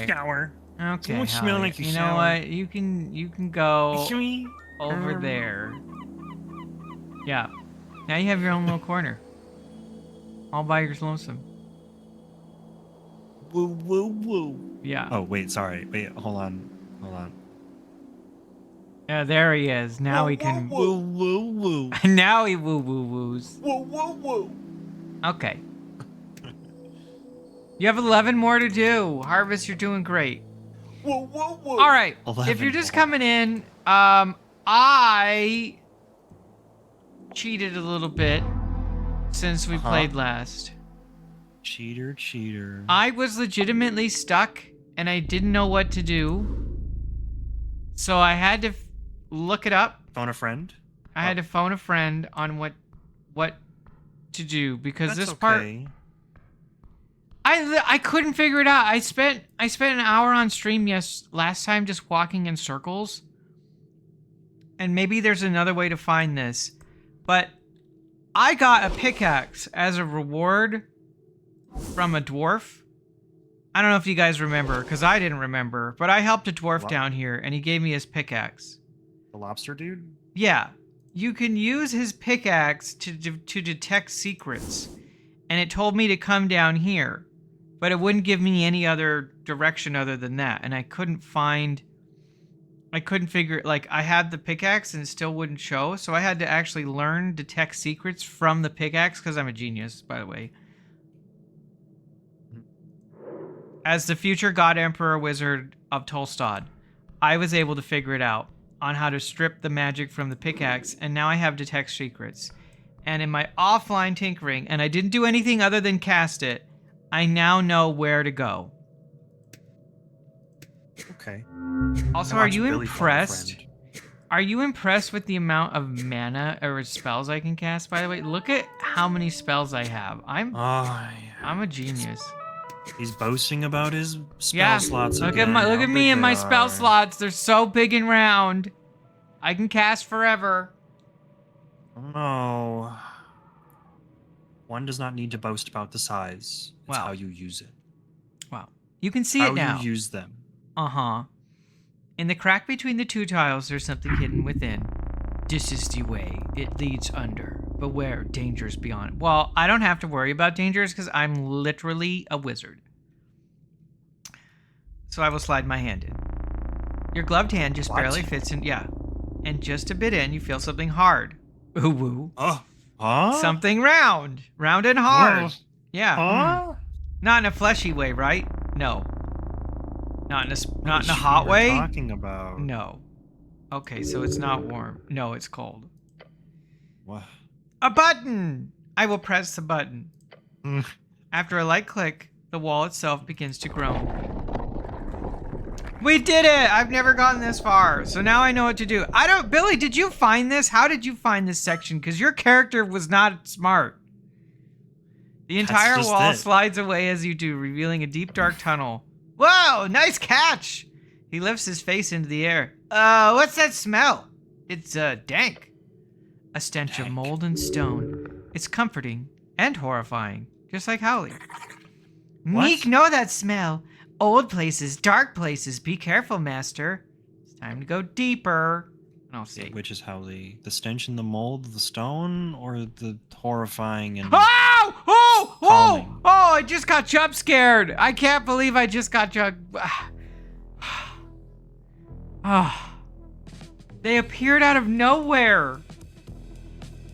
shower. Okay, Don't smell Holly, like you know shower. what? You can go Sweet. over there. Yeah. Now you have your own little corner. All by your lonesome. Woo, woo, woo. Yeah. Oh, wait, sorry. Wait, hold on. Hold on. Yeah, there he is. Now woo, he can. Woo, woo, woo. Now he woo woo woos. Woo, woo, woo. Okay. You have 11 more to do. Harvest, you're doing great. Woo, woo, woo. All right. 11 If you're just more. coming in, I cheated a little bit since we played last. Cheater, cheater. I was legitimately stuck and I didn't know what to do. So I had to look it up. Phone a friend? I had to phone a friend on what to do because That's this part I couldn't figure it out. I spent an hour on stream last time just walking in circles. And maybe there's another way to find this. But I got a pickaxe as a reward from a dwarf. I don't know if you guys remember, because I didn't remember, but I helped a dwarf down here, and he gave me his pickaxe. The lobster dude? Yeah. You can use his pickaxe to detect secrets, and it told me to come down here, but it wouldn't give me any other direction other than that, and I couldn't figure, like, I had the pickaxe and it still wouldn't show, so I had to actually learn detect secrets from the pickaxe, because I'm a genius, by the way. As the future God Emperor Wizard of Tolstad, I was able to figure it out on how to strip the magic from the pickaxe, and now I have detect secrets. And in my offline tinkering, and I didn't do anything other than cast it, I now know where to go. Okay. Also, are you impressed? Are you impressed with the amount of mana or spells I can cast, by the way? Look at how many spells I have. I'm a genius. He's boasting about his spell slots again. Look at me and my spell slots. They're so big and round. I can cast forever. No. One does not need to boast about the size. It's Wow. how you use it. Wow. You can see it now. How you use them. Uh-huh. In the crack between the two tiles, there's something hidden within. This is the way. It leads under. Beware, dangers beyond. Well, I don't have to worry about dangers because I'm literally a wizard. So I will slide my hand in. Your gloved hand just barely fits in. Yeah. And just a bit in, you feel something hard. Ooh, woo. Something round. Round and hard. Yeah. Not in a fleshy way, right? No. Not in a hot way? What are you talking about? No. Okay, so it's not warm. No, it's cold. What? A button! I will press the button. After a light click, the wall itself begins to groan. We did it! I've never gotten this far, so now I know what to do. Billy, did you find this? How did you find this section? Because your character was not smart. The entire wall slides away as you do, revealing a deep, dark tunnel. Whoa, nice catch! He lifts his face into the air. What's that smell? It's, dank. A stench of mold and stone. It's comforting and horrifying, just like Howley. Meek know that smell. Old places, dark places. Be careful, master. It's time to go deeper. I'll see. Which is Howley? The stench in the mold of the stone, or the horrifying and... Oh, I just got jump scared. I can't believe I just got They appeared out of nowhere.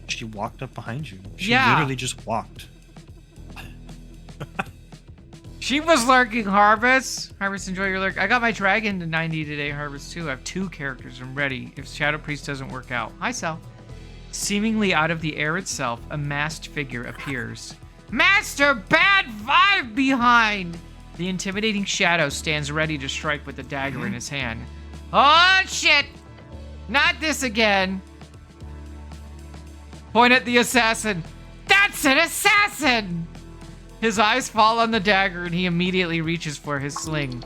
She walked up behind you. She literally just walked. She was lurking, Harvest. Harvest, enjoy your lurk. I got my dragon to 90 today, Harvest, too. I have 2 characters. I'm ready if Shadow Priest doesn't work out. Hi, Sal. Seemingly out of the air itself, a masked figure appears. Master, bad vibe behind! The intimidating shadow stands ready to strike with the dagger in his hand. Oh, shit! Not this again! Point at the assassin. That's an assassin! His eyes fall on the dagger and he immediately reaches for his sling.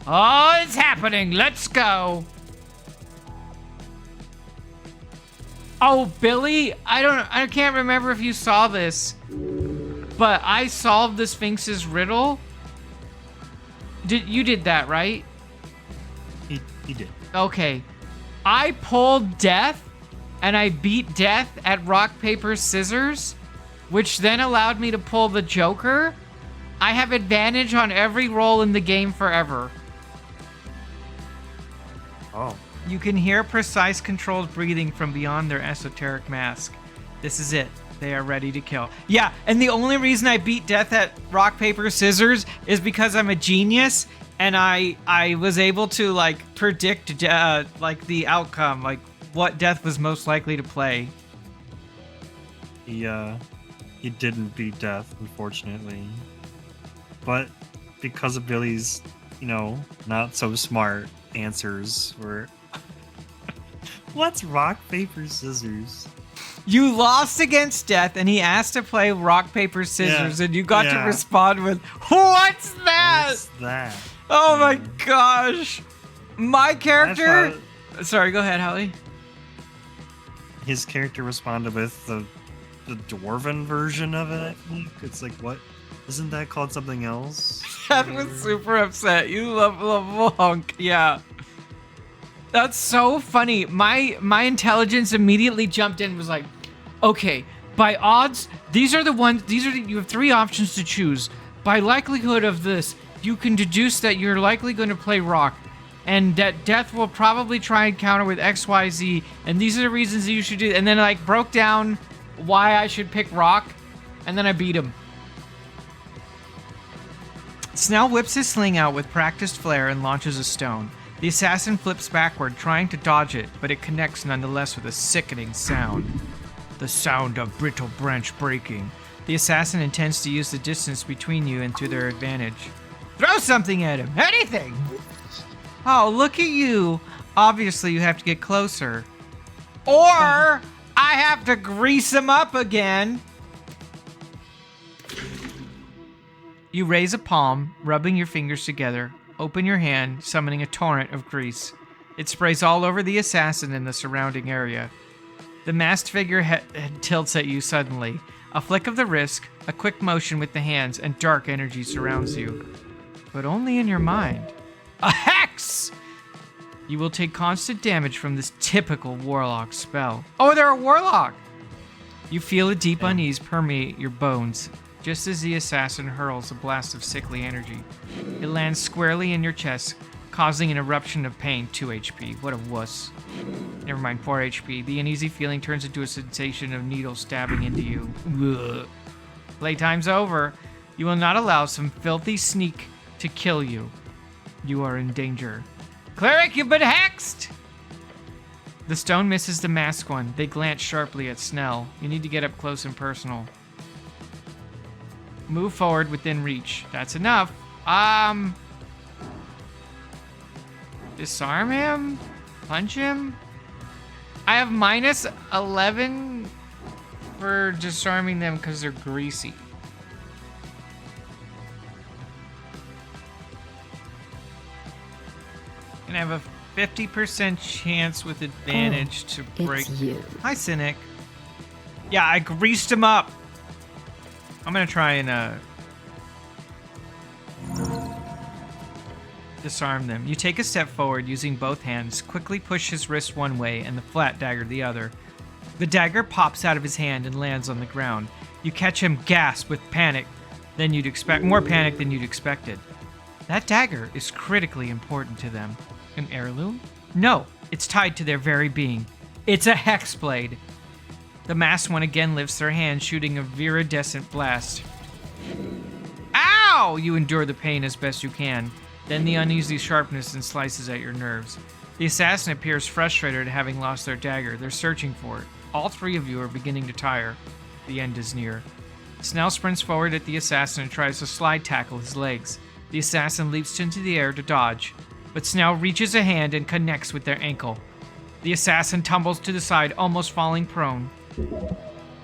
Oh, it's happening! Let's go! Oh, Billy, I can't remember if you saw this, but I solved the Sphinx's riddle. You did that, right? He did. Okay. I pulled death, and I beat death at rock, paper, scissors, which then allowed me to pull the Joker. I have advantage on every roll in the game forever. Oh. You can hear precise controlled breathing from beyond their esoteric mask. This is it. They are ready to kill. Yeah, and the only reason I beat death at rock, paper, scissors is because I'm a genius, and I was able to, like, predict, like, the outcome, like, what death was most likely to play. He didn't beat death, unfortunately. But because of Billy's, not so smart answers were... What's rock, paper, scissors? You lost against death, and he asked to play rock, paper, scissors, and you got to respond with, "What's that?" What's that? Oh my gosh. My character... Sorry, go ahead, Holly. His character responded with the dwarven version of it, I think. It's like, what? Isn't that called something else? That was super upset. You love hunk. Yeah. That's so funny. My intelligence immediately jumped in and was like, okay, by odds, you have 3 options to choose. By likelihood of this, you can deduce that you're likely going to play rock, and that death will probably try and counter with X, Y, Z, and these are the reasons that you should do. And then I broke down why I should pick rock, and then I beat him. Snell whips his sling out with practiced flair and launches a stone. The assassin flips backward, trying to dodge it, but it connects nonetheless with a sickening sound. The sound of brittle branch breaking. The assassin intends to use the distance between you and to their advantage. Throw something at him! Anything! Oh, look at you! Obviously, you have to get closer. Or, I have to grease him up again! You raise a palm, rubbing your fingers together. Open your hand, summoning a torrent of grease. It sprays all over the assassin and the surrounding area. The masked figure tilts at you suddenly. A flick of the wrist, a quick motion with the hands, and dark energy surrounds you. But only in your mind. A hex! You will take constant damage from this typical warlock spell. Oh, they're a warlock! You feel a deep unease permeate your bones, just as the assassin hurls a blast of sickly energy. It lands squarely in your chest, causing an eruption of pain. 2 HP. What a wuss. Never mind, 4 HP. The uneasy feeling turns into a sensation of needles stabbing into you. Ugh. Playtime's over. You will not allow some filthy sneak to kill you. You are in danger. Cleric, you've been hexed! The stone misses the masked one. They glance sharply at Snell. You need to get up close and personal. Move forward within reach. That's enough. Disarm him? Punch him? I have minus 11 for disarming them because they're greasy. And I have a 50% chance with advantage to break. It's you. Hi, Cynic. Yeah, I greased him up. I'm gonna try and disarm them. You take a step forward using both hands, quickly push his wrist one way and the flat dagger the other. The dagger pops out of his hand and lands on the ground. You catch him gasp with panic, more panic than you'd expected. That dagger is critically important to them. An heirloom? No, it's tied to their very being. It's a hex blade. The masked one again lifts their hand, shooting a viridescent blast. Ow! You endure the pain as best you can. Then the uneasy sharpness and slices at your nerves. The assassin appears frustrated at having lost their dagger. They're searching for it. All 3 of you are beginning to tire. The end is near. Snell sprints forward at the assassin and tries to slide tackle his legs. The assassin leaps into the air to dodge, but Snell reaches a hand and connects with their ankle. The assassin tumbles to the side, almost falling prone.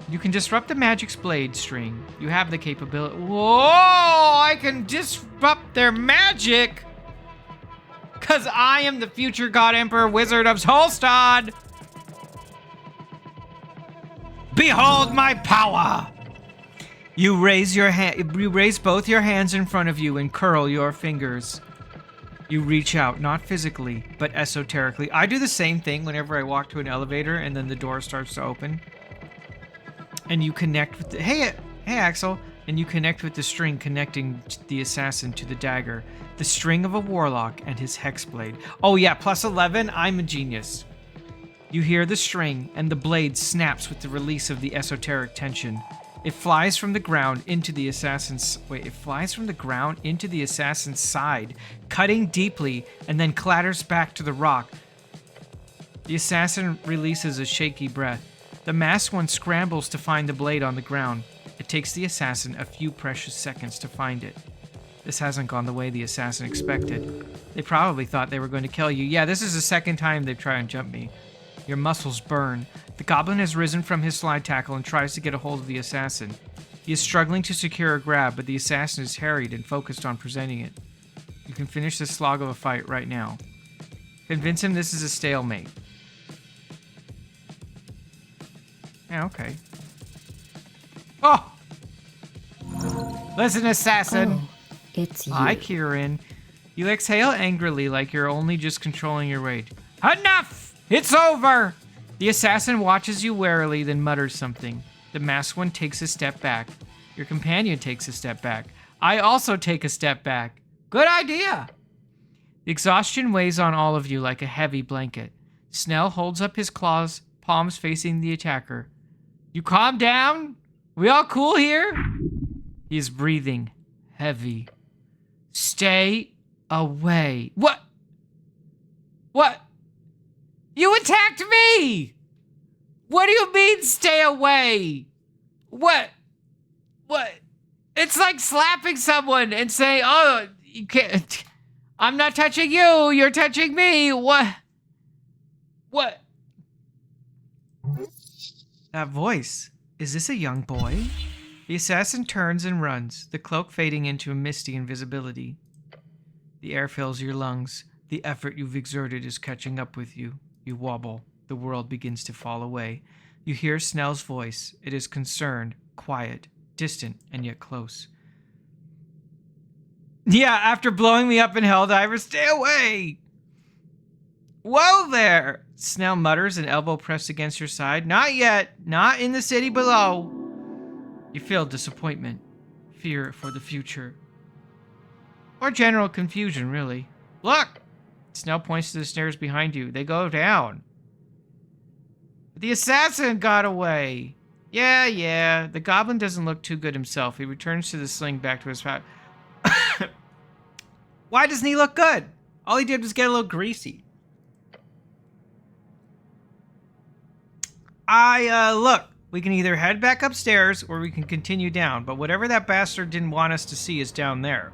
You can disrupt the magic's blade string. You have the capability. Whoa! I can disrupt their magic! Cause I am the future God Emperor Wizard of Solstad! Behold my power! You raise both your hands in front of you and curl your fingers. You reach out, not physically, but esoterically. I do the same thing whenever I walk to an elevator and then the door starts to open. And you connect with the... Hey, Axel. And you connect with the string connecting the assassin to the dagger. The string of a warlock and his hexblade. Oh yeah, plus 11, I'm a genius. You hear the string, and the blade snaps with the release of the esoteric tension. It flies from the ground into the assassin's... Wait, it flies from the ground into the assassin's side, cutting deeply, and then clatters back to the rock. The assassin releases a shaky breath. The masked one scrambles to find the blade on the ground. It takes the assassin a few precious seconds to find it. This hasn't gone the way the assassin expected. They probably thought they were going to kill you. Yeah, this is the second time they've tried and jump me. Your muscles burn. The goblin has risen from his slide tackle and tries to get a hold of the assassin. He is struggling to secure a grab, but the assassin is harried and focused on presenting it. You can finish this slog of a fight right now. Convince him this is a stalemate. Yeah, okay. Oh! Listen, assassin! Oh, it's you. Hi, Kieran. You exhale angrily like you're only just controlling your rage. Enough! It's over! The assassin watches you warily, then mutters something. The masked one takes a step back. Your companion takes a step back. I also take a step back. Good idea! The exhaustion weighs on all of you like a heavy blanket. Snell holds up his claws, palms facing the attacker. You calm down? We all cool here? He is breathing heavy. Stay away. What? What? You attacked me! What do you mean, stay away? What? It's like slapping someone and saying, oh, you can't. I'm not touching you, you're touching me. What? That voice. Is this a young boy? The assassin turns and runs, the cloak fading into a misty invisibility. The air fills your lungs. The effort you've exerted is catching up with you. You wobble. The world begins to fall away. You hear Snell's voice. It is concerned, quiet, distant, and yet close. Yeah, after blowing me up in Helldiver, stay away! Whoa there! Snell mutters, an elbow pressed against your side. Not yet. Not in the city below. You feel disappointment, fear for the future. Or general confusion, really. Look! Snell points to the stairs behind you. They go down. The assassin got away. Yeah. The goblin doesn't look too good himself. He returns to the sling back to his pack. Why doesn't he look good? All he did was get a little greasy. Look. We can either head back upstairs or we can continue down. But whatever that bastard didn't want us to see is down there.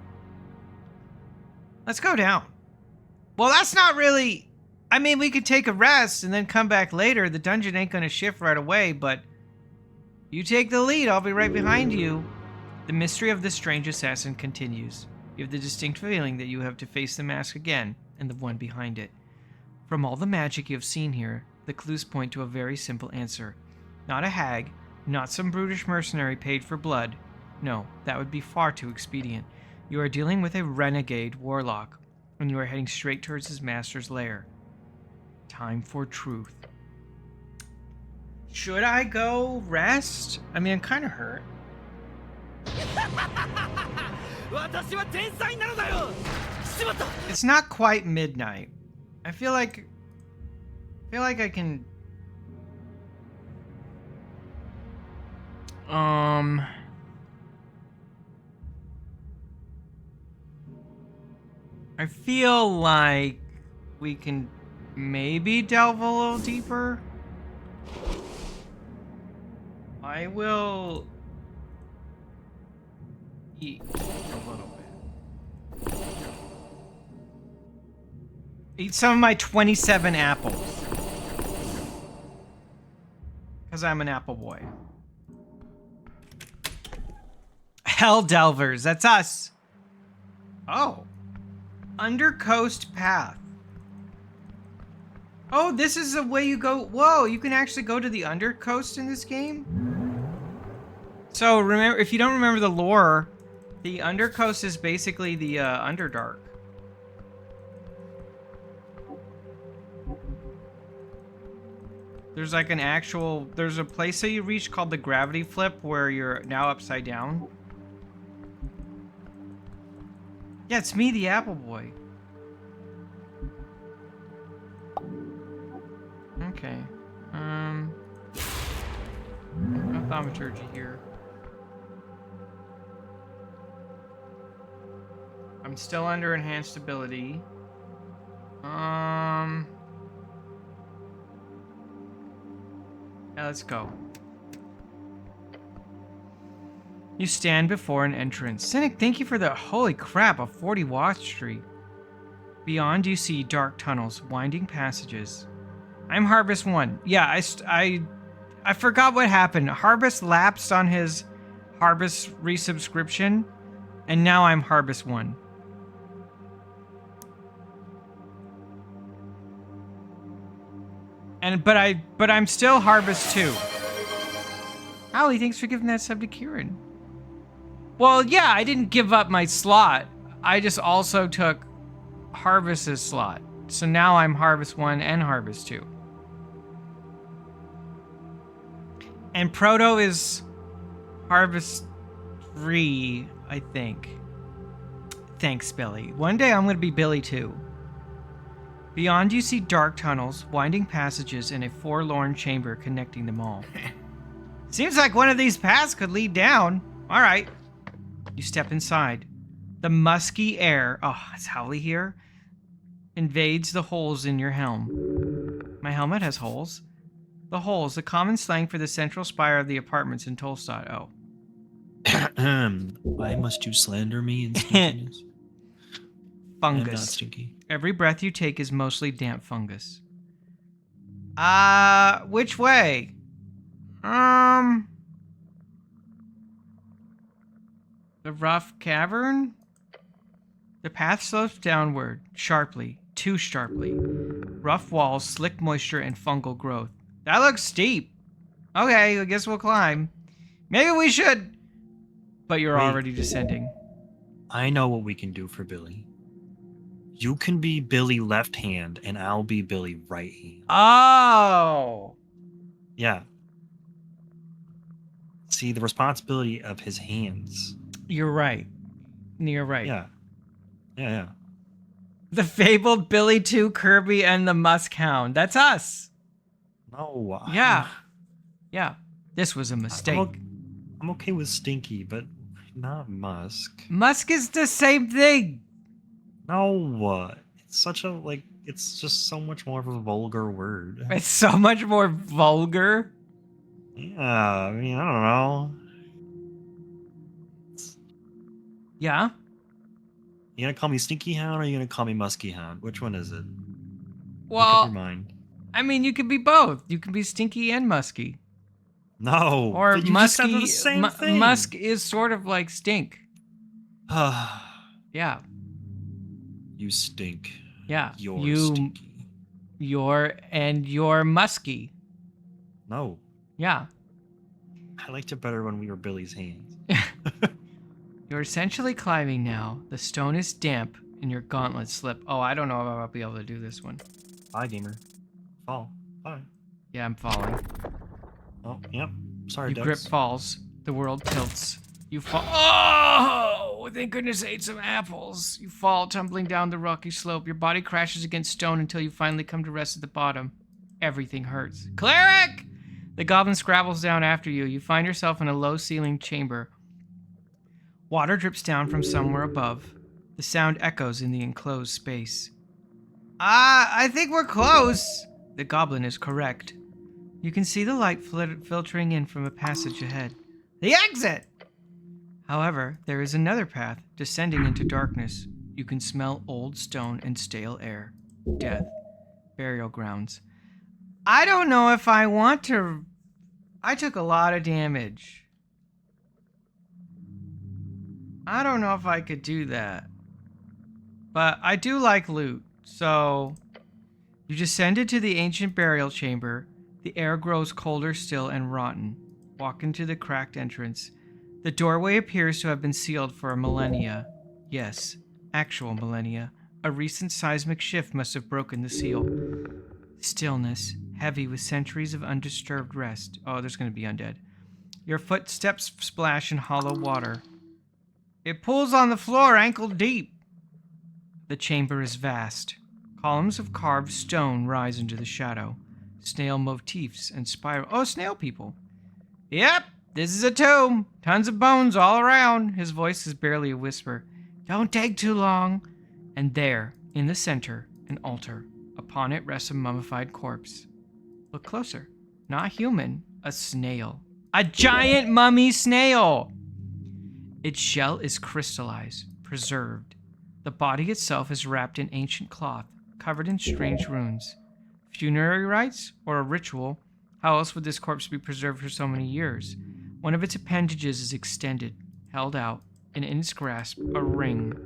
Let's go down. Well, that's not really... I mean, we could take a rest and then come back later. The dungeon ain't gonna shift right away, but... You take the lead, I'll be right behind you. The mystery of the strange assassin continues. You have the distinct feeling that you have to face the mask again, and the one behind it. From all the magic you have seen here, the clues point to a very simple answer. Not a hag, not some brutish mercenary paid for blood. No, that would be far too expedient. You are dealing with a renegade warlock, and you are heading straight towards his master's lair. Time for truth. Should I go rest? I mean, I'm kind of hurt. It's not quite midnight. I feel like I can... I feel like we can maybe delve a little deeper. I will eat a little bit. Eat some of my 27 apples. Because I'm an apple boy. Hell Delvers, that's us. Oh. Undercoast Path. Oh, this is the way you go. Whoa, you can actually go to the Undercoast in this game? So remember, if you don't remember the lore, the Undercoast is basically the Underdark. There's like there's a place that you reach called the gravity flip where you're now upside down. Yeah, it's me, the Apple Boy. Okay. No thaumaturgy here. I'm still under enhanced ability. Yeah, let's go. You stand before an entrance. Cynic, thank you for the holy crap, a 40 watch streak. Beyond you see dark tunnels, winding passages. I'm Harvest 1. Yeah, I forgot what happened. Harvest lapsed on his Harvest resubscription, and now I'm Harvest 1. But I'm still Harvest 2. Holly, thanks for giving that sub to Kieran. Well, yeah, I didn't give up my slot. I just also took Harvest's slot. So now I'm Harvest 1 and Harvest 2. And Proto is Harvest 3, I think. Thanks, Billy. One day I'm going to be Billy too. Beyond you see dark tunnels, winding passages, and a forlorn chamber connecting them all. Seems like one of these paths could lead down. All right. You step inside. The musky air, oh, is Howley here? Invades the holes in your helm. My helmet has holes. The holes, the common slang for the central spire of the apartments in Tolstad. Oh. Why must you slander me in stinkiness? Fungus. I'm not stinky. Every breath you take is mostly damp fungus. Which way? The rough cavern? The path slopes downward, sharply, too sharply. Rough walls, slick moisture, and fungal growth. That looks steep. Okay, I guess we'll climb. Maybe we should. But you're already descending. I know what we can do for Billy. You can be Billy left hand, and I'll be Billy right hand. Oh! Yeah. See, the responsibility of his hands. You're right. You're right. Yeah. Yeah. The fabled Billy 2, Kirby, and the Musk Hound. That's us. No. Yeah. Yeah. This was a mistake. I'm okay with Stinky, but not Musk. Musk is the same thing. No. It's such a, it's just so much more of a vulgar word. It's so much more vulgar. Yeah, I mean, I don't know. Yeah? You gonna call me Stinky Hound or you gonna call me Musky Hound? Which one is it? Well, make up your mind. I mean, you could be both. You can be Stinky and Musky. No. Or you Musky. just said the same thing. Musk is sort of like stink. Yeah. You stink. Yeah. You're stinky. You're musky. No. Yeah. I liked it better when we were Billy's hands. You're essentially climbing now. The stone is damp and your gauntlets slip. Oh, I don't know if I'll be able to do this one. Bye, gamer. Fall. Bye. Yeah, I'm falling. Oh, yep. Sorry, You Dex. grip falls. The world tilts. You fall. Oh! Thank goodness I ate some apples. You fall, tumbling down the rocky slope. Your body crashes against stone until you finally come to rest at the bottom. Everything hurts. Cleric! The goblin scrabbles down after you. You find yourself in a low-ceilinged chamber. Water drips down from somewhere above. The sound echoes in the enclosed space. I think we're close. The goblin is correct. You can see the light filtering in from a passage ahead. The exit! However, there is another path, descending into darkness. You can smell old stone and stale air. Death. Burial grounds. I don't know if I want to... I took a lot of damage. I don't know if I could do that. But I do like loot, so... You descended to the ancient burial chamber. The air grows colder still and rotten. Walk into the cracked entrance. The doorway appears to have been sealed for a millennia. Yes, actual millennia. A recent seismic shift must have broken the seal. Stillness, heavy with centuries of undisturbed rest. Oh, there's going to be undead. Your footsteps splash in hollow water. It pools on the floor ankle deep. The chamber is vast. Columns of carved stone rise into the shadow. Snail motifs and spiral. Oh, snail people. Yep, this is a tomb. Tons of bones all around. His voice is barely a whisper. Don't take too long. And there, in the center, an altar. Upon it rests a mummified corpse. Look closer. Not human, a snail. A giant mummy snail! Its shell is crystallized, preserved. The body itself is wrapped in ancient cloth, covered in strange runes. Funerary rites or a ritual? How else would this corpse be preserved for so many years? One of its appendages is extended, held out, and in its grasp, a ring.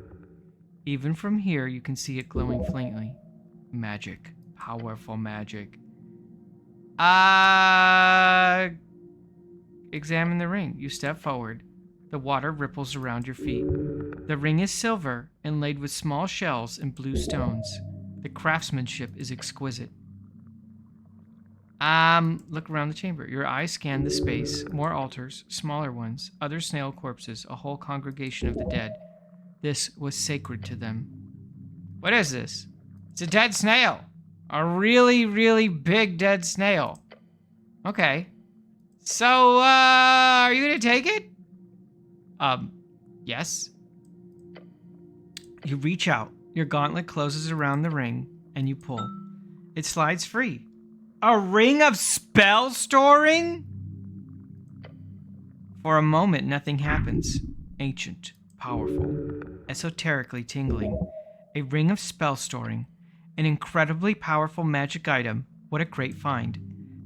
Even from here, you can see it glowing faintly. Magic. Powerful magic. Examine the ring. You step forward. The water ripples around your feet. The ring is silver, inlaid with small shells and blue stones. The craftsmanship is exquisite. Look around the chamber. Your eyes scan the space. More altars, smaller ones, other snail corpses, a whole congregation of the dead. This was sacred to them. What is this? It's a dead snail. A really, really big dead snail. Okay. So, are you gonna take it? Yes. You reach out. Your gauntlet closes around the ring, and you pull. It slides free. A ring of spell storing? For a moment, nothing happens. Ancient, powerful, esoterically tingling. A ring of spell storing. An incredibly powerful magic item. What a great find.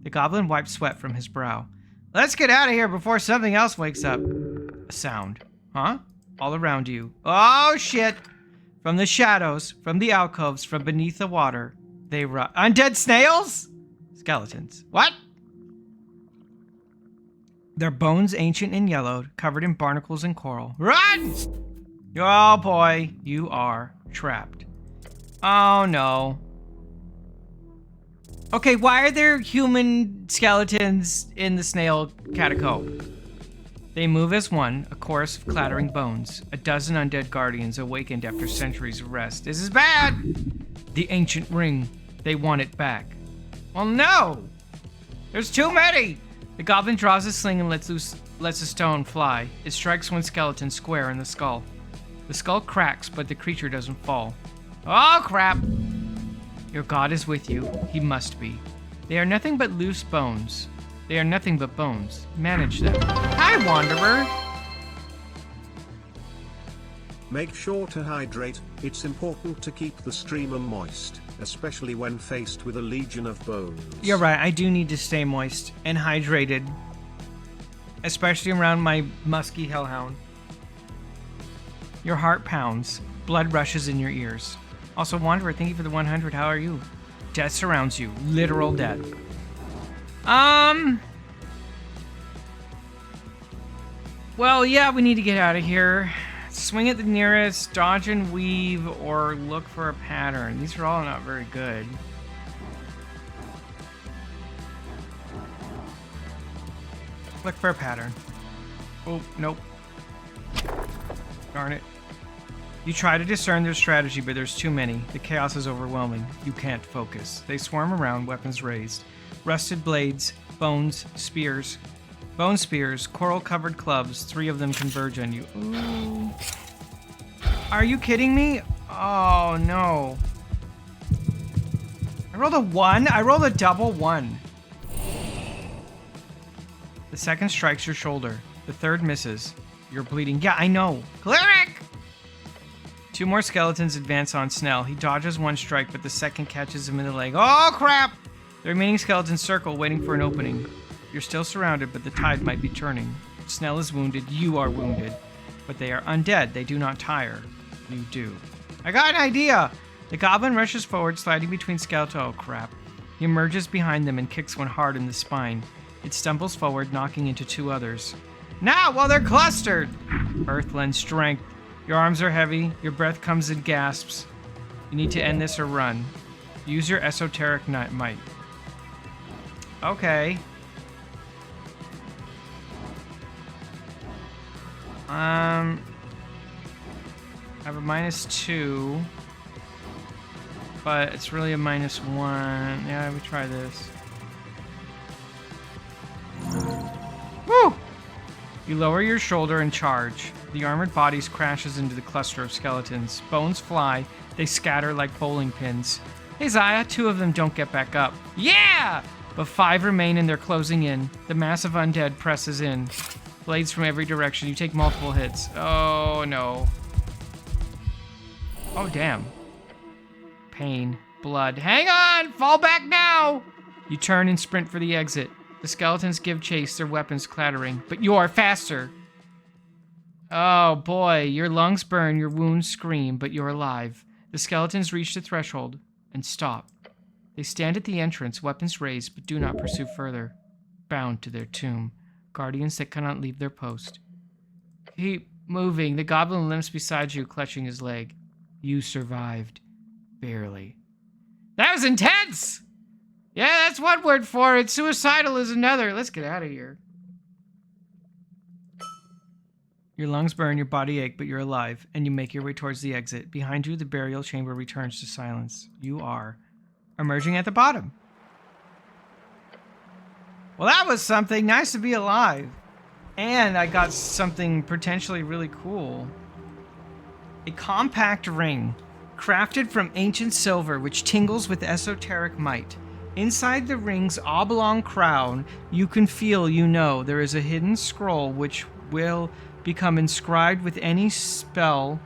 The goblin wiped sweat from his brow. Let's get out of here before something else wakes up. A sound. Huh? All around you. Oh, shit! From the shadows, from the alcoves, from beneath the water, they run. Undead snails? Skeletons. What? Their bones ancient and yellowed, covered in barnacles and coral. Run! Oh boy, you are trapped. Oh no. Okay, why are there human skeletons in the snail catacomb? They move as one, a chorus of clattering bones. A dozen undead guardians awakened after centuries of rest. This is bad! The ancient ring. They want it back. Well, no! There's too many! The goblin draws a sling and lets a stone fly. It strikes one skeleton square in the skull. The skull cracks, but the creature doesn't fall. Oh, crap! Your god is with you. He must be. They are nothing but loose bones. They are nothing but bones. Manage them. Hi, Wanderer! Make sure to hydrate. It's important to keep the streamer moist, especially when faced with a legion of bones. You're right, I do need to stay moist and hydrated. Especially around my musky hellhound. Your heart pounds. Blood rushes in your ears. Also, Wanderer, thank you for the 100. How are you? Death surrounds you. Literal death. Well, yeah, we need to get out of here. Swing at the nearest, dodge and weave, or look for a pattern. These are all not very good. Look for a pattern. Oh, nope. Darn it. You try to discern their strategy, but there's too many. The chaos is overwhelming. You can't focus. They swarm around, weapons raised. Rusted blades, bones, spears. Bone spears, coral-covered clubs. 3 of them converge on you. Ooh. Are you kidding me? Oh, no. I rolled a 1? I rolled a double 1. The second strikes your shoulder. The third misses. You're bleeding. Yeah, I know. Cleric! 2 more skeletons advance on Snell. He dodges one strike, but the second catches him in the leg. Oh, crap! The remaining skeletons circle, waiting for an opening. You're still surrounded, but the tide might be turning. Snell is wounded. You are wounded. But they are undead. They do not tire. You do. I got an idea! The goblin rushes forward, sliding between skeletons. Oh, crap. He emerges behind them and kicks one hard in the spine. It stumbles forward, knocking into 2 others. Now, while they're clustered! Earth lends strength. Your arms are heavy. Your breath comes in gasps. You need to end this or run. Use your esoteric might. Okay. I have a -2. But it's really a -1. Yeah, we try this. Woo! You lower your shoulder and charge. The armored bodies crashes into the cluster of skeletons. Bones fly. They scatter like bowling pins. Hey, Zaya, 2 of them don't get back up. Yeah! But 5 remain and they're closing in. The mass of undead presses in. Blades from every direction. You take multiple hits. Oh, no. Oh, damn. Pain. Blood. Hang on! Fall back now! You turn and sprint for the exit. The skeletons give chase, their weapons clattering. But you are faster! Oh, boy. Your lungs burn, your wounds scream, but you're alive. The skeletons reach the threshold and stop. They stand at the entrance, weapons raised, but do not pursue further. Bound to their tomb. Guardians that cannot leave their post. Keep moving. The goblin limps beside you, clutching his leg. You survived. Barely. That was intense! Yeah, that's one word for it. Suicidal is another. Let's get out of here. Your lungs burn, your body ache, but you're alive, and you make your way towards the exit. Behind you, the burial chamber returns to silence. You are emerging at the bottom. Well, that was something. Nice to be alive. And I got something potentially really cool. A compact ring, crafted from ancient silver, which tingles with esoteric might. Inside the ring's oblong crown, you can feel, you know, there is a hidden scroll which will become inscribed with any spell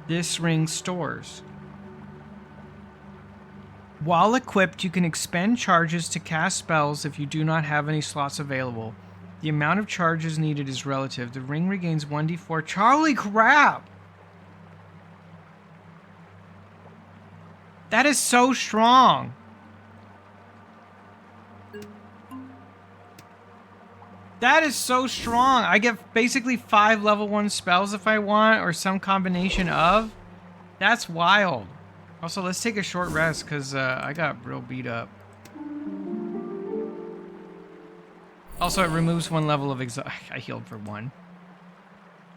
this ring stores. While equipped, you can expend charges to cast spells if you do not have any slots available. The amount of charges needed is relative. The ring regains 1d4. Charlie crap! That is so strong. That is so strong. I get basically 5 level 1 spells if I want, or some combination of. That's wild. Also, let's take a short rest, because I got real beat up. Also, it removes 1 level of I healed for 1.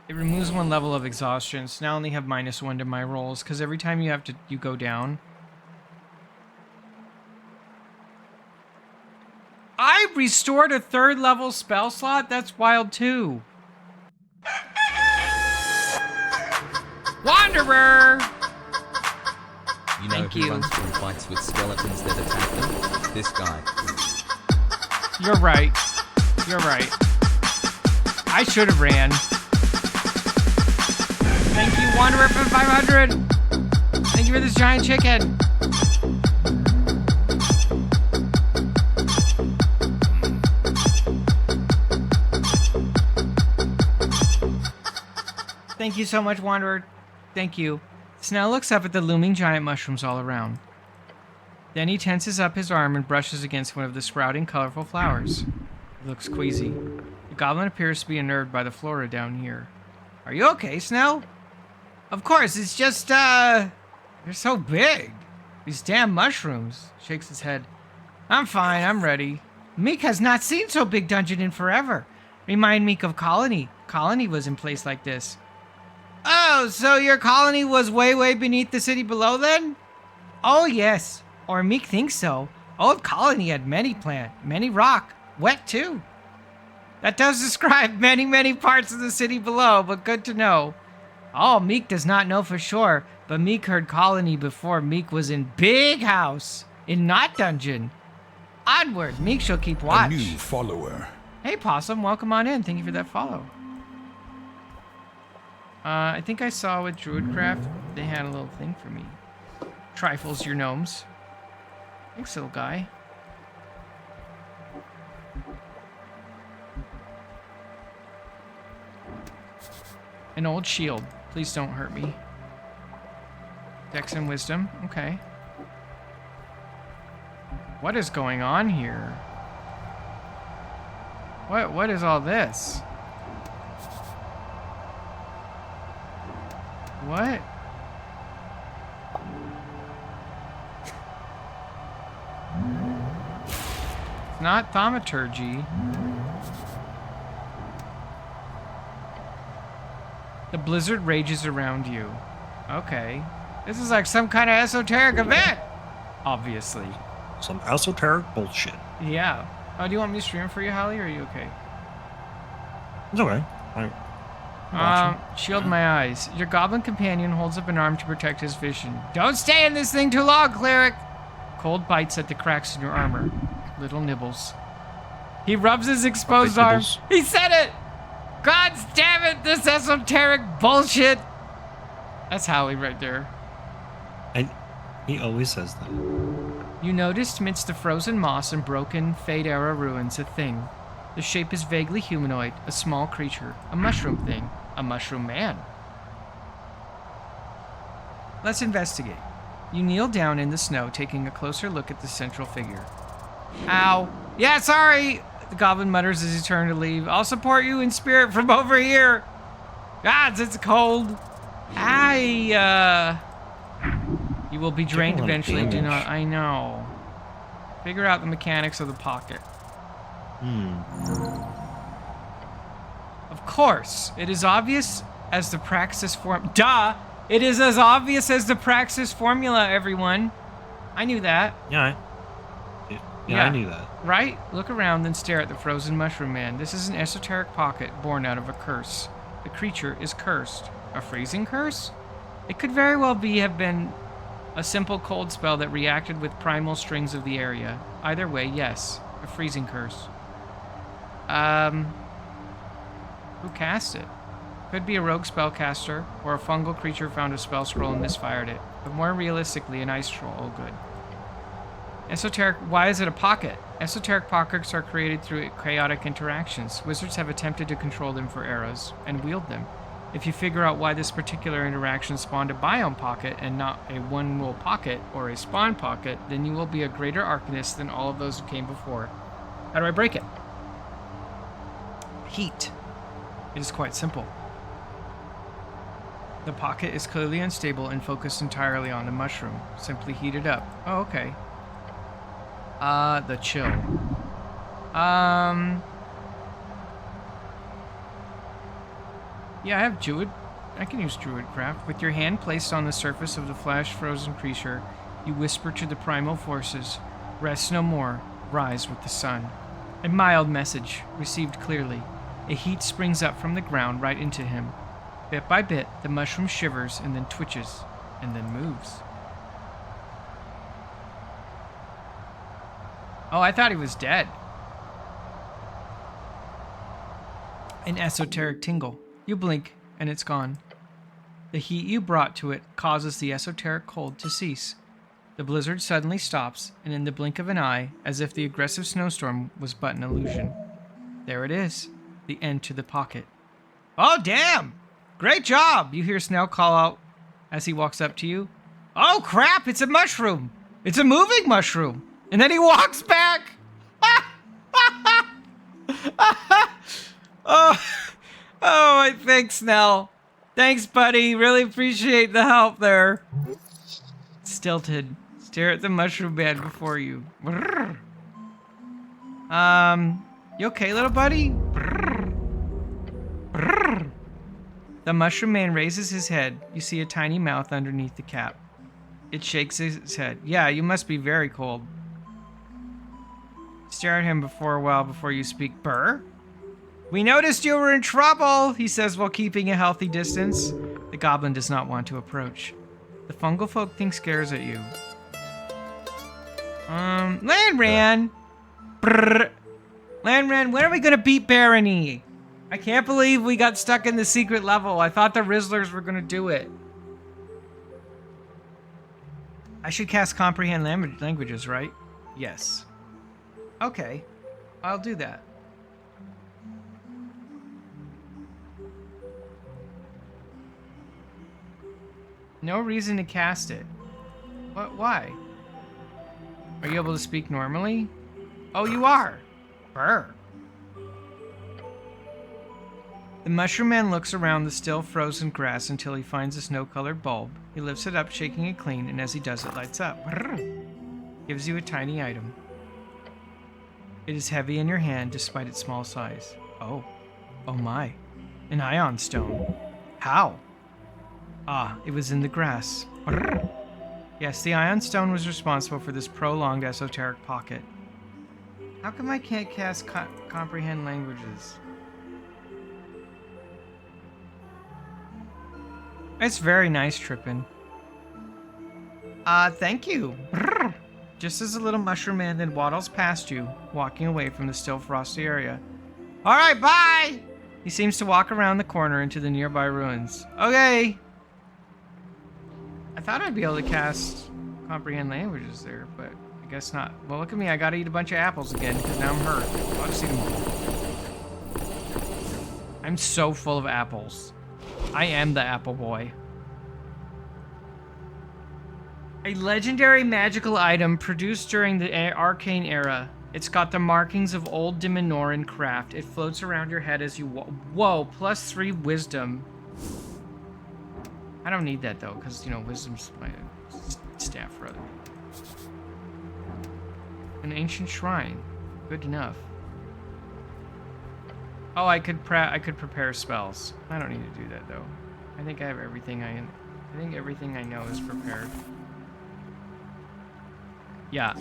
It removes 1 level of exhaustion, so now I only have -1 to my rolls, because every time you go down. I restored a 3rd level spell slot? That's wild too. Wanderer! You know Thank who you. runs from fights with skeletons that attack them? This guy. You're right. You're right. I should have ran. Thank you, Wanderer, for 500. Thank you for this giant chicken. Thank you so much, Wanderer. Thank you. Snell looks up at the looming giant mushrooms all around. Then he tenses up his arm and brushes against one of the sprouting, colorful flowers. It looks queasy. The goblin appears to be unnerved by the flora down here. Are you okay, Snell? Of course, it's just, they're so big. These damn mushrooms. Shakes his head. I'm fine, I'm ready. Meek has not seen so big dungeon in forever. Remind Meek of Colony. Colony was in place like this. Oh, so your colony was way, way beneath the city below then? Oh, yes. Or Meek thinks so. Old Colony had many plant, many rock, wet too. That does describe many, many parts of the city below, but good to know. Oh, Meek does not know for sure, but Meek heard Colony before Meek was in Big House, in Not Dungeon. Onward, Meek shall keep watch. A new follower. Hey, Possum, welcome on in. Thank you for that follow. I think I saw with Druidcraft, they had a little thing for me. Trifles your gnomes. Thanks, little guy. An old shield. Please don't hurt me. Dex and wisdom. Okay. What is going on here? What is all this? What? It's not thaumaturgy. The blizzard rages around you. Okay. This is like some kind of esoteric event. Obviously. Some esoteric bullshit. Yeah. Oh, do you want me to stream for you, Holly, or are you okay? It's okay. Shield my eyes. Your goblin companion holds up an arm to protect his vision. Don't stay in this thing too long, cleric! Cold bites at the cracks in your armor. Little nibbles. He rubs his exposed arm. He said it! God damn it, this esoteric bullshit! That's Howie right there. And he always says that. You noticed amidst the frozen moss and broken Fade-era ruins a thing. The shape is vaguely humanoid, a small creature, a mushroom thing, a mushroom man. Let's investigate. You kneel down in the snow, taking a closer look at the central figure. Ow. Yeah, sorry, the goblin mutters as he turns to leave. I'll support you in spirit from over here. Gods, it's cold. You will be drained eventually. Do not. I know. Figure out the mechanics of the pocket. Of course, it is obvious as the praxis form. Duh! It is as obvious as the praxis formula, everyone. I knew that. Yeah, I knew that. Right? Look around and stare at the frozen mushroom man. This is an esoteric pocket born out of a curse. The creature is cursed. A freezing curse? It could very well have been a simple cold spell that reacted with primal strings of the area. Either way, yes. A freezing curse. Who cast it? Could be a rogue spellcaster, or a fungal creature found a spell scroll and misfired it. But more realistically, an ice troll. Oh, good. Why is it a pocket? Esoteric pockets are created through chaotic interactions. Wizards have attempted to control them for eras, and wield them. If you figure out why this particular interaction spawned a biome pocket and not a one-roll pocket or a spawn pocket, then you will be a greater arcanist than all of those who came before. How do I break it? Heat. It is quite simple. The pocket is clearly unstable and focused entirely on the mushroom. Simply heat it up. Oh, okay. The chill. Yeah, I have Druid. I can use Druidcraft. With your hand placed on the surface of the flash-frozen creature, you whisper to the primal forces, "Rest no more, rise with the sun." A mild message, received clearly. A heat springs up from the ground right into him. Bit by bit, the mushroom shivers and then twitches, and then moves. Oh, I thought he was dead. An esoteric tingle. You blink, and it's gone. The heat you brought to it causes the esoteric cold to cease. The blizzard suddenly stops, and in the blink of an eye, as if the aggressive snowstorm was but an illusion. There it is, the end to the pocket. Oh, damn! Great job! You hear Snell call out as he walks up to you. Oh, crap! It's a mushroom! It's a moving mushroom! And then he walks back! Oh, thanks, Snell. Thanks, buddy. Really appreciate the help there. Stilted. Stare at the mushroom man before you. You okay, little buddy? The mushroom man raises his head. You see a tiny mouth underneath the cap. It shakes its head. Yeah, you must be very cold. Stare at him for a while before you speak. Burr? We noticed you were in trouble, he says while keeping a healthy distance. The goblin does not want to approach. The fungal folk think scares at you. Landran! Brrr. Landran, when are we gonna beat Barony? I can't believe we got stuck in the secret level. I thought the Rizzlers were gonna do it. I should cast Comprehend Languages, right? Yes. Okay. I'll do that. No reason to cast it. What? Why? Are you able to speak normally? Oh, you are. Brr. The mushroom man looks around the still frozen grass until he finds a snow-colored bulb. He lifts it up, shaking it clean, and as he does, it lights up. Brr. Gives you a tiny item. It is heavy in your hand despite its small size. Oh. Oh my. An ion stone. How? Ah, it was in the grass. Brrr. Yes, the ion stone was responsible for this prolonged esoteric pocket. How come I can't cast comprehend languages? It's very nice, Trippin. Thank you. Brrr. Just as the little mushroom man then waddles past you, walking away from the still frosty area. Alright, bye! He seems to walk around the corner into the nearby ruins. Okay! I thought I'd be able to cast comprehend languages there, but I guess not. Well, look at me, I gotta eat a bunch of apples again, because now I'm hurt. I'll just eat them. I'm so full of apples. I am the apple boy. A legendary magical item produced during the Arcane Era. It's got the markings of old Diminoran craft. It floats around your head as you whoa, +3 wisdom. I don't need that though, because, you know, wisdom's my staff for other people. An ancient shrine. Good enough. Oh, I could prepare spells. I don't need to do that though. I think I have everything I think everything I know is prepared. Yeah.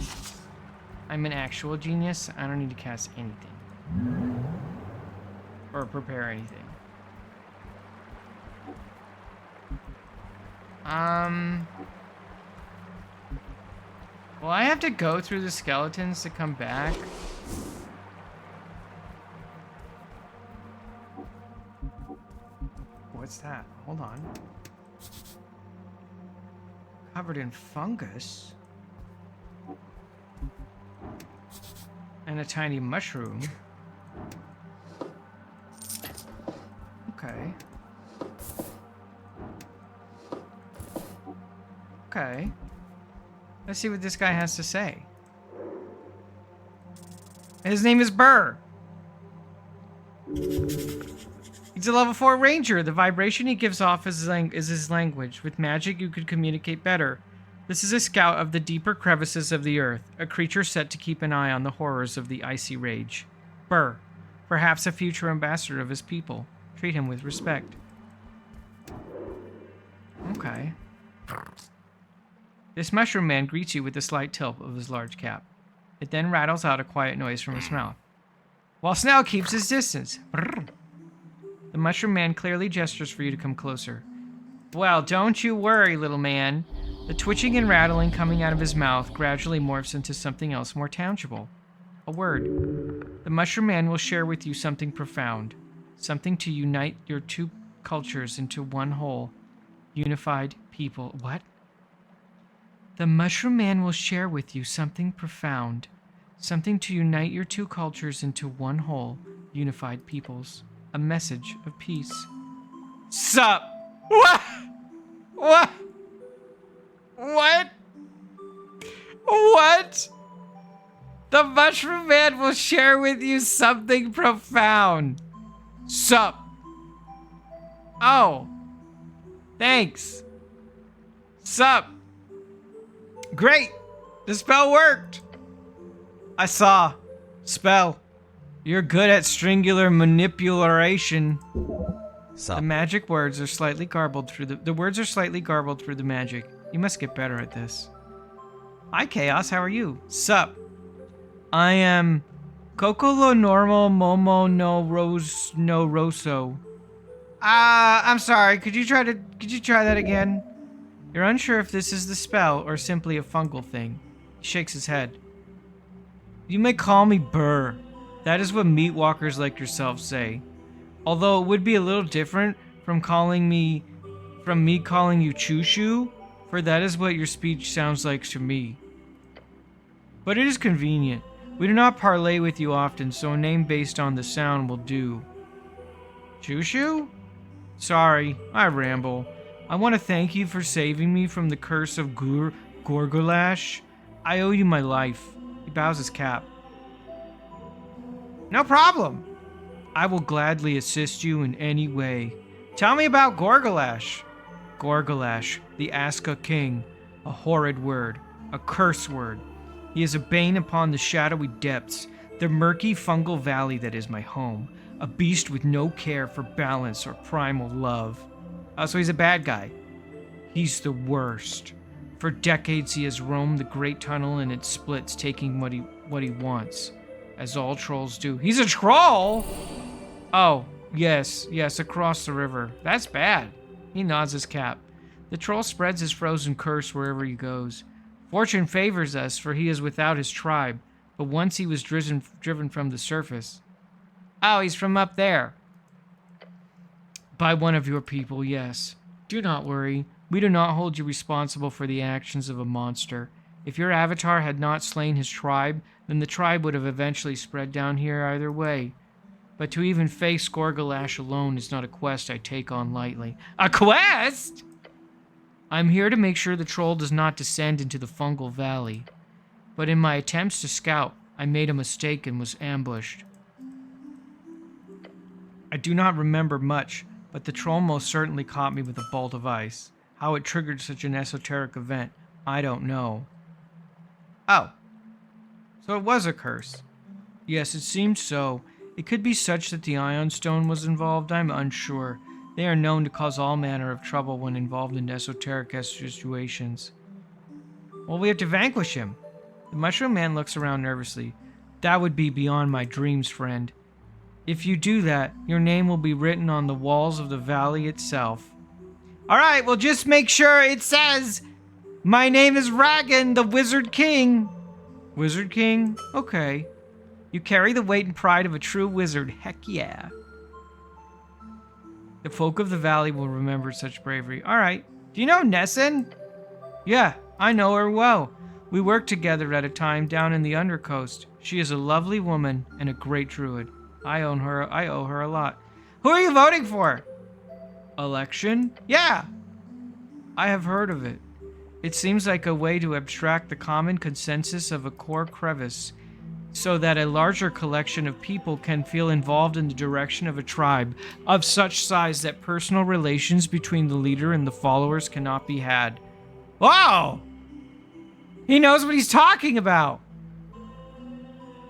I'm an actual genius. I don't need to cast anything. Or prepare anything. Well, I have to go through the skeletons to come back. What's that? Hold on. Covered in fungus. And a tiny mushroom. Okay. Okay. Let's see what this guy has to say. His name is Burr. He's a level 4 ranger. The vibration he gives off is his language. With magic, you could communicate better. This is a scout of the deeper crevices of the earth, a creature set to keep an eye on the horrors of the icy rage. Burr, perhaps a future ambassador of his people. Treat him with respect. Okay. This mushroom man greets you with a slight tilt of his large cap. It then rattles out a quiet noise from his mouth, while Snell keeps his distance. Brrr. The mushroom man clearly gestures for you to come closer. Well, don't you worry, little man. The twitching and rattling coming out of his mouth gradually morphs into something else more tangible. A word. The mushroom man will share with you something profound. Something to unite your two cultures into one whole, unified people. What? The mushroom man will share with you something profound. Something to unite your two cultures into one whole, unified peoples. A message of peace. Sup? What? What? What? What? The mushroom man will share with you something profound. Sup? Oh. Thanks. Sup? Great. The spell worked. I saw. Spell. You're good at stringular manipulation. Sup? The magic words are slightly garbled through the words are slightly garbled through the magic. You must get better at this. Hi, Chaos. How are you? Sup? I am Kokolo Normal Momo no Rosso. I'm sorry. Could you try that again? You're unsure if this is the spell or simply a fungal thing. He shakes his head. You may call me Burr. That is what meat walkers like yourself say. Although it would be a little different from me calling you Chushu, for that is what your speech sounds like to me. But it is convenient. We do not parley with you often, so a name based on the sound will do. Chushu? Sorry, I ramble. I want to thank you for saving me from the curse of Gorgolash. I owe you my life. He bows his cap. No problem. I will gladly assist you in any way. Tell me about Gorgolash. Gorgolash, the Aska king. A horrid word. A curse word. He is a bane upon the shadowy depths. The murky fungal valley that is my home. A beast with no care for balance or primal love. Oh, so he's a bad guy. He's the worst. For decades he has roamed the Great Tunnel and its splits, taking what he wants. As all trolls do. He's a troll? Oh, yes, across the river. That's bad. He nods his cap. The troll spreads his frozen curse wherever he goes. Fortune favors us, for he is without his tribe. But once he was driven from the surface. Oh, he's from up there. By one of your people, yes. Do not worry. We do not hold you responsible for the actions of a monster. If your avatar had not slain his tribe, then the tribe would have eventually spread down here either way. But to even face Gorgalash alone is not a quest I take on lightly. A quest?! I'm here to make sure the troll does not descend into the fungal valley. But in my attempts to scout, I made a mistake and was ambushed. I do not remember much, but the troll most certainly caught me with a bolt of ice. How it triggered such an esoteric event, I don't know. Oh. So it was a curse. Yes, it seemed so. It could be such that the Ion Stone was involved, I'm unsure. They are known to cause all manner of trouble when involved in esoteric situations. Well, we have to vanquish him. The Mushroom Man looks around nervously. That would be beyond my dreams, friend. If you do that, your name will be written on the walls of the valley itself. Alright, well just make sure it says, my name is Ragan, the Wizard King. Wizard King? Okay. You carry the weight and pride of a true wizard. Heck yeah. The folk of the valley will remember such bravery. Alright. Do you know Nessun? Yeah, I know her well. We worked together at a time down in the Undercoast. She is a lovely woman and a great druid. I owe her a lot. Who are you voting for? Election? Yeah. I have heard of it. It seems like a way to abstract the common consensus of a core crevice so that a larger collection of people can feel involved in the direction of a tribe of such size that personal relations between the leader and the followers cannot be had. Wow! He knows what he's talking about.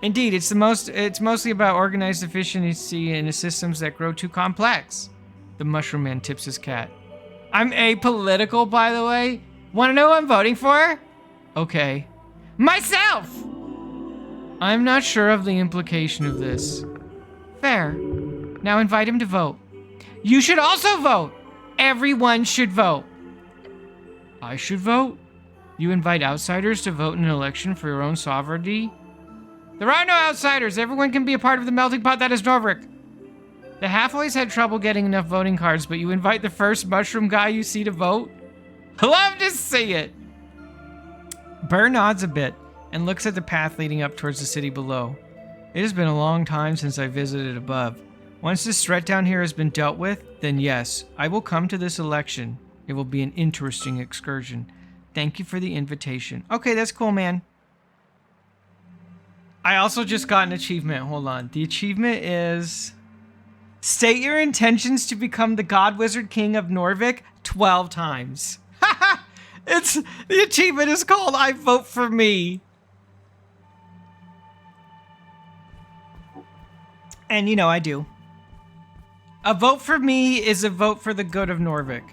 Indeed, it's mostly about organized efficiency in systems that grow too complex. The Mushroom Man tips his cat. I'm apolitical, by the way. Want to know who I'm voting for? Okay. Myself! I'm not sure of the implication of this. Fair. Now invite him to vote. You should also vote! Everyone should vote. I should vote? You invite outsiders to vote in an election for your own sovereignty? There are no outsiders. Everyone can be a part of the melting pot that is Norvik. The Halfways had trouble getting enough voting cards, but you invite the first mushroom guy you see to vote? Love to see it! Burr nods a bit and looks at the path leading up towards the city below. It has been a long time since I visited above. Once this threat down here has been dealt with, then yes, I will come to this election. It will be an interesting excursion. Thank you for the invitation. Okay, that's cool, man. I also just got an achievement. Hold on. The achievement is... State your intentions to become the God Wizard King of Norvik 12 times. The achievement is called I Vote for Me. And you know, I do. A vote for me is a vote for the good of Norvik.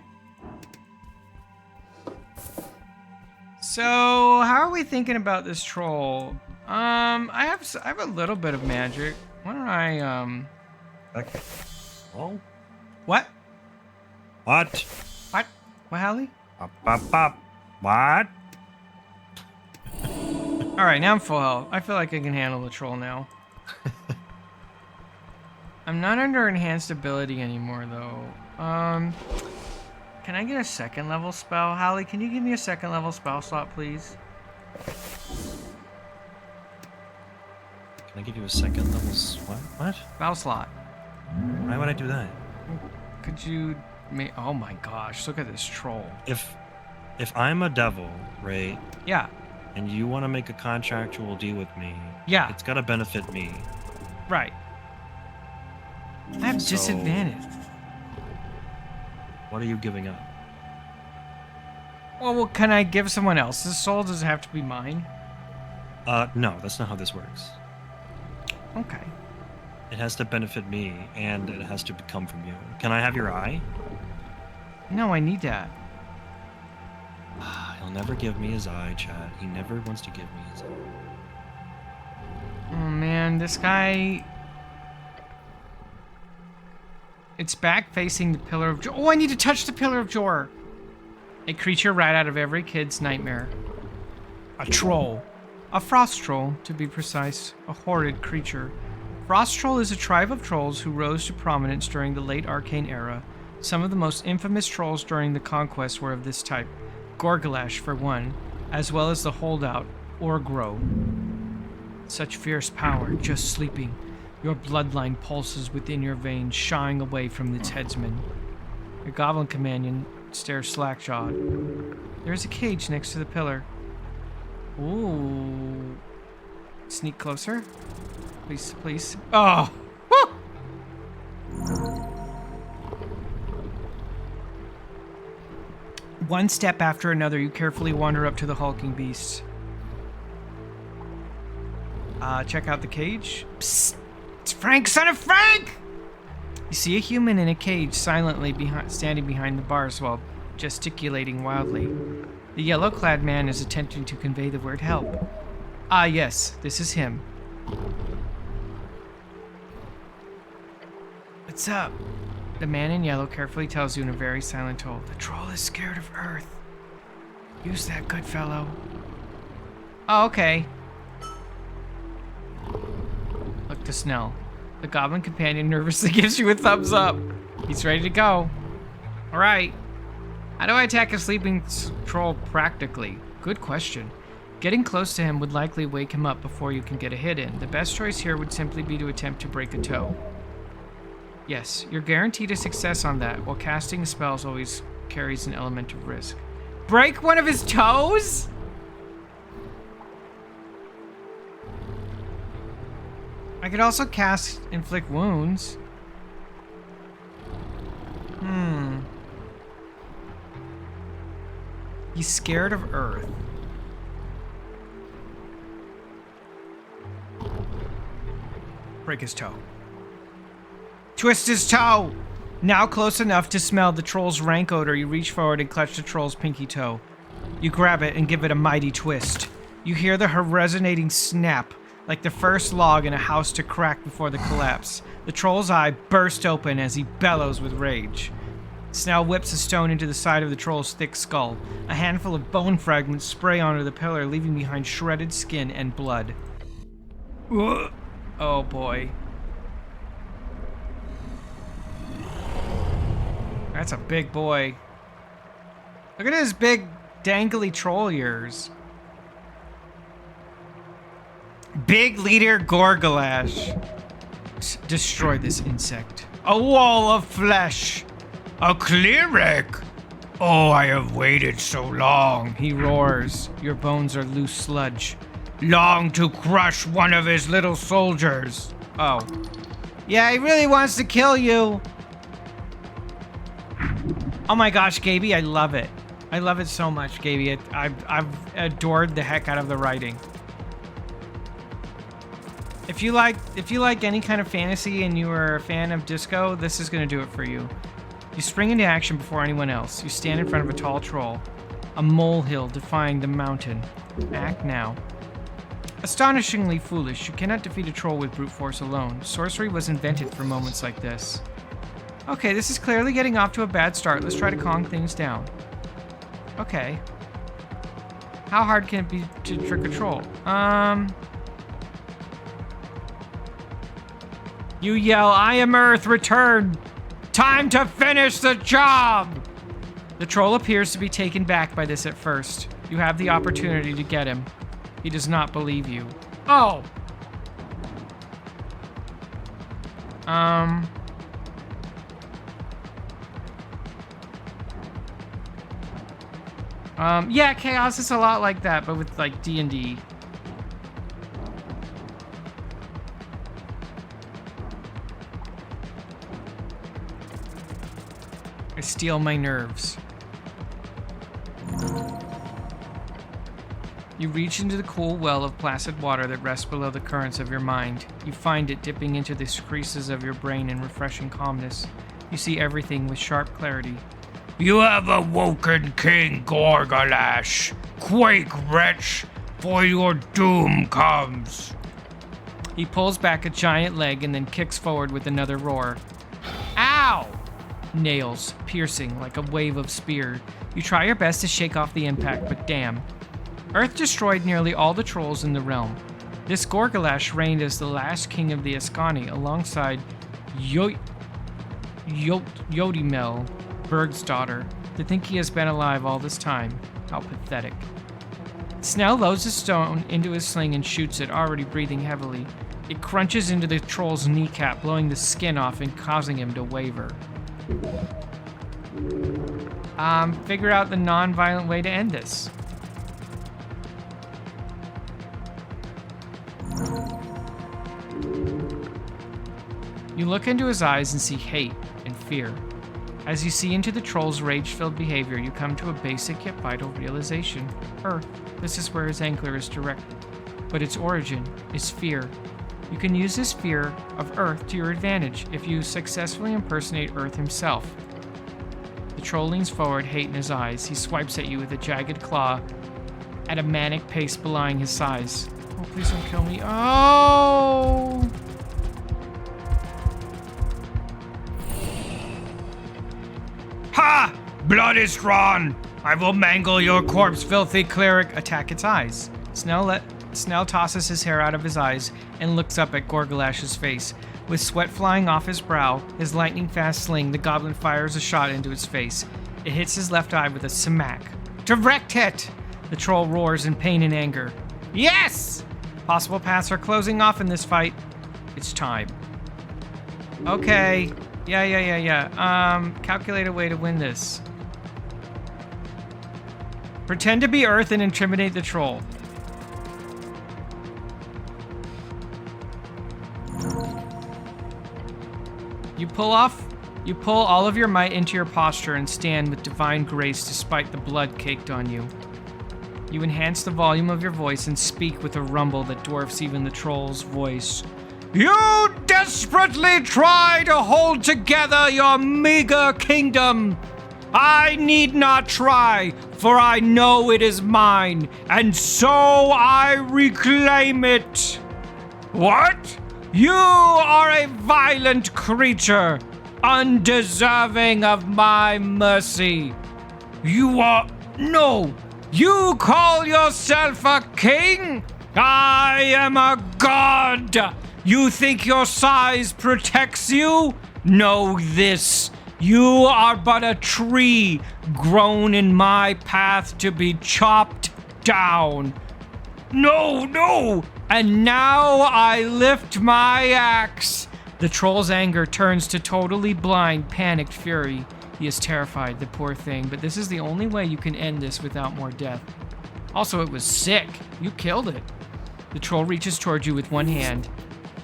So, how are we thinking about this troll? I have a little bit of magic. Why don't I, Okay. Oh. What? What? What? What, Hallie? Pop. What? Alright, now I'm full health. I feel like I can handle the troll now. I'm not under enhanced ability anymore, though. Can I get a second level spell? Hallie, can you give me a second level spell slot, please? Can I give you a second level what? Spell slot. Why would I do that? Could you oh my gosh, look at this troll. If I'm a devil, right? Yeah. And you want to make a contractual deal with me, yeah, it's got to benefit me. Right. I have disadvantage. What are you giving up? Well, can I give someone else's soul? Does it have to be mine? No, that's not how this works. Okay. It has to benefit me, and it has to come from you. Can I have your eye? No, I need that. He'll never give me his eye, chat. He never wants to give me his eye. Oh man, this guy... It's back facing the Pillar of Jor. Oh, I need to touch the Pillar of Jor. A creature right out of every kid's nightmare. A troll. A frost troll, to be precise. A horrid creature. Frost troll is a tribe of trolls who rose to prominence during the late Arcane era. Some of the most infamous trolls during the Conquest were of this type. Gorgalash, for one, as well as the holdout, Orgro. Such fierce power, just sleeping. Your bloodline pulses within your veins, shying away from its headsman. Your goblin companion stares slack-jawed. There is a cage next to the pillar. Ooh. Sneak closer. Please, please. Oh! Woo! One step after another, you carefully wander up to the hulking beast. Check out the cage. Psst! It's Frank, son of Frank! You see a human in a cage silently standing behind the bars while gesticulating wildly. The yellow-clad man is attempting to convey the word help. Ah, yes, this is him. What's up? The man in yellow carefully tells you in a very silent tone. The troll is scared of Earth. Use that, good fellow. Oh, okay. Look to Snell. The goblin companion nervously gives you a thumbs up. He's ready to go. Alright. How do I attack a sleeping troll practically? Good question. Getting close to him would likely wake him up before you can get a hit in. The best choice here would simply be to attempt to break a toe. Yes, you're guaranteed a success on that, while casting spells always carries an element of risk. Break one of his toes? I could also cast Inflict Wounds. He's scared of Earth. Break his toe. Twist his toe! Now close enough to smell the troll's rank odor, you reach forward and clutch the troll's pinky toe. You grab it and give it a mighty twist. You hear the resonating snap, like the first log in a house to crack before the collapse. The troll's eye bursts open as he bellows with rage. Snell whips a stone into the side of the troll's thick skull. A handful of bone fragments spray onto the pillar, leaving behind shredded skin and blood. Ugh. Oh boy. That's a big boy. Look at his big dangly troll ears. Big leader Gorgalash. Destroy this insect. A wall of flesh. A cleric. Oh, I have waited so long, he roars. Your bones are loose sludge. Long to crush one of his little soldiers. Oh. Yeah, he really wants to kill you. Oh my gosh, Gaby, I love it. I love it so much, Gaby. I've adored the heck out of the writing. If you like any kind of fantasy and you are a fan of disco, this is gonna do it for you. You spring into action before anyone else. You stand in front of a tall troll, a molehill defying the mountain. Act now. Astonishingly foolish. You cannot defeat a troll with brute force alone. Sorcery was invented for moments like this. Okay, this is clearly getting off to a bad start. Let's try to calm things down. Okay. How hard can it be to trick a troll? You yell, I am Earth, return! Time to finish the job! The troll appears to be taken back by this at first. You have the opportunity to get him. He does not believe you. Oh! Yeah, Chaos is a lot like that, but with, like, D&D. I steal my nerves. You reach into the cool well of placid water that rests below the currents of your mind. You find it dipping into the creases of your brain in refreshing calmness. You see everything with sharp clarity. You have awoken King Gorgalash. Quake, wretch, for your doom comes. He pulls back a giant leg and then kicks forward with another roar. Ow! Nails, piercing like a wave of spear. You try your best to shake off the impact, but damn. Earth destroyed nearly all the trolls in the realm. This Gorgalash reigned as the last king of the Ascani alongside Yodimel, Berg's daughter. To think he has been alive all this time. How pathetic. Snell loads a stone into his sling and shoots it, already breathing heavily. It crunches into the troll's kneecap, blowing the skin off and causing him to waver. Figure out the non-violent way to end this. You look into his eyes and see hate and fear. As you see into the troll's rage-filled behavior, you come to a basic yet vital realization. Earth, this is where his anger is directed. But its origin is fear. You can use this fear of Earth to your advantage if you successfully impersonate Earth himself. The troll leans forward, hate in his eyes. He swipes at you with a jagged claw at a manic pace belying his size. Oh, please don't kill me. Oh! Ha! Blood is drawn! I will mangle your corpse, filthy cleric. Attack its eyes. Snell tosses his hair out of his eyes and looks up at Gorgalash's face. With sweat flying off his brow, his lightning-fast sling, the goblin fires a shot into his face. It hits his left eye with a smack. Direct hit! The troll roars in pain and anger. Yes! Possible paths are closing off in this fight. It's time. Okay. Yeah. Calculate a way to win this. Pretend to be Earth and intimidate the troll. You pull all of your might into your posture and stand with divine grace despite the blood caked on you. You enhance the volume of your voice and speak with a rumble that dwarfs even the troll's voice. You desperately try to hold together your meager kingdom. I need not try, for I know it is mine, and so I reclaim it. What? You are a violent creature, undeserving of my mercy. You call yourself a king? I am a god. You think your size protects you? Know this. You are but a tree grown in my path to be chopped down. No! And now I lift my axe. The troll's anger turns to totally blind, panicked fury. He is terrified, the poor thing, but this is the only way you can end this without more death. Also, it was sick. You killed it. The troll reaches towards you with one hand.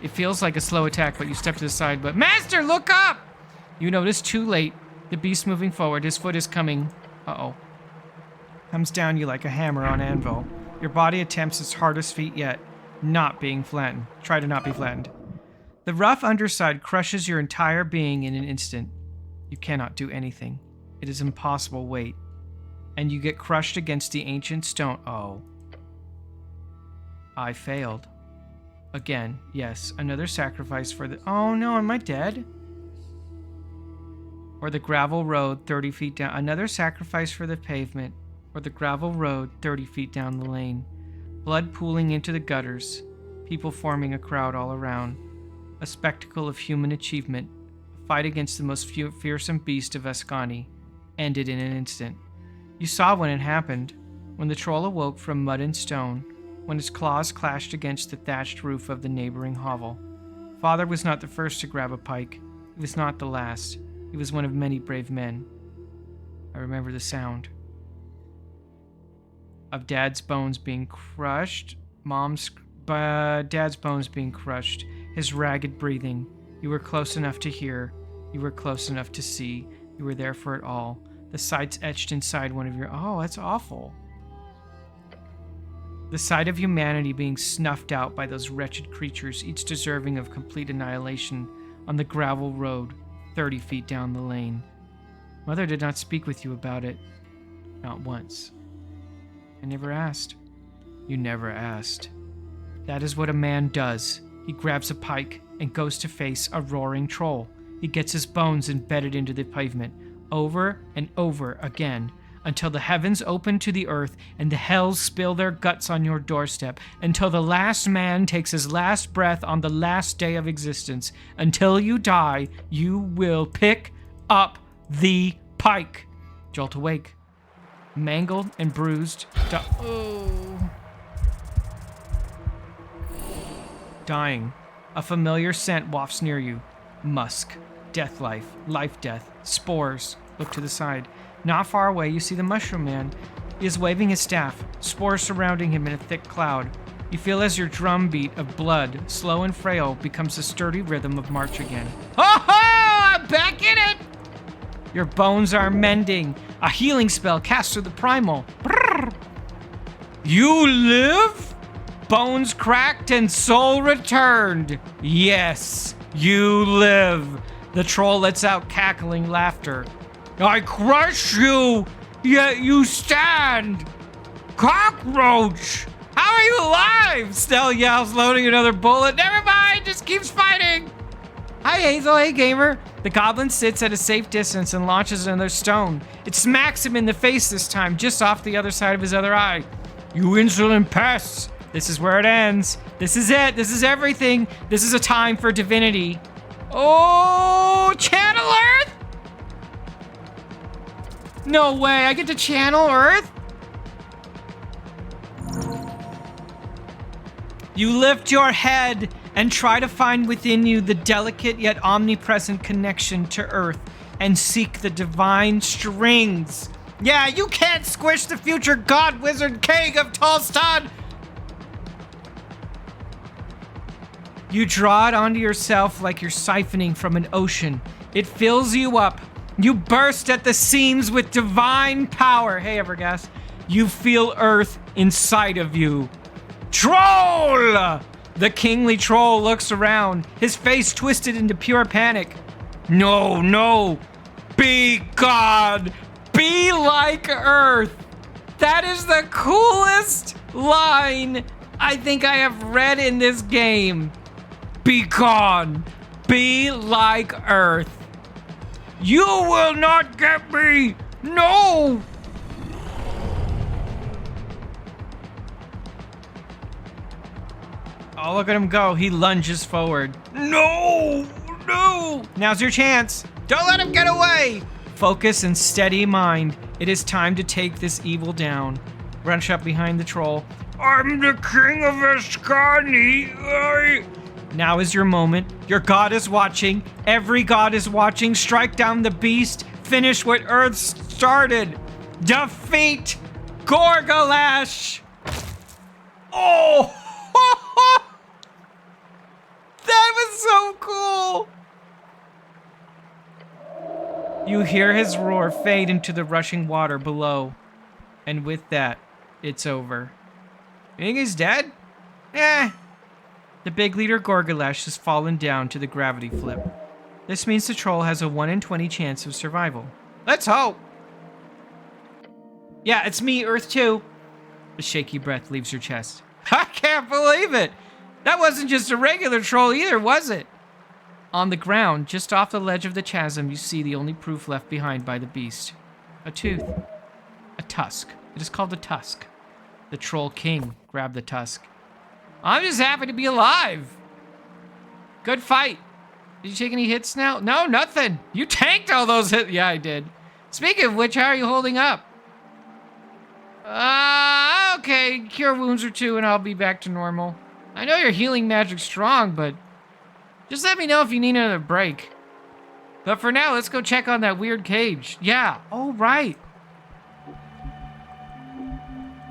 It feels like a slow attack, but you step to the side, but Master, look up! You notice too late. The beast moving forward, his foot is coming. Uh-oh. Comes down you like a hammer on anvil. Your body attempts its hardest feat yet, not being flattened. Try to not be flattened. The rough underside crushes your entire being in an instant. You cannot do anything. It is impossible. Wait. And you get crushed against the ancient stone. Oh. I failed. Again, yes. Another sacrifice for the... Oh no, am I dead? Or the gravel road 30 feet down. Another sacrifice for the pavement. Or the gravel road 30 feet down the lane. Blood pooling into the gutters. People forming a crowd all around. A spectacle of human achievement. A fight against the most fearsome beast of Ascani. Ended in an instant. You saw when it happened. When the troll awoke from mud and stone. When his claws clashed against the thatched roof of the neighboring hovel. Father was not the first to grab a pike. He was not the last. He was one of many brave men. I remember the sound of Dad's bones being crushed. Dad's bones being crushed. His ragged breathing. You were close enough to hear. You were close enough to see. You were there for it all. The sights etched inside one of your... Oh, that's awful. The sight of humanity being snuffed out by those wretched creatures, each deserving of complete annihilation, on the gravel road 30 feet down the lane. Mother did not speak with you about it. Not once. I never asked. You never asked. That is what a man does. He grabs a pike and goes to face a roaring troll. He gets his bones embedded into the pavement, over and over again, until the heavens open to the earth and the hells spill their guts on your doorstep, until the last man takes his last breath on the last day of existence. Until you die, you will pick up the pike. Jolt awake. Mangled and bruised. Dying. A familiar scent wafts near you. Musk. Death life. Life death. Spores. Look to the side. Not far away, you see the Mushroom Man. He is waving his staff, spores surrounding him in a thick cloud. You feel as your drumbeat of blood, slow and frail, becomes a sturdy rhythm of march again. Ho ho! I'm back in it! Your bones are mending. A healing spell cast through the primal. Brrr. You live? Bones cracked and soul returned. Yes, you live. The troll lets out cackling laughter. I crush you, yet you stand. Cockroach! How are you alive? Stell yells, loading another bullet. Never mind, just keeps fighting. Hi, Hazel. Hey, gamer. The goblin sits at a safe distance and launches another stone. It smacks him in the face this time, just off the other side of his other eye. You insolent pests. This is where it ends. This is it. This is everything. This is a time for divinity. Oh, channel Earth? No way. I get to channel Earth? You lift your head and try to find within you the delicate yet omnipresent connection to Earth and seek the divine strings. Yeah, you can't squish the future god wizard king of Tolstad. You draw it onto yourself like you're siphoning from an ocean. It fills you up. You burst at the seams with divine power. Hey, Evergas. You feel Earth inside of you. Troll! The kingly troll looks around, his face twisted into pure panic. No, no. Be God. Be like Earth. That is the coolest line I think I have read in this game. Be gone. Be like Earth. You will not get me. No. Oh, look at him go. He lunges forward. No. No. Now's your chance. Don't let him get away. Focus and steady mind. It is time to take this evil down. Runch up behind the troll. I'm the king of Ascani. Now is your moment. Your god is watching. Every god is watching. Strike down the beast. Finish what Earth started. Defeat Gorgalash. Oh! That was so cool. You hear his roar fade into the rushing water below. And with that, it's over. You think he's dead? Eh. The big leader Gorgalash has fallen down to the gravity flip. This means the troll has a 1 in 20 chance of survival. Let's hope! Yeah, it's me, Earth 2. A shaky breath leaves your chest. I can't believe it! That wasn't just a regular troll either, was it? On the ground, just off the ledge of the chasm, you see the only proof left behind by the beast. A tooth. A tusk. It is called a tusk. The troll king grabbed the tusk. I'm just happy to be alive. Good fight. Did you take any hits now? No, nothing. You tanked all those hits. Yeah, I did. Speaking of which, how are you holding up? Okay. Cure wounds or two and I'll be back to normal. I know your healing magic's strong, but just let me know if you need another break. But for now, let's go check on that weird cage. Yeah. Oh, right.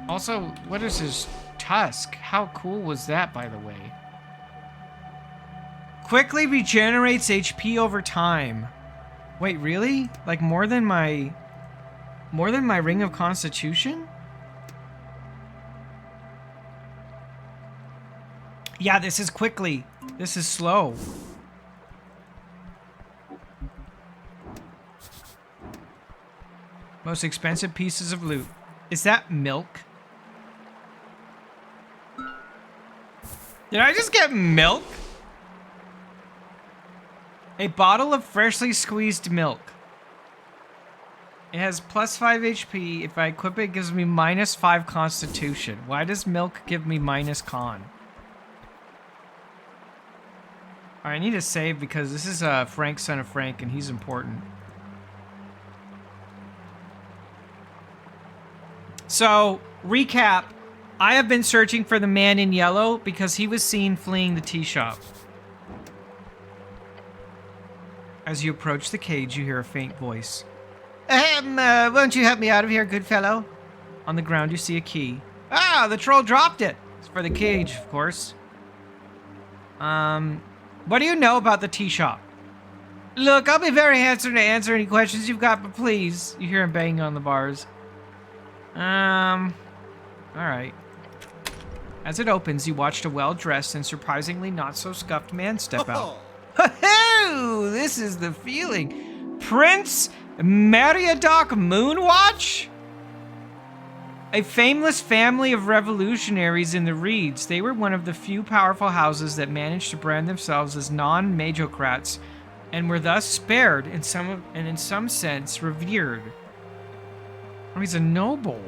Also, what is his tusk? How cool was that, by the way? Quickly regenerates HP over time. Wait, really? Like more than my Ring of Constitution? Yeah, this is quickly. This is slow. Most expensive pieces of loot. Is that milk? Did I just get milk? A bottle of freshly squeezed milk. It has plus 5 HP. If I equip it, it gives me minus 5 constitution. Why does milk give me minus con? Alright, I need to save because this is Frank, son of Frank, and he's important. So, recap. I have been searching for the man in yellow because he was seen fleeing the tea shop. As you approach the cage, you hear a faint voice. Won't you help me out of here, good fellow? On the ground, you see a key. Ah, the troll dropped it. It's for the cage, of course. What do you know about the tea shop? Look, I'll be very happy to answer any questions you've got, but please. You hear him banging on the bars. Alright. As it opens, you watched a well-dressed and surprisingly not-so-scuffed man step out. Ho-ho! This is the feeling. Prince Meriadoc Moonwatch? A fameless family of revolutionaries in the Reeds. They were one of the few powerful houses that managed to brand themselves as non-majocrats and were thus spared in some sense revered. Oh, he's a noble.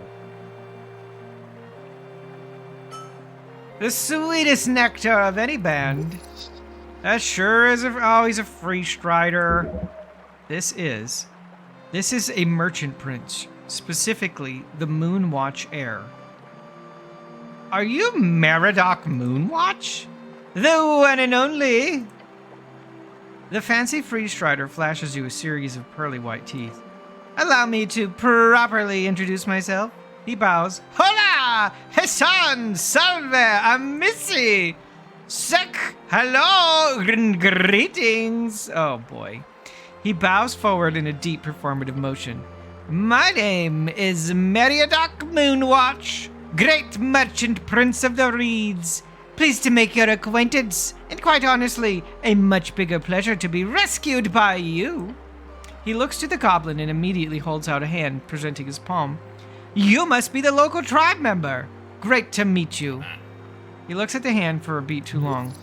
The sweetest nectar of any band. That sure is oh, he's a free strider. This is a merchant prince, specifically the Moonwatch heir. Are you Meriadoc Moonwatch? The one and only. The fancy free strider flashes you a series of pearly white teeth. Allow me to properly introduce myself. He bows. Hola! Hassan! Salve! Amici! Sek! Hello! Greetings! Oh boy. He bows forward in a deep performative motion. My name is Meriadoc Moonwatch, great merchant prince of the Reeds. Pleased to make your acquaintance, and quite honestly, a much bigger pleasure to be rescued by you. He looks to the goblin and immediately holds out a hand, presenting his palm. You must be the local tribe member. Great to meet you. He looks at the hand for a beat too long.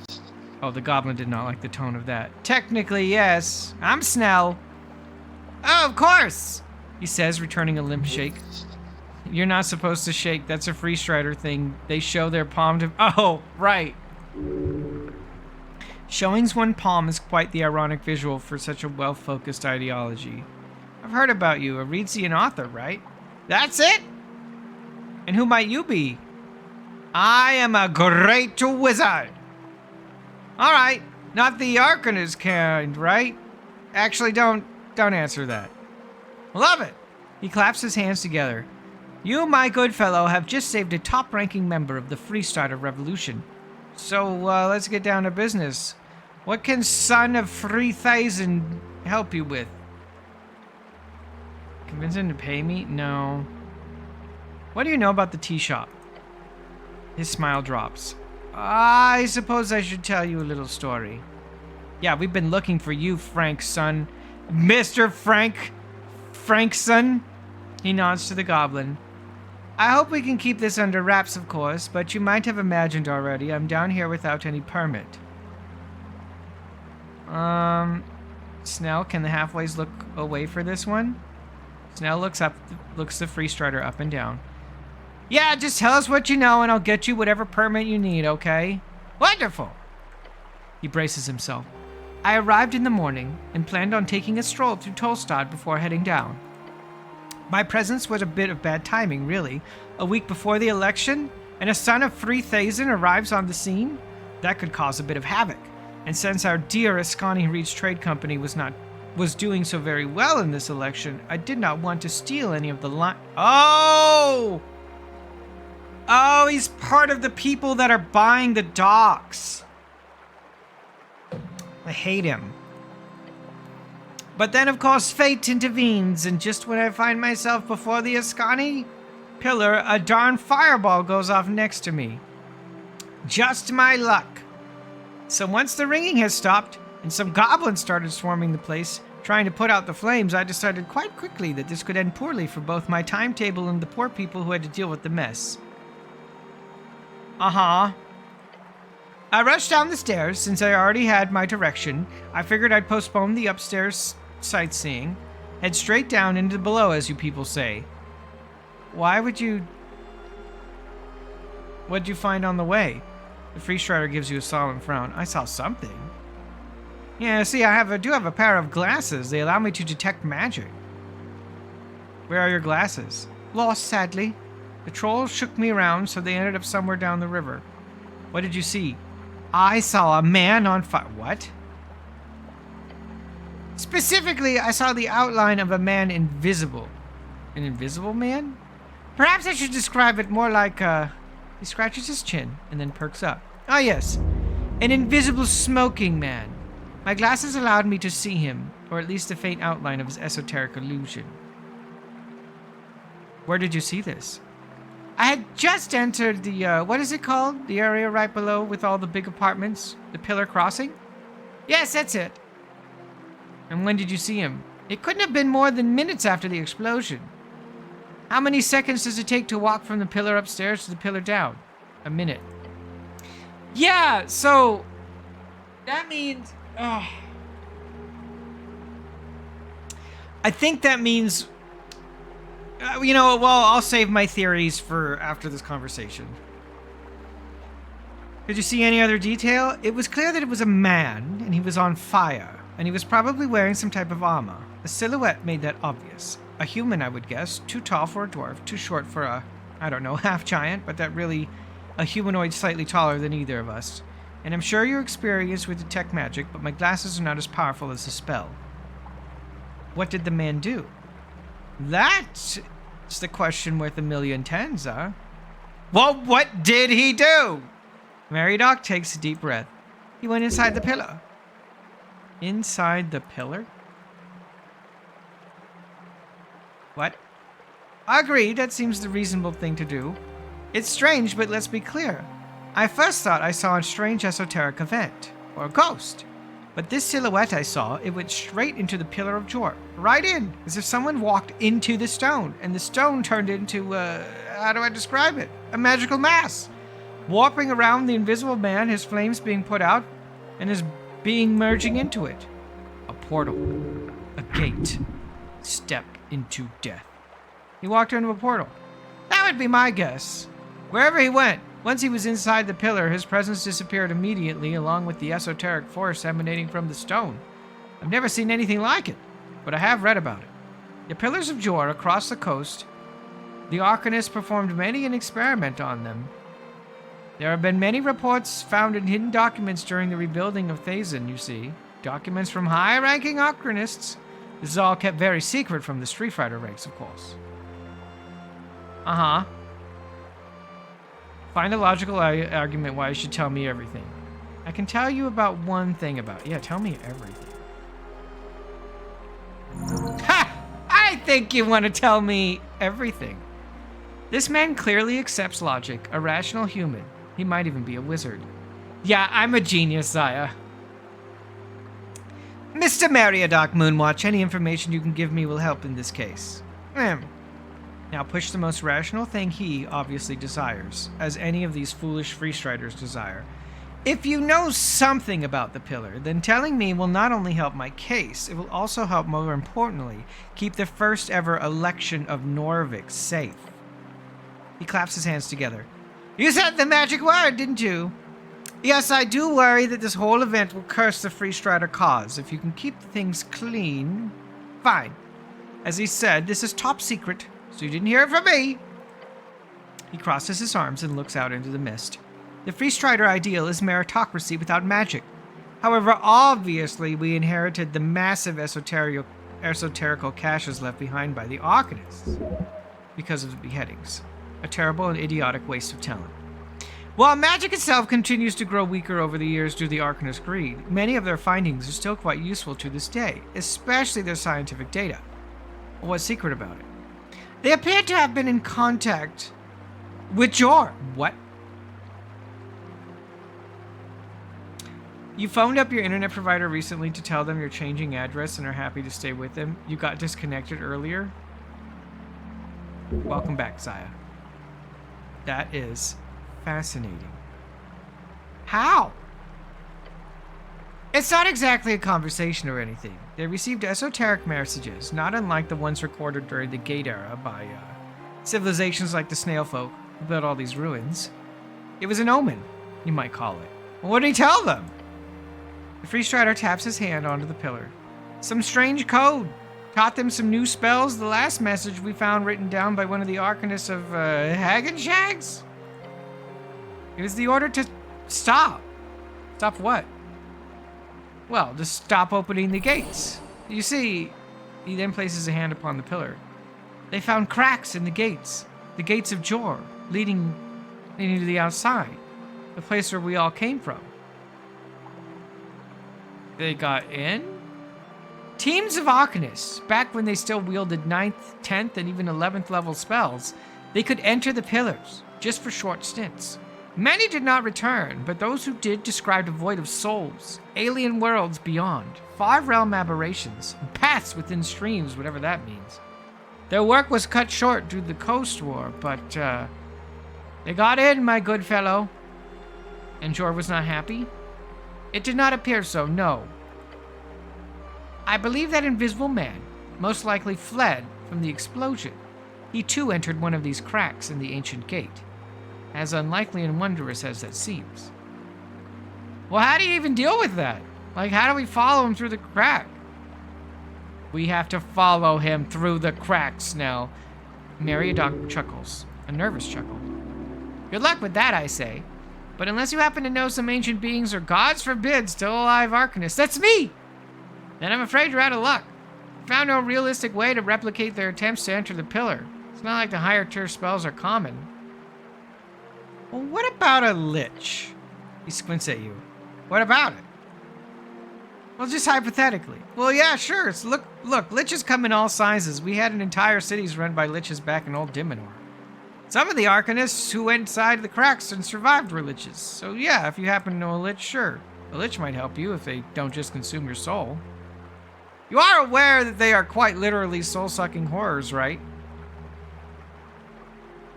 Oh, the goblin did not like the tone of that. Technically, yes. I'm Snell. Oh, of course, he says, returning a limp shake. You're not supposed to shake. That's a free strider thing. They show their palm to... Oh, right. Showing one palm is quite the ironic visual for such a well-focused ideology. I've heard about you, a Reedsian author, right? That's it? And who might you be? I am a great wizard. All right, not the Arcanist kind, right? Actually, don't answer that. Love it. He claps his hands together. You, my good fellow, have just saved a top-ranking member of the Freestarter Revolution. So, let's get down to business. What can Son of 3000 help you with? Convince him to pay me? No. What do you know about the tea shop? His smile drops. I suppose I should tell you a little story. Yeah, we've been looking for you, Frank's son. Mr. Frankson? He nods to the goblin. I hope we can keep this under wraps, of course, but you might have imagined already I'm down here without any permit. Snell, can the halfways look away for this one? Snell looks the free strider up and down. Yeah, just tell us what you know and I'll get you whatever permit you need, okay? Wonderful! He braces himself. I arrived in the morning and planned on taking a stroll through Tolstad before heading down. My presence was a bit of bad timing, really. A week before the election, and a son of 3000 arrives on the scene? That could cause a bit of havoc. And since our dear Ascani Reeds Trade Company was doing so very well in this election, I did not want to steal any of the Oh! Oh, he's part of the people that are buying the docks. I hate him. But then, of course, fate intervenes, and just when I find myself before the Ascani pillar, a darn fireball goes off next to me. Just my luck. So once the ringing has stopped and some goblins started swarming the place, trying to put out the flames, I decided quite quickly that this could end poorly for both my timetable and the poor people who had to deal with the mess. Uh-huh. I rushed down the stairs. Since I already had my direction, I figured I'd postpone the upstairs sightseeing, head straight down into below, as you people say. Why would you... What'd you find on the way? The Free Strider gives you a solemn frown. I saw something. Yeah, see, I do have a pair of glasses. They allow me to detect magic. Where are your glasses? Lost, sadly. The trolls shook me around, so they ended up somewhere down the river. What did you see? I saw a man on fire. What? Specifically, I saw the outline of a man invisible. An invisible man? Perhaps I should describe it more like, he scratches his chin and then perks up. Ah, yes. An invisible smoking man. My glasses allowed me to see him, or at least a faint outline of his esoteric illusion. Where did you see this? I had just entered the, what is it called? The area right below with all the big apartments? The Pillar Crossing? Yes, that's it. And when did you see him? It couldn't have been more than minutes after the explosion. How many seconds does it take to walk from the pillar upstairs to the pillar down? A minute. Yeah, so... That means... I think that means... I'll save my theories for after this conversation. Did you see any other detail? It was clear that it was a man, and he was on fire, and he was probably wearing some type of armor. A silhouette made that obvious. A human, I would guess. Too tall for a dwarf, too short for a, half giant, but that really a humanoid slightly taller than either of us. And I'm sure you're experienced with detect magic, but my glasses are not as powerful as the spell. What did the man do? That's the question worth 1,000,000 tens, huh? Well, what did he do? Meriadoc takes a deep breath. He went inside the pillar. Inside the pillar? What? Agreed, that seems the reasonable thing to do. It's strange, but let's be clear. I first thought I saw a strange esoteric event, or a ghost. But this silhouette I saw, it went straight into the Pillar of Jor. Right in, as if someone walked into the stone, and the stone turned into, how do I describe it? A magical mass. Warping around the invisible man, his flames being put out, and his being merging into it. A portal. A gate. Step into death. He walked into a portal. That would be my guess. Wherever he went, once he was inside the pillar, his presence disappeared immediately, along with the esoteric force emanating from the stone. I've never seen anything like it, but I have read about it. The Pillars of Jor across the coast, the Arcanists performed many an experiment on them. There have been many reports found in hidden documents during the rebuilding of Thazin, you see. Documents from high-ranking Arcanists. This is all kept very secret from the Street Fighter ranks, of course. Uh-huh. Find a logical argument why you should tell me everything. I can tell you about one thing about... Yeah, tell me everything. Ha! I think you want to tell me everything. This man clearly accepts logic, a rational human. He might even be a wizard. Yeah, I'm a genius, Zaya. Mr. Meriadoc Moonwatch, any information you can give me will help in this case. Now push the most rational thing he obviously desires, as any of these foolish free striders desire. If you know something about the pillar, then telling me will not only help my case, it will also help, more importantly, keep the first ever election of Norvik safe. He claps his hands together. You said the magic word, didn't you? Yes, I do worry that this whole event will curse the Free Strider cause. If you can keep things clean, fine. As he said, this is top secret, so you didn't hear it from me. He crosses his arms and looks out into the mist. The Free Strider ideal is meritocracy without magic. However, obviously, we inherited the massive esoterical caches left behind by the Arcanists because of the beheadings. A terrible and idiotic waste of talent. While magic itself continues to grow weaker over the years due to the Arcanist greed, many of their findings are still quite useful to this day, especially their scientific data. What's secret about it? They appear to have been in contact with Jor. What? You phoned up your internet provider recently to tell them you're changing address and are happy to stay with them. You got disconnected earlier. Welcome back, Zaya. That is fascinating. How? It's not exactly a conversation or anything. They received esoteric messages, not unlike the ones recorded during the Gate era by civilizations like the Snail Folk who built all these ruins. It was an omen, you might call it. Well, what did he tell them? The Free Strider taps his hand onto the pillar. Some strange code. Taught them some new spells. The last message we found written down by one of the Arcanists of Hagenshags? It was the order to stop. Stop what? Well, to stop opening the gates. You see, he then places a hand upon the pillar. They found cracks in the gates of Jor, leading to the outside, the place where we all came from. They got in? Teams of Arcanists, back when they still wielded 9th, 10th, and even 11th level spells, they could enter the pillars, just for short stints. Many did not return, but those who did described a void of souls, alien worlds beyond, far-realm aberrations, and paths within streams, whatever that means. Their work was cut short due to the Coast War, but, they got in, my good fellow. And Jor was not happy? It did not appear so, no. I believe that Invisible Man most likely fled from the explosion. He too entered one of these cracks in the ancient gate, as unlikely and wondrous as that seems. Well, how do you even deal with that? Like, how do we follow him through the crack? We have to follow him through the cracks now. Meriadoc chuckles, a nervous chuckle. Good luck with that, I say. But unless you happen to know some ancient beings or, gods forbid, still alive Arcanists, that's me! Then I'm afraid you're out of luck. Found no realistic way to replicate their attempts to enter the pillar. It's not like the higher tier spells are common. Well, what about a lich? He squints at you. What about it? Well, just hypothetically. Well, yeah, sure. Look, liches come in all sizes. We had an entire cities run by liches back in old Dimenor. Some of the Arcanists who went inside the cracks and survived were liches. So yeah, if you happen to know a lich, sure. A lich might help you if they don't just consume your soul. You are aware that they are quite literally soul-sucking horrors, right?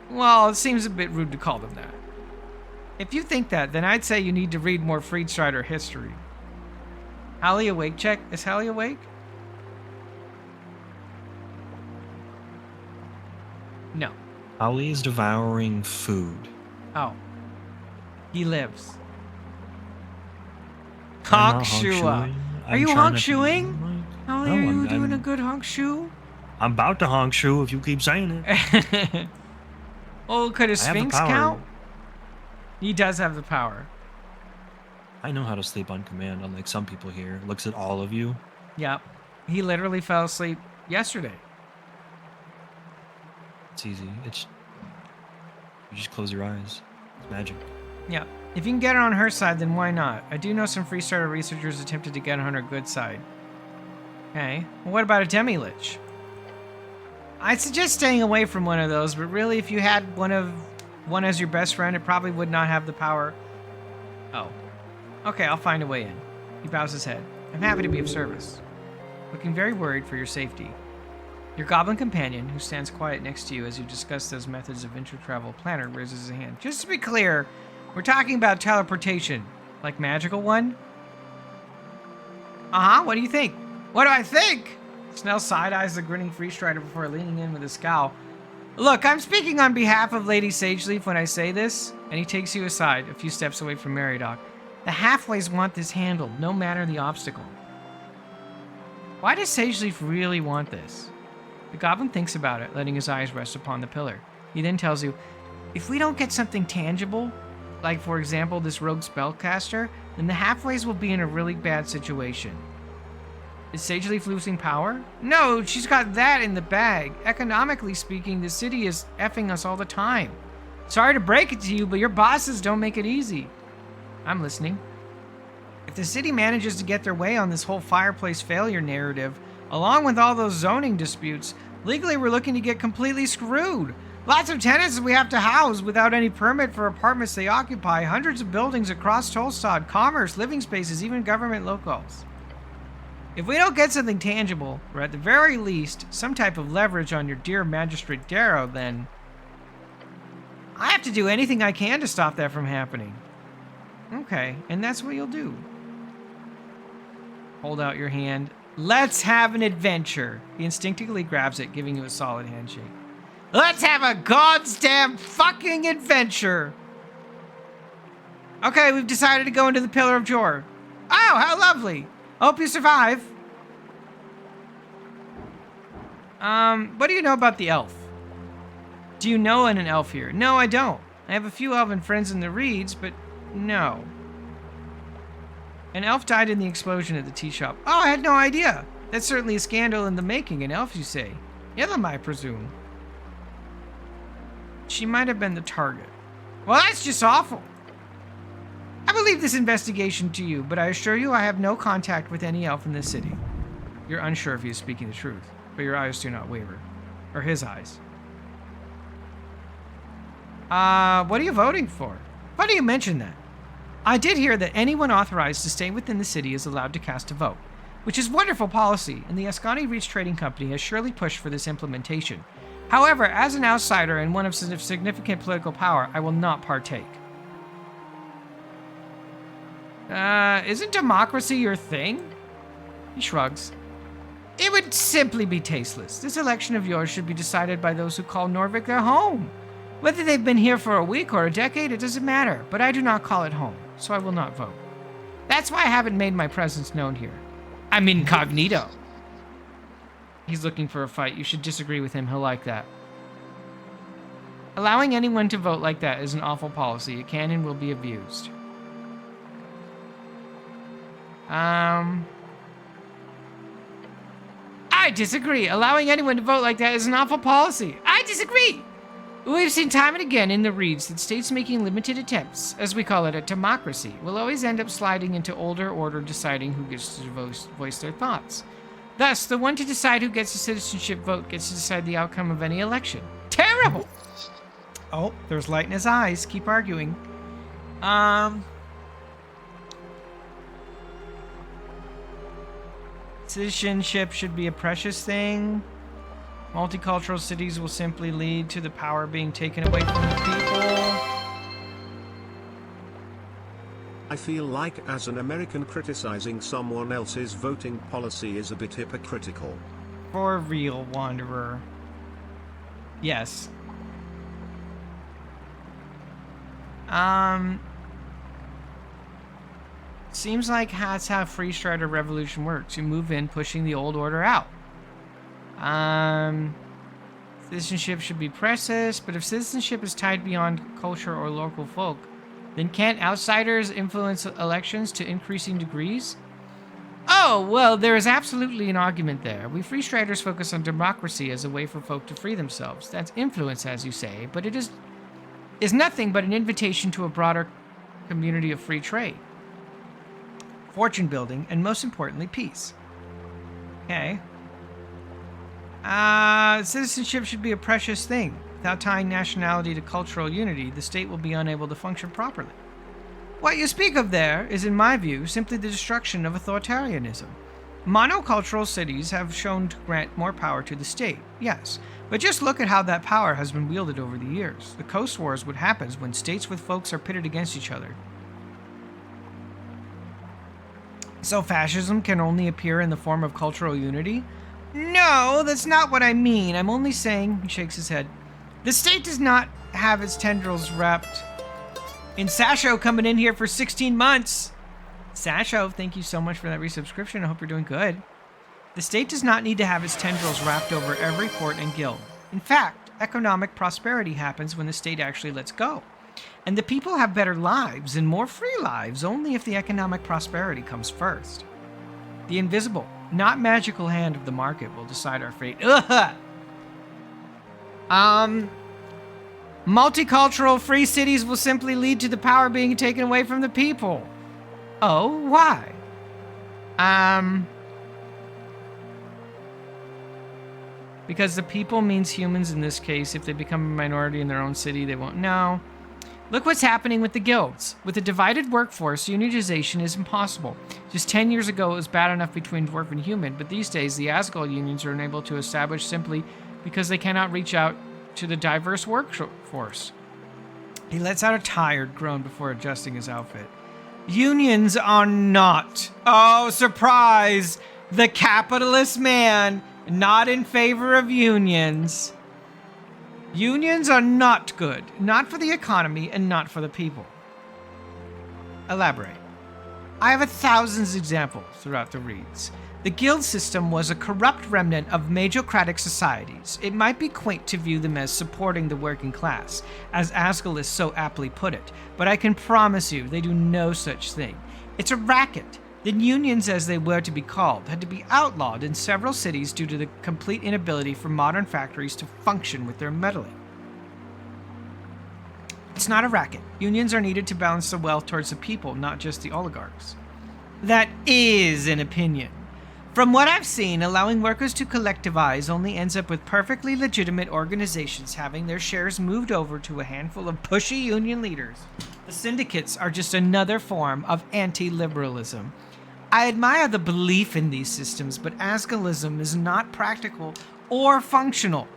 Well, it seems a bit rude to call them that. If you think that, then I'd say you need to read more Freed Strider history. Hallie awake check? Is Hallie awake? No. Holly is devouring food. Oh. He lives. I'm Honk not Shua. Are you honk shoeing? Holly, are you doing a good honk shoe? I'm about to honk shoe if you keep saying it. Oh, could a Sphinx power. count? He does have the power. I know how to sleep on command, unlike some people here. Looks at all of you. Yep. He literally fell asleep yesterday. It's easy. You just close your eyes. It's magic. Yeah. If you can get her on her side, then why not? I do know some Free Starter researchers attempted to get her on her good side. Okay. Well, what about a Demi-Lich? I'd suggest staying away from one of those, but really, if you had one as your best friend, it probably would not have the power. Oh. Okay, I'll find a way in. He bows his head. I'm happy to be of service. Looking very worried for your safety. Your goblin companion, who stands quiet next to you as you discuss those methods of intertravel planner, raises his hand. Just to be clear, we're talking about teleportation. Like magical one? Uh-huh, what do you think? What do I think? Snell side-eyes the grinning Free Strider before leaning in with a scowl. Look, I'm speaking on behalf of Lady Sageleaf when I say this, and he takes you aside, a few steps away from Meriadoc. The halfways want this handled, no matter the obstacle. Why does Sageleaf really want this? The goblin thinks about it, letting his eyes rest upon the pillar. He then tells you, if we don't get something tangible, like for example this rogue spellcaster, then the halfways will be in a really bad situation. Is Sageleaf losing power? No, she's got that in the bag. Economically speaking, the city is effing us all the time. Sorry to break it to you, but your bosses don't make it easy. I'm listening. If the city manages to get their way on this whole fireplace failure narrative, along with all those zoning disputes, legally we're looking to get completely screwed. Lots of tenants we have to house without any permit for apartments they occupy. Hundreds of buildings across Tolstad, commerce, living spaces, even government locales. If we don't get something tangible, or at the very least, some type of leverage on your dear Magistrate Darrow, then I have to do anything I can to stop that from happening. Okay, and that's what you'll do. Hold out your hand. Let's have an adventure. He instinctively grabs it, giving you a solid handshake. Let's have a goddamn fucking adventure. Okay, we've decided to go into the Pillar of Jor. Oh, how lovely. Hope you survive. What do you know about the elf? Do you know an elf here? No, I don't. I have a few elven friends in the Reeds, but no. An elf died in the explosion at the tea shop. Oh, I had no idea. That's certainly a scandal in the making. An elf, you say? Elam, I presume. She might have been the target. Well, that's just awful. I will leave this investigation to you, but I assure you I have no contact with any elf in this city. You're unsure if he is speaking the truth, but your eyes do not waver. Or his eyes. What are you voting for? Why do you mention that? I did hear that anyone authorized to stay within the city is allowed to cast a vote, which is wonderful policy, and the Ascani Reach Trading Company has surely pushed for this implementation. However, as an outsider and one of significant political power, I will not partake. Isn't democracy your thing? He shrugs. It would simply be tasteless. This election of yours should be decided by those who call Norvik their home. Whether they've been here for a week or a decade, it doesn't matter, but I do not call it home, so I will not vote. That's why I haven't made my presence known here. I'm incognito. He's looking for a fight. You should disagree with him. He'll like that. Allowing anyone to vote like that is an awful policy. It can and will be abused. I disagree. Allowing anyone to vote like that is an awful policy. I disagree. We've seen time and again in the Reeds that states making limited attempts, as we call it a democracy, will always end up sliding into older order deciding who gets to voice their thoughts. Thus, the one to decide who gets a citizenship vote gets to decide the outcome of any election. Terrible! Oh, there's light in his eyes. Keep arguing. Citizenship should be a precious thing. Multicultural cities will simply lead to the power being taken away from the people. I feel like as an American criticizing someone else's voting policy is a bit hypocritical. For real, Wanderer. Yes. Seems like that's how Free Strider Revolution works. You move in, pushing the old order out. Citizenship should be precious, but if citizenship is tied beyond culture or local folk, then can't outsiders influence elections to increasing degrees? Oh, well, there is absolutely an argument there. We Free Striders focus on democracy as a way for folk to free themselves. That's influence, as you say, but it is nothing but an invitation to a broader community of free trade, fortune building, and most importantly, peace. Okay. Citizenship should be a precious thing. Without tying nationality to cultural unity, the state will be unable to function properly. What you speak of there is, in my view, simply the destruction of authoritarianism. Monocultural cities have shown to grant more power to the state, yes, but just look at how that power has been wielded over the years. The Coast War is what happens when states with folks are pitted against each other. So fascism can only appear in the form of cultural unity? No, that's not what I mean. I'm only saying, he shakes his head, the state does not have its tendrils wrapped in Sasho coming in here for 16 months. Sasho, thank you so much for that resubscription. I hope you're doing good. The state does not need to have its tendrils wrapped over every port and guild. In fact, economic prosperity happens when the state actually lets go. And the people have better lives and more free lives only if the economic prosperity comes first. The invisible, not magical hand of the market will decide our fate. Ugh! Multicultural free cities will simply lead to the power being taken away from the people. Oh, why? Because the people means humans in this case. If they become a minority in their own city, they won't. No. Look what's happening with the guilds. With a divided workforce, unionization is impossible. Just 10 years ago, it was bad enough between dwarf and human, but these days, the Asgard unions are unable to establish simply because they cannot reach out to the diverse workforce. He lets out a tired groan before adjusting his outfit. Unions are not. Oh, surprise! The capitalist man, not in favor of unions. Unions are not good, not for the economy and not for the people. Elaborate. I have thousands of examples throughout the reads. The guild system was a corrupt remnant of majocratic societies. It might be quaint to view them as supporting the working class, as Asgulus so aptly put it, but I can promise you they do no such thing. It's a racket. The unions, as they were to be called, had to be outlawed in several cities due to the complete inability for modern factories to function with their meddling. It's not a racket. Unions are needed to balance the wealth towards the people, not just the oligarchs. That is an opinion. From what I've seen, allowing workers to collectivize only ends up with perfectly legitimate organizations having their shares moved over to a handful of pushy union leaders. The syndicates are just another form of anti-liberalism. I admire the belief in these systems, but Asgalism is not practical or functional.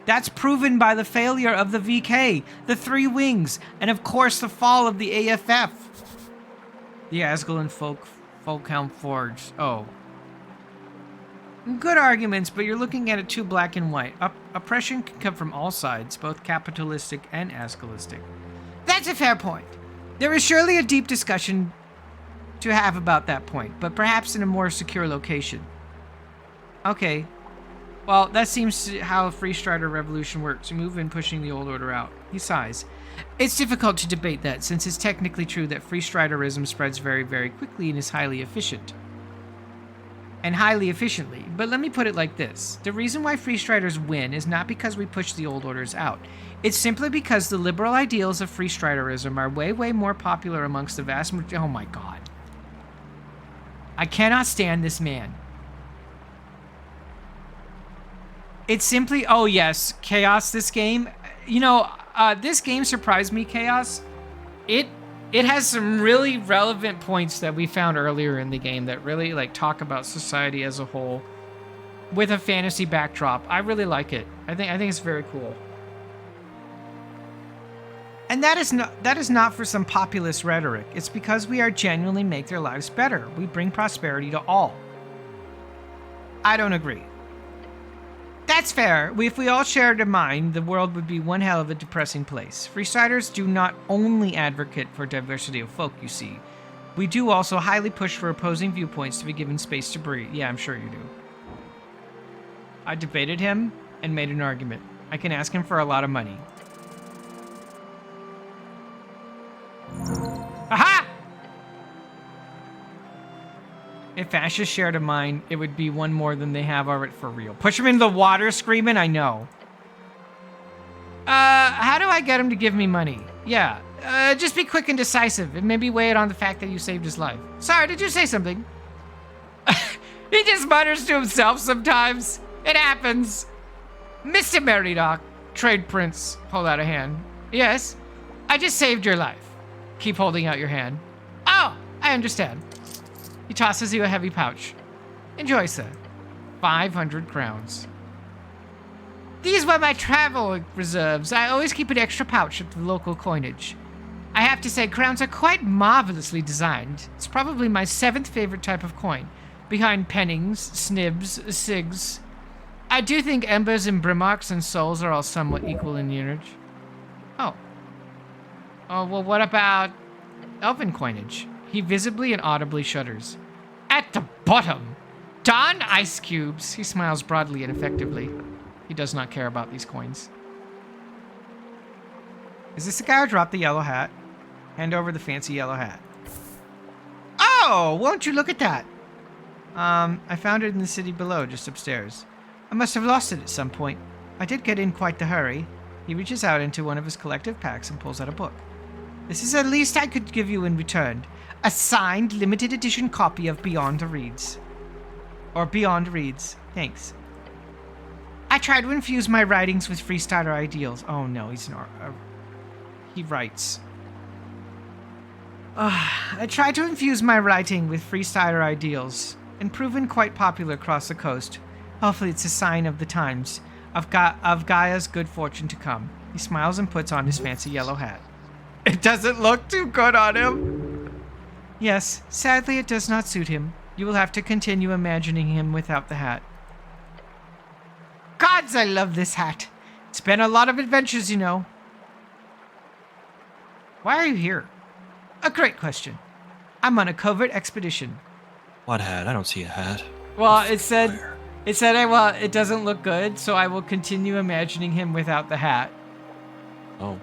That's proven by the failure of the VK, the Three Wings, and of course the fall of the AFF. The Asgalan Folkhelm Forge. Oh. Good arguments, but you're looking at it too black and white. Oppression can come from all sides, both capitalistic and Asgalistic. That's a fair point. There is surely a deep discussion to have about that point, but perhaps in a more secure location. Okay. Well, that seems how a Free Strider revolution works. You move in pushing the old order out. He sighs. It's difficult to debate that, since it's technically true that Free Striderism spreads very, very quickly and is highly efficient. And highly efficiently. But let me put it like this. The reason why Free Striders win is not because we push the old orders out. It's simply because the liberal ideals of Free Striderism are way, way more popular amongst the vast majority. Oh my god. I cannot stand this man. It's simply, oh yes, Chaos, this game. You know, this game surprised me, Chaos. It has some really relevant points that we found earlier in the game that really like talk about society as a whole with a fantasy backdrop. I really like it. I think it's very cool. And that is not for some populist rhetoric. It's because we are genuinely make their lives better. We bring prosperity to all. I don't agree. That's fair. If we all shared a mind, the world would be one hell of a depressing place. Freesiders do not only advocate for diversity of folk, you see. We do also highly push for opposing viewpoints to be given space to breathe. Yeah, I'm sure you do. I debated him and made an argument. I can ask him for a lot of money. Aha! If fascists shared a mind, it would be one more than they have already for real. Push him into the water, screaming, I know. How do I get him to give me money? Yeah, just be quick and decisive, and maybe weigh it on the fact that you saved his life. Sorry, did you say something? He just mutters to himself sometimes. It happens. Mr. Meridoc, trade prince, hold out a hand. Yes, I just saved your life. Keep holding out your hand. Oh, I understand. He tosses you a heavy pouch. Enjoy, sir. 500 crowns. These were my travel reserves. I always keep an extra pouch of the local coinage. I have to say, crowns are quite marvelously designed. It's probably my 7th favorite type of coin, behind pennings, snibs, sigs. I do think embers and brimmarks and souls are all somewhat equal in unage. Oh. Oh, well, what about elven coinage? He visibly and audibly shudders. At the bottom! Darn ice cubes! He smiles broadly and effectively. He does not care about these coins. Is this the guy who dropped the yellow hat? Hand over the fancy yellow hat. Oh, won't you look at that? I found it in the city below, just upstairs. I must have lost it at some point. I did get in quite the hurry. He reaches out into one of his collective packs and pulls out a book. This is the least I could give you in return. A signed, limited edition copy of Beyond Reads. Or Beyond Reads. Thanks. I try to infuse my writings with freestyler ideals. Oh no, he's not. He writes. I try to infuse my writing with freestyler ideals, and proven quite popular across the coast. Hopefully it's a sign of the times, of Gaia's good fortune to come. He smiles and puts on his fancy yellow hat. It doesn't look too good on him. Yes, sadly it does not suit him. You will have to continue imagining him without the hat. Gods, I love this hat. It's been a lot of adventures, you know. Why are you here? A great question. I'm on a covert expedition. What hat? I don't see a hat. Well, it said, well, it doesn't look good, so I will continue imagining him without the hat. Oh.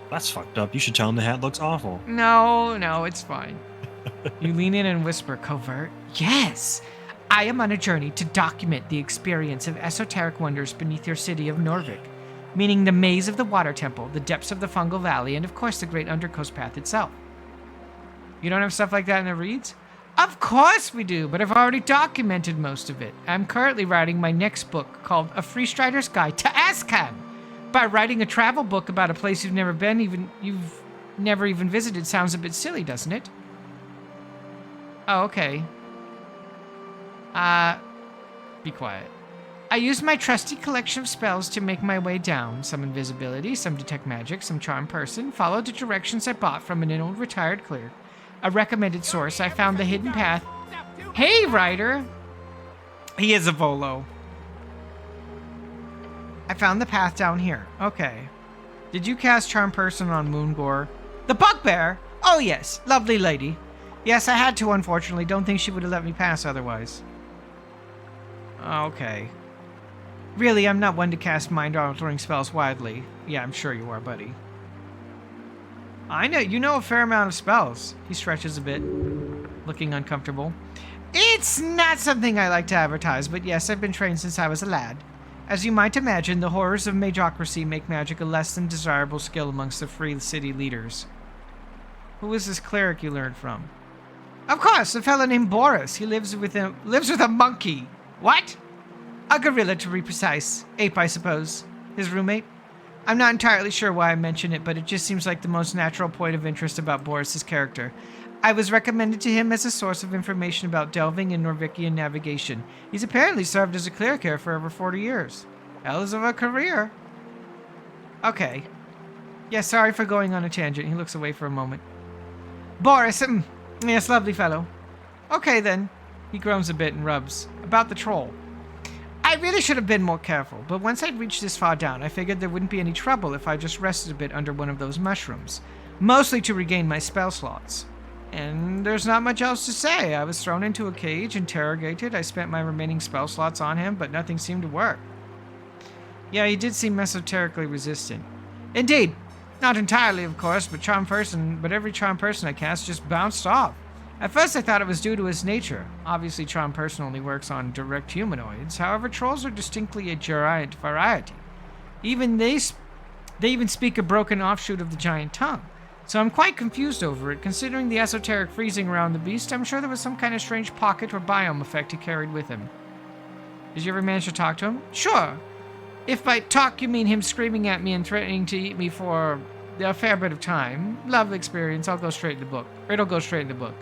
That's fucked up. You should tell him the hat looks awful. No, it's fine. You lean in and whisper, covert. Yes! I am on a journey to document the experience of esoteric wonders beneath your city of Norvik, meaning the maze of the water temple, the depths of the fungal valley, and of course the great undercoast path itself. You don't have stuff like that in the reads? Of course we do, but I've already documented most of it. I'm currently writing my next book called A Freestrider's Guide to Azkan. By writing a travel book about a place you've never even visited sounds a bit silly, doesn't it? Oh, okay. Be quiet. I used my trusty collection of spells to make my way down. Some invisibility, some detect magic, some charm person. Followed the directions I bought from an old retired cleric. A recommended source, I found the hidden path. Hey, Ryder! He is a Volo. I found the path down here. Okay. Did you cast charm person on Moongore? The bugbear? Oh yes, lovely lady. Yes, I had to, unfortunately. Don't think she would have let me pass otherwise. Okay. Really, I'm not one to cast mind-altering spells widely. Yeah, I'm sure you are, buddy. I know, you know a fair amount of spells. He stretches a bit, looking uncomfortable. It's not something I like to advertise, but yes, I've been trained since I was a lad. As you might imagine, the horrors of magocracy make magic a less than desirable skill amongst the free city leaders. Who is this cleric you learned from? Of course, a fellow named Boris. He lives with a monkey. What? A gorilla, to be precise. Ape, I suppose. His roommate? I'm not entirely sure why I mention it, but it just seems like the most natural point of interest about Boris's character. I was recommended to him as a source of information about delving and Norvikian navigation. He's apparently served as a cleric here for over 40 years. Hells of a career. Okay. Yeah, sorry for going on a tangent. He looks away for a moment. Boris, yes, lovely fellow. Okay, then. He groans a bit and rubs. About the troll. I really should have been more careful, but once I'd reached this far down, I figured there wouldn't be any trouble if I just rested a bit under one of those mushrooms. Mostly to regain my spell slots. And there's not much else to say. I was thrown into a cage, interrogated. I spent my remaining spell slots on him, but nothing seemed to work. Yeah, he did seem esoterically resistant. Indeed. Not entirely, of course, but every charm person I cast just bounced off. At first I thought it was due to his nature. Obviously, charm person only works on direct humanoids. However, trolls are distinctly a giant variety. They even speak a broken offshoot of the giant tongue. So I'm quite confused over it. Considering the esoteric freezing around the beast, I'm sure there was some kind of strange pocket or biome effect he carried with him. Did you ever manage to talk to him? Sure. If by talk you mean him screaming at me and threatening to eat me for a fair bit of time. Lovely experience. It'll go straight in the book.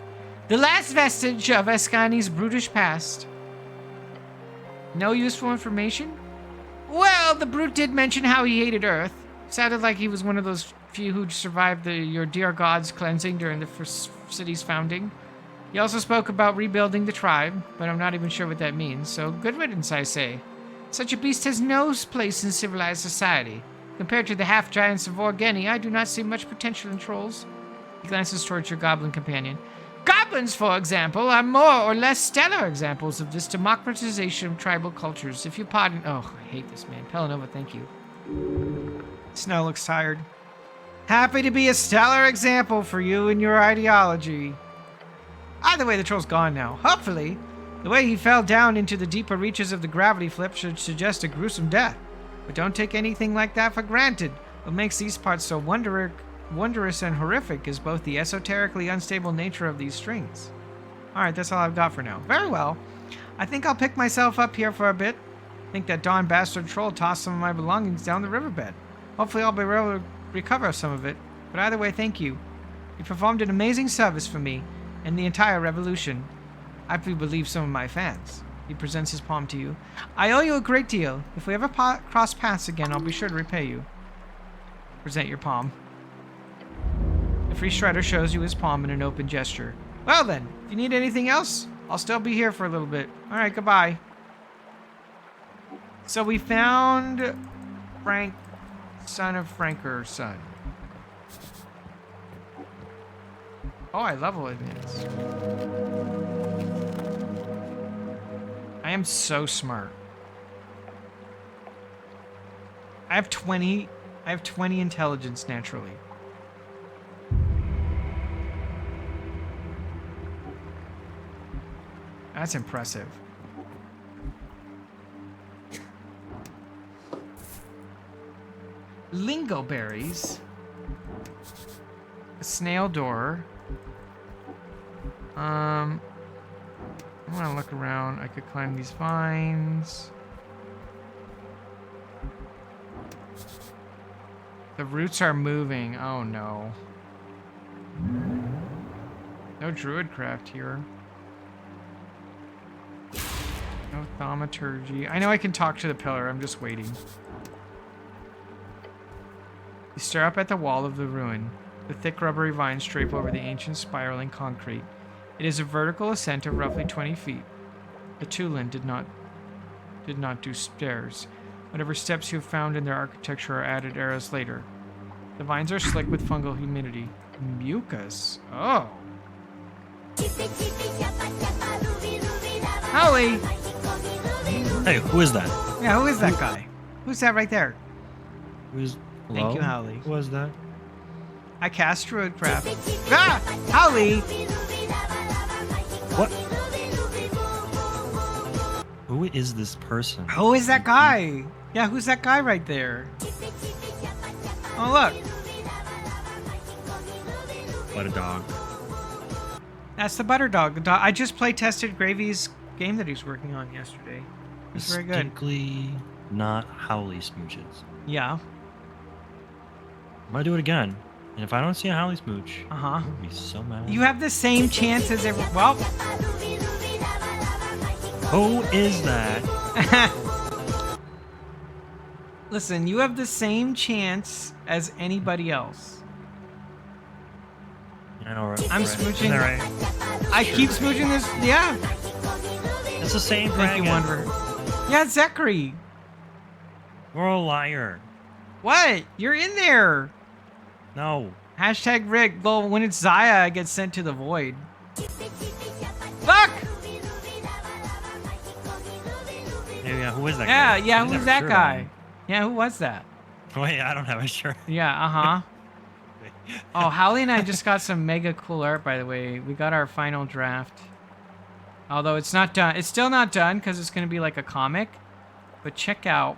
The last vestige of Eskani's brutish past. No useful information? Well, the brute did mention how he hated Earth. Sounded like he was one of those few who survived your dear god's cleansing during the first city's founding. He also spoke about rebuilding the tribe, but I'm not even sure what that means, so good riddance, I say. Such a beast has no place in civilized society. Compared to the half-giants of Orgeni, I do not see much potential in trolls. He glances towards your goblin companion. Goblins, for example, are more or less stellar examples of this democratization of tribal cultures. If you pardon... Oh, I hate this man. Pelanova, thank you. Snow looks tired. Happy to be a stellar example for you and your ideology. Either way, the troll's gone now. Hopefully, the way he fell down into the deeper reaches of the gravity flip should suggest a gruesome death. But don't take anything like that for granted. What makes these parts so wondrous and horrific is both the esoterically unstable nature of these strings. Alright, that's all I've got for now. Very well. I think I'll pick myself up here for a bit. think that Dawn bastard troll tossed some of my belongings down the riverbed. Hopefully I'll be able to recover some of it. But either way, thank you. You performed an amazing service for me and the entire revolution. I believe some of my fans. He presents his palm to you. I owe you a great deal. If we ever cross paths again, I'll be sure to repay you. Present your palm. The free shredder shows you his palm in an open gesture. Well then, if you need anything else, I'll still be here for a little bit. Alright, goodbye. So we found Frank, son of Franker's son. Oh, I level advance. I am so smart. I have 20 intelligence naturally. That's impressive. Lingo berries. A snail door. I want to look around. I could climb these vines. The roots are moving. Oh no. No druid craft here. No thaumaturgy. I know I can talk to the pillar. I'm just waiting. You stare up at the wall of the ruin. The thick rubbery vines drape over the ancient spiraling concrete. It is a vertical ascent of roughly 20 feet. The Tulin did not do stairs. Whatever steps you have found in their architecture are added eras later. The vines are slick with fungal humidity. Mucus. Oh. Holly! Hey, who is that? Yeah, who is that guy? Who's that right there? Who's? Thank you, Holly. Who was that? I cast Druidcraft. Ah! Holly! What? Who is this person? Who is that guy? Yeah, who's that guy right there? Oh, look. What a dog. That's the butter dog. The dog. I just play tested Gravy's game that he's working on yesterday. It's very good. Distinctly not Howley smooches. Yeah. I'm gonna do it again. And if I don't see a Howley smooch, Uh-huh. I'll be so mad. You have the same chance as every... Well... Who is that? Listen, you have the same chance as anybody else. I know, right? I'm right. smooching. Right. I keep smooching this... Yeah. It's the same Thank dragon. you, Wanderer. Yeah, Zachary. You're a liar. What? You're in there. No. Hashtag Rick. Well, when it's Zaya, I get sent to the void. Fuck! Yeah, who is that Yeah, guy? yeah, He who's never that shirt guy? Yeah, who was that? on. Wait, I don't have a shirt. Yeah, uh-huh. Oh, Holly and I just got some mega cool art, by the way. We got our final draft. Although it's not done. It's still not done because it's going to be like a comic. But check out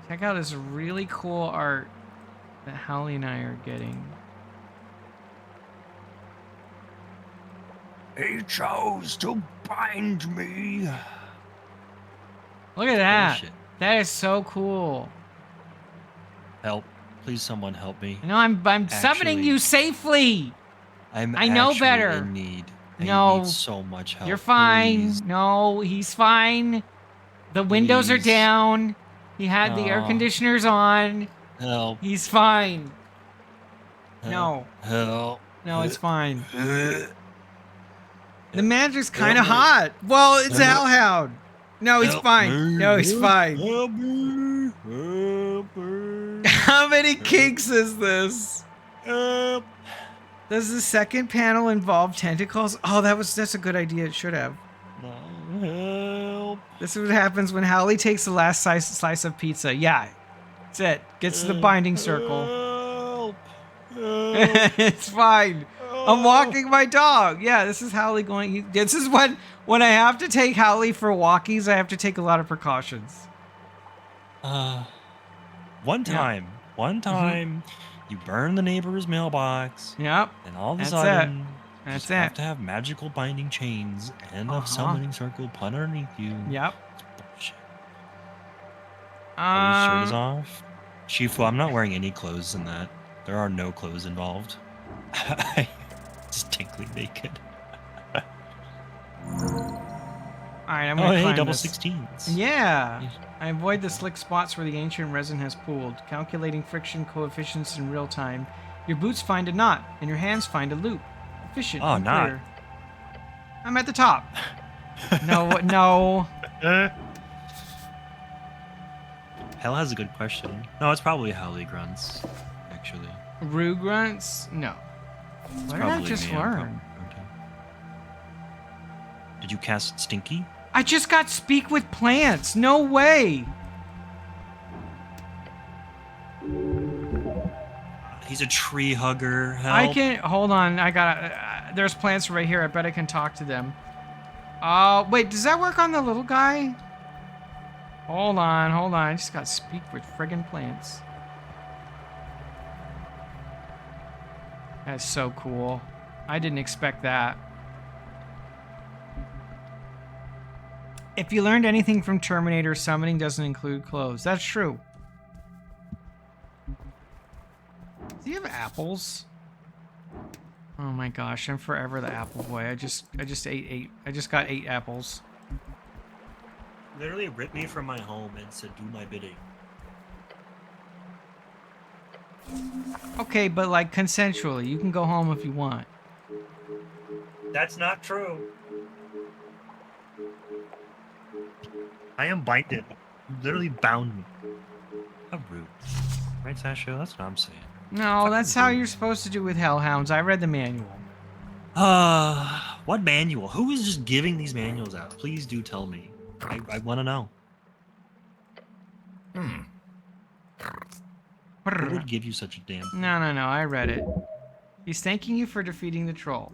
this really cool art that Holly and I are getting. He chose to bind me. Look at that. Bullshit. That is so cool. Help. Please someone help me. I know I'm summoning you safely. I know actually better. in need. No. I need so much help. You're fine. Please. No, he's fine. The windows are Please. down. He had the air No. conditioners on. Help. He's fine. Help. No. Help. No, it's fine. Help. The magic's kind of Help me. hot. Well, it's a Help. hellhound. No, he's Help fine. me. No, he's fine. Help me. Help me. How many kinks is this? Help. Does the second panel involve tentacles? Oh, that's a good idea. It should have. No. Help. This is what happens when Howley takes the last slice of pizza. Yeah, that's it. Gets to the binding circle. Help. Help. It's fine. I'm walking my dog. Yeah, this is Howley going. This is when I have to take Howley for walkies, I have to take a lot of precautions. One time, you burn the neighbor's mailbox, Yep. and all of a That's sudden, you That's just have it. to have magical binding chains and a Uh-huh. summoning circle put underneath you. Yep. It's Shirt is off. Shifu, I'm not wearing any clothes in that. There are no clothes involved. Distinctly naked. Alright, I'm gonna climb double this. 16s. Yeah! I avoid the slick spots where the ancient resin has pooled, calculating friction coefficients in real time. Your boots find a knot, and your hands find a loop. Efficient and knot. clear. I'm at the top. No. Hell has a good question. No, it's probably Howley grunts, actually. Rue grunts? No. It's What did I probably just me, I'm learn? probably- Did you cast Stinky? I just got speak with plants. No way. He's a tree hugger. Help. I can hold on. I got. There's plants right here. I bet I can talk to them. Wait. Does that work on the little guy? Hold on. I just got speak with friggin' plants. That's so cool. I didn't expect that. If you learned anything from Terminator, summoning doesn't include clothes. That's true. Do you have apples? Oh my gosh, I'm forever the apple boy. I just ate 8. I just got 8 apples. Literally ripped me from my home and said, "Do my bidding." Okay, but like consensually. You can go home if you want. That's not true. I am binded. You literally bound me. How rude. Right, Sasha? That's what I'm saying. No, that's how you're supposed to do with hellhounds. I read the manual. What manual? Who is just giving these manuals out? Please do tell me. I want to know. Who would give you such a damn... No. I read it. He's thanking you for defeating the troll.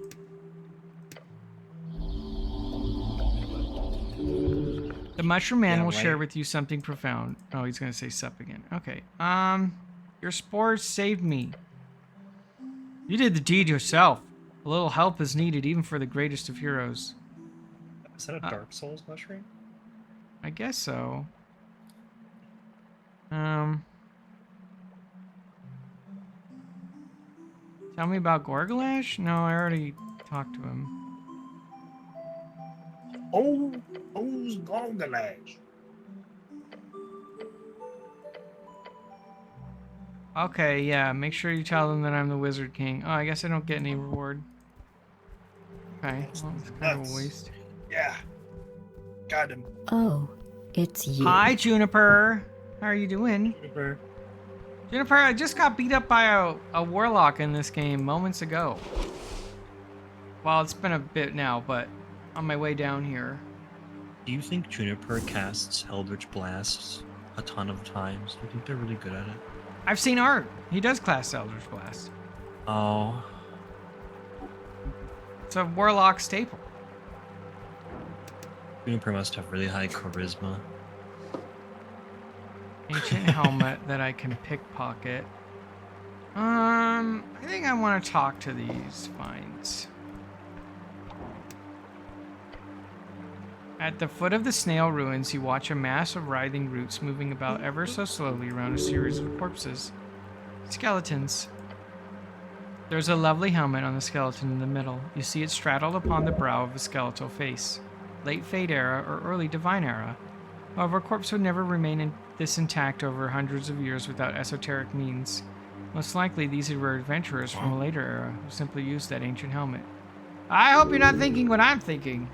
The Mushroom Man will share with you something profound. Oh, he's gonna say sup again. Okay. Your spores saved me. You did the deed yourself. A little help is needed even for the greatest of heroes. Is that a Dark Souls mushroom? I guess so. Tell me about Gorgalash? No, I already talked to him. Who's Gorgalash? Okay, yeah, make sure you tell them that I'm the Wizard King. Oh, I guess I don't get any reward. Okay, well, it's kind of a waste. Yeah. Got him. Oh, it's you. Hi, Juniper. How are you doing? Juniper, I just got beat up by a warlock in this game moments ago. Well, it's been a bit now, but on my way down here. Do you think Juniper casts Eldritch Blasts a ton of times? Do you think they're really good at it? I've seen art. He does class Eldritch Blast. Oh. It's a warlock staple. Juniper must have really high charisma. Ancient helmet that I can pickpocket. I think I want to talk to these vines. At the foot of the snail ruins, you watch a mass of writhing roots moving about ever so slowly around a series of corpses. Skeletons. There's a lovely helmet on the skeleton in the middle. You see it straddled upon the brow of a skeletal face. Late Fade era or early Divine era. However, a corpse would never remain this intact over hundreds of years without esoteric means. Most likely, these were adventurers from a later era who simply used that ancient helmet. I hope you're not thinking what I'm thinking.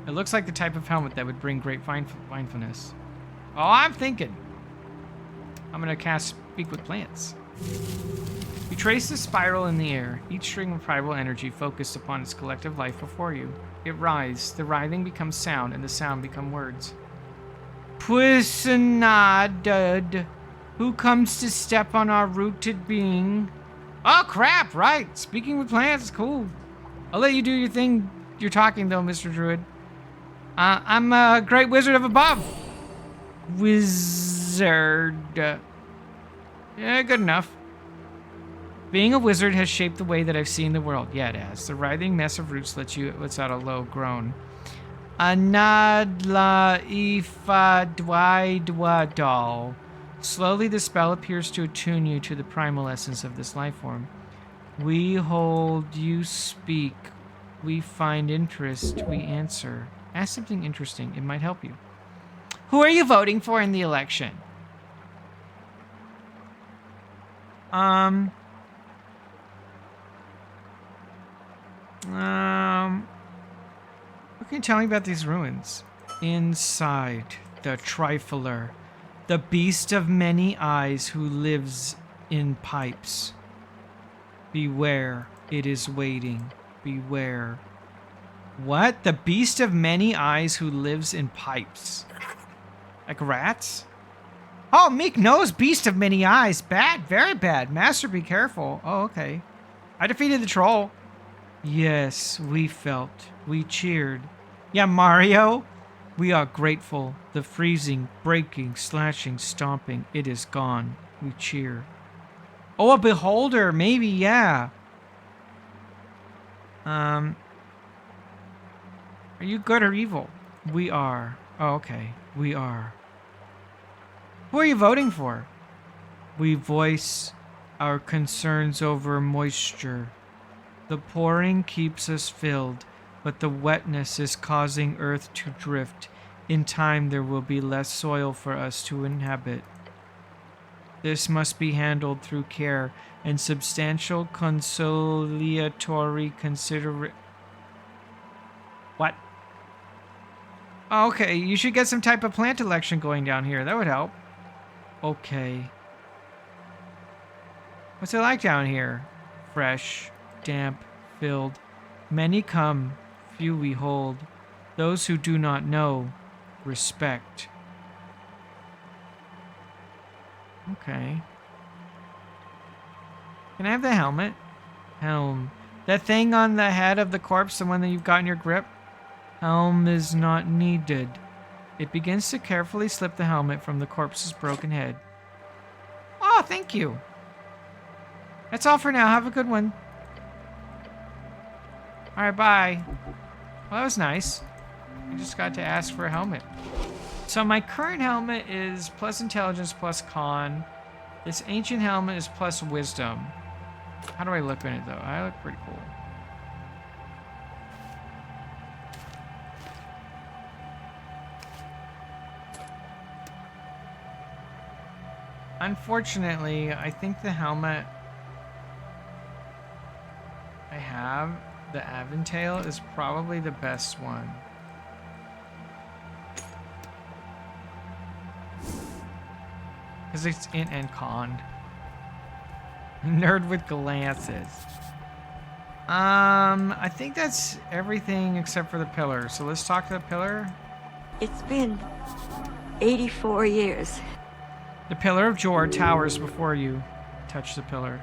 It looks like the type of helmet that would bring great mindfulness. Oh, I'm thinking. I'm gonna cast Speak with Plants. You trace the spiral in the air, each string of primal energy focused upon its collective life before you. It writhes, the writhing becomes sound, and the sound become words. Puisanadud, who comes to step on our rooted being? Oh crap, right. Speaking with plants, cool. I'll let you do your thing. You're talking though, Mr. Druid. I'm a great wizard of above. Wizard. Yeah, good enough. Being a wizard has shaped the way that I've seen the world. Yeah, it has. The writhing mess of roots lets out a low groan. Anadla Ifa Dwa doll. Slowly, the spell appears to attune you to the primal essence of this life form. We hold, you speak. We find interest, we answer. Ask something interesting, it might help you. Who are you voting for in the election? What can you tell me about these ruins? Inside the Trifler, the beast of many eyes who lives in pipes. Beware, it is waiting. Beware. What? The beast of many eyes who lives in pipes. Like rats? Oh, Meek knows beast of many eyes. Bad, very bad. Master, be careful. Oh, okay. I defeated the troll. Yes, we felt. We cheered. Yeah, Mario. We are grateful. The freezing, breaking, slashing, stomping, it is gone. We cheer. Oh, a beholder. Maybe, yeah. Are you good or evil? We are. Oh, okay. We are. Who are you voting for? We voice our concerns over moisture. The pouring keeps us filled, but the wetness is causing Earth to drift. In time, there will be less soil for us to inhabit. This must be handled through care and substantial conciliatory consideration. What? Okay, you should get some type of plant election going down here. That would help. Okay. What's it like down here? Fresh, damp, filled. Many come, few we hold. Those who do not know, respect. Okay. Can I have the helmet? Helm. That thing on the head of the corpse, the one that you've got in your grip? Helm is not needed. It begins to carefully slip the helmet from the corpse's broken head. Oh, thank you. That's all for now. Have a good one. Alright, bye. Well, that was nice. I just got to ask for a helmet. So my current helmet is plus intelligence plus con. This ancient helmet is plus wisdom. How do I look in it, though? I look pretty cool. Unfortunately, I think the helmet I have, the Aventail, is probably the best one. Because it's int and con. Nerd with glances. I think that's everything except for the pillar. So let's talk to the pillar. It's been 84 years. The pillar of Jor towers before you. Touch the pillar.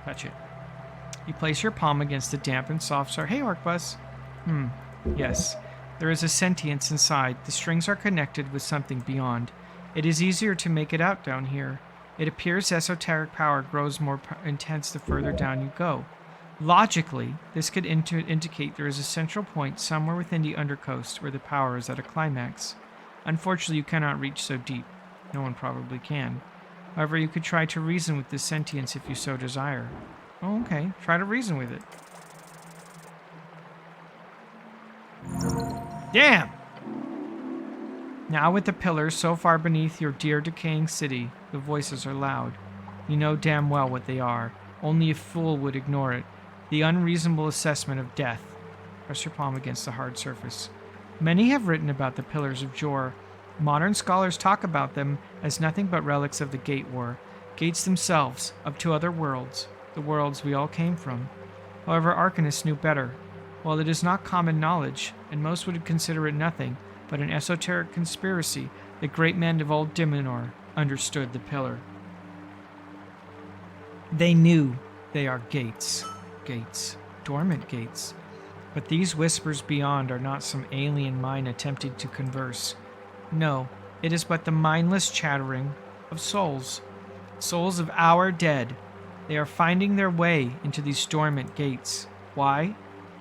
Touch it. You place your palm against the damp and soft star. Hey, Orcbus. Yes. There is a sentience inside. The strings are connected with something beyond. It is easier to make it out down here. It appears esoteric power grows more intense the further down you go. Logically, this could indicate there is a central point somewhere within the undercoast where the power is at a climax. Unfortunately, you cannot reach so deep. No one probably can. However, you could try to reason with this sentience if you so desire. Oh, okay. Try to reason with it. Damn! Now with the pillars so far beneath your dear decaying city, the voices are loud. You know damn well what they are. Only a fool would ignore it. The unreasonable assessment of death. Press your palm against the hard surface. Many have written about the pillars of Jor. Modern scholars talk about them as nothing but relics of the Gate War. Gates themselves, of two other worlds. The worlds we all came from. However, Arcanists knew better. While it is not common knowledge, and most would consider it nothing but an esoteric conspiracy, the great men of old Dimenor understood the pillar. They knew they are gates. Gates. Dormant gates. But these whispers beyond are not some alien mind attempting to converse. No, it is but the mindless chattering of souls. Souls of our dead. They are finding their way into these dormant gates. Why?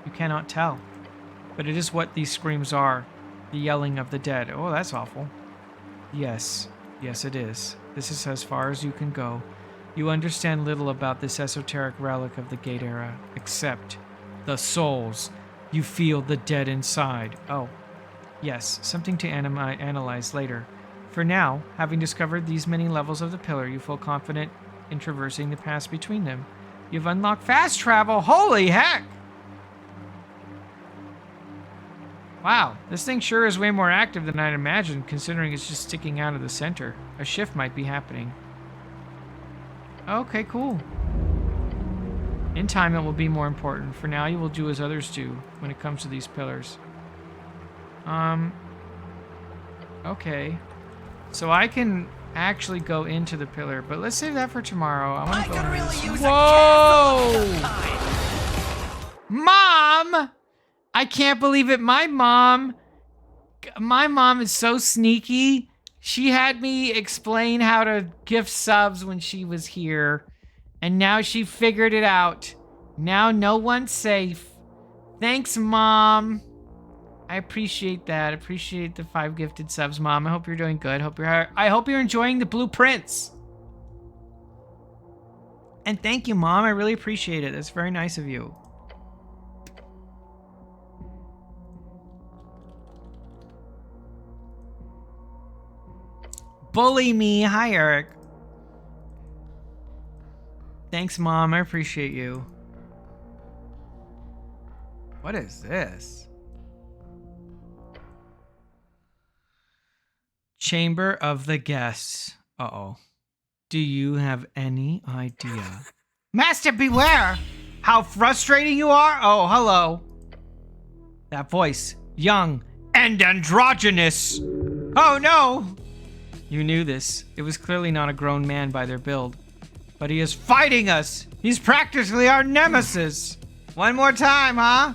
You cannot tell. But it is what these screams are. The yelling of the dead. Oh, that's awful. Yes. Yes, it is. This is as far as you can go. You understand little about this esoteric relic of the Gate Era, except the souls. You feel the dead inside. Oh, yes, something to analyze later. For now, having discovered these many levels of the pillar, you feel confident in traversing the paths between them. You've unlocked fast travel. Holy heck! Wow, this thing sure is way more active than I'd imagined, considering it's just sticking out of the center. A shift might be happening. Okay, cool. In time, it will be more important. For now, you will do as others do when it comes to these pillars. Okay. So I can actually go into the pillar, but let's save that for tomorrow. I want to go really use Whoa! Mom! I can't believe it. My mom is so sneaky. She had me explain how to gift subs when she was here, and now she figured it out. Now no one's safe. Thanks, Mom. I appreciate that. I appreciate the 5 gifted subs, Mom. I hope you're doing good. I hope you're enjoying the blueprints. And thank you, Mom. I really appreciate it. That's very nice of you. Bully me. Hi, Eric. Thanks, Mom. I appreciate you. What is this? Chamber of the Guests. Uh-oh. Do you have any idea? Master, beware! How frustrating you are? Oh, hello. That voice. Young and androgynous. Oh, no! You knew this. It was clearly not a grown man by their build. But he is fighting us! He's practically our nemesis! One more time, huh?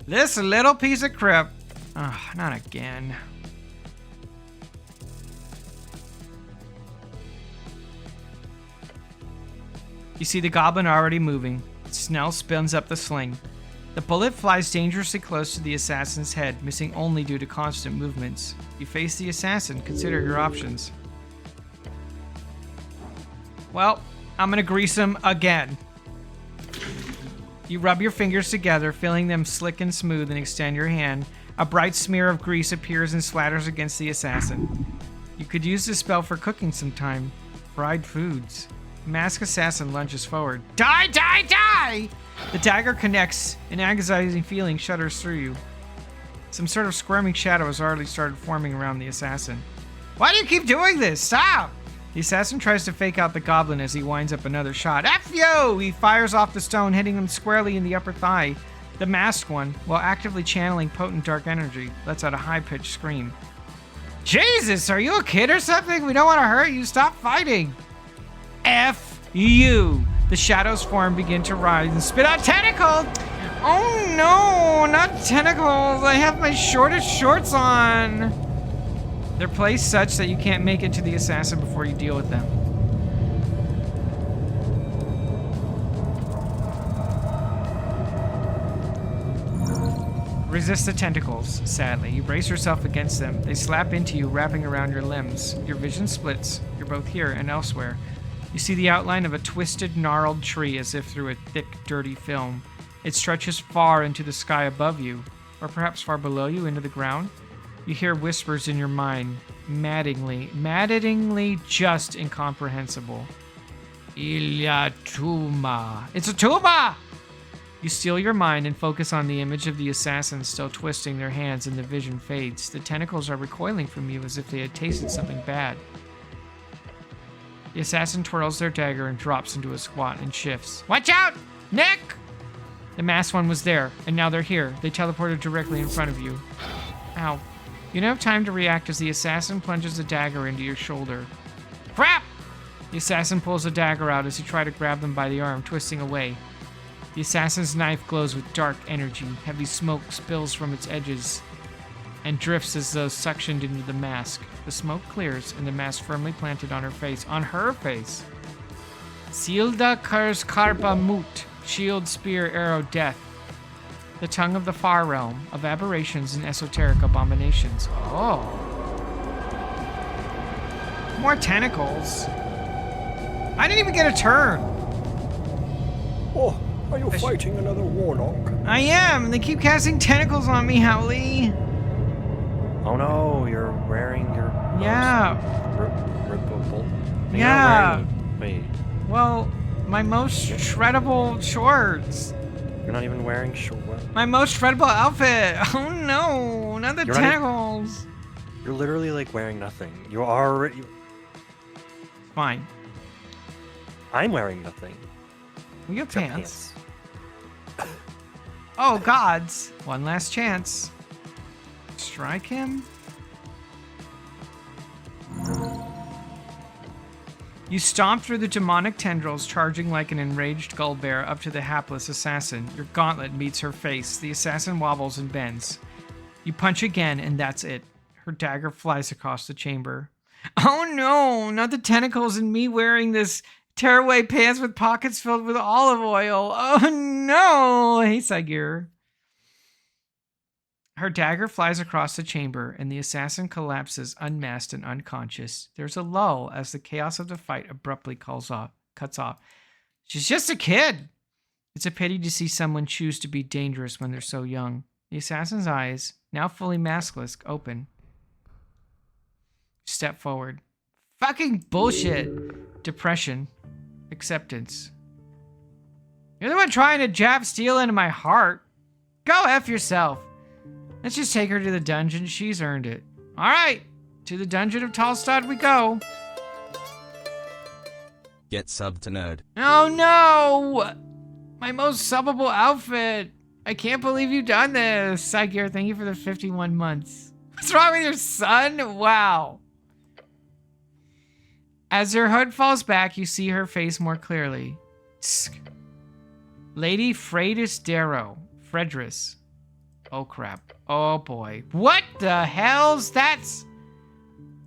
This little piece of crap. Ugh, not again. You see the goblin already moving. Snell spins up the sling. The bullet flies dangerously close to the assassin's head, missing only due to constant movements. You face the assassin. Consider your options. Well, I'm gonna grease him again. You rub your fingers together, feeling them slick and smooth, and extend your hand. A bright smear of grease appears and splatters against the assassin. You could use this spell for cooking sometime. Fried foods. Masked assassin lunges forward. Die, die, die! The dagger connects. An agonizing feeling shudders through you. Some sort of squirming shadow has already started forming around the assassin. Why do you keep doing this? Stop! The assassin tries to fake out the goblin as he winds up another shot. F you! He fires off the stone, hitting him squarely in the upper thigh. The masked one, while actively channeling potent dark energy, lets out a high-pitched scream. Jesus, are you a kid or something? We don't want to hurt you. Stop fighting. F you! The shadows form, begin to rise, and spit out tentacles! Oh no, not tentacles! I have my shortest shorts on! They're placed such that you can't make it to the assassin before you deal with them. Resist the tentacles, sadly. You brace yourself against them. They slap into you, wrapping around your limbs. Your vision splits. You're both here and elsewhere. You see the outline of a twisted, gnarled tree as if through a thick, dirty film. It stretches far into the sky above you, or perhaps far below you into the ground. You hear whispers in your mind, maddeningly just incomprehensible. Ilya Tuma. It's a Tuma! You steel your mind and focus on the image of the assassin still twisting their hands, and the vision fades. The tentacles are recoiling from you as if they had tasted something bad. The assassin twirls their dagger and drops into a squat and shifts. Watch out! Nick! The masked one was there, and now they're here. They teleported directly in front of you. Ow. You don't have time to react as the assassin plunges a dagger into your shoulder. Crap! The assassin pulls a dagger out as you try to grab them by the arm, twisting away. The assassin's knife glows with dark energy. Heavy smoke spills from its edges and drifts as though suctioned into the mask. The smoke clears, and the mask firmly planted on her face. On her face! Silda Kurs Karpa Mut. Shield, spear, arrow, death. The tongue of the far realm of aberrations and esoteric abominations. Oh. More tentacles. I didn't even get a turn. Oh, are you fighting another warlock? I am. They keep casting tentacles on me, Howley. Oh no, you're wearing your Yeah. rippable. Yeah. Wait, Well, my most shreddable shorts. you're not even wearing short. My most shreddable outfit. Oh no, not the You're not even- tentacles. You're literally like wearing nothing. You are. Fine. I'm wearing nothing. We have Except pants. Oh, gods. One last chance. Strike him? You stomp through the demonic tendrils, charging like an enraged gullbear up to the hapless assassin. Your gauntlet meets her face. The assassin wobbles and bends. You punch again, and that's it. Her dagger flies across the chamber. Oh no, not the tentacles and me wearing this tearaway pants with pockets filled with olive oil. Oh no! Hey, Sagir. Her dagger flies across the chamber, and the assassin collapses, unmasked and unconscious. There's a lull as the chaos of the fight abruptly cuts off. She's just a kid! It's a pity to see someone choose to be dangerous when they're so young. The assassin's eyes, now fully maskless, open. Step forward. Fucking bullshit. Depression. Acceptance. You're the one trying to jab steel into my heart. Go F yourself. Let's just take her to the dungeon. She's earned it. All right. To the dungeon of Talstad we go. Get subbed to nerd. Oh no! My most subbable outfit. I can't believe you've done this. Sagir, thank you for the 51 months. What's wrong with your son? Wow. As her hood falls back, you see her face more clearly. Tsk. Lady Freydis Darrow. Fredris. Oh crap. Oh boy. What the hell's that's?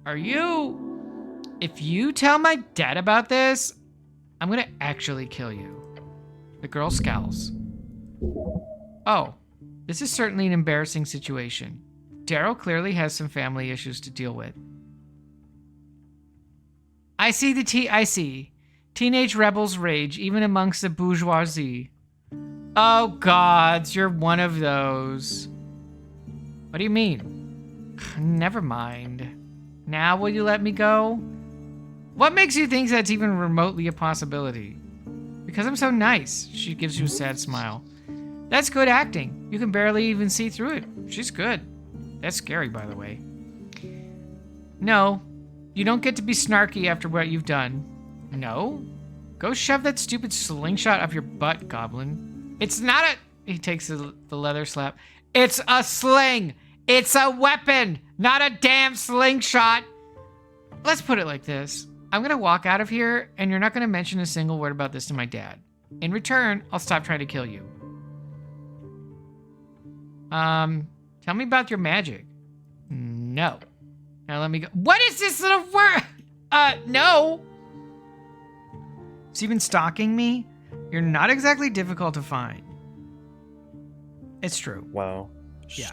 Are you? If you tell my dad about this, I'm gonna actually kill you. The girl scowls. Oh, this is certainly an embarrassing situation. Darrow clearly has some family issues to deal with. I see. Teenage rebels rage, even amongst the bourgeoisie. Oh gods, you're one of those. What do you mean? Never mind. Now will you let me go? What makes you think that's even remotely a possibility? Because I'm so nice. She gives you a sad smile. That's good acting. You can barely even see through it. She's good. That's scary, by the way. No, you don't get to be snarky after what you've done. No? Go shove that stupid slingshot up your butt, Goblin. It's not a... He takes the leather slap. It's a sling! It's a weapon! Not a damn slingshot! Let's put it like this. I'm gonna walk out of here, and you're not gonna mention a single word about this to my dad. In return, I'll stop trying to kill you. Tell me about your magic. No. Now let me go. What is this little word? No. So you've been stalking me? You're not exactly difficult to find. It's true. Wow. Yeah.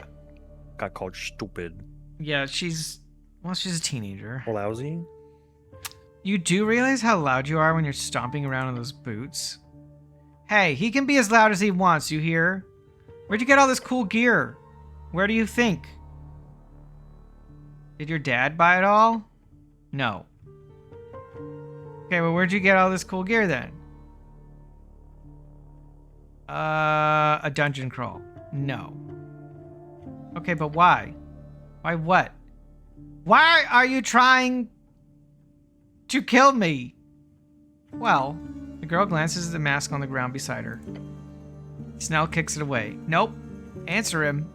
Got called stupid. Yeah, she's a teenager. Lousy? You do realize how loud you are when you're stomping around in those boots? Hey, he can be as loud as he wants, you hear? Where'd you get all this cool gear? Where do you think? Did your dad buy it all? No. Okay, well, where'd you get all this cool gear then? A dungeon crawl. No. Okay, but why? Why what? Why are you trying to kill me? Well, the girl glances at the mask on the ground beside her. Snell kicks it away. Nope. Answer him.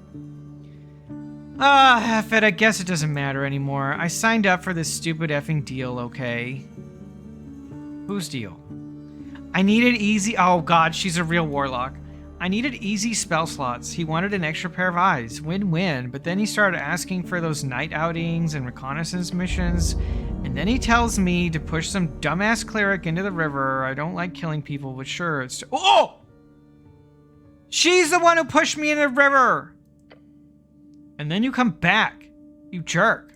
F it, I guess it doesn't matter anymore. I signed up for this stupid effing deal, okay? Whose deal? I needed easy... Oh god, she's a real warlock. I needed easy spell slots. He wanted an extra pair of eyes. Win-win. But then he started asking for those night outings and reconnaissance missions. And then he tells me to push some dumbass cleric into the river. I don't like killing people, but sure, it's... Oh! She's the one who pushed me in the river. And then you come back, you jerk.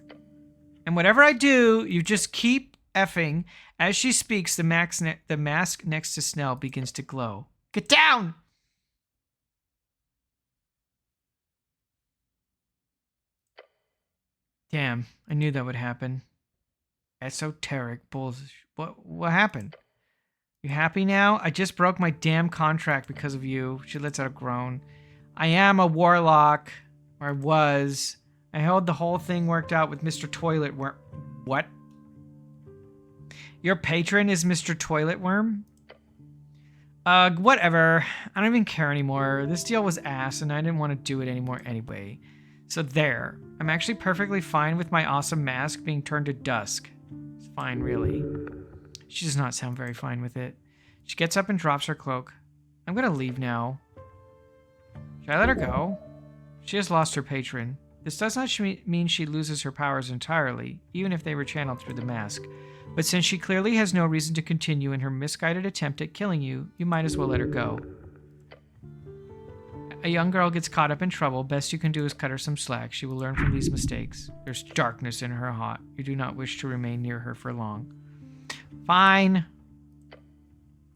And whatever I do, you just keep effing. As she speaks, the mask next to Snell begins to glow. Get down! Damn, I knew that would happen. Esoteric bullshit. What happened? You happy now? I just broke my damn contract because of you. She lets out a groan. I am a warlock. Or I was. I held the whole thing worked out with Mr. Toilet Worm. What? Your patron is Mr. Toilet Worm? Whatever. I don't even care anymore. This deal was ass and I didn't want to do it anymore anyway. So there. I'm actually perfectly fine with my awesome mask being turned to dusk. It's fine, really. She does not sound very fine with it. She gets up and drops her cloak. I'm gonna leave now. Should I let her go? She has lost her patron. This does not mean she loses her powers entirely, even if they were channeled through the mask. But since she clearly has no reason to continue in her misguided attempt at killing you, you might as well let her go. A young girl gets caught up in trouble. Best you can do is cut her some slack. She will learn from these mistakes. There's darkness in her heart. You do not wish to remain near her for long. Fine.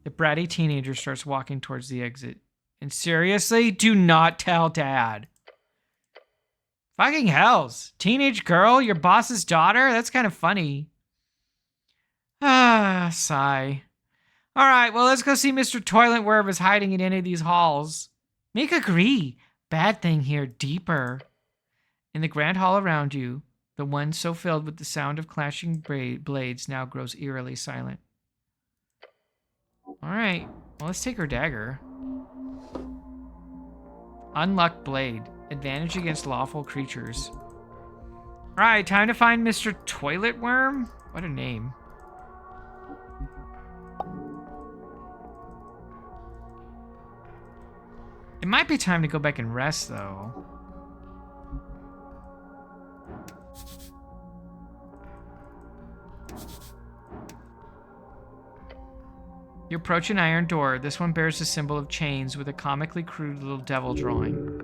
The bratty teenager starts walking towards the exit. And seriously, do not tell Dad. Fucking hells. Teenage girl, your boss's daughter? That's kind of funny. Ah, sigh. Alright, well, let's go see Mr. Toilet Worm is hiding in any of these halls. Make agree. Bad thing here, deeper. In the grand hall around you, the one so filled with the sound of clashing blades now grows eerily silent. Alright, well, let's take her dagger. Unlocked blade. Advantage against lawful creatures. Alright, time to find Mr. Toilet Worm? What a name. It might be time to go back and rest, though. You approach an iron door. This one bears a symbol of chains with a comically crude little devil drawing.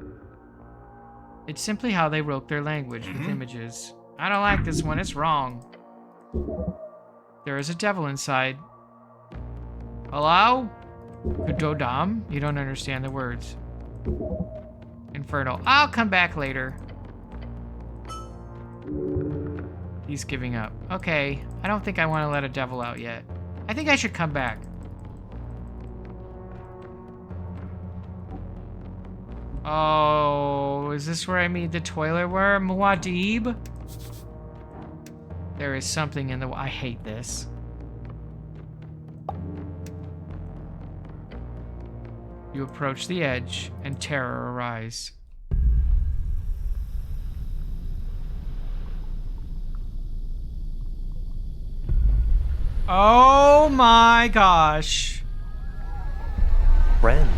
It's simply how they wrote their language with images. I don't like this one, it's wrong. There is a devil inside. Hello? Kudodam? You don't understand the words. Infernal. I'll come back later. He's giving up. Okay, I don't think I want to let a devil out yet. I think I should come back. Oh, is this where I meet the toilet worm? Muad'Dib? There is something in the... I hate this. You approach the edge, and terror arise. Oh my gosh. Friend.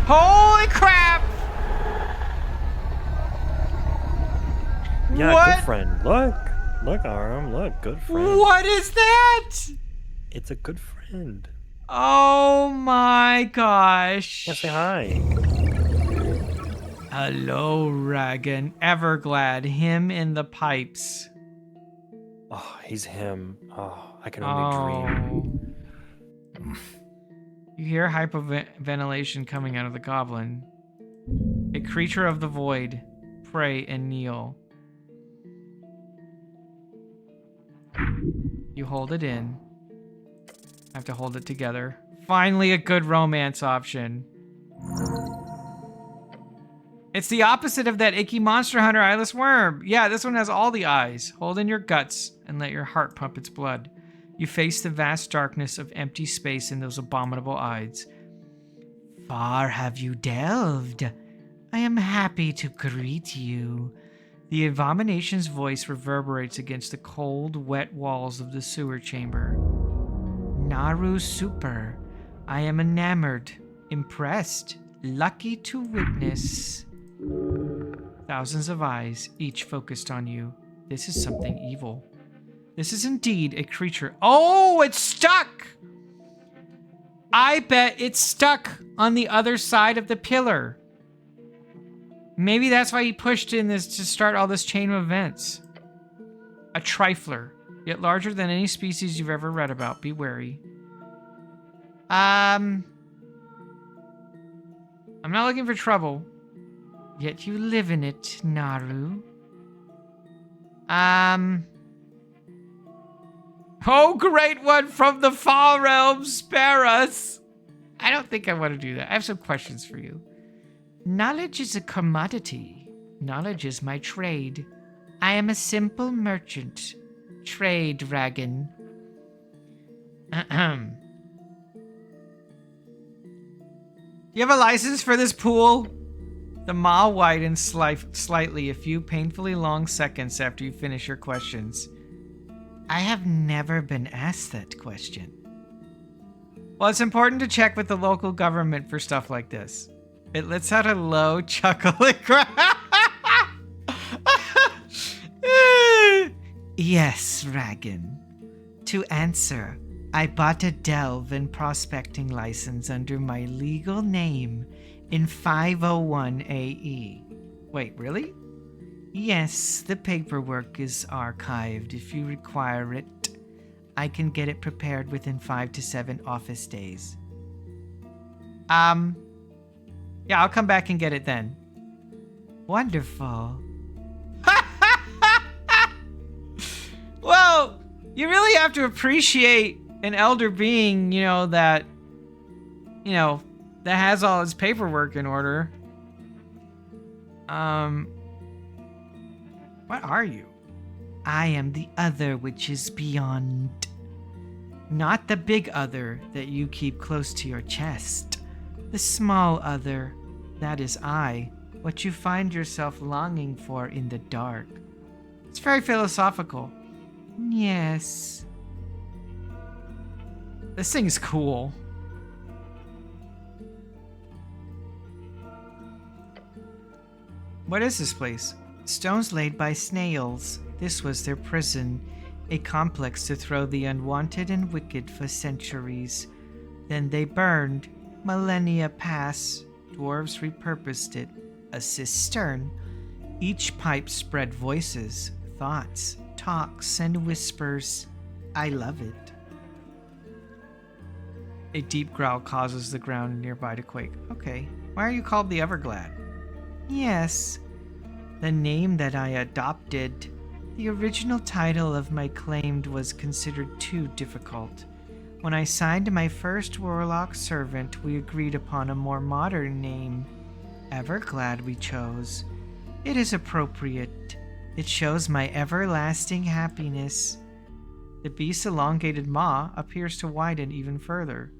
Holy crap! Yeah, What? good friend. Look. Look, Aram. Look, good friend. What is that? It's a good friend. Oh my gosh. Yeah, say hi. Hello, Ragan. Everglad. Him in the pipes. Oh, he's him. Oh, I can only dream. You hear hyperventilation coming out of the goblin. A creature of the void. Pray and kneel. You hold it in. I have to hold it together. Finally, a good romance option. It's the opposite of that icky Monster Hunter eyeless worm. Yeah, this one has all the eyes. Hold in your guts and let your heart pump its blood. You face the vast darkness of empty space in those abominable eyes. Far have you delved. I am happy to greet you. The abomination's voice reverberates against the cold, wet walls of the sewer chamber. Naru Super. I am enamored, impressed, lucky to witness. Thousands of eyes, each focused on you. This is something evil. This is indeed a creature. Oh, it's stuck! I bet it's stuck on the other side of the pillar. Maybe that's why he pushed in this to start all this chain of events. A trifler, yet larger than any species you've ever read about. Be wary. I'm not looking for trouble. Yet you live in it, Naru. Oh, great one from the far realms, spare us. I don't think I want to do that. I have some questions for you. Knowledge is a commodity. Knowledge is my trade. I am a simple merchant. Trade dragon. Do you have a license for this pool? The maw widens slightly a few painfully long seconds after you finish your questions. I have never been asked that question. Well, it's important to check with the local government for stuff like this. It lets out a low chuckle. Yes, Dragon. To answer, I bought a delve and prospecting license under my legal name in 501 AE. Wait, really? Yes, the paperwork is archived. If you require it, I can get it prepared within 5 to 7 office days. Yeah, I'll come back and get it then. Wonderful. Well, you really have to appreciate an elder being, that has all his paperwork in order. What are you? I am the other which is beyond. Not the big other that you keep close to your chest. The small other, that is I, what you find yourself longing for in the dark. It's very philosophical. Yes. This thing is cool. What is this place? Stones laid by snails. This was their prison, a complex to throw the unwanted and wicked for centuries. Then they burned. Millennia pass. Dwarves repurposed it. A cistern. Each pipe spread voices, thoughts, talks, and whispers. I love it. A deep growl causes the ground nearby to quake. Okay. Why are you called the Everglad? Yes. The name that I adopted. The original title of my claimed was considered too difficult. When I signed my first warlock servant, we agreed upon a more modern name. Everglad we chose. It is appropriate. It shows my everlasting happiness. The beast's elongated maw appears to widen even further.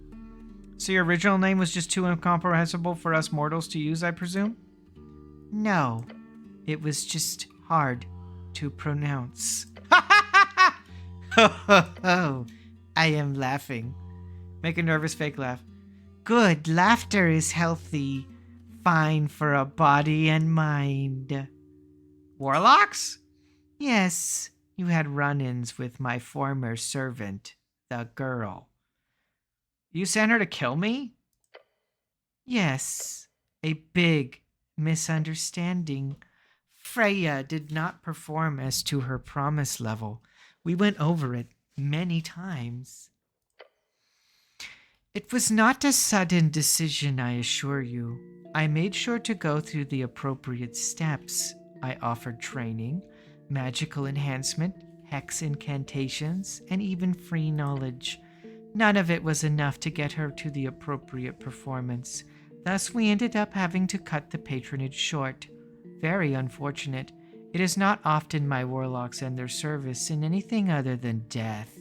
So your original name was just too incomprehensible for us mortals to use, I presume? No. It was just hard to pronounce. Oh, I am laughing. Make a nervous fake laugh. Good, laughter is healthy. Fine for a body and mind. Warlocks? Yes, you had run-ins with my former servant, the girl. You sent her to kill me? Yes, a big misunderstanding. Freya did not perform as to her promise level. We went over it many times. It was not a sudden decision, I assure you. I made sure to go through the appropriate steps. I offered training, magical enhancement, hex incantations, and even free knowledge. None of it was enough to get her to the appropriate performance. Thus, we ended up having to cut the patronage short. Very unfortunate. It is not often my warlocks end their service in anything other than death.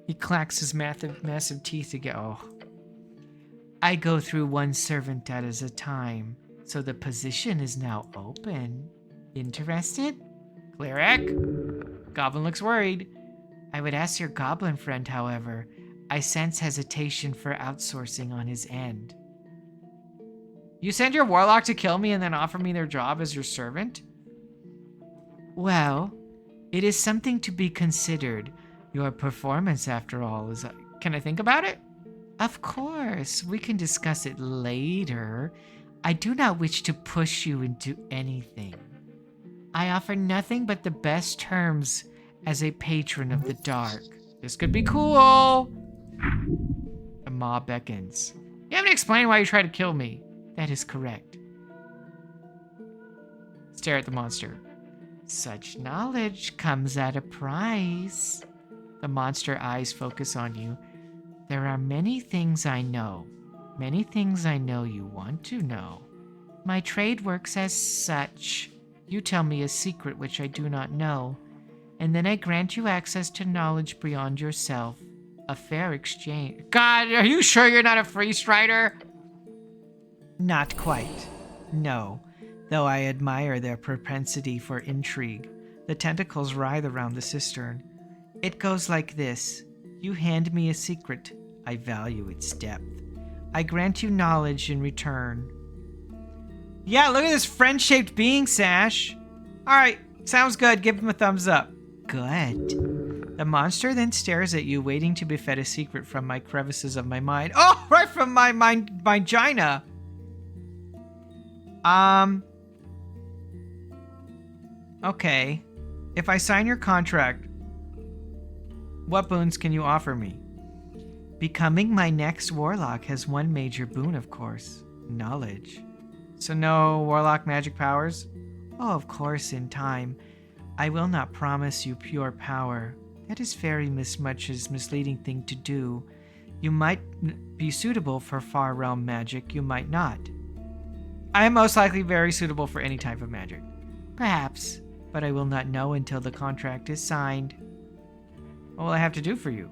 He clacks his massive teeth again. Oh. I go through one servant at a time, so the position is now open. Interested? Cleric? Goblin looks worried. I would ask your goblin friend, however. I sense hesitation for outsourcing on his end. You send your warlock to kill me and then offer me their job as your servant? Well, it is something to be considered. Your performance, after all, is Can I think about it? Of course, we can discuss it later. I do not wish to push you into anything. I offer nothing but the best terms as a patron of the dark. This could be cool. The maw beckons. You haven't explained why you tried to kill me. That is correct. Stare at the monster. Such knowledge comes at a price. The monster eyes focus on you. There are many things I know. Many things I know you want to know. My trade works as such. You tell me a secret which I do not know, and then I grant you access to knowledge beyond yourself. A fair exchange. God, are you sure you're not a free strider? Not quite. No, though I admire their propensity for intrigue. The tentacles writhe around the cistern. It goes like this. You hand me a secret. I value its depth. I grant you knowledge in return. Yeah, look at this friend-shaped being, Sash. All right, sounds good. Give him a thumbs up. Good. The monster then stares at you, waiting to befed a secret from my crevices of my mind. Oh, right from my vagina. Okay. If I sign your contract, what boons can you offer me? Becoming my next warlock has one major boon, of course. Knowledge. So no warlock magic powers? Oh, of course, in time. I will not promise you pure power. That is very much a misleading thing to do. You might be suitable for far realm magic, you might not. I am most likely very suitable for any type of magic. Perhaps, but I will not know until the contract is signed. What will I have to do for you?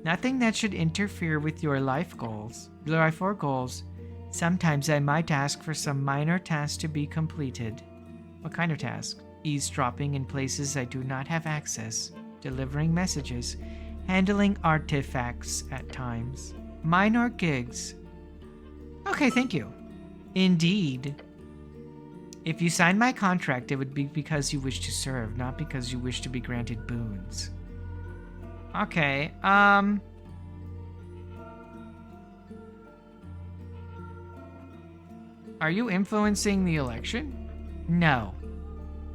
Nothing that should interfere with your life or goals. Sometimes I might ask for some minor tasks to be completed. What kind of tasks? Eavesdropping in places I do not have access, delivering messages, handling artifacts at times. Minor gigs. Okay, thank you. Indeed. If you sign my contract, it would be because you wish to serve, not because you wish to be granted boons. Okay, Are you influencing the election? No.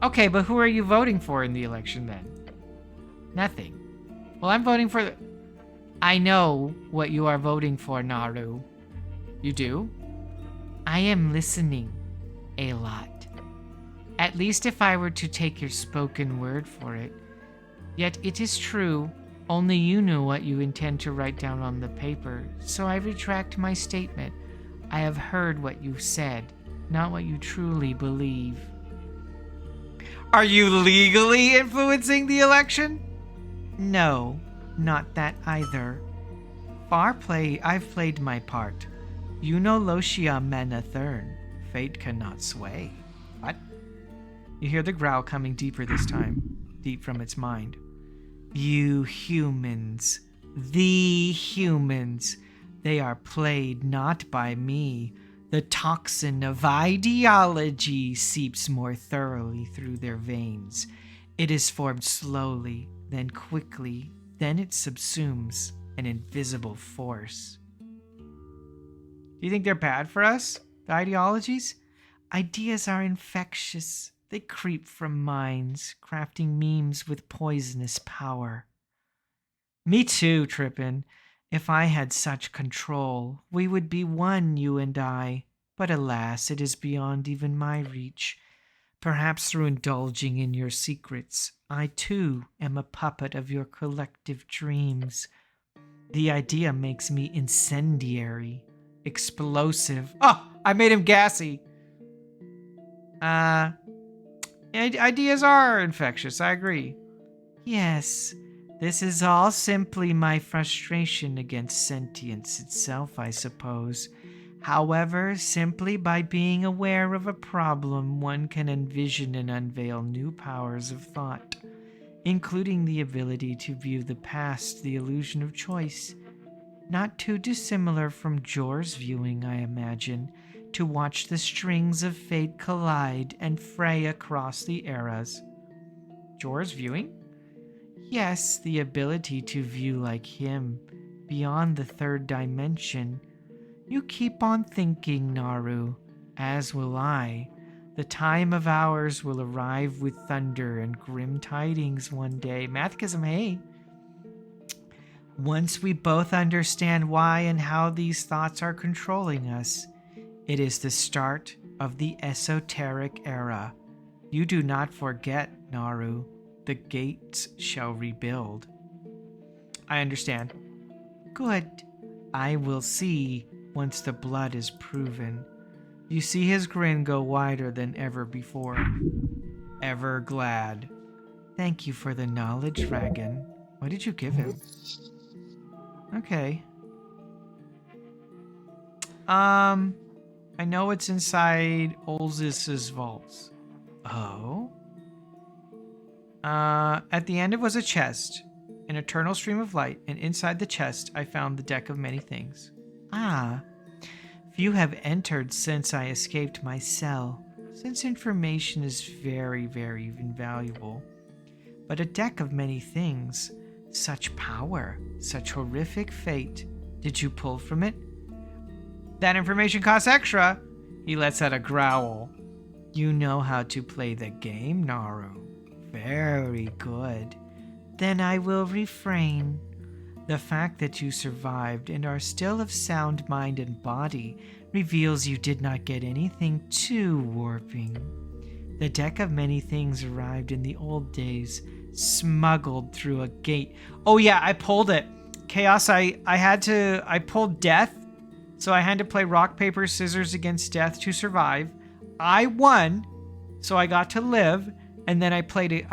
Okay, but who are you voting for in the election then? Nothing. Well, I'm voting for I know what you are voting for, Naru. You do? I am listening. A lot. At least if I were to take your spoken word for it. Yet it is true, only you know what you intend to write down on the paper, so I retract my statement. I have heard what you said, not what you truly believe. Are you legally influencing the election? No, not that either. I've played my part. You know Loshia Manathern. Fate cannot sway. What? You hear the growl coming deeper this time, deep from its mind. You humans. The humans. They are played not by me. The toxin of ideology seeps more thoroughly through their veins. It is formed slowly, then quickly, then it subsumes an invisible force. Do you think they're bad for us, the ideologies? Ideas are infectious. They creep from minds, crafting memes with poisonous power. Me too, Trippin. If I had such control, we would be one, you and I. But alas, it is beyond even my reach. Perhaps through indulging in your secrets, I too am a puppet of your collective dreams. The idea makes me incendiary, explosive. Oh, I made him gassy. Ideas are infectious, I agree. Yes. This is all simply my frustration against sentience itself, I suppose. However, simply by being aware of a problem, one can envision and unveil new powers of thought, including the ability to view the past, the illusion of choice. Not too dissimilar from Jor's viewing, I imagine, to watch the strings of fate collide and fray across the eras. Jor's viewing? Yes, the ability to view like him, beyond the third dimension. You keep on thinking, Naru, as will I. The time of ours will arrive with thunder and grim tidings one day. Mathichism, hey. Once we both understand why and how these thoughts are controlling us, it is the start of the esoteric era. You do not forget, Naru. The gates shall rebuild. I understand. Good. I will see once the blood is proven. You see his grin go wider than ever before. Ever glad. Thank you for the knowledge, Dragon. What did you give him? Okay. I know it's inside Olzis's vaults. Oh? At the end it was a chest, an eternal stream of light, and inside the chest I found the deck of many things. Ah. Few have entered since I escaped my cell, since information is very, very invaluable. But a deck of many things, such power, such horrific fate. Did you pull from it? That information costs extra. He lets out a growl. You know how to play the game, Naru. Very good. Then I will refrain. The fact that you survived and are still of sound mind and body reveals you did not get anything too warping. The deck of many things arrived in the old days, smuggled through a gate. Oh yeah, I pulled it. Chaos, I pulled death, so I had to play rock, paper, scissors against death to survive. I won, so I got to live, and then I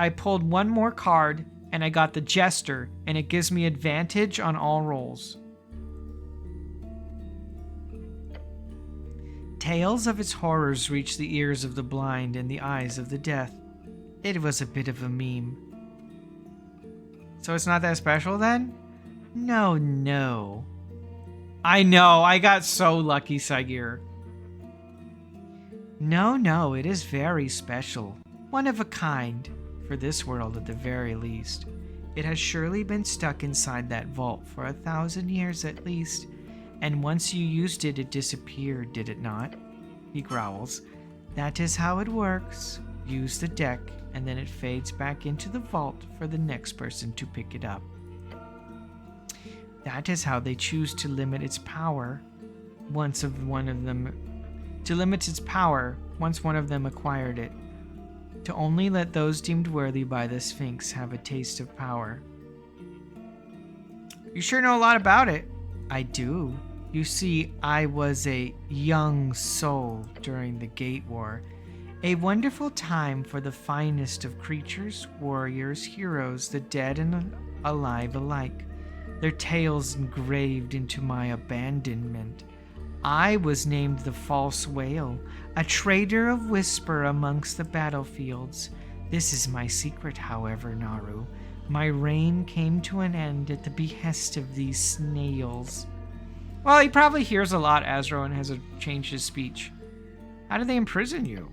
pulled one more card, and I got the Jester, and it gives me advantage on all rolls. Tales of its horrors reached the ears of the blind and the eyes of the deaf. It was a bit of a meme. So it's not that special then? No. I know, I got so lucky, Saigir. No, it is very special. One of a kind. For this world at the very least. It has surely been stuck inside that vault for 1,000 years at least, and once you used it, it disappeared, did it not? He growls. That is how it works. Use the deck, and then it fades back into the vault for the next person to pick it up. That is how they choose to limit its power once one of them acquired it. To only let those deemed worthy by the Sphinx have a taste of power. You sure know a lot about it. I do. You see, I was a young soul during the Gate War. A wonderful time for the finest of creatures, warriors, heroes, the dead and alive alike. Their tales engraved into my abandonment. I was named the False Whale, a trader of whisper amongst the battlefields. This is my secret, however, Naru. My reign came to an end at the behest of these snails. Well, he probably hears a lot, Azro, and has changed his speech. How did they imprison you?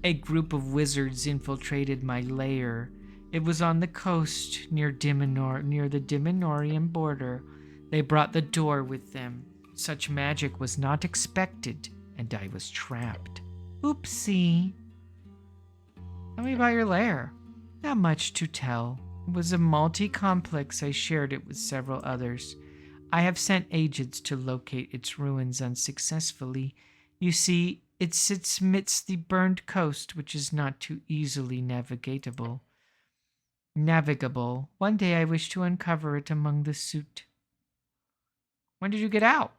A group of wizards infiltrated my lair. It was on the coast near the Dimenorian border. They brought the door with them. Such magic was not expected, and I was trapped. Oopsie. Tell me about your lair. Not much to tell. It was a multi-complex. I shared it with several others. I have sent agents to locate its ruins unsuccessfully. You see, it sits amidst the burned coast, which is not too easily navigable. One day I wish to uncover it among the soot. When did you get out?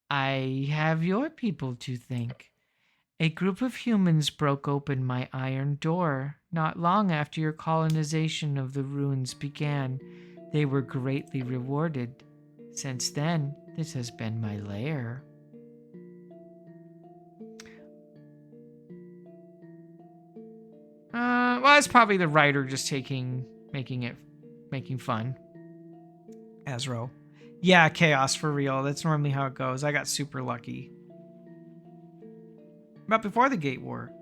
I have your people to thank. A group of humans broke open my iron door not long after your colonization of the ruins began. They were greatly rewarded. Since then, this has been my lair. Well, it's probably the writer just making fun. Azro. Yeah, chaos for real. That's normally how it goes. I got super lucky. But before the Gate War,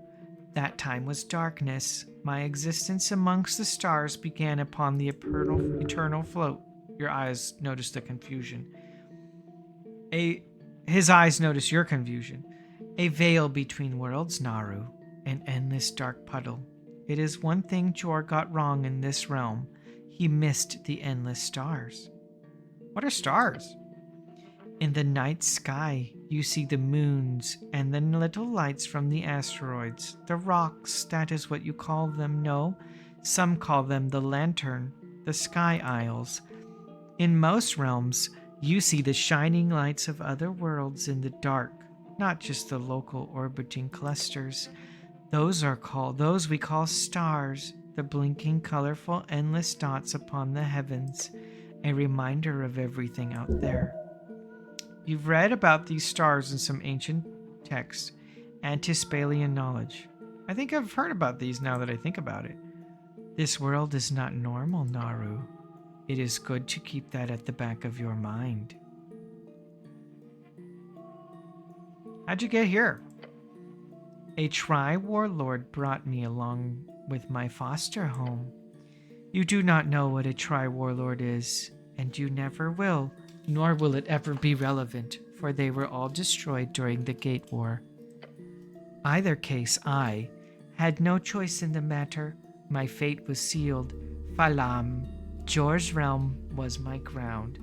that time was darkness. My existence amongst the stars began upon the eternal float. Your eyes notice the confusion. His eyes notice your confusion. A veil between worlds, Naru. An endless dark puddle. It is one thing Jor got wrong in this realm. He missed the endless stars. What are stars? In the night sky, you see the moons and the little lights from the asteroids. The rocks, that is what you call them, no? Some call them the lantern, the sky isles. In most realms, you see the shining lights of other worlds in the dark, not just the local orbiting clusters. Those we call stars, the blinking, colorful, endless dots upon the heavens, a reminder of everything out there. You've read about these stars in some ancient texts, Antispalian knowledge. I think I've heard about these now that I think about it. This world is not normal, Naru. It is good to keep that at the back of your mind. How'd you get here? A tri-warlord brought me along with my foster home. You do not know what a tri-warlord is, and you never will, nor will it ever be relevant, for they were all destroyed during the Gate War. Either case, I had no choice in the matter. My fate was sealed. Falam, Jor's realm was my ground.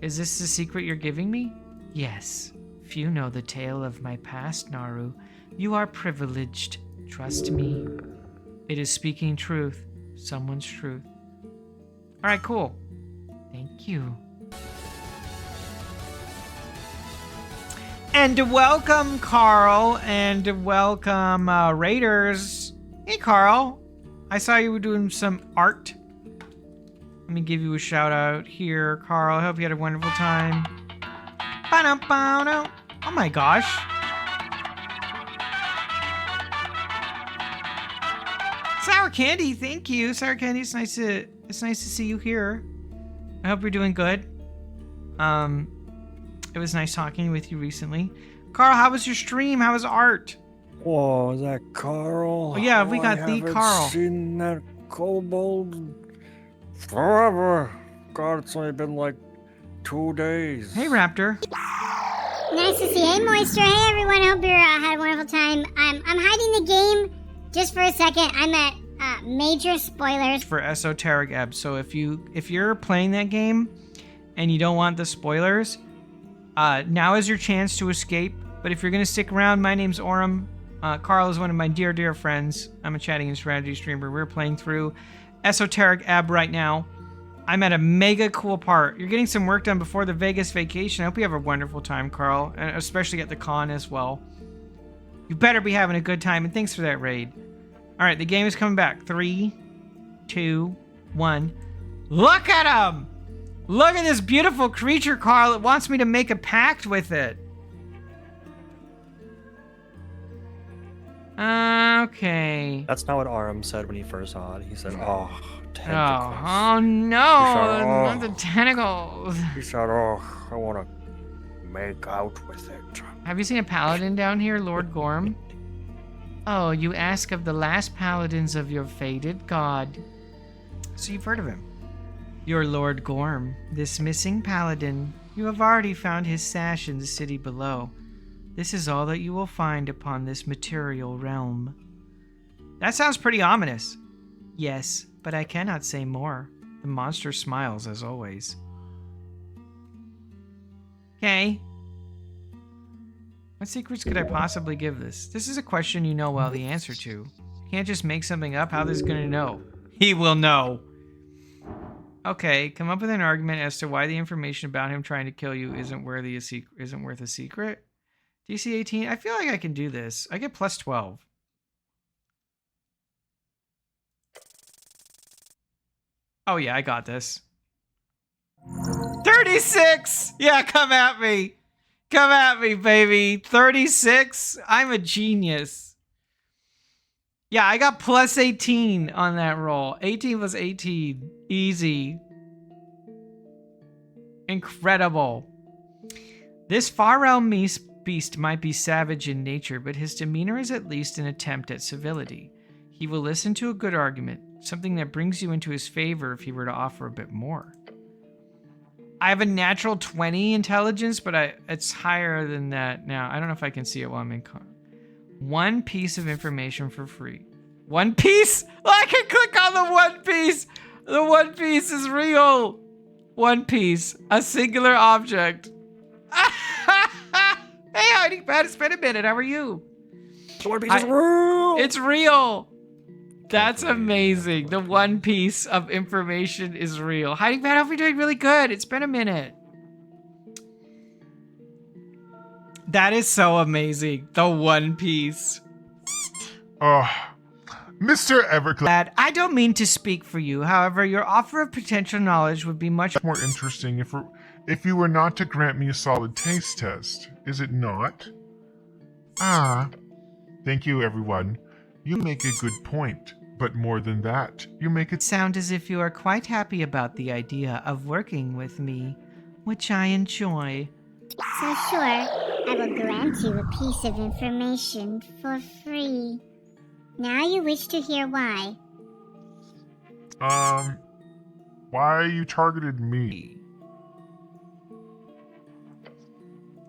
Is this the secret you're giving me? Yes. Few know the tale of my past, Naru. You are privileged. Trust me. It is speaking truth. Someone's truth. All right, cool. Thank you. And welcome, Carl, and welcome, Raiders. Hey, Carl. I saw you were doing some art. Let me give you a shout out here, Carl. I hope you had a wonderful time. Ba-dum-ba-dum. Oh my gosh. Sour Candy, thank you. Sour Candy, it's nice to see you here. I hope you're doing good. It was nice talking with you recently. Carl, how was your stream? How was art? Whoa, is that Carl? Oh yeah, we got the Carl. I haven't seen that kobold forever. God, it's only been like 2 days. Hey, Raptor. Nice to see you. Hey, Moisture. Hey, everyone. Hope you had a wonderful time. I'm hiding the game just for a second. I'm at major spoilers for Esoteric Ebb. So if you're playing that game and you don't want the spoilers, now is your chance to escape. But if you're gonna stick around, my name's Orem. Carl is one of my dear friends. I'm a chatting and strategy streamer. We're playing through Esoteric Ebb right now. I'm at a mega cool part. You're getting some work done before the Vegas vacation. I hope you have a wonderful time, Carl, and especially at the con as well. You better be having a good time, and thanks for that raid. All right, the game is coming back. 3, 2, 1. Look at him! Look at this beautiful creature, Carl. It wants me to make a pact with it. Okay. That's not what Aram said when he first saw it. He said, "Oh, tentacles." Oh no! Not the tentacles. He said, "Oh, I want to make out with it." Have you seen a paladin down here, Lord Gorm? Oh, you ask of the last paladins of your fated god. So you've heard of him. Your Lord Gorm, this missing paladin. You have already found his sash in the city below. This is all that you will find upon this material realm. That sounds pretty ominous. Yes, but I cannot say more. The monster smiles as always. Okay. What secrets could I possibly give this? This is a question you know well the answer to. You can't just make something up. How is he gonna know? He will know. Okay, come up with an argument as to why the information about him trying to kill you isn't worth a secret. DC 18. I feel like I can do this. I get plus 12. Oh yeah, I got this. 36! Yeah, come at me. Come at me, baby. 36? I'm a genius. Yeah, I got plus 18 on that roll. 18 plus 18. Easy. Incredible. This far realm beast might be savage in nature, but his demeanor is at least an attempt at civility. He will listen to a good argument. Something that brings you into his favor if he were to offer a bit more. I have a natural 20 intelligence, but it's higher than that now. I don't know if I can see it while I'm in car. One piece of information for free. One piece? Oh, I can click on the one piece. The one piece is real. One piece. A singular object. Hey, hiding bad. It's been a minute. How are you? The One Piece is real. It's real. That's amazing. The one piece of information is real. Hiding bad. I hope you're doing really good. It's been a minute. That is so amazing. The one piece. Oh, Mr. Everglad. I don't mean to speak for you. However, your offer of potential knowledge would be much More interesting if you were not to grant me a solid taste test, is it not? Ah, thank you, everyone. You make a good point, but more than that, you make it sound as if you are quite happy about the idea of working with me, which I enjoy. So sure, I will grant you a piece of information for free. Now you wish to hear why. Why you targeted me?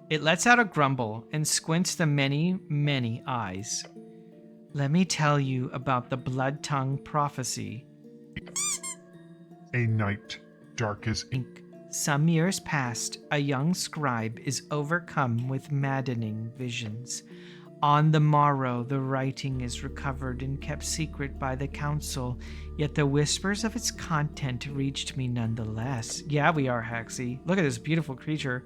It lets out a grumble and squints the many, many eyes. Let me tell you about the Blood Tongue prophecy. A night dark as ink. Some years past, a young scribe is overcome with maddening visions. On the morrow, the writing is recovered and kept secret by the council, yet the whispers of its content reached me nonetheless. Yeah, we are, Haxie. Look at this beautiful creature.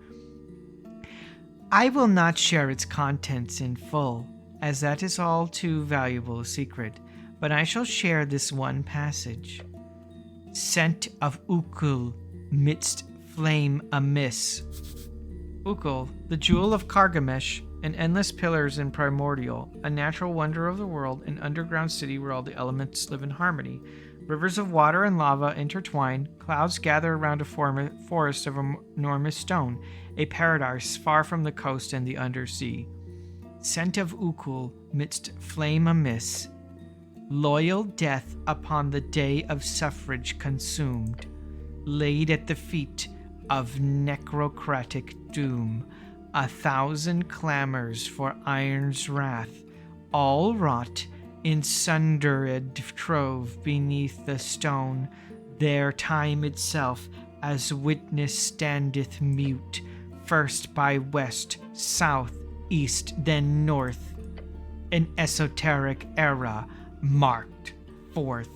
I will not share its contents in full, as that is all too valuable a secret, but I shall share this one passage. Scent of Ukul midst flame amiss. Ukul, the jewel of Kargamesh, and endless pillars in Primordial, a natural wonder of the world, an underground city where all the elements live in harmony. Rivers of water and lava intertwine, clouds gather around a forest of enormous stone, a paradise far from the coast and the undersea. Scent of Ukul midst flame amiss, loyal death upon the day of suffrage consumed, laid at the feet of necrocratic doom, 1,000 clamors for iron's wrath, all wrought in sundered trove beneath the stone, there time itself as witness standeth mute, first by west, south, east, then north, an esoteric era marked forth.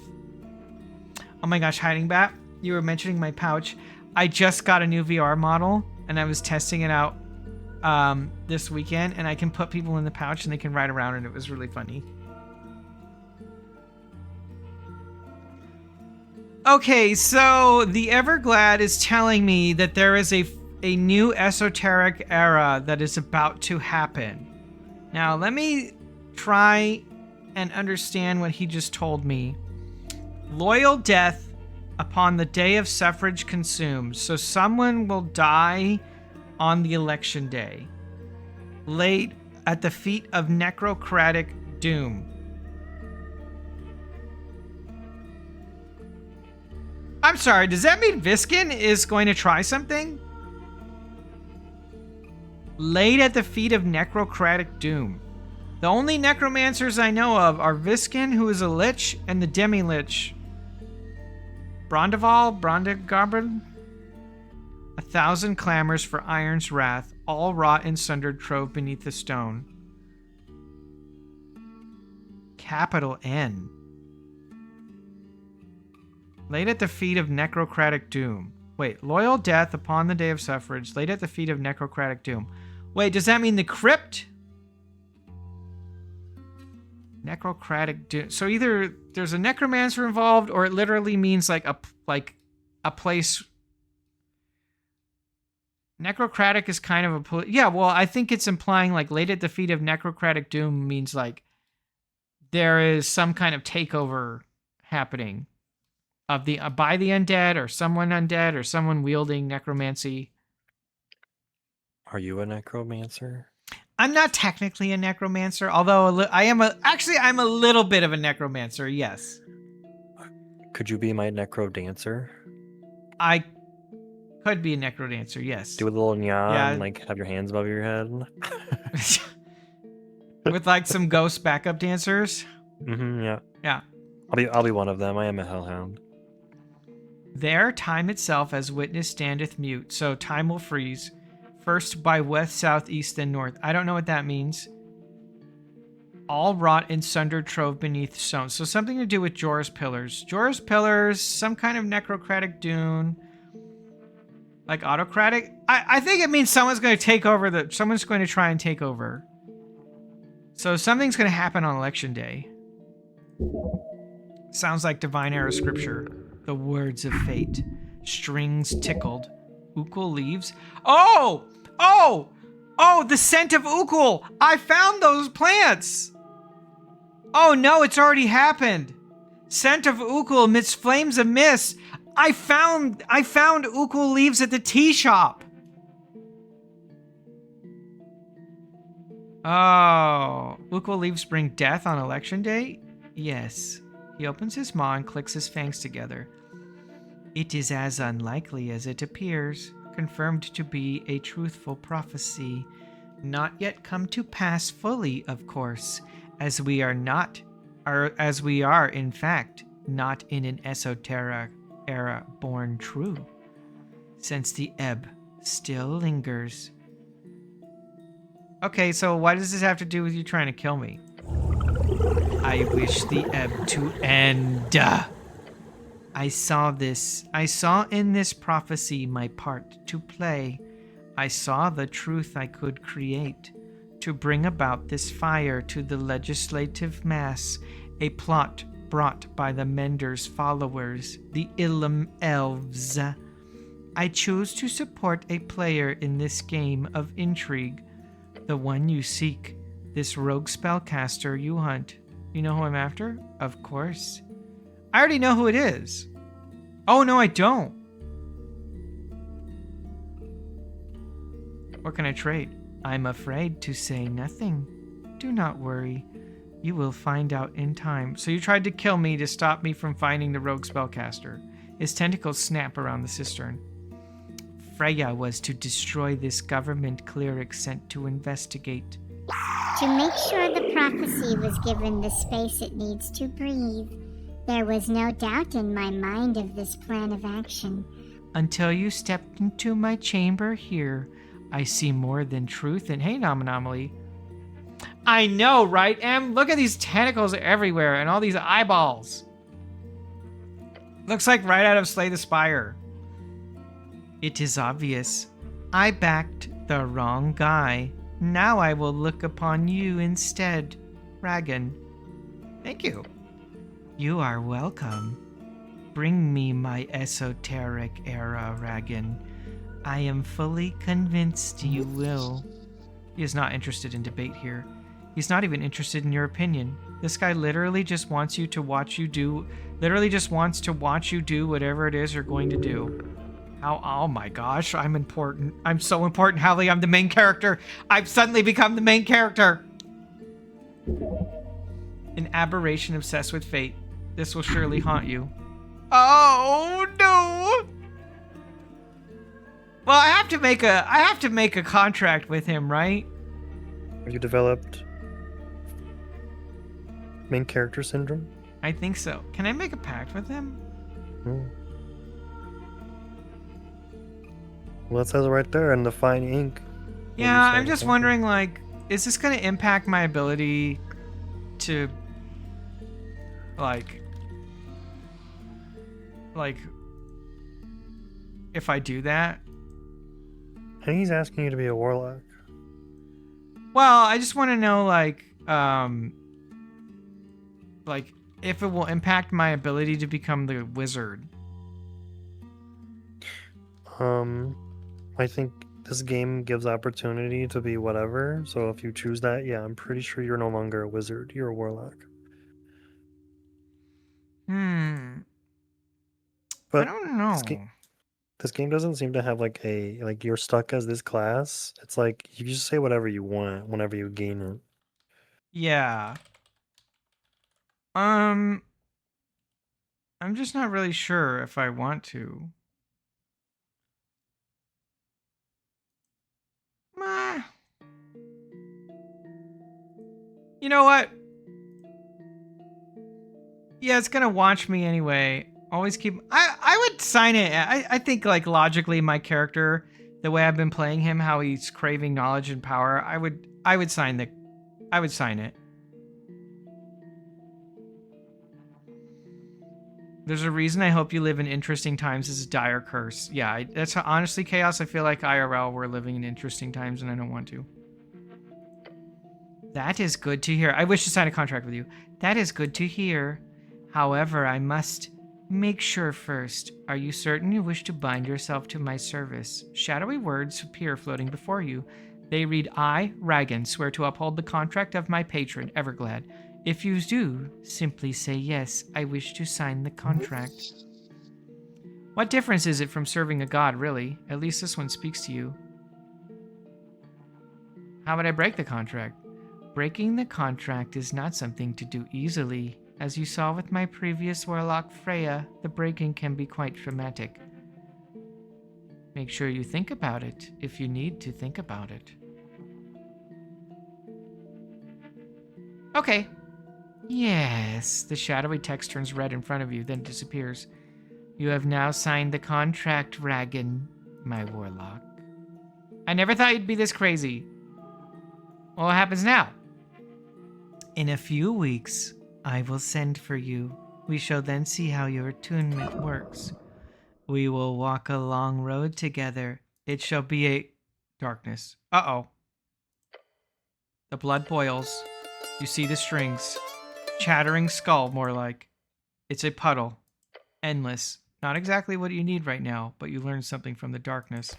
Oh my gosh, Hiding Bat, you were mentioning my pouch. I just got a new VR model and I was testing it out this weekend, and I can put people in the pouch and they can ride around, and it was really funny. Okay, so the Everglad is telling me that there is a new esoteric era that is about to happen. Now, let me try and understand what he just told me. Loyal death upon the day of suffrage consumed. So someone will die on the election day, laid at the feet of necrocratic doom. I'm sorry, does that mean Viskin is going to try something? Laid at the feet of necrocratic doom. The only necromancers I know of are Viskin, who is a lich, and the demi-lich. Brondagarbin? 1,000 clamors for iron's wrath, all wrought in sundered trove beneath the stone. Capital N. Laid at the feet of necrocratic doom. Wait, loyal death upon the day of suffrage, laid at the feet of necrocratic doom. Wait, does that mean the crypt? Necrocratic doom. So either there's a necromancer involved, or it literally means like a place. Necrocratic is kind of a... Yeah, well, I think it's implying like laid at the feet of necrocratic doom means like there is some kind of takeover happening of the by the undead, or someone undead, or someone wielding necromancy. Are you a necromancer? I'm not technically a necromancer, although I'm a little bit of a necromancer, yes. Could you be my necro dancer? I could be a necrodancer, yes. Do a little nyan, Yeah. like have your hands above your head. With like some ghost backup dancers. Yeah. Yeah. I'll be one of them. I am a hellhound. There, time itself as witness standeth mute, so time will freeze. First by west, south, east, then north. I don't know what that means. All wrought in sundered trove beneath stone. So something to do with Jorah's pillars. Jorah's pillars, some kind of necrocratic dune. Like autocratic? I think it means someone's going to take over someone's going to try and take over. So something's going to happen on election day. Sounds like divine era scripture. The words of fate. Strings tickled. Ukul leaves. Oh! Oh! Oh, the scent of Ukul! I found those plants! Oh no, it's already happened. Scent of Ukul amidst flames of mist. I found Ukul leaves at the tea shop. Oh, Ukul leaves bring death on election day? Yes. He opens his maw and clicks his fangs together. It is as unlikely as it appears, confirmed to be a truthful prophecy, not yet come to pass fully, of course, as we are, in fact, not in an esoteric era born true, since the ebb still lingers. Okay, so what does this have to do with you trying to kill me? I wish the ebb to end. I saw in this prophecy my part to play. I saw the truth I could create, to bring about this fire to the legislative mass, a plot brought by the Mender's followers, the Ilum Elves. I choose to support a player in this game of intrigue, the one you seek, this rogue spellcaster you hunt. You know who I'm after? Of course. I already know who it is. Oh, no, I don't. What can I trade? I'm afraid to say nothing. Do not worry. You will find out in time. So you tried to kill me to stop me from finding the rogue spellcaster. His tentacles snap around the cistern. Freya was to destroy this government cleric sent to investigate. To make sure the prophecy was given the space it needs to breathe. There was no doubt in my mind of this plan of action. Until you stepped into my chamber here, I see more than truth and hey, Anomaly. I know, right, Em? Look at these tentacles everywhere and all these eyeballs. Looks like right out of Slay the Spire. It is obvious. I backed the wrong guy. Now I will look upon you instead, Ragan. Thank you. You are welcome. Bring me my esoteric era, Ragan. I am fully convinced you will. He is not interested in debate here. He's not even interested in your opinion. This guy literally just wants you to watch you do, whatever it is you're going to do. Oh my gosh, I'm important. I'm so important, Hallie. I'm the main character. I've suddenly become the main character. An aberration obsessed with fate. This will surely haunt you. Oh no! Well, I have to make a contract with him, right? Have you developed main character syndrome? I think so. Can I make a pact with him? Well, it says right there in the fine ink. Yeah, I'm just wondering, like, is this going to impact my ability to, like, if I do that? I think he's asking you to be a warlock. Well, I just want to know, like, if it will impact my ability to become the wizard. I think this game gives opportunity to be whatever. So if you choose that, yeah, I'm pretty sure you're no longer a wizard. You're a warlock. But I don't know. This game doesn't seem to have like you're stuck as this class. It's like you just say whatever you want whenever you gain it. Yeah. I'm just not really sure if I want to. You know what? Yeah, it's gonna watch me anyway. Always keep. I would sign it. I think like logically, my character, the way I've been playing him, how he's craving knowledge and power, I would sign it. There's a reason I hope you live in interesting times as a dire curse. Yeah, that's honestly, Chaos. I feel like IRL we're living in interesting times, and I don't want to. That is good to hear. I wish to sign a contract with you. That is good to hear. However, I must make sure first. Are you certain you wish to bind yourself to my service? Shadowy words appear floating before you. They read, I, Ragan, swear to uphold the contract of my patron, Everglad. If you do, simply say yes, I wish to sign the contract. What difference is it from serving a god, really? At least this one speaks to you. How would I break the contract? Breaking the contract is not something to do easily. As you saw with my previous warlock, Freya, the breaking can be quite traumatic. Make sure you think about it, if you need to think about it. Okay. Yes, the shadowy text turns red in front of you, then disappears. You have now signed the contract, Ragan, my warlock. I never thought you'd be this crazy. Well, what happens now? In a few weeks, I will send for you. We shall then see how your attunement works. We will walk a long road together. It shall be a... Darkness. Uh-oh. The blood boils. You see the strings. Chattering skull, more like. It's a puddle. Endless. Not exactly what you need right now, but you learned something from the darkness.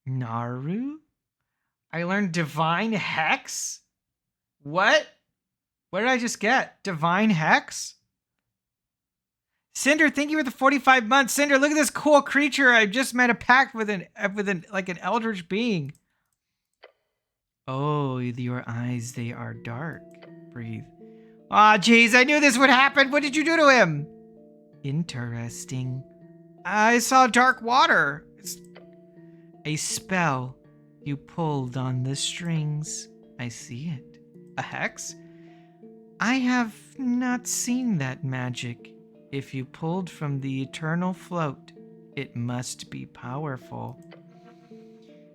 Naru? I learned Divine Hex? What? What did I just get? Divine Hex? Cinder, thank you for the 45 months. Cinder, look at this cool creature. I just met a pact with an eldritch being. Oh, your eyes, they are dark. Breathe. Aw, jeez, I knew this would happen. What did you do to him? Interesting. I saw dark water. It's a spell. You pulled on the strings. I see it. A hex? I have not seen that magic. If you pulled from the eternal float, it must be powerful.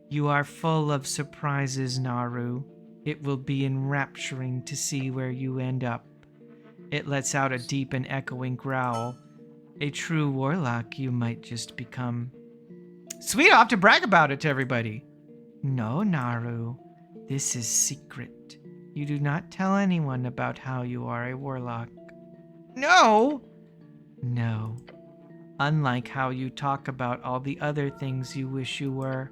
You are full of surprises, Naru. It will be enrapturing to see where you end up. It lets out a deep and echoing growl. A true warlock you might just become. Sweet, I'll have to brag about it to everybody. No, Naru. This is secret. You do not tell anyone about how you are a warlock. No! No. Unlike how you talk about all the other things you wish you were,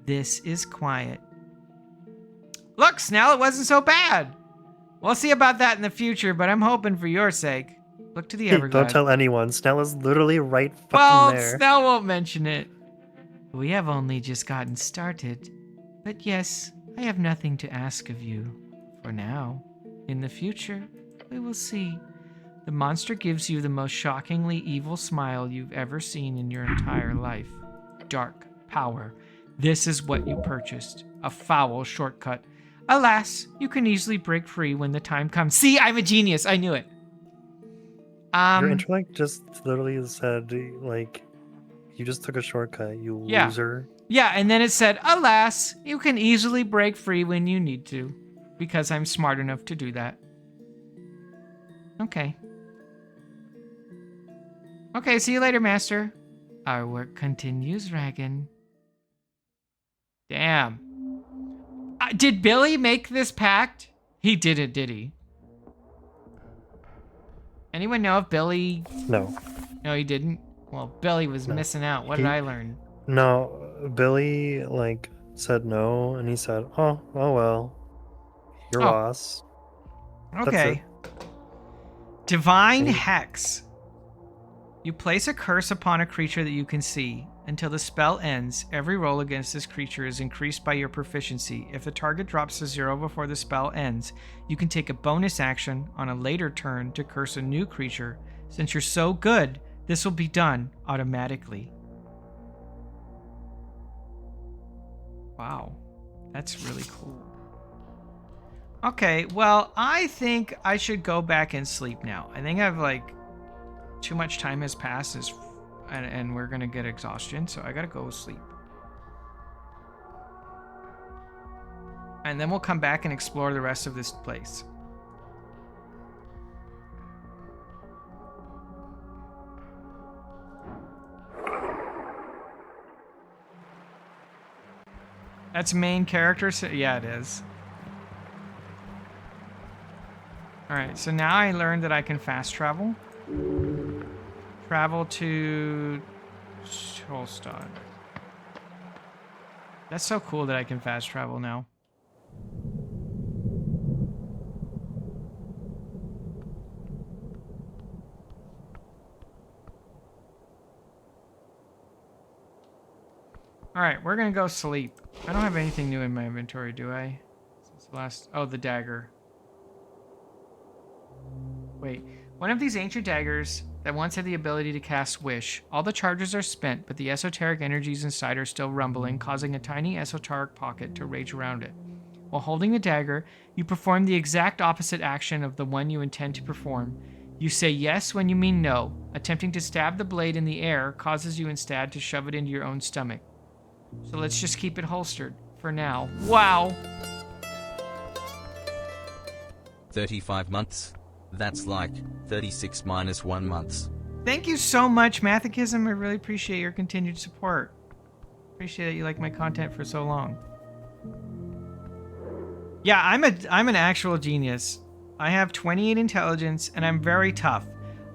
this is quiet. Look, Snell, it wasn't so bad. We'll see about that in the future, but I'm hoping for your sake. Look to the Everglad. Don't tell anyone. Snell is literally right fucking well, there. Well, Snell won't mention it. We have only just gotten started. But yes, I have nothing to ask of you. For now. In the future, we will see. The monster gives you the most shockingly evil smile you've ever seen in your entire life. Dark power. This is what you purchased. A foul shortcut. Alas, you can easily break free when the time comes. See, I'm a genius. I knew it. Your intellect just literally said, like, you just took a shortcut, you loser. Yeah, and then it said, alas, you can easily break free when you need to. Because I'm smart enough to do that. Okay. Okay, see you later, Master. Our work continues, Ragan. Damn. Did Billy make this pact? He didn't, did he? Anyone know if Billy... No. No, he didn't? Well, Billy was missing out. What did I learn? No, Billy, like, said no, and he said, oh well. Your loss. Okay. Divine Hex. You place a curse upon a creature that you can see. Until the spell ends, every roll against this creature is increased by your proficiency. If the target drops to 0 before the spell ends, you can take a bonus action on a later turn to curse a new creature Since you're so good, this will be done automatically. Wow, that's really cool. Okay, well, I think I should go back and sleep now. I think I've like too much time has passed and we're gonna get exhaustion, so I gotta go sleep. And then we'll come back and explore the rest of this place. That's main character? So yeah, it is. Alright, so now I learned that I can fast travel. Travel to Holstad. That's so cool that I can fast travel now. Alright, we're gonna go sleep. I don't have anything new in my inventory, do I? Since the last... Oh, the dagger. Wait. One of these ancient daggers that once had the ability to cast Wish. All the charges are spent, but the esoteric energies inside are still rumbling, causing a tiny esoteric pocket to rage around it. While holding the dagger, you perform the exact opposite action of the one you intend to perform. You say yes when you mean no. Attempting to stab the blade in the air causes you instead to shove it into your own stomach. So let's just keep it holstered for now. Wow! 35 months? That's like 36 minus 1 months. Thank you so much, Mathichism. I really appreciate your continued support. Appreciate that you like my content for so long. Yeah, I'm an actual genius. I have 28 intelligence, and I'm very tough.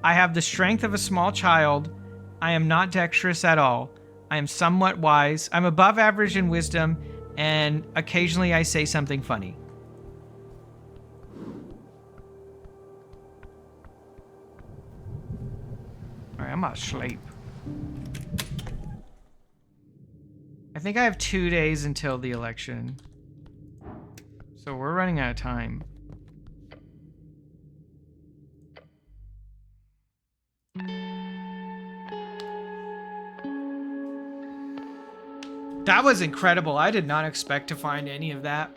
I have the strength of a small child. I am not dexterous at all. I am somewhat wise. I'm above average in wisdom, and occasionally I say something funny. Alright, I'm asleep. I think I have 2 days until the election. So we're running out of time. That was incredible. I did not expect to find any of that.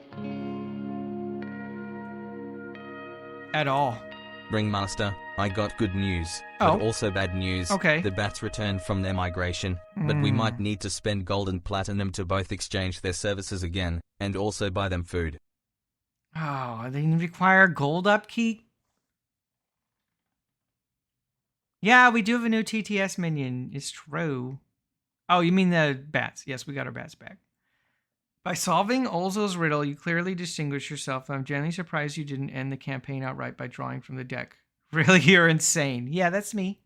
At all. Ringmaster, I got good news, Oh. but also bad news. Okay. The bats returned from their migration, but we might need to spend gold and platinum to both exchange their services again, and also buy them food. Oh, they require gold upkeep? Yeah, we do have a new TTS minion. It's true. Oh, you mean the bats. Yes, we got our bats back. By solving Olzo's riddle, you clearly distinguish yourself. I'm genuinely surprised you didn't end the campaign outright by drawing from the deck. Really, you're insane. Yeah, that's me.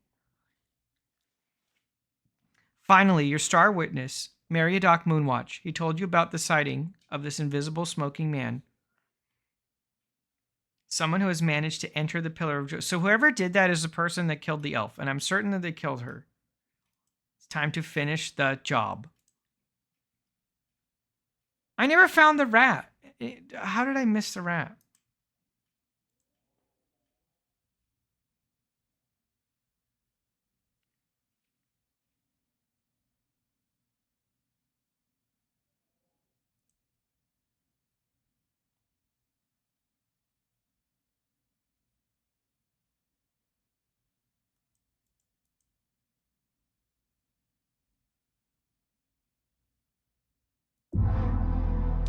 Finally, your star witness, Meriadoc Moonwatch. He told you about the sighting of this invisible smoking man. Someone who has managed to enter the Pillar of Joy. So whoever did that is the person that killed the elf, and I'm certain that they killed her. It's time to finish the job. I never found the rat. How did I miss the rat?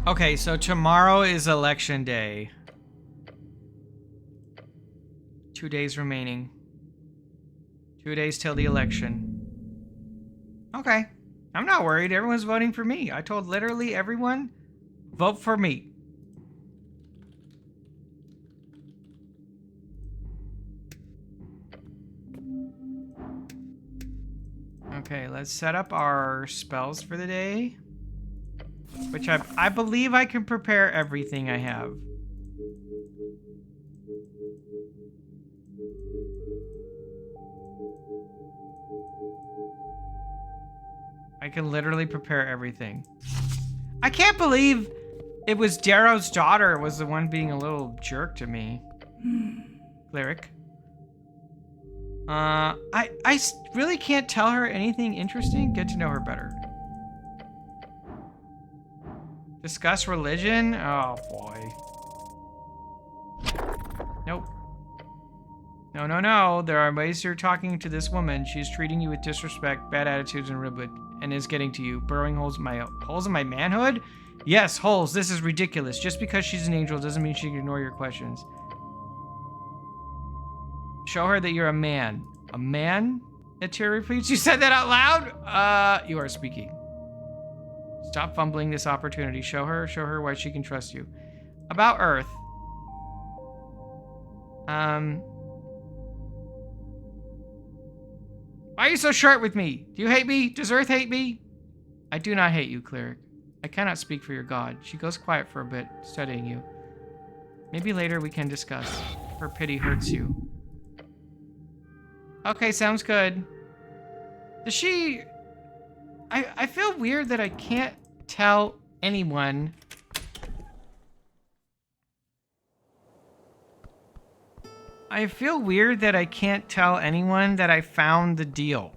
Okay, so tomorrow is election day. 2 days remaining. 2 days till the election. Okay. I'm not worried. Everyone's voting for me. I told literally everyone, vote for me. Okay, let's set up our spells for the day. Which I believe I can prepare everything I have. I can literally prepare everything. I can't believe it was Darrow's daughter was the one being a little jerk to me. Cleric. I really can't tell her anything interesting. Get to know her better. Discuss religion? Oh, boy. Nope. No, no, no. There are ways you're talking to this woman. She's treating you with disrespect, bad attitudes, and ribwood, and is getting to you. Burrowing holes in my manhood? Yes, holes. This is ridiculous. Just because she's an angel doesn't mean she can ignore your questions. Show her that you're a man. A man? Etir repeats. You said that out loud? You are speaking. Stop fumbling this opportunity. Show her why she can trust you. About Earth. Why are you so short with me? Do you hate me? Does Earth hate me? I do not hate you, cleric. I cannot speak for your god. She goes quiet for a bit, studying you. Maybe later we can discuss. Her pity hurts you. Okay, sounds good. Does she... I feel weird that I can't tell anyone. I feel weird that I can't tell anyone that I found the deal.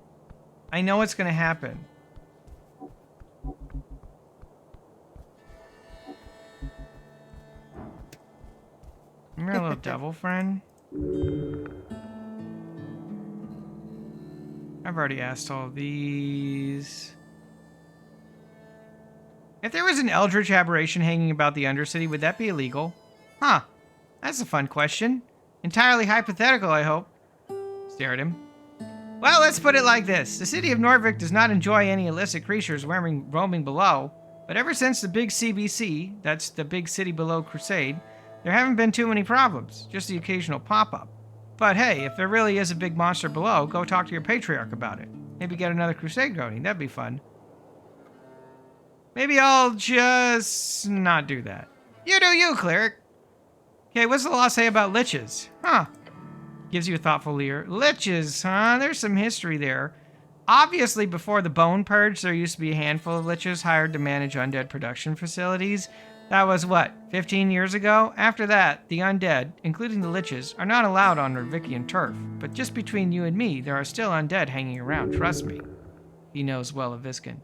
I know it's gonna happen. You're a little devil friend. I've already asked all of these. If there was an eldritch aberration hanging about the Undercity, would that be illegal? Huh. That's a fun question. Entirely hypothetical, I hope. Stare at him. Well, let's put it like this. The city of Norvik does not enjoy any illicit creatures roaming below, but ever since the big CBC, that's the big city below crusade, there haven't been too many problems, just the occasional pop-up. But hey, if there really is a big monster below, go talk to your patriarch about it. Maybe get another crusade going, that'd be fun. Maybe I'll just not do that. You do you, cleric. Okay, what's the law say about liches? Huh. Gives you a thoughtful leer. Liches, huh? There's some history there. Obviously, before the Bone Purge, there used to be a handful of liches hired to manage undead production facilities. That was, what, 15 years ago? After that, the undead, including the liches, are not allowed on Norvikian turf. But just between you and me, there are still undead hanging around, trust me. He knows well of Viskin.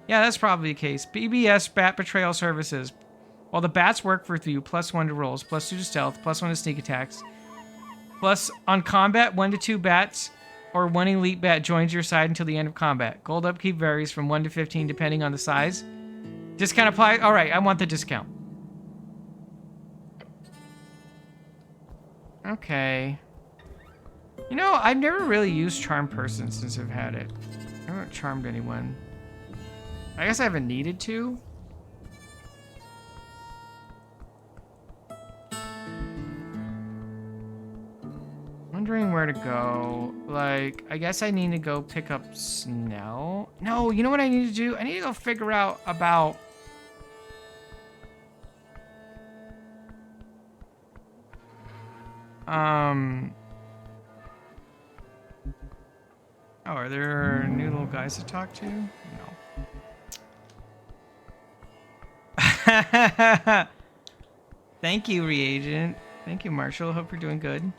Yeah, that's probably the case. BBS Bat Betrayal Services. While the bats work for you, +1 to rolls, +2 to stealth, +1 to sneak attacks. Plus, on combat, 1 to 2 bats or 1 elite bat joins your side until the end of combat. Gold upkeep varies from 1 to 15 depending on the size. Discount applied? Alright, I want the discount. Okay. You know, I've never really used Charm Person since I've had it. I haven't charmed anyone. I guess I haven't needed to. Wondering where to go. Like, I guess I need to go pick up Snell. No, you know what I need to do? I need to go figure out about... Oh, are there new little guys to talk to? No. Thank you, Reagent. Thank you, Marshall. Hope you're doing good.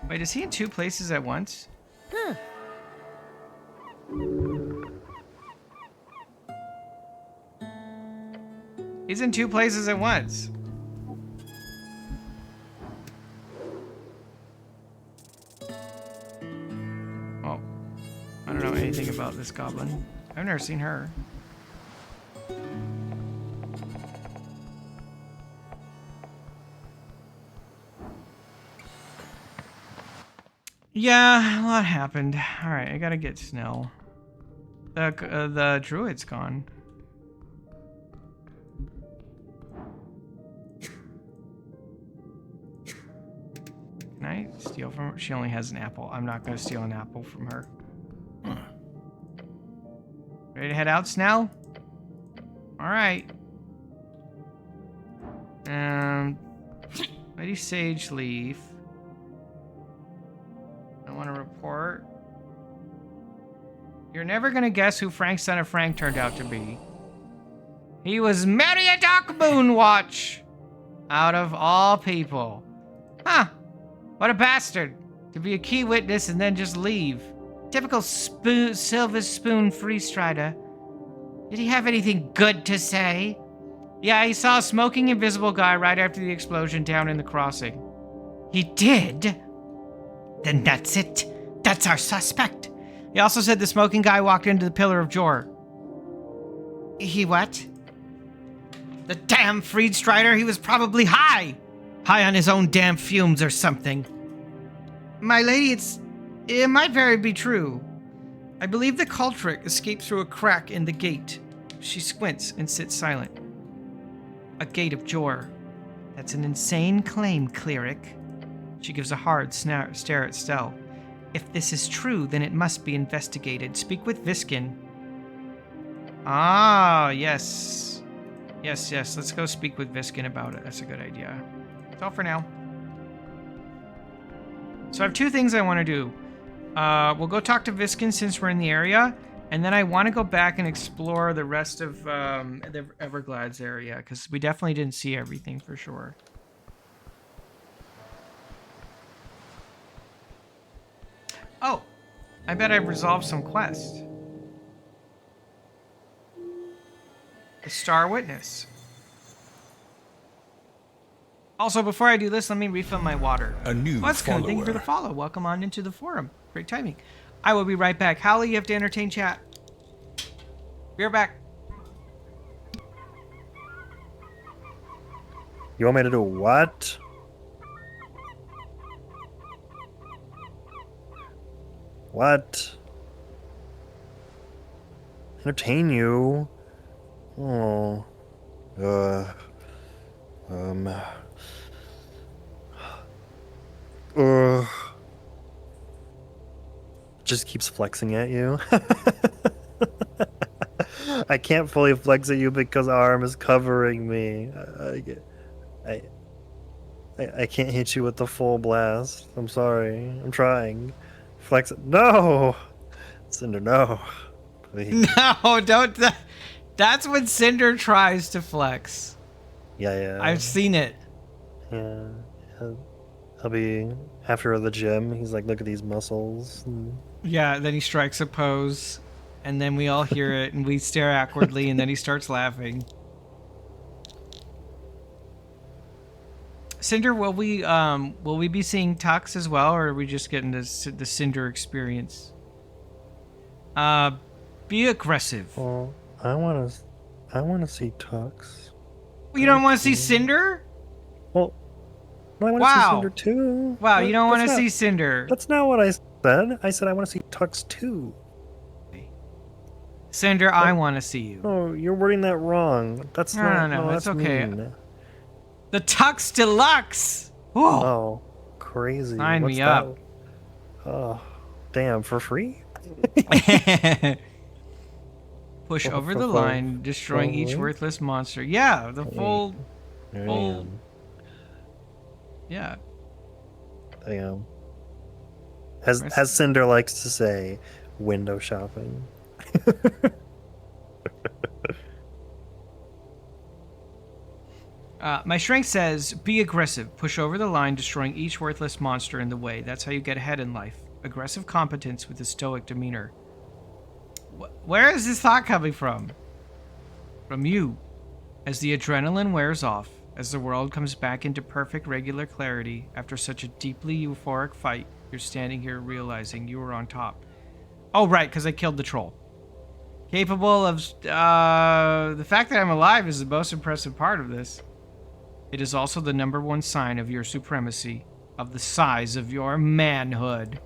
Wait, is he in 2 places at once? Huh. He's in 2 places at once. Oh. I don't know anything about this goblin. I've never seen her. Yeah, a lot happened. Alright, I gotta get Snell. The druid's gone. Can I steal from her? She only has an apple. I'm not gonna steal an apple from her. Ready to head out, Snell? Alright. Lady Sage Leaf. I want to report. You're never gonna guess who Frank Son of Frank turned out to be. He was Meriadoc Moonwatch! Out of all people. Huh. What a bastard. To be a key witness and then just leave. Typical silver spoon freeze strider. Did he have anything good to say? Yeah, he saw a smoking invisible guy right after the explosion down in the crossing. He did? Then that's it. That's our suspect. He also said the smoking guy walked into the Pillar of Jor. He what? The damn freed strider, he was probably high. High on his own damn fumes or something. My lady, it might very be true. I believe the culprit escaped through a crack in the gate. She squints and sits silent. A gate of Jor. That's an insane claim, cleric. She gives a hard stare at Stell. If this is true, then it must be investigated. Speak with Viskin. Ah, yes. Yes. Let's go speak with Viskin about it. That's a good idea. That's all for now. So I have two things I want to do. We'll go talk to Viskin since we're in the area. And then I want to go back and explore the rest of the Everglades area. Because we definitely didn't see everything for sure. Oh, I bet I've resolved some quests. The Star Witness. Also, before I do this, let me refill my water. A new follower. Thank you for the follow. Welcome on into the forum. Great timing. I will be right back. Holly, you have to entertain chat. Be right back. You want me to do what? What? Entertain you? Oh. Just keeps flexing at you. I can't fully flex at you because arm is covering me. I can't hit you with the full blast. I'm sorry. I'm trying. Flex it. No! Cinder, no. Please. No, don't. That's when Cinder tries to flex. Yeah. I've seen it. Yeah. I'll be after the gym. He's like, look at these muscles. Yeah, then he strikes a pose, and then we all hear it, and we stare awkwardly, and then he starts laughing. Cinder, will we be seeing Tux as well, or are we just getting the Cinder experience? Be aggressive. Well, I want to see Tux. You don't want to see Cinder? Well, I want to see Cinder too. Wow, you don't want to see Cinder. That's not what I said. I said I want to see Tux too. Cinder, I want to see you. Oh, you're wording that wrong. That's not. No, that's it's okay. mean. The Tux Deluxe. Whoa. Oh, crazy. Sign What's me that? up. Oh, damn, for free? Push over the line, destroying each worthless monster. Yeah, the full. Yeah. Damn. As Cinder likes to say, window shopping. My strength says, be aggressive. Push over the line, destroying each worthless monster in the way. That's how you get ahead in life. Aggressive competence with a stoic demeanor. Where is this thought coming from? From you. As the adrenaline wears off, as the world comes back into perfect regular clarity, after such a deeply euphoric fight, you're standing here realizing you were on top. Oh, right, because I killed the troll. Capable of... the fact that I'm alive is the most impressive part of this. It is also the #1 sign of your supremacy, of the size of your manhood.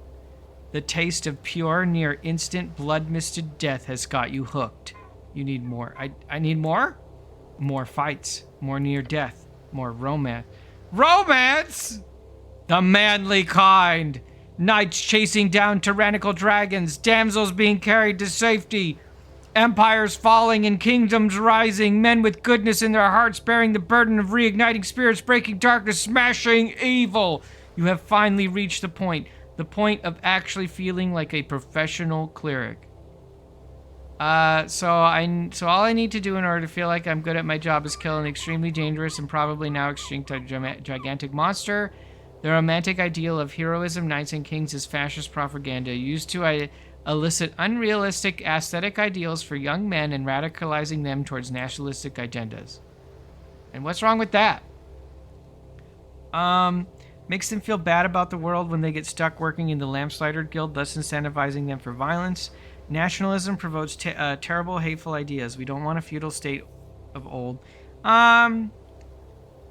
The taste of pure, near instant, blood-misted death has got you hooked. You need more. I need more? More fights. More near death. More romance. Romance? The manly kind. Knights chasing down tyrannical dragons. Damsels being carried to safety. Empires falling and kingdoms rising. Men with goodness in their hearts bearing the burden of reigniting spirits, breaking darkness, smashing evil. You have finally reached the point. The point of actually feeling like a professional cleric. So all I need to do in order to feel like I'm good at my job is kill an extremely dangerous and probably now extinct gigantic monster. The romantic ideal of heroism, knights, and kings is fascist propaganda used to elicit unrealistic aesthetic ideals for young men and radicalizing them towards nationalistic agendas. And what's wrong with that? Makes them feel bad about the world when they get stuck working in the Lampslider Guild, thus incentivizing them for violence. Nationalism promotes terrible, hateful ideas. We don't want a feudal state of old.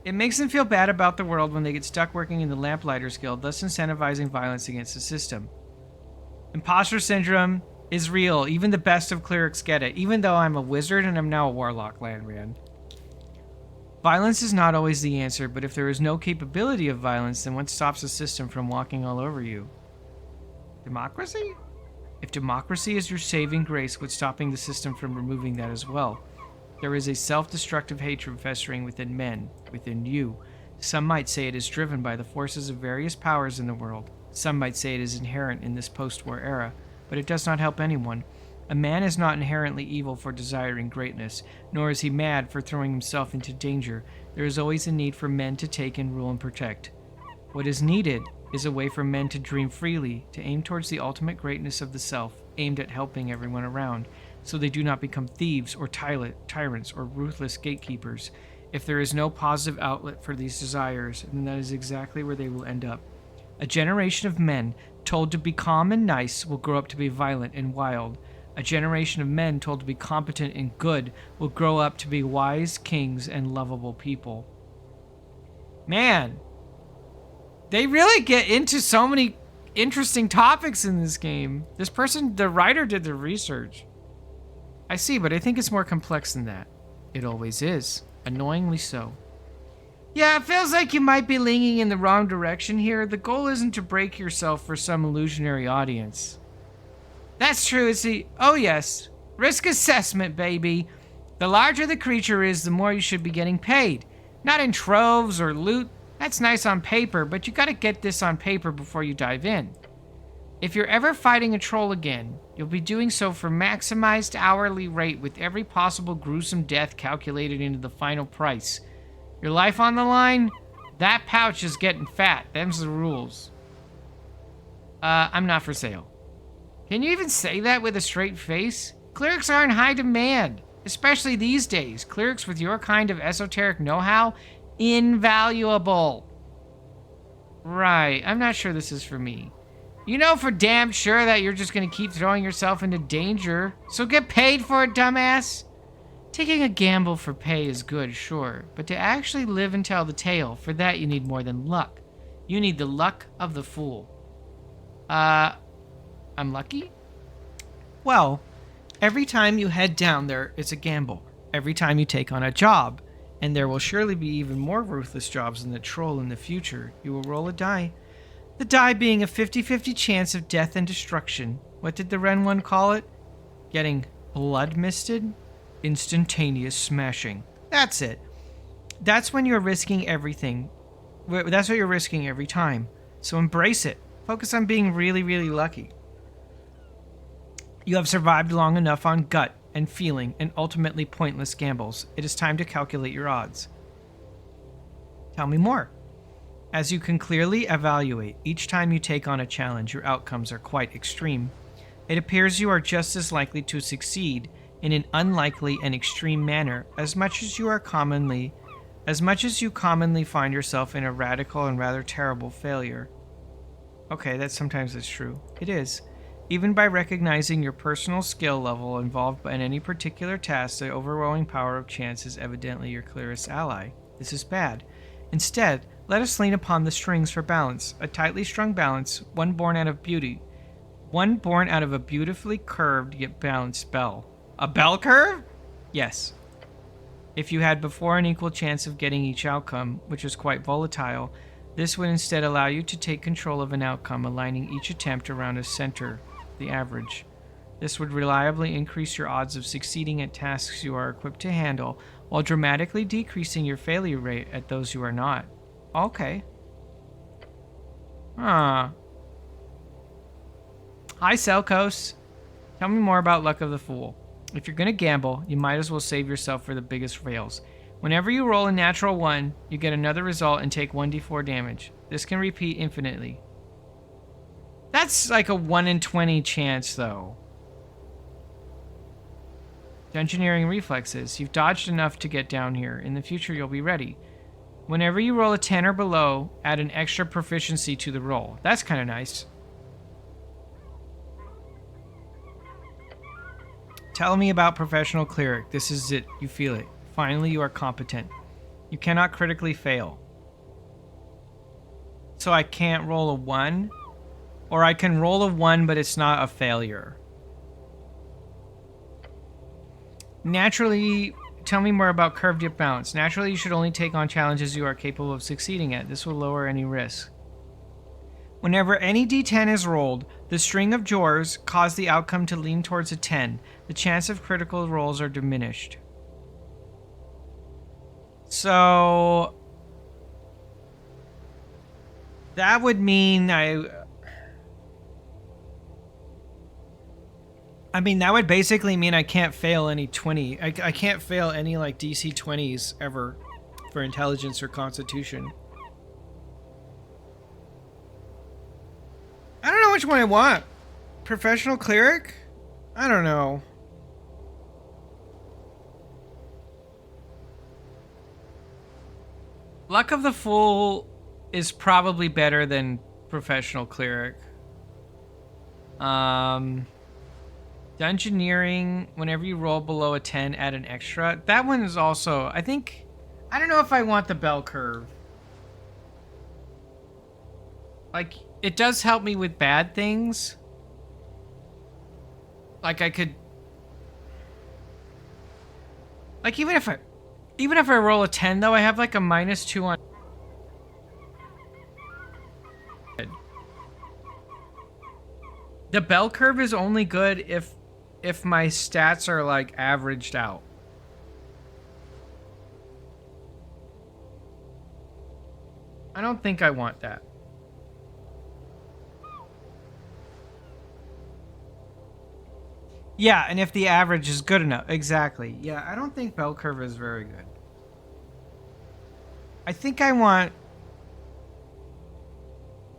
It makes them feel bad about the world when they get stuck working in the Lamplighters Guild, thus incentivizing violence against the system. Imposter syndrome is real. Even the best of clerics get it, even though I'm a wizard and I'm now a warlock, Landran. Violence is not always the answer, but if there is no capability of violence, then what stops the system from walking all over you? Democracy? If democracy is your saving grace, what's stopping the system from removing that as well? There is a self-destructive hatred festering within men, within you. Some might say it is driven by the forces of various powers in the world. Some might say it is inherent in this post-war era, but it does not help anyone. A man is not inherently evil for desiring greatness, nor is he mad for throwing himself into danger. There is always a need for men to take in, rule, and protect. What is needed is a way for men to dream freely, to aim towards the ultimate greatness of the self, aimed at helping everyone around, so they do not become thieves or tyrants or ruthless gatekeepers. If there is no positive outlet for these desires, then that is exactly where they will end up. A generation of men told to be calm and nice will grow up to be violent and wild. A generation of men told to be competent and good will grow up to be wise kings and lovable people. Man, they really get into so many interesting topics in this game. This person, the writer, did the research. I see, but I think it's more complex than that. It always is. Annoyingly so. Yeah, it feels like you might be leaning in the wrong direction here. The goal isn't to break yourself for some illusionary audience. That's true, it's the... Oh yes, risk assessment, baby. The larger the creature is, the more you should be getting paid. Not in troves or loot. That's nice on paper, but you gotta get this on paper before you dive in. If you're ever fighting a troll again, you'll be doing so for maximized hourly rate with every possible gruesome death calculated into the final price. Your life on the line? That pouch is getting fat. Them's the rules. I'm not for sale. Can you even say that with a straight face? Clerics are in high demand, especially these days. Clerics with your kind of esoteric know-how, invaluable. Right, I'm not sure this is for me. You know for damn sure that you're just gonna keep throwing yourself into danger, so get paid for it, dumbass. Taking a gamble for pay is good, sure, but to actually live and tell the tale, for that you need more than luck. You need the luck of the fool. I'm lucky? Well, every time you head down there, it's a gamble. Every time you take on a job, and there will surely be even more ruthless jobs than the troll in the future, you will roll a die. The die being a 50-50 chance of death and destruction. What did the Ren one call it? Getting blood misted? Instantaneous smashing. That's it. That's when you're risking everything. That's what you're risking every time. So embrace it. Focus on being really, really lucky. You have survived long enough on gut and feeling and ultimately pointless gambles. It is time to calculate your odds. Tell me more. As you can clearly evaluate, each time you take on a challenge, your outcomes are quite extreme. It appears you are just as likely to succeed in an unlikely and extreme manner as much as you commonly find yourself in a radical and rather terrible failure. Okay, sometimes that's true. It is. Even by recognizing your personal skill level involved in any particular task, the overwhelming power of chance is evidently your clearest ally. This is bad. Instead, let us lean upon the strings for balance, a tightly strung balance, one born out of a beautifully curved yet balanced bell. A bell curve? Yes. If you had before an equal chance of getting each outcome, which is quite volatile, this would instead allow you to take control of an outcome, aligning each attempt around a center, the average. This would reliably increase your odds of succeeding at tasks you are equipped to handle, while dramatically decreasing your failure rate at those you are not. Okay. Hi, Selkos. Tell me more about Luck of the Fool. If you're going to gamble, you might as well save yourself for the biggest fails. Whenever you roll a natural 1, you get another result and take 1d4 damage. This can repeat infinitely. That's like a 1 in 20 chance, though. Dungeoneering reflexes. You've dodged enough to get down here. In the future, you'll be ready. Whenever you roll a 10 or below, add an extra proficiency to the roll. That's kind of nice. Tell me about Professional Cleric. This is it. You feel it. Finally, you are competent. You cannot critically fail. So I can't roll a 1? Or I can roll a 1, but it's not a failure. Naturally, tell me more about curved dip bounce. Naturally, you should only take on challenges you are capable of succeeding at. This will lower any risk. Whenever any d10 is rolled, the string of drawers cause the outcome to lean towards a 10. The chance of critical rolls are diminished. So that would mean I mean, that would basically mean I can't fail any 20. I can't fail any, like, DC 20s ever for intelligence or constitution. I don't know which one I want. Professional Cleric? I don't know. Luck of the Fool is probably better than Professional Cleric. Dungeoneering, whenever you roll below a 10, add an extra. That one is also, I don't know if I want the bell curve. Like, it does help me with bad things. Like, I could... Like, even if I roll a 10, though, I have, like, a -2 on... The bell curve is only good if my stats are, like, averaged out. I don't think I want that. Yeah, and if the average is good enough. Exactly. Yeah, I don't think bell curve is very good. I think I want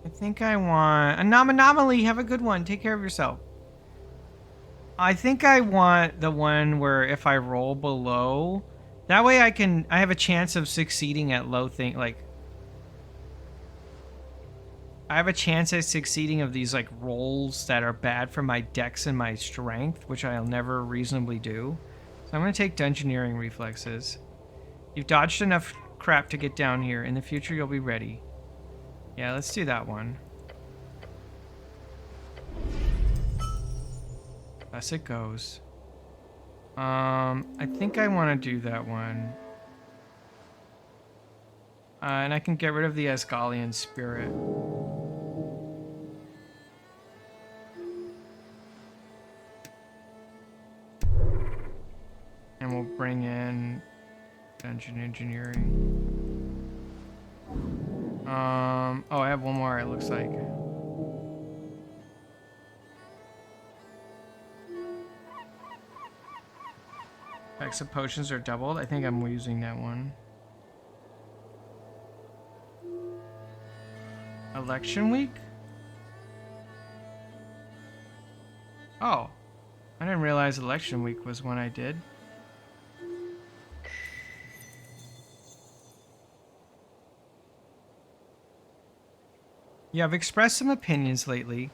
anomaly. Have a good one. Take care of yourself. I think I want the one where if I roll below, that way I have a chance of succeeding at low thing. Like, I have a chance at succeeding of these, like, rolls that are bad for my dex and my strength, which I'll never reasonably do. So I'm going to take Dungeoneering reflexes. You've dodged enough crap to get down here. In the future, you'll be ready. Yeah, let's do that one. Thus it goes. I think I want to do that one. And I can get rid of the Asgalian spirit. And we'll bring in Dungeon Engineering. Oh, I have one more, it looks like. Packs of potions are doubled. I think I'm using that one. Election week? Oh. I didn't realize election week was when I did. You have expressed some opinions lately.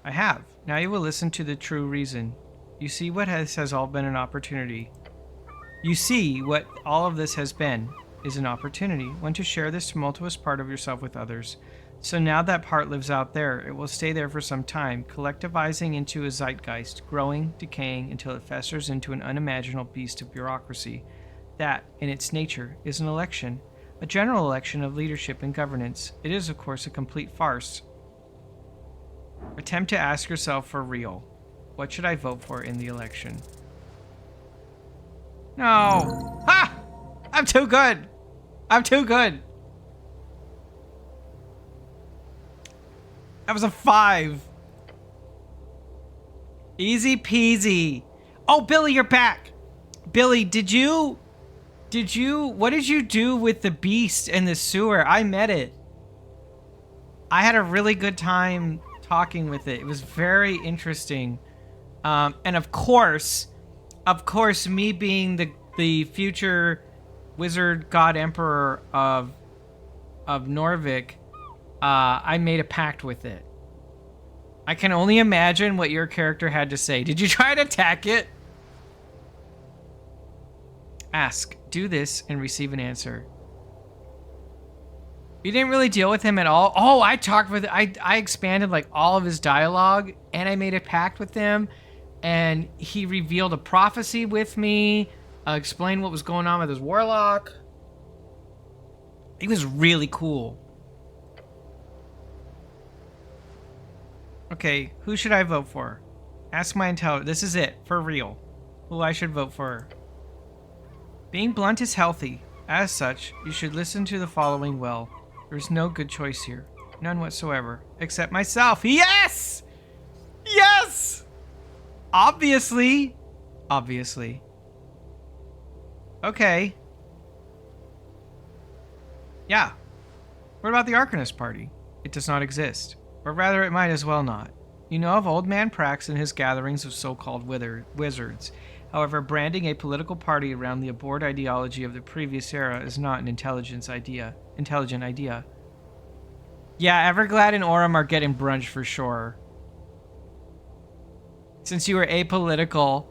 I have. Now you will listen to the true reason. You see what has all been an opportunity. You see what all of this has been is an opportunity, one to share this tumultuous part of yourself with others. So now that part lives out there, it will stay there for some time, collectivizing into a zeitgeist, growing, decaying, until it festers into an unimaginable beast of bureaucracy. That, in its nature, is an election. A general election of leadership and governance. It is, of course, a complete farce. Attempt to ask yourself for real. What should I vote for in the election? No! Ha! I'm too good! I'm too good! That was a 5. Easy peasy. Oh, Billy, you're back! Billy, did you What did you do with the beast in the sewer? I met it. I had a really good time talking with it. It was very interesting. And of course, me being the future wizard god emperor of Norvik, I made a pact with it. I can only imagine what your character had to say. Did you try to attack it? Ask, do this, and receive an answer. You didn't really deal with him at all. Oh, I talked with, I expanded like all of his dialogue, and I made a pact with him, and he revealed a prophecy with me, explained what was going on with his warlock. He was really cool. Okay, who should I vote for? Ask my intelligence. This is it, for real. Who I should vote for. Being blunt is healthy. As such, you should listen to the following well. There is no good choice here. None whatsoever. Except myself. Yes! Yes! Obviously. Obviously. Okay. Yeah. What about the Arcanist party? It does not exist. Or rather, it might as well not. You know of Old Man Prax and his gatherings of so-called wizards. However, branding a political party around the abhorred ideology of the previous era is not an intelligent idea. Yeah, Everglad and Orem are getting brunch for sure. Since you were apolitical,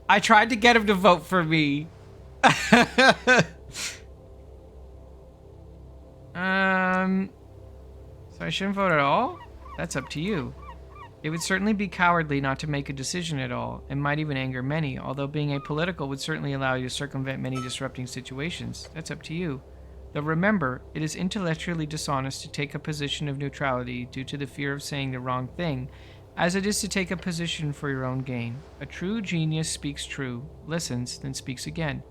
I tried to get him to vote for me. So I shouldn't vote at all? That's up to you. It would certainly be cowardly not to make a decision at all, and might even anger many, although being apolitical would certainly allow you to circumvent many disrupting situations. That's up to you. Though remember, it is intellectually dishonest to take a position of neutrality due to the fear of saying the wrong thing, as it is to take a position for your own gain. A true genius speaks true, listens, then speaks again.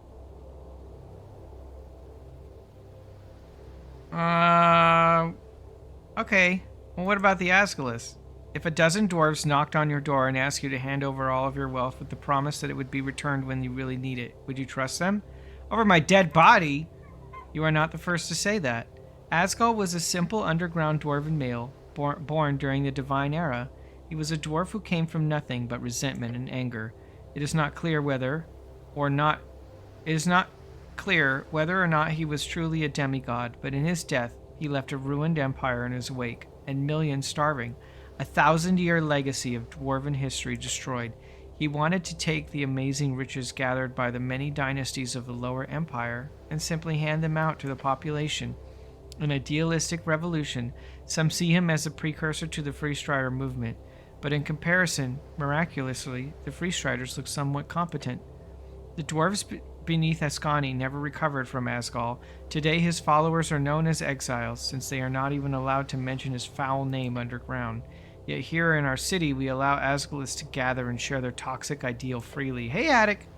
Okay. Well, what about the Asculus? If a dozen dwarves knocked on your door and asked you to hand over all of your wealth with the promise that it would be returned when you really need it, would you trust them? Over my dead body? You are not the first to say that. Asgal was a simple underground dwarven male, born during the Divine Era. He was a dwarf who came from nothing but resentment and anger. It is not clear whether or not he was truly a demigod, but in his death, he left a ruined empire in his wake, and millions starving. A 1,000-year legacy of dwarven history destroyed. He wanted to take the amazing riches gathered by the many dynasties of the Lower Empire and simply hand them out to the population. An idealistic revolution. Some see him as a precursor to the Freestrider movement, but in comparison, miraculously, the Freestriders look somewhat competent. The dwarves beneath Ascani never recovered from Asgal. Today his followers are known as exiles, since they are not even allowed to mention his foul name underground. Yet here in our city, we allow Asgalus to gather and share their toxic ideal freely. Hey, Attic!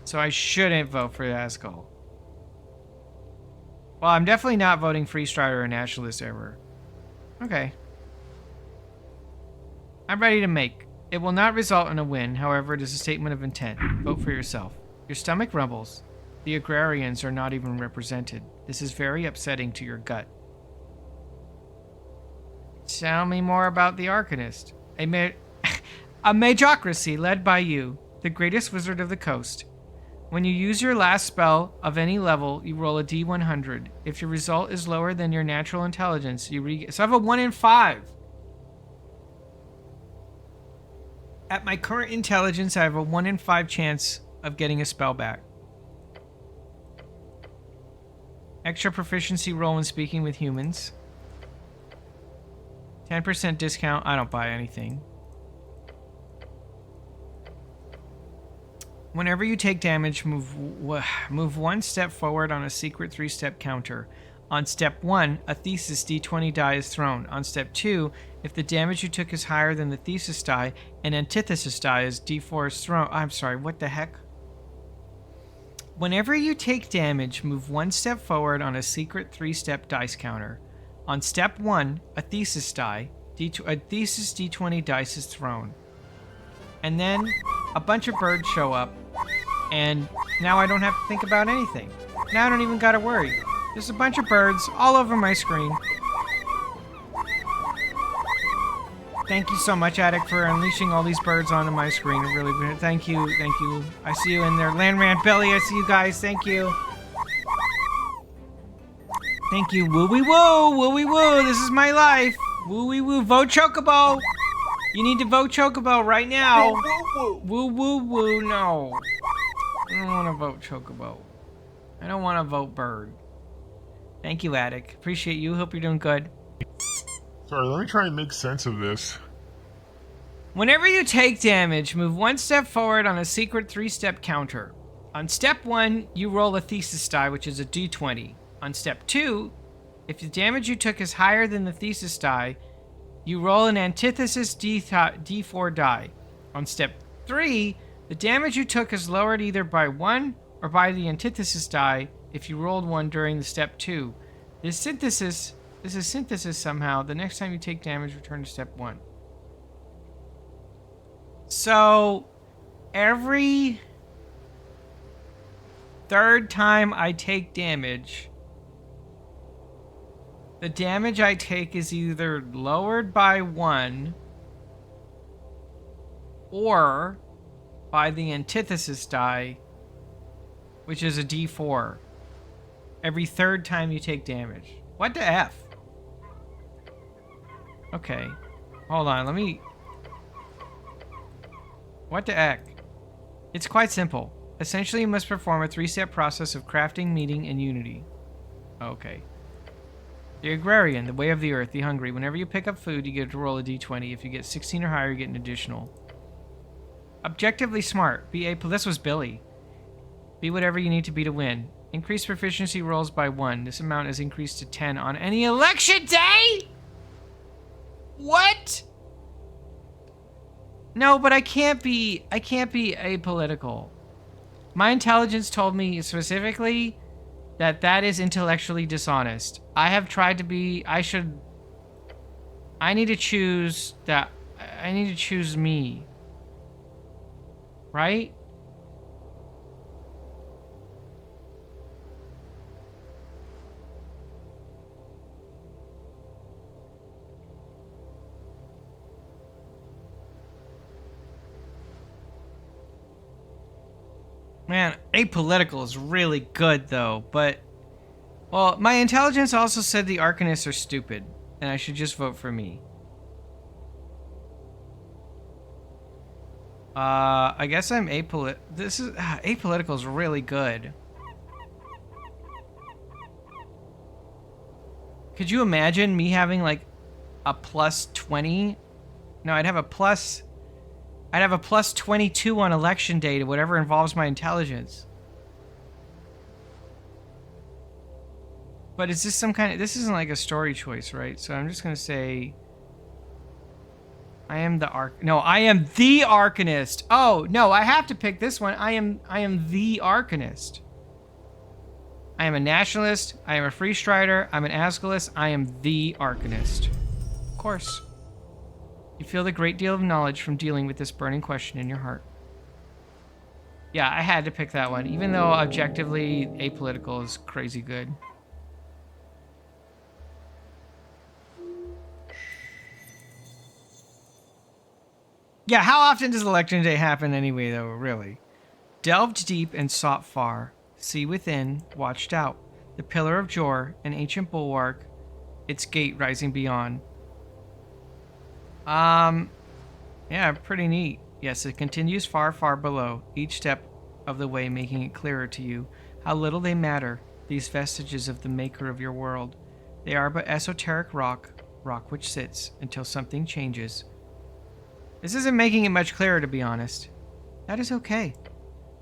So I shouldn't vote for Asgal. Well, I'm definitely not voting Freestrider or Nationalist ever. Okay. I'm ready to make. It will not result in a win, however, it is a statement of intent. Vote for yourself. Your stomach rumbles. The agrarians are not even represented. This is very upsetting to your gut. Tell me more about the Arcanist. A magocracy led by you, the greatest wizard of the coast. When you use your last spell of any level, you roll a d100. If your result is lower than your natural intelligence, you so I have a 1 in 5. At my current intelligence, I have a 1 in 5 chance of getting a spell back. Extra proficiency roll when speaking with humans. 10% discount. I don't buy anything. Whenever you take damage, move 1 step forward on a secret 3-step counter. On step 1, a thesis d20 die is thrown. On step 2, if the damage you took is higher than the thesis die, an antithesis die is d4 is thrown. I'm sorry, what the heck? Whenever you take damage, move 1 step forward on a secret 3-step dice counter. On step 1, a thesis die, a thesis d20 dice is thrown. And then a bunch of birds show up, and Now I don't have to think about anything. Now I don't even gotta worry. There's a bunch of birds all over my screen. Thank you so much, Attic, for unleashing all these birds onto my screen. Really, thank you, thank you. I see you in there. Land Rant Billy, I see you guys. Thank you. Thank you. Woo-wee woo, woo-wee woo. This is my life. Woo-wee woo. Vote Chocobo. You need to vote Chocobo right now. Woo-woo-woo. No. I don't want to vote Chocobo. I don't want to vote Bird. Thank you, Attic. Appreciate you. Hope you're doing good. Sorry, let me try and make sense of this. Whenever you take damage, move one step forward on a secret 3-step counter. On step 1, you roll a thesis die, which is a d20. On step 2, if the damage you took is higher than the thesis die, you roll an antithesis d4 die. On step 3, the damage you took is lowered either by 1 or by the antithesis die if you rolled 1 during the step 2. This is synthesis somehow. The next time you take damage, return to step 1. So, every third time I take damage, the damage I take is either lowered by 1 or by the antithesis die, which is a d4. Every third time you take damage. What the F? Okay. Hold on, let me... What the heck? It's quite simple. Essentially, you must perform a 3-step process of crafting, meeting, and unity. Okay. The Agrarian, the way of the earth, the hungry. Whenever you pick up food, you get to roll a d20. If you get 16 or higher, you get an additional. Objectively smart. This was Billy. Be whatever you need to be to win. Increase proficiency rolls by 1. This amount is increased to 10 on any election day? What? No, but I can't be apolitical. My intelligence told me specifically that that is intellectually dishonest. I have tried to be, I need to choose that, I need to choose me. Right? Man, apolitical is really good, though, but... Well, my intelligence also said the Arcanists are stupid, and I should just vote for me. I guess I'm apolitical is really good. Could you imagine me having, like, a plus 20? No, I'd have a plus 22 on election day to whatever involves my intelligence. But is this some kind of... This isn't like a story choice, right? So I'm just going to say... I am the Arcanist. Oh, no, I have to pick this one. I am the Arcanist. I am a nationalist. I am a free strider. I'm an Ascalist. I am the Arcanist. Of course. You feel the great deal of knowledge from dealing with this burning question in your heart. Yeah, I had to pick that one, even though objectively apolitical is crazy good. Yeah, how often does election day happen anyway, though, really? Delved deep and sought far. See within, watched out. The pillar of Jor, an ancient bulwark, its gate rising beyond. Yeah, pretty neat. Yes, it continues far, far below, each step of the way making it clearer to you how little they matter, these vestiges of the maker of your world. They are but esoteric rock which sits until something changes. This isn't making it much clearer, to be honest. That is okay.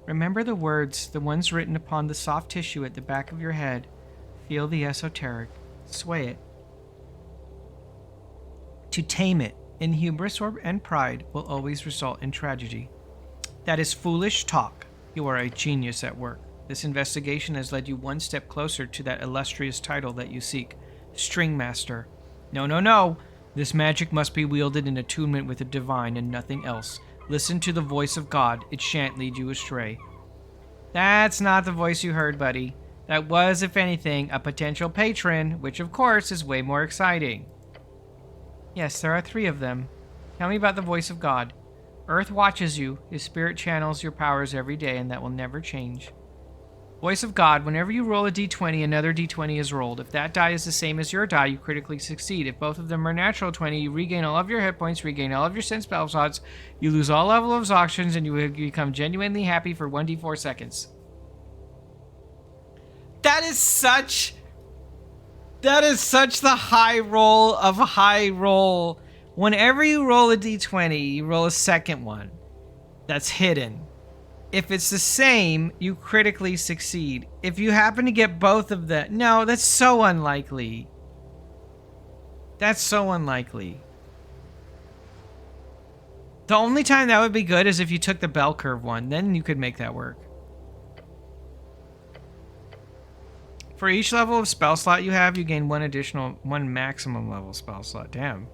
Remember the words, the ones written upon the soft tissue at the back of your head. Feel the esoteric. Sway it. To tame it, in hubris and pride, will always result in tragedy. That is foolish talk. You are a genius at work. This investigation has led you one step closer to that illustrious title that you seek. String Master. No, no, no. This magic must be wielded in attunement with the divine and nothing else. Listen to the voice of God. It shan't lead you astray. That's not the voice you heard, buddy. That was, if anything, a potential patron, which of course is way more exciting. Yes, there are 3 of them. Tell me about the voice of God. Earth watches you. His spirit channels your powers every day, and that will never change. Voice of God, whenever you roll a d20, another d20 is rolled. If that die is the same as your die, you critically succeed. If both of them are natural 20, you regain all of your hit points, regain all of your sense spell slots, you lose all level of exhaustions, and you become genuinely happy for 1d4 seconds. That is such the high roll of a high roll. Whenever you roll a d20, you roll a second one that's hidden. If it's the same, you critically succeed. If you happen to get both of them, no, that's so unlikely. That's so unlikely. The only time that would be good is if you took the bell curve one. Then you could make that work. For each level of spell slot you have, you gain one maximum level spell slot. Damn.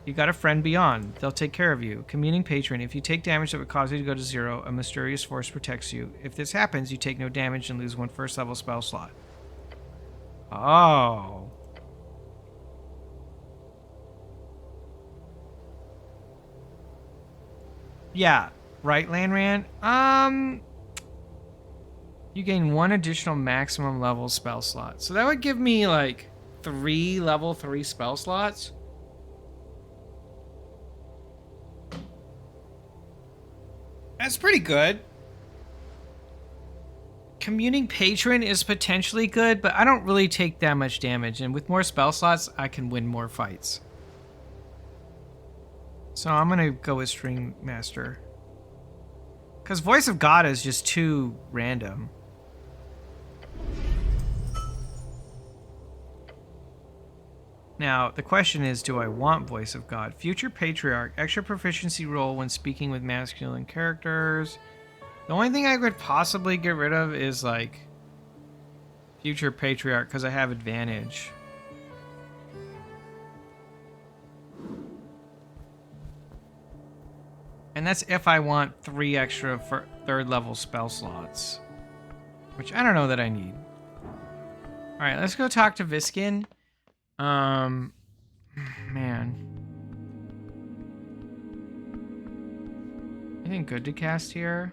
You got a friend beyond. They'll take care of you. Communing patron. If you take damage that would cause you to go to 0, a mysterious force protects you. If this happens, you take no damage and lose 1 first level spell slot. Oh. Yeah. Right, Landran? You gain 1 additional maximum level spell slot. So that would give me like 3 level 3 spell slots. That's pretty good. Communing patron is potentially good, but I don't really take that much damage. And with more spell slots, I can win more fights. So I'm going to go with String Master. Because Voice of God is just too random. Now, the question is, do I want Voice of God? Future Patriarch, extra proficiency roll when speaking with masculine characters. The only thing I could possibly get rid of is, like, Future Patriarch, because I have advantage. And that's if I want 3 extra for 3rd level spell slots. Which I don't know that I need. Alright, let's go talk to Viskin. Man. Anything good to cast here?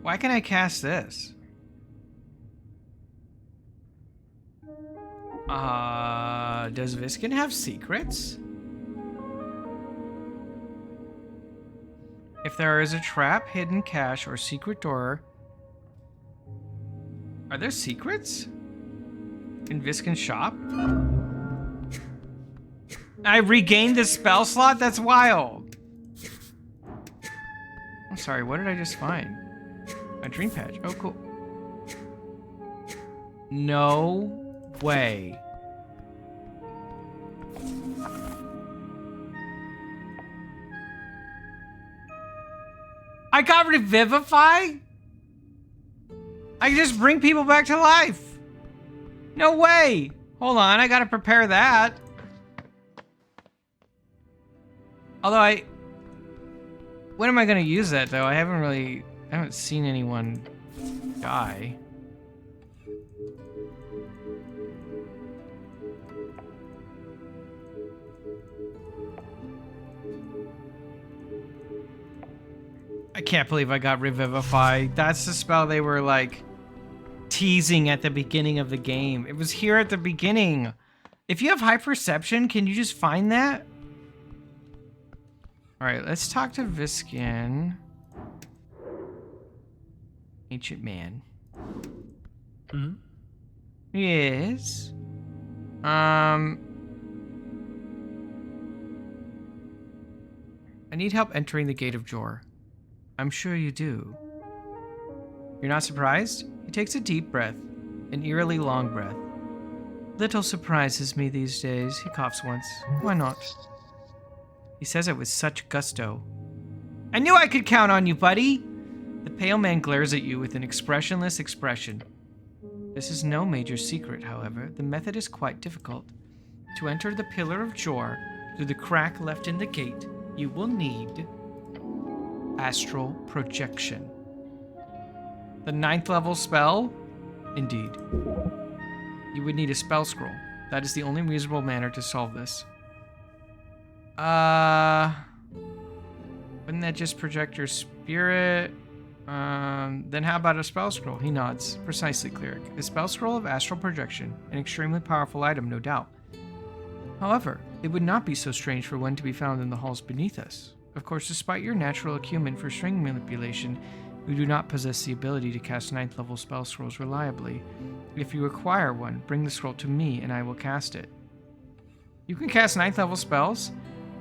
Why can't I cast this? Does Viskin have secrets? If there is a trap, hidden cache, or secret door... Are there secrets? In Viskin's shop? I regained the spell slot? That's wild. I'm sorry, what did I just find? A dream patch. Oh, cool. No way. I got Revivify? I can just bring people back to life. No way. Hold on, I gotta prepare that. Although when am I gonna use that though? I haven't seen anyone die. I can't believe I got Revivify. That's the spell they were like teasing at the beginning of the game. It was here at the beginning. If you have high perception, can you just find that? Alright, let's talk to Viskin. Ancient man. Hmm? Yes. I need help entering the Gate of Jor. I'm sure you do. You're not surprised? He takes a deep breath, an eerily long breath. Little surprises me these days, he coughs once. Why not? He says it with such gusto. I knew I could count on you, buddy! The pale man glares at you with an expressionless expression. This is no major secret, however. The method is quite difficult. To enter the Pillar of Jor through the crack left in the gate, you will need astral projection. The 9th level spell? Indeed. You would need a spell scroll. That is the only reasonable manner to solve this. Wouldn't that just project your spirit? Then how about a spell scroll? He nods. Precisely, cleric. A spell scroll of astral projection. An extremely powerful item, no doubt. However, it would not be so strange for one to be found in the halls beneath us. Of course, despite your natural acumen for string manipulation, you do not possess the ability to cast 9th level spell scrolls reliably. If you require one, bring the scroll to me and I will cast it. You can cast 9th level spells?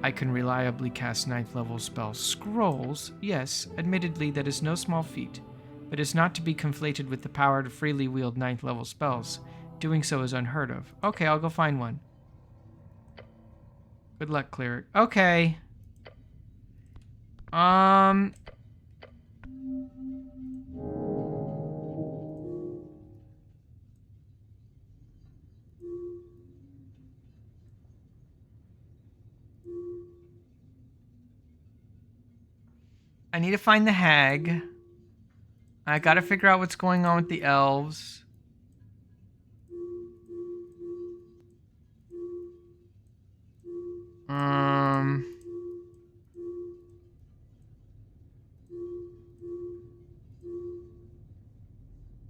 I can reliably cast 9th level spell scrolls. Yes, admittedly that is no small feat, but is not to be conflated with the power to freely wield 9th level spells. Doing so is unheard of. Okay, I'll go find one. Good luck, cleric. Okay. I need to find the hag. I gotta figure out what's going on with the elves.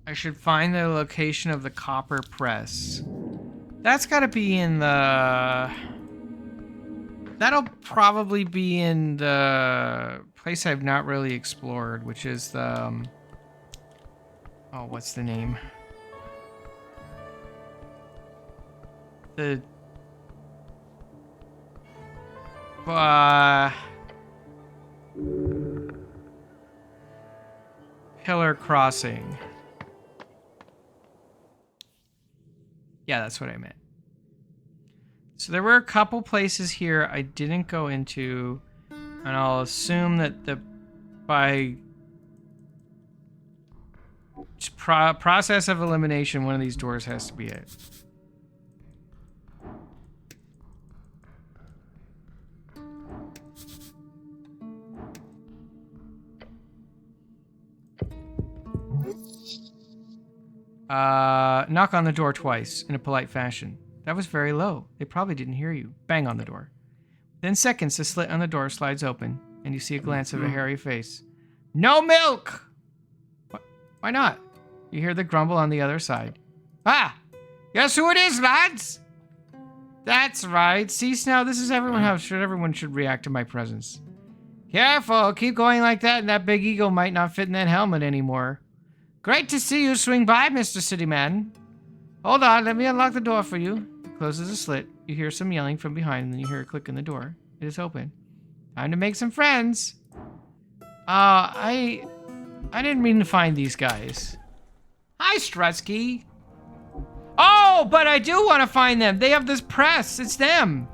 I should find the location of the copper press. That's gotta be in the... That'll probably be in the place I've not really explored, which is the... oh, what's the name? The... Pillar Crossing. Yeah, that's what I meant. So there were a couple places here I didn't go into, and I'll assume that by process of elimination, one of these doors has to be it. Knock on the door twice in a polite fashion. That was very low. They probably didn't hear you. Bang on the door. Within seconds, the slit on the door slides open, and you see a glance of a hairy face. No milk! Why not? You hear the grumble on the other side. Ah! Guess who it is, lads? That's right. Cease now. This is everyone should react to my presence. Careful. Keep going like that, and that big ego might not fit in that helmet anymore. Great to see you swing by, Mr. Cityman. Hold on, let me unlock the door for you. It closes the slit. You hear some yelling from behind, and then you hear a click in the door. It is open. Time to make some friends. I didn't mean to find these guys. Hi, Strutsky. Oh, but I do want to find them. They have this press. It's them.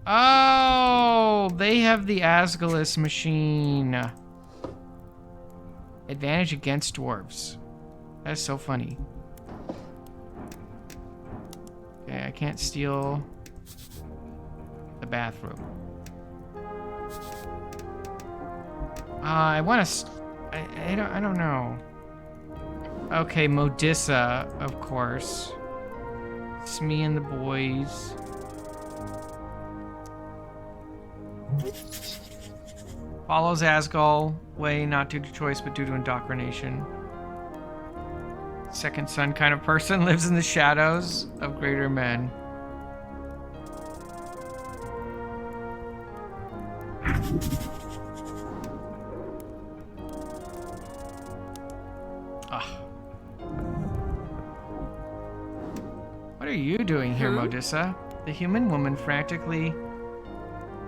Oh, they have the Asgulus machine. Advantage against dwarves. That's so funny. Okay, I can't steal the bathroom. I want to... I don't know. Okay, Modissa, of course. It's me and the boys. Follows Asgul way, not due to choice, but due to indoctrination. Second son kind of person, lives in the shadows of greater men. What are you doing here, Modissa? The human woman frantically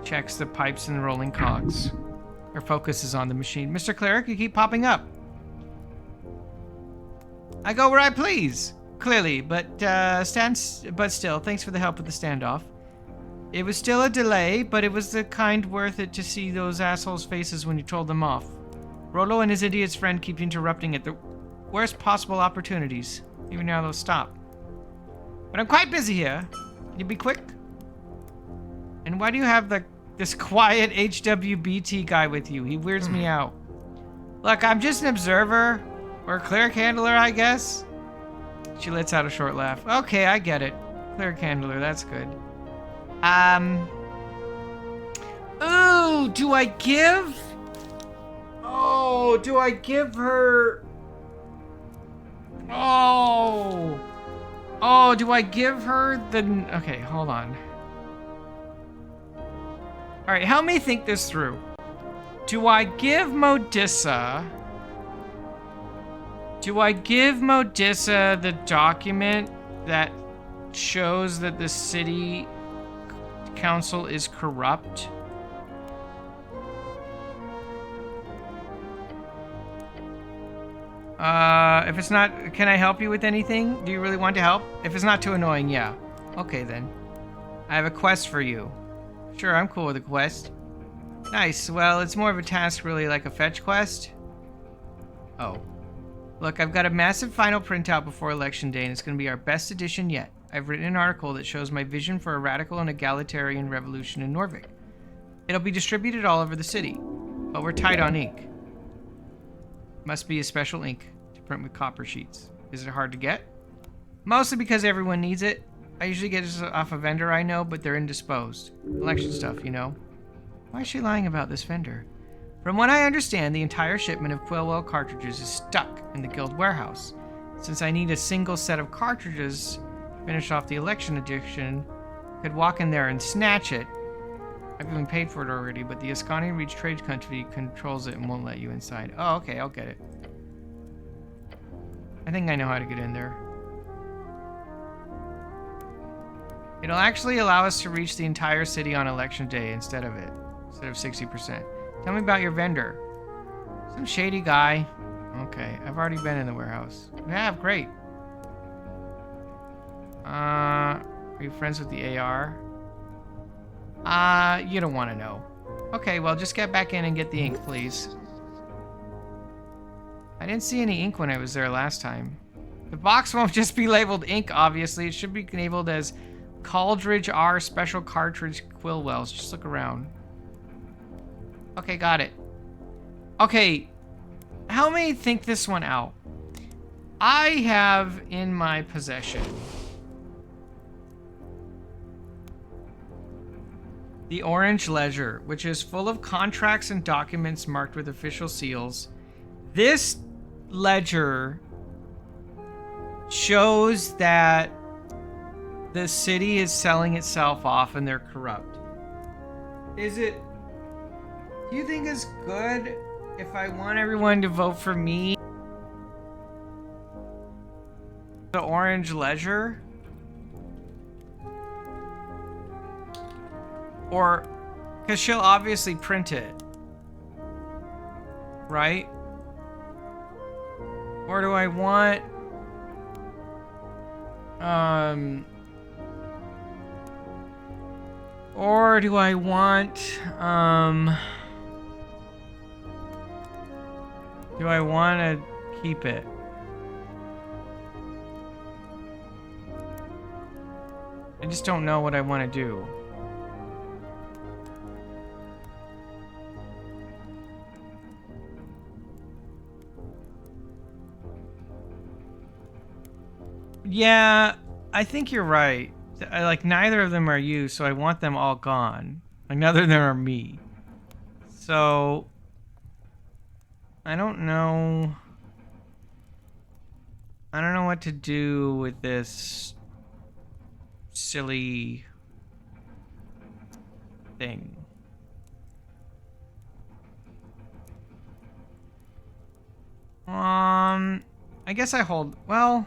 checks the pipes and rolling cogs. Her focus is on the machine. Mr. Cleric, you keep popping up. I go where I please, clearly, but still, thanks for the help with the standoff. It was still a delay, but it was the kind worth it to see those assholes' faces when you told them off. Rollo and his idiot's friend keep interrupting at the worst possible opportunities. Even now they'll stop. But I'm quite busy here. Can you be quick? And why do you have this quiet HWBT guy with you? He weirds me out. Look, I'm just an observer. Or a cleric handler, I guess. She lets out a short laugh. Okay, I get it. Cleric handler, that's good. Ooh, do I give? Oh, do I give her? Oh, do I give her the? Okay, hold on. All right, help me think this through. Do I give Modissa? Do I give Modissa the document that shows that the city council is corrupt? If it's not, can I help you with anything? Do you really want to help? If it's not too annoying, yeah. Okay then. I have a quest for you. Sure, I'm cool with a quest. Nice, well, it's more of a task really, like a fetch quest. Oh. Look, I've got a massive final printout before Election Day, and it's going to be our best edition yet. I've written an article that shows my vision for a radical and egalitarian revolution in Norvik. It'll be distributed all over the city, but we're tight on ink. Must be a special ink to print with copper sheets. Is it hard to get? Mostly because everyone needs it. I usually get it off a vendor I know, but they're indisposed. Election stuff, you know. Why is she lying about this vendor? From what I understand, the entire shipment of Quillwell cartridges is stuck in the guild warehouse. Since I need a single set of cartridges to finish off the election edition, I could walk in there and snatch it. I've even paid for it already, but the Ascanian Reach Trade Country controls it and won't let you inside. Oh, okay, I'll get it. I think I know how to get in there. It'll actually allow us to reach the entire city on election day instead of 60%. Tell me about your vendor. Some shady guy. Okay, I've already been in the warehouse. You have? Great. Are you friends with the AR? You don't want to know. Okay, well, just get back in and get the ink, please. I didn't see any ink when I was there last time. The box won't just be labeled ink, obviously. It should be labeled as Caldridge R Special Cartridge Quillwells. Just look around. Okay, got it. Okay, help me think this one out. I have in my possession the Orange Ledger, which is full of contracts and documents marked with official seals. This ledger shows that the city is selling itself off and they're corrupt. Do you think it's good if I want everyone to vote for me? The Orange Ledger? Or, because she'll obviously print it. Right? Or do I want... Or do I want... Do I want to keep it? I just don't know what I want to do. Yeah, I think you're right. Like, neither of them are you, so I want them all gone. Like, neither of them are me. So... I don't know what to do with this silly thing. I guess I hold, well,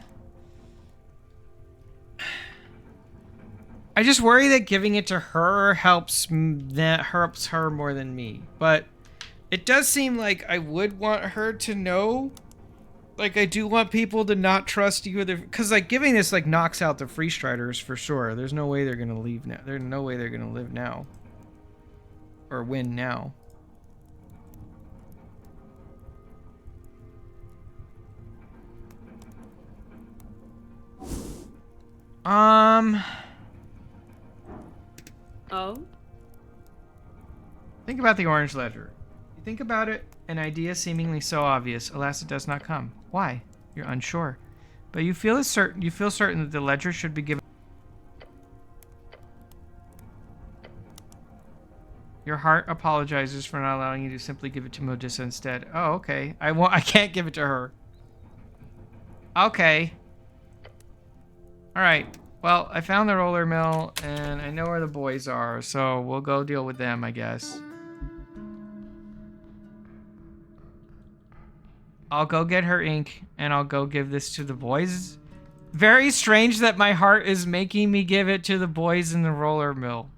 I just worry that giving it to her helps her more than me, but it does seem like I would want her to know. Like, I do want people to not trust you, because like giving this like knocks out the Free Striders for sure. There's no way they're gonna leave now. There's no way they're gonna live now or win now. Oh? Think about the orange ledger. You think about it, an idea seemingly so obvious, alas it does not come. Why? You're unsure. But you feel certain that the ledger should be given. Your heart apologizes for not allowing you to simply give it to Modissa instead. Oh, okay. I can't give it to her. Okay. Alright. Well, I found the roller mill, and I know where the boys are, so we'll go deal with them, I guess. I'll go get her ink, and I'll go give this to the boys. Very strange that my heart is making me give it to the boys in the roller mill.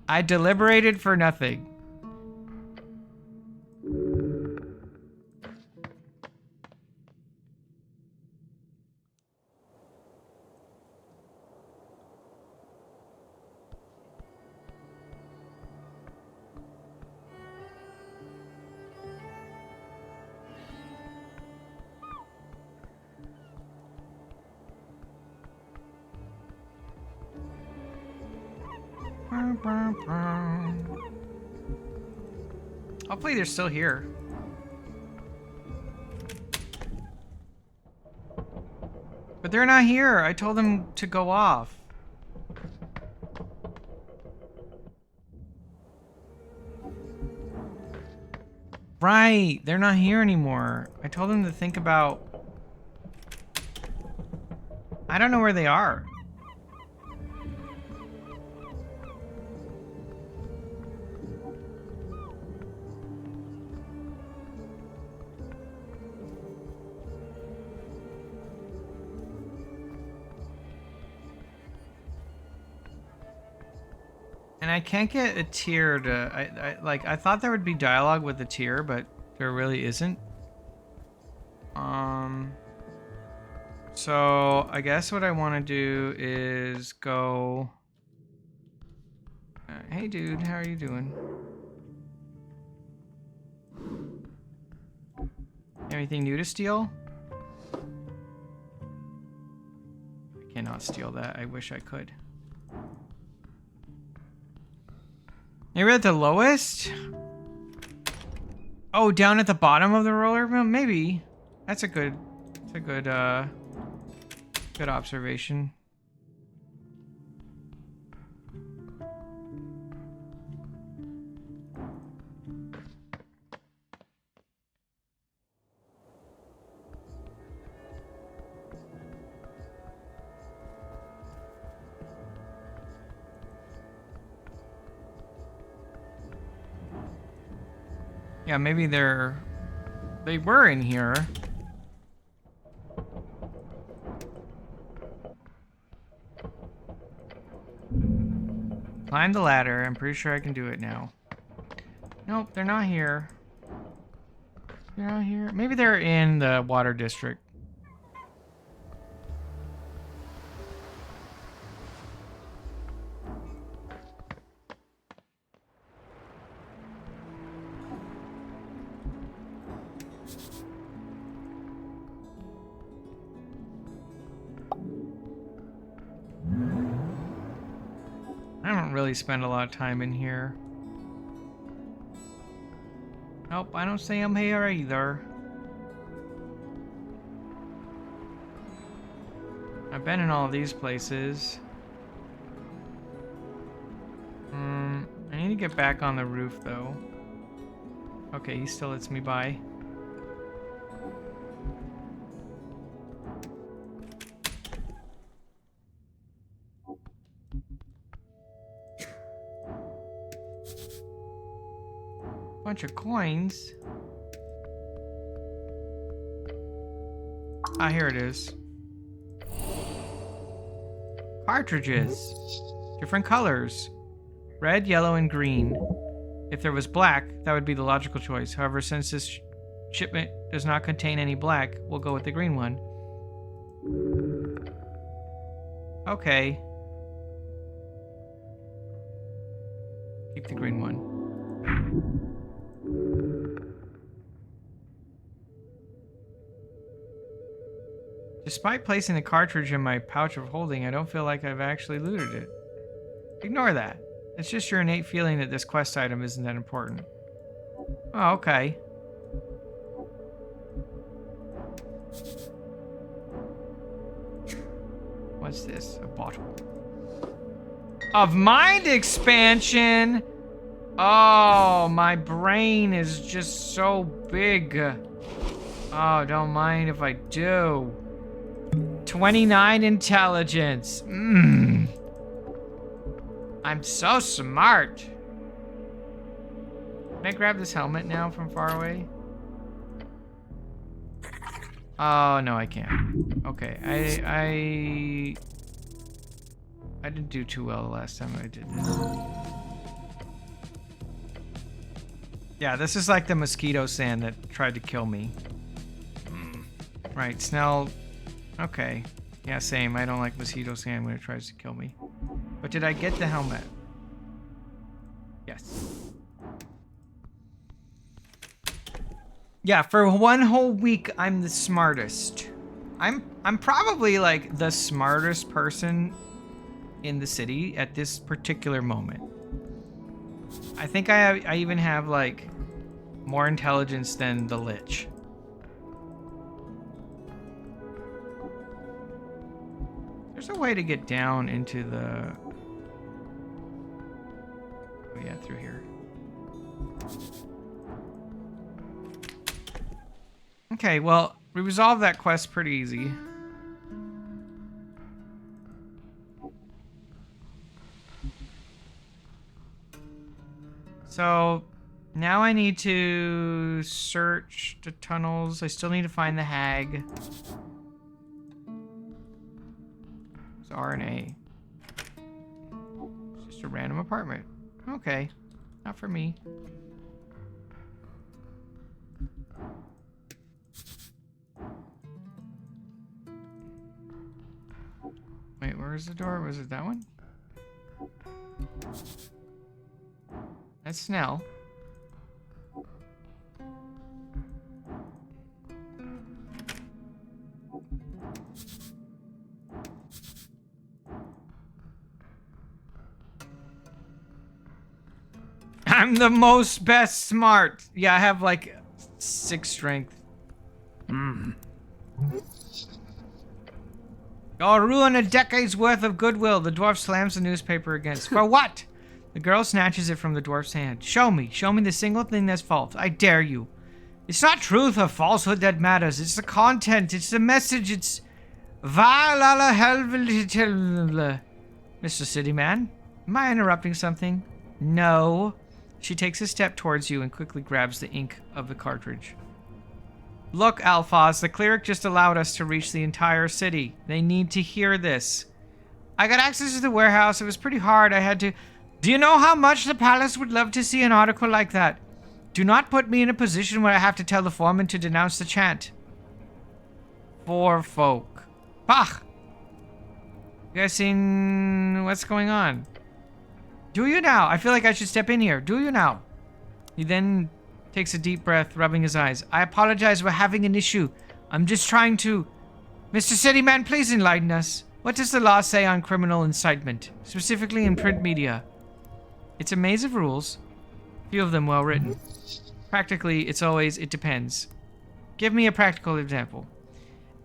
I deliberated for nothing. Hopefully they're still here. But they're not here. I told them to go off. Right, they're not here anymore. I told them to think about... I don't know where they are. And I can't get a tier to... I thought there would be dialogue with the tier, but there really isn't. So I guess what I want to do is go... hey dude, how are you doing? Anything new to steal? I cannot steal that. I wish I could. Maybe at the lowest? Oh, down at the bottom of the roller mill? Maybe. That's a good good observation. Yeah, maybe they were in here. Climb the ladder. I'm pretty sure I can do it now. Nope, they're not here. They're not here. Maybe they're in the water district. I don't really spend a lot of time in here. Nope, I don't say I'm here either. I've been in all of these places. I need to get back on the roof though. Okay, he still lets me by. Bunch of coins. Ah, here it is. Cartridges. Different colors. Red, yellow, and green. If there was black, that would be the logical choice. However, since this shipment does not contain any black, we'll go with the green one. Okay. Keep the green one. Despite placing the cartridge in my pouch of holding, I don't feel like I've actually looted it. Ignore that. It's just your innate feeling that this quest item isn't that important. Oh, okay. What's this? A bottle. Of mind expansion! Oh, my brain is just so big. Oh, don't mind if I do. 29 intelligence. I'm so smart. Can I grab this helmet now from far away? Oh, no, I can't. Okay, I didn't do too well the last time I did this. Yeah, this is like the mosquito sand that tried to kill me. Right, Snell. Okay. Yeah, same. I don't like mosquito sand when it tries to kill me. But did I get the helmet? Yes. Yeah, for one whole week, I'm the smartest. I'm probably like the smartest person in the city at this particular moment. I think I even have like more intelligence than the Lich. There's a way to get down into the... Oh yeah, through here. Okay, well, we resolved that quest pretty easy. So, now I need to search the tunnels. I still need to find the hag. It's R and A. It's just a random apartment. Okay. Not for me. Wait, where is the door? Was it that one? That's Snell. I'm the most best smart. Yeah, I have like 6 strength. You'll ruin a decade's worth of goodwill. The dwarf slams the newspaper against. For what? The girl snatches it from the dwarf's hand. Show me the single thing that's false. I dare you. It's not truth or falsehood that matters. It's the content. It's the message. It's... Mr. Cityman, am I interrupting something? No. She takes a step towards you and quickly grabs the ink of the cartridge. Look, Alphaz, the cleric just allowed us to reach the entire city. They need to hear this. I got access to the warehouse. It was pretty hard. I had to... Do you know how much the palace would love to see an article like that? Do not put me in a position where I have to tell the foreman to denounce the chant. For folk. Bah! You guys seen what's going on? Do you now? I feel like I should step in here. Do you now? He then takes a deep breath, rubbing his eyes. I apologize, we're having an issue. I'm just trying to... Mr. Cityman, please enlighten us. What does the law say on criminal incitement? Specifically in print media? It's a maze of rules. Few of them well written. Practically, it's always, it depends. Give me a practical example.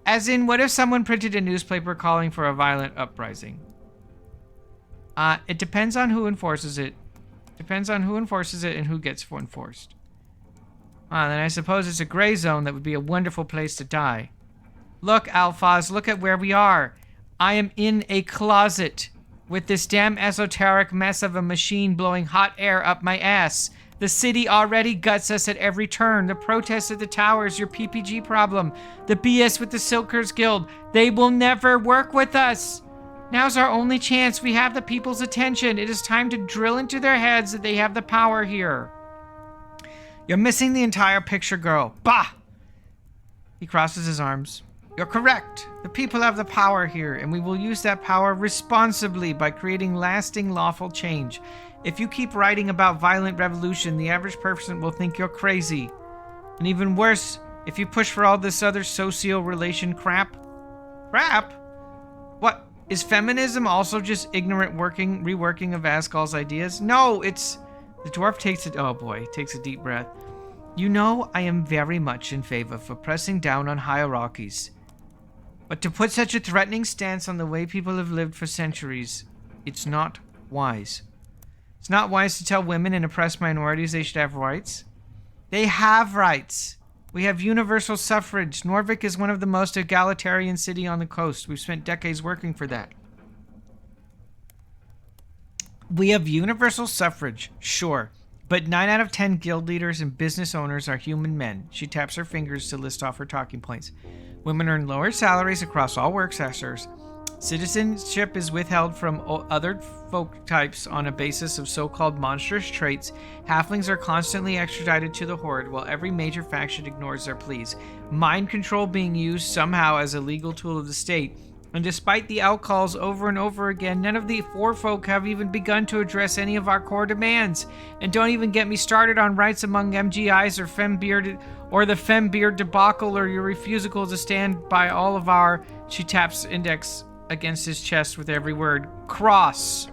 As in, what if someone printed a newspaper calling for a violent uprising? It depends on who enforces it. Depends on who enforces it and who gets enforced. Then I suppose it's a gray zone that would be a wonderful place to die. Look, Alphaz, look at where we are. I am in a closet with this damn esoteric mess of a machine blowing hot air up my ass. The city already guts us at every turn. The protests at the towers, your PPG problem, the BS with the Silkers Guild. They will never work with us. Now's our only chance. We have the people's attention. It is time to drill into their heads that they have the power here. You're missing the entire picture, girl. Bah! He crosses his arms. You're correct. The people have the power here, and we will use that power responsibly by creating lasting, lawful change. If you keep writing about violent revolution, the average person will think you're crazy. And even worse, if you push for all this other socio-relation crap, Crap? What? Is feminism also just ignorant reworking of Askal's ideas? No, it's... The dwarf takes it. Oh boy, takes a deep breath. You know, I am very much in favor for pressing down on hierarchies. But to put such a threatening stance on the way people have lived for centuries, it's not wise. It's not wise to tell women and oppressed minorities they should have rights. They have rights. We have universal suffrage. Norvik is one of the most egalitarian cities on the coast. We've spent decades working for that. We have universal suffrage, sure. But 9 out of 10 guild leaders and business owners are human men. She taps her fingers to list off her talking points. Women earn lower salaries across all work sectors. Citizenship is withheld from other folk types on a basis of so-called monstrous traits. Halflings are constantly extradited to the Horde, while every major faction ignores their pleas. Mind control being used somehow as a legal tool of the state. And despite the outcalls over and over again, none of the forefolk have even begun to address any of our core demands. And don't even get me started on rights among MGIs or Fembeard, or the Fembeard debacle, or your refusal to stand by all of our... She taps index against his chest with every word. Cross.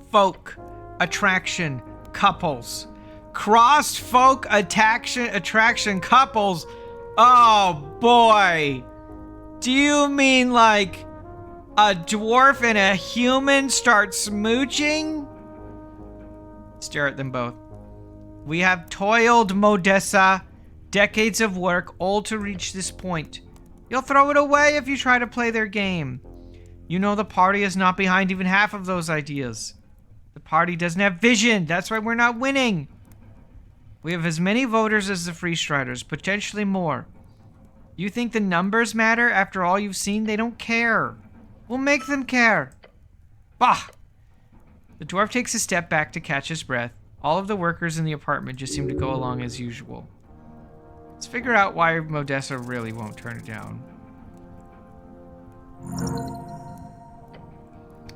Folk. Attraction. Couples. Crossed folk attraction couples. Oh boy. Do you mean like a dwarf and a human start smooching? Stare at them both. We have toiled, Modessa. Decades of work, all to reach this point. You'll throw it away if you try to play their game. You know the party is not behind even half of those ideas. The party doesn't have vision. That's why we're not winning. We have as many voters as the Free Striders, potentially more. You think the numbers matter? After all you've seen, they don't care. We'll make them care. Bah! The dwarf takes a step back to catch his breath. All of the workers in the apartment just seem to go along as usual. Let's figure out why Modessa really won't turn it down.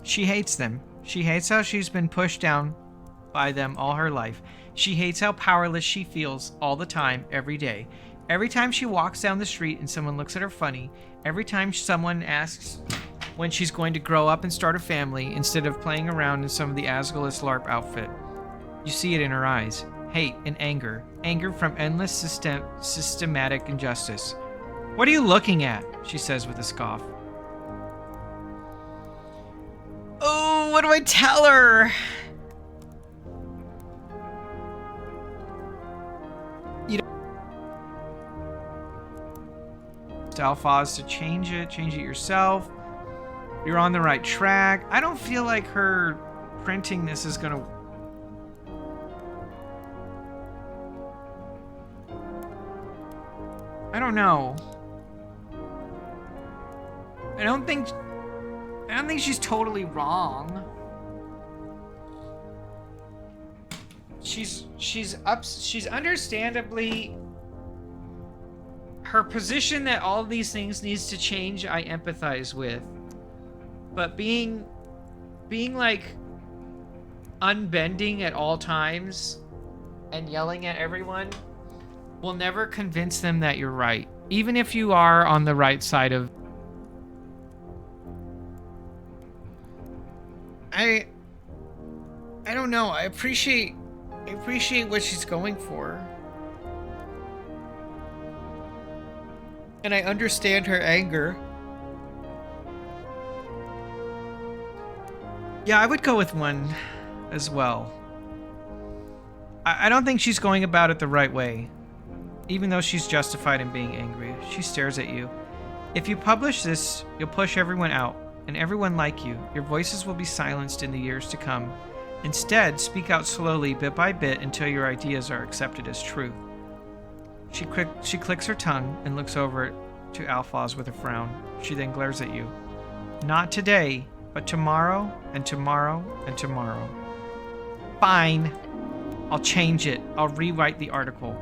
She hates them. She hates how she's been pushed down by them all her life. She hates how powerless she feels all the time, every day. Every time she walks down the street and someone looks at her funny, every time someone asks when she's going to grow up and start a family instead of playing around in some of the Asgalus LARP outfit. You see it in her eyes. Hate and anger. Anger from endless systematic injustice. What are you looking at? She says with a scoff. Oh, what do I tell her? Alphaz to change it yourself. You're on the right track. I don't feel like her printing this is gonna... I don't know. I don't think she's totally wrong. She's understandably... Her position that all these things needs to change, I empathize with. But being like unbending at all times and yelling at everyone will never convince them that you're right. Even if you are on the right side of... I don't know. I appreciate what she's going for. And I understand her anger. Yeah, I would go with 1 as well. I don't think she's going about it the right way. Even though she's justified in being angry. She stares at you. If you publish this, you'll push everyone out. And everyone like you. Your voices will be silenced in the years to come. Instead, speak out slowly, bit by bit, until your ideas are accepted as truth. She clicks her tongue and looks over to Alphaz with a frown. She then glares at you. Not today, but tomorrow, and tomorrow, and tomorrow. Fine. I'll change it. I'll rewrite the article.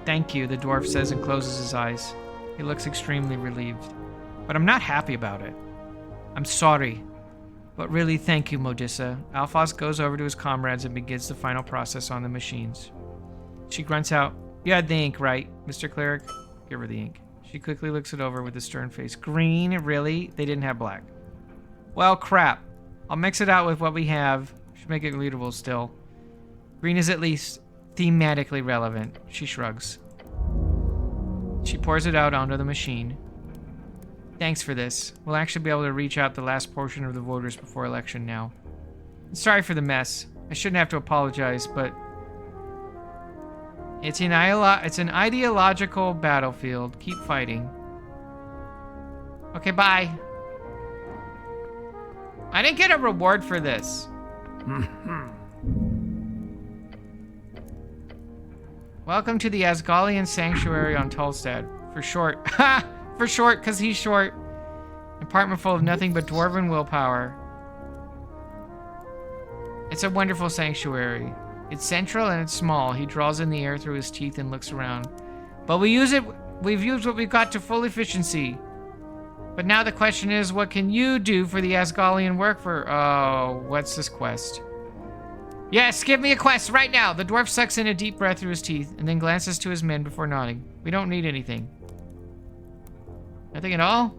Thank you, the dwarf says and closes his eyes. He looks extremely relieved. But I'm not happy about it. I'm sorry. But really, thank you, Modissa. Alphaz goes over to his comrades and begins the final process on the machines. She grunts out, "You had the ink, right, Mr. Cleric?" "Give her the ink." She quickly looks it over with a stern face. Green? Really? They didn't have black. Well, crap. I'll mix it out with what we have. Should make it readable still. Green is at least thematically relevant. She shrugs. She pours it out onto the machine. Thanks for this. We'll actually be able to reach out the last portion of the voters before election now. Sorry for the mess. I shouldn't have to apologize, but it's an ideological battlefield. Keep fighting. Okay, bye. I didn't get a reward for this. Welcome to the Asgalian Sanctuary on Tolstad. For short. Ha! For short, because he's short. Apartment full of nothing but dwarven willpower. It's a wonderful sanctuary. It's central and it's small. He draws in the air through his teeth and looks around. But we've used what we've got to full efficiency. But now the question is, what can you do for the Asgalian work for... Oh, what's this quest? Yes, give me a quest right now. The dwarf sucks in a deep breath through his teeth and then glances to his men before nodding. We don't need anything. Nothing at all?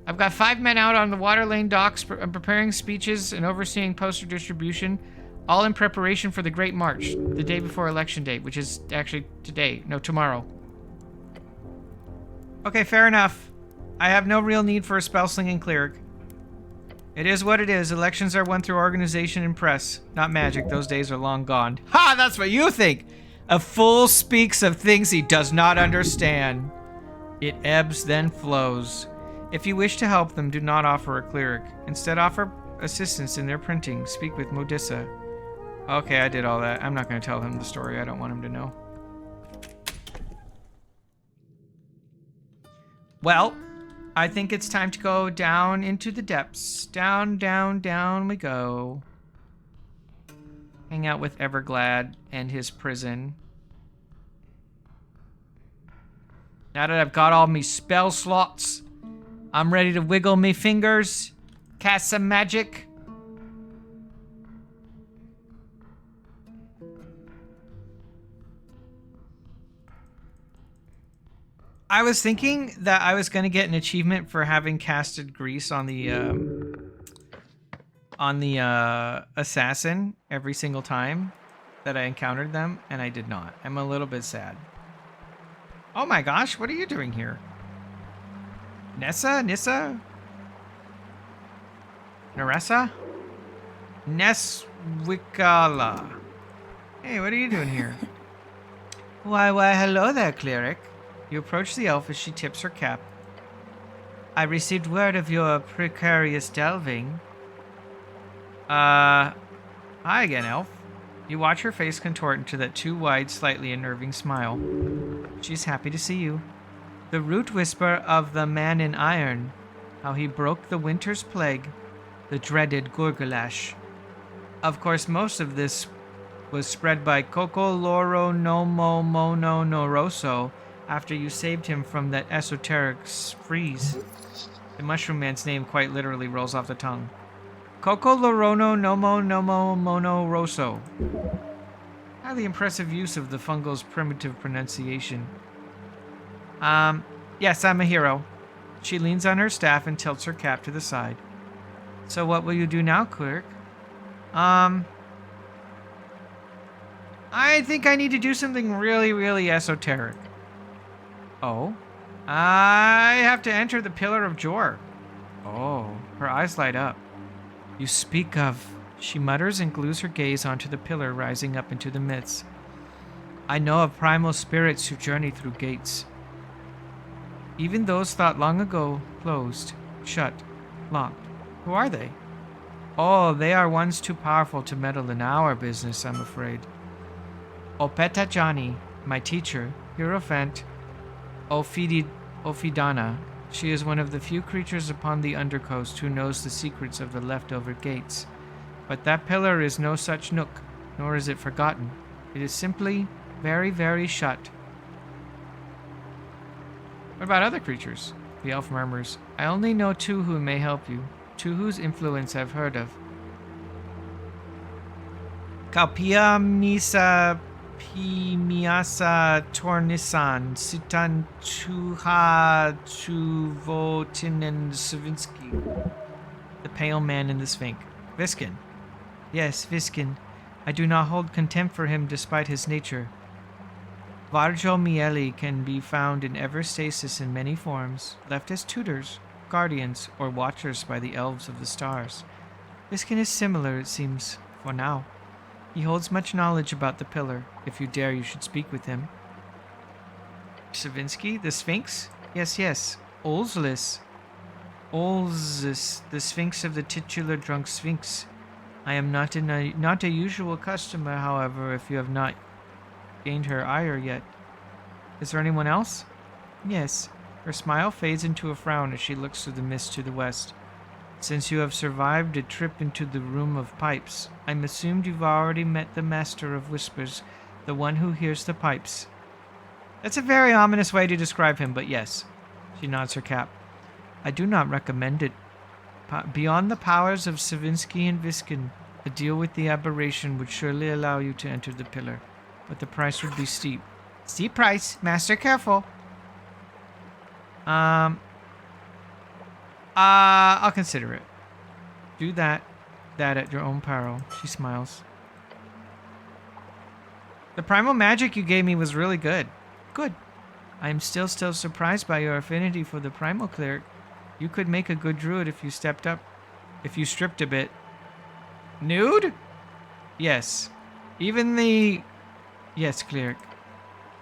I've got 5 men out on the water lane docks preparing speeches and overseeing poster distribution, all in preparation for the Great March, the day before election day, which is actually today. No, tomorrow. Okay, fair enough. I have no real need for a spell-slinging cleric. It is what it is. Elections are won through organization and press, not magic. Those days are long gone. Ha! That's what you think! A fool speaks of things he does not understand. It ebbs, then flows. If you wish to help them, do not offer a cleric. Instead, offer assistance in their printing. Speak with Modissa. Okay, I did all that. I'm not going to tell him the story. I don't want him to know. Well, I think it's time to go down into the depths. Down, down, down we go. Hang out with Everglad and his prison. Now that I've got all me spell slots, I'm ready to wiggle me fingers, cast some magic. I was thinking that I was going to get an achievement for having casted grease on the assassin every single time that I encountered them, and I did not. I'm a little bit sad. Oh my gosh, what are you doing here? Nissa? Naressa? Neswikala. Hey, what are you doing here? Why, hello there, cleric. You approach the elf as she tips her cap. I received word of your precarious delving. Hi again, elf. You watch her face contort into that too wide, slightly unnerving smile. She's happy to see you. The root whisper of the man in iron, how he broke the winter's plague, the dreaded Gurgulash. Of course, most of this was spread by Coco Loro Nomo Mono Noroso after you saved him from that esoteric freeze. The mushroom man's name quite literally rolls off the tongue. Coco Lorono Nomo Mono Rosso. Highly impressive use of the fungal's primitive pronunciation. Yes, I'm a hero. She leans on her staff and tilts her cap to the side. So what will you do now, cleric? I think I need to do something really, really esoteric. Oh? I have to enter the Pillar of Jor. Oh, her eyes light up. You speak of... She mutters and glues her gaze onto the pillar rising up into the midst. I know of primal spirits who journey through gates. Even those thought long ago closed, shut, locked. Who are they? Oh, they are ones too powerful to meddle in our business, I'm afraid. Opeta Jani, my teacher, Hierophant Ophidana. She is one of the few creatures upon the undercoast who knows the secrets of the leftover gates. But that pillar is no such nook, nor is it forgotten. It is simply very, very shut. What about other creatures? The elf murmurs. I only know 2 who may help you. 2 whose influence I've heard of. Kalpia Misa Pimiasa Tornisan, Sitan Chuha Chuvotinen Savinsky. The pale man in the Sphinx. Viskin. Yes, Viskin. I do not hold contempt for him despite his nature. Varjo Mieli can be found in Everstasis in many forms, left as tutors, guardians, or watchers by the elves of the stars. Viskin is similar, it seems, for now. He holds much knowledge about the pillar. If you dare, you should speak with him. Savinsky, the Sphinx? Yes, yes. Olzlis. Olzis, the Sphinx of the titular drunk Sphinx. I am not a usual customer, however, if you have not gained her ire yet. Is there anyone else? Yes. Her smile fades into a frown as she looks through the mist to the west. Since you have survived a trip into the room of pipes, I'm assumed you've already met the master of whispers, the one who hears the pipes. That's a very ominous way to describe him, but yes. She nods her cap. I do not recommend it. Beyond the powers of Savinsky and Viskin, a deal with the aberration would surely allow you to enter the pillar, but the price would be steep. Steep price. Master, careful. I'll consider it. Do that at your own peril. She smiles. The primal magic you gave me was really good. Good. I am still surprised by your affinity for the primal cleric. You could make a good druid if you stripped a bit. Nude? Yes. Yes, cleric.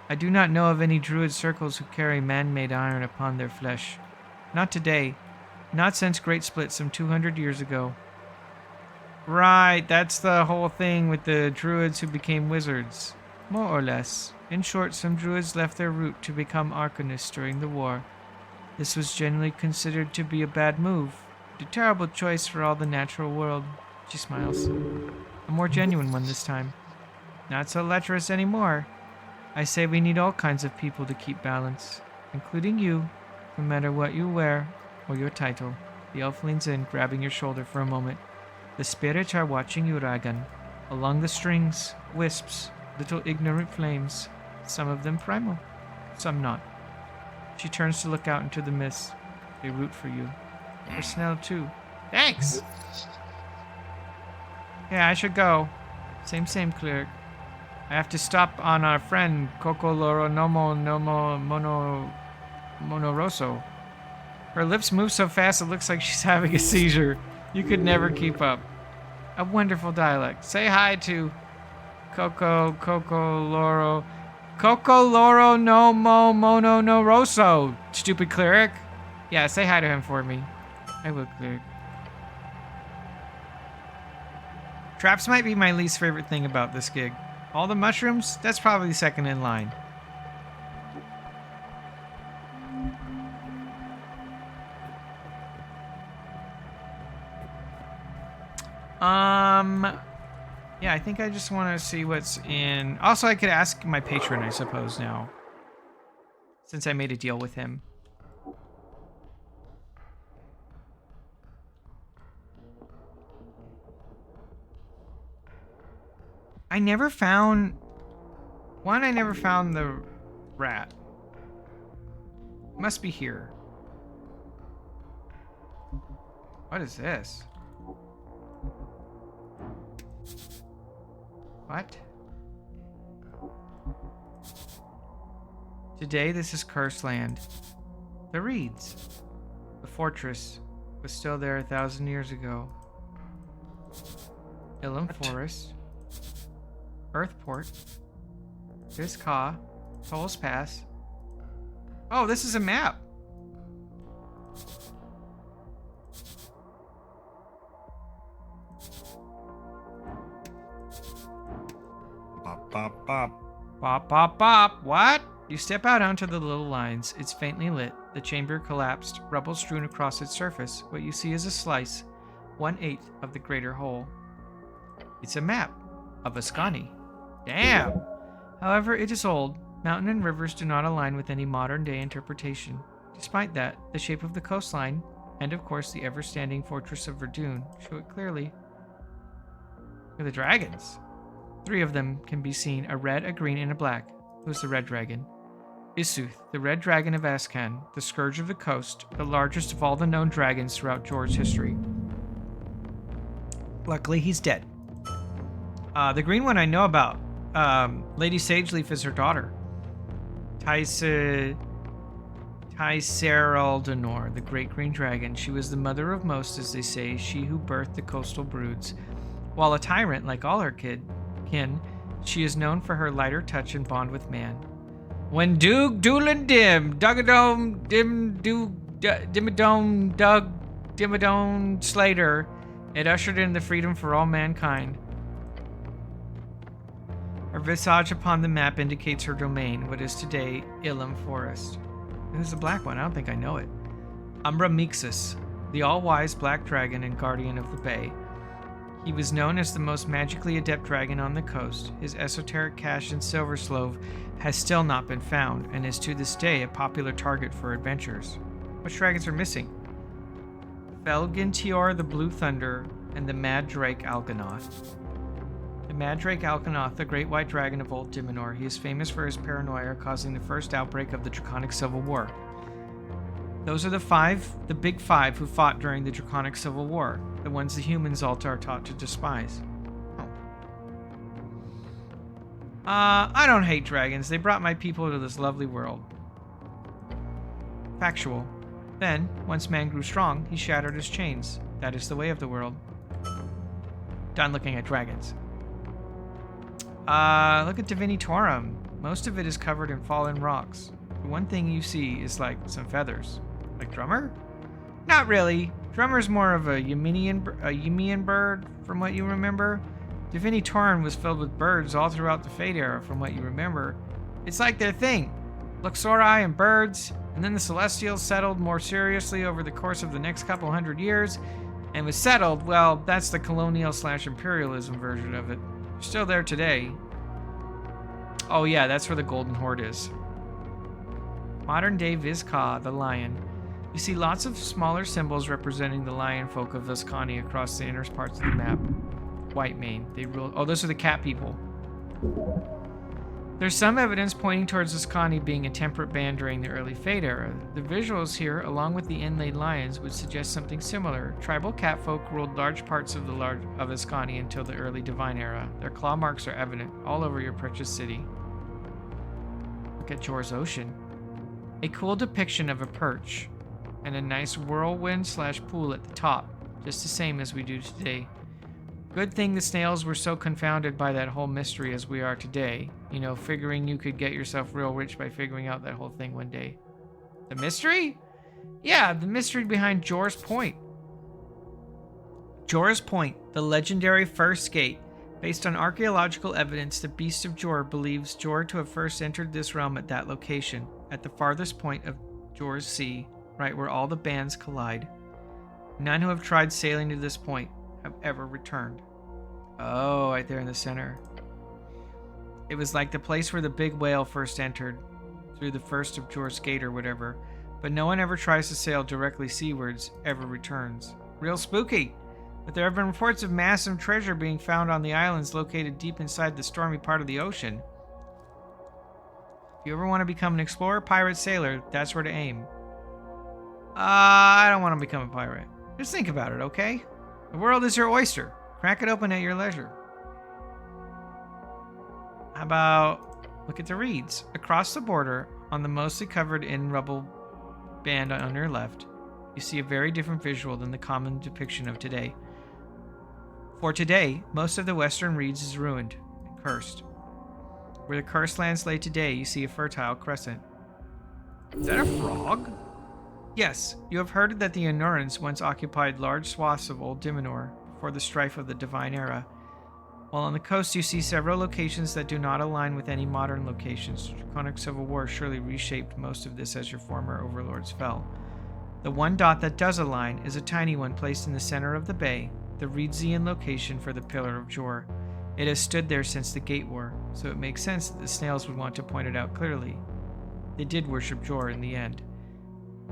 I do not know of any druid circles who carry man-made iron upon their flesh. Not today. Not since Great Split some 200 years ago. Right, that's the whole thing with the druids who became wizards. More or less. In short, some druids left their route to become arcanists during the war. This was generally considered to be a bad move. A terrible choice for all the natural world. She smiles. A more genuine one this time. Not so lecherous anymore. I say we need all kinds of people to keep balance, including you, no matter what you wear or your title. The elf leans in, grabbing your shoulder for a moment. The spirits are watching you, Ragan. Along the strings, wisps, little ignorant flames. Some of them primal, some not. She turns to look out into the mist. They root for you. For Snell, too. Thanks! Yeah, I should go. Same, cleric. I have to stop on our friend, Coco Loro Monoroso. Her lips move so fast it looks like she's having a seizure. You could never keep up. A wonderful dialect. Say hi to Coco Loro no mono no rosso, stupid cleric. Yeah, say hi to him for me. I will, cleric. Traps might be my least favorite thing about this gig. All the mushrooms, that's probably second in line. Yeah, I think I just want to see what's in... Also, I could ask my patron, I suppose, now. Since I made a deal with him. I never found the rat. Must be here. What is this? What? Today this is cursed land. The Reeds. The fortress was still there 1,000 years ago. Ilum Forest. Earthport. Fiska. Tolls Pass. Oh, this is a map. Bop, bop, bop. Bop, bop, bop. What? You step out onto the little lines. It's faintly lit. The chamber collapsed, rubble strewn across its surface. What you see is a slice, 1/8 of the greater whole. It's a map of Ascani. Damn! However, it is old. Mountain and rivers do not align with any modern-day interpretation. Despite that, the shape of the coastline, and of course the ever-standing fortress of Verdun, show it clearly. Look at the dragons. 3 of them can be seen, a red, a green, and a black. Who's the red dragon? Isuth, the red dragon of Ascan, the scourge of the coast, the largest of all the known dragons throughout Jor's history. Luckily, he's dead. The green one I know about. Lady Sageleaf is her daughter. Tyseraldanor, the great green dragon. She was the mother of most, as they say, she who birthed the coastal broods. While a tyrant, like all her kin, she is known for her lighter touch and bond with man. When Doog Doolin Dim, Dugadome Dim Doog Dimmadome Doug Dimmadome Slater, it ushered in the freedom for all mankind. Her visage upon the map indicates her domain, what is today Ilum Forest. This is the black one, I don't think I know it. Umbra Mixus, the all-wise black dragon and guardian of the bay. He was known as the most magically adept dragon on the coast. His esoteric cache in Silver Slove has still not been found, and is to this day a popular target for adventurers. Which dragons are missing? Felgintior the Blue Thunder, and the Mad Drake Alganoth. The Mad Drake Alganoth, the great white dragon of Old Dimenor. He is famous for his paranoia, causing the first outbreak of the Draconic Civil War. Those are the big 5 who fought during the Draconic Civil War, the ones the humans are taught to despise. Oh. I don't hate dragons. They brought my people to this lovely world. Factual. Then, once man grew strong, he shattered his chains. That is the way of the world. Done looking at dragons. Look at Divinitorum. Most of it is covered in fallen rocks. The one thing you see is like some feathers. Like Drummer? Not really. Drummer's more of a Yimian bird, from what you remember. Divinitorum was filled with birds all throughout the Fade era, from what you remember. It's like their thing. Luxori and birds, and then the Celestials settled more seriously over the course of the next couple hundred years. And was settled, well, that's the colonial/imperialism version of it. They're still there today. Oh yeah, that's where the Golden Horde is. Modern day Vizca, the lion. You see lots of smaller symbols representing the lion folk of Viscani across the inner parts of the map. White mane. They rule. Oh, those are the cat people. There's some evidence pointing towards Viscani being a temperate band during the early Fade era. The visuals here, along with the inlaid lions, would suggest something similar. Tribal catfolk ruled large parts of Viscani until the early Divine era. Their claw marks are evident all over your precious city. Look at Jor's Ocean. A cool depiction of a perch, and a nice whirlwind/pool at the top, just the same as we do today. Good thing the snails were so confounded by that whole mystery as we are today. You know, figuring you could get yourself real rich by figuring out that whole thing one day. The mystery? Yeah, the mystery behind Jor's Point. Jor's Point, the legendary first gate. Based on archaeological evidence, the Beast of Jor believes Jor to have first entered this realm at that location, at the farthest point of Jor's Sea, right where all the bands collide. None who have tried sailing to this point have ever returned. Oh, right there in the center. It was like the place where the big whale first entered, through the first of Jor's Gate or whatever, but no one ever tries to sail directly seawards, ever returns. Real spooky! But there have been reports of massive treasure being found on the islands located deep inside the stormy part of the ocean. If you ever want to become an explorer, pirate, sailor, that's where to aim. I don't want to become a pirate. Just think about it, okay? The world is your oyster. Crack it open at your leisure. How about look at the reeds? Across the border, on the mostly covered in rubble band on your left, you see a very different visual than the common depiction of today. For today, most of the western reeds is ruined and cursed. Where the cursed lands lay today, you see a fertile crescent. Is that a frog? Yes, you have heard that the Anurans once occupied large swaths of Old Dimenor before the strife of the Divine Era. While on the coast you see several locations that do not align with any modern locations. The Draconic Civil War surely reshaped most of this as your former overlords fell. The one dot that does align is a tiny one placed in the center of the bay, the Reedsian location for the Pillar of Jor. It has stood there since the Gate War, so it makes sense that the snails would want to point it out clearly. They did worship Jor in the end.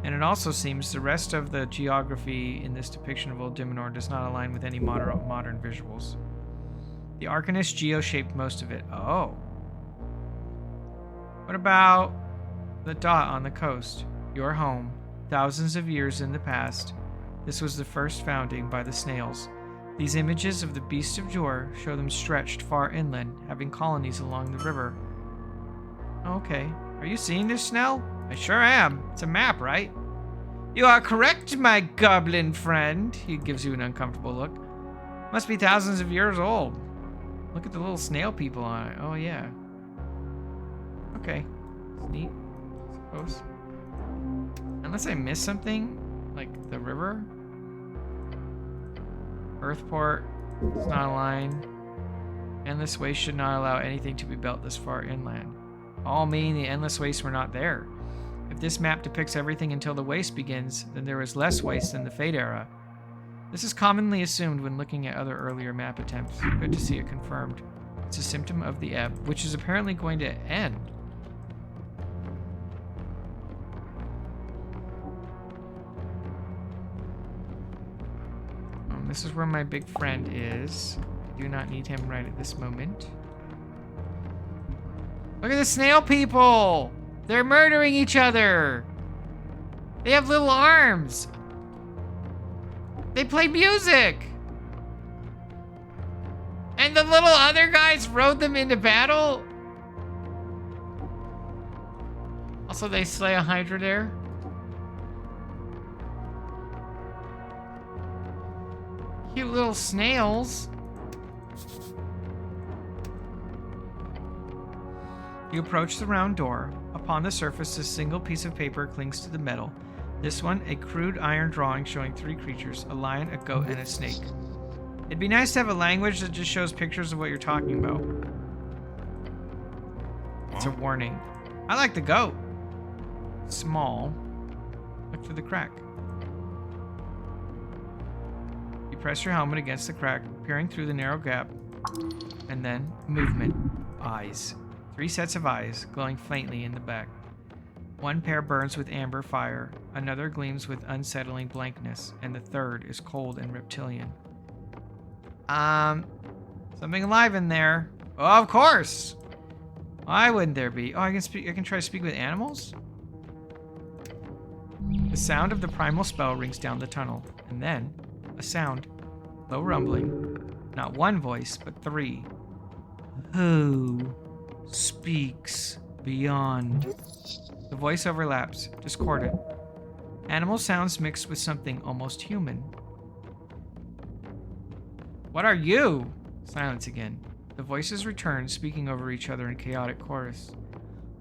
And it also seems the rest of the geography in this depiction of Old Dimenor does not align with any modern visuals. The Arcanist geo-shaped most of it. Oh. What about the dot on the coast? Your home. Thousands of years in the past. This was the first founding by the snails. These images of the Beast of Jor show them stretched far inland, having colonies along the river. Okay. Are you seeing this, Snell? I sure am. It's a map, right? You are correct, my goblin friend. He gives you an uncomfortable look. Must be thousands of years old. Look at the little snail people on it. Oh, yeah. Okay. It's neat, I suppose. Unless I missed something, like the river. Earthport. It's not a line. Endless waste should not allow anything to be built this far inland. All meaning the endless wastes were not there. If this map depicts everything until the waste begins, then there was less waste than the Fade era. This is commonly assumed when looking at other earlier map attempts. Good to see it confirmed. It's a symptom of the ebb, which is apparently going to end. This is where my big friend is. I do not need him right at this moment. Look at the snail people! They're murdering each other! They have little arms! They play music! And the little other guys rode them into battle? Also, they slay a Hydra there. Cute little snails. You approach the round door. Upon the surface, a single piece of paper clings to the metal. This one, a crude iron drawing showing 3 creatures, a lion, a goat, and a snake. It'd be nice to have a language that just shows pictures of what you're talking about. It's a warning. I like the goat. Small. Look through the crack. You press your helmet against the crack, peering through the narrow gap. And then, movement. Eyes. 3 sets of eyes, glowing faintly in the back. One pair burns with amber fire, another gleams with unsettling blankness, and the third is cold and reptilian. Something alive in there. Oh, of course! Why wouldn't there be? Oh, I can try to speak with animals? The sound of the primal spell rings down the tunnel, and then, a sound. Low rumbling. Not 1 voice, but 3. Who speaks beyond? The voice overlaps, discordant. Animal sounds mixed with something almost human. What are you? Silence again. The voices return, speaking over each other in chaotic chorus.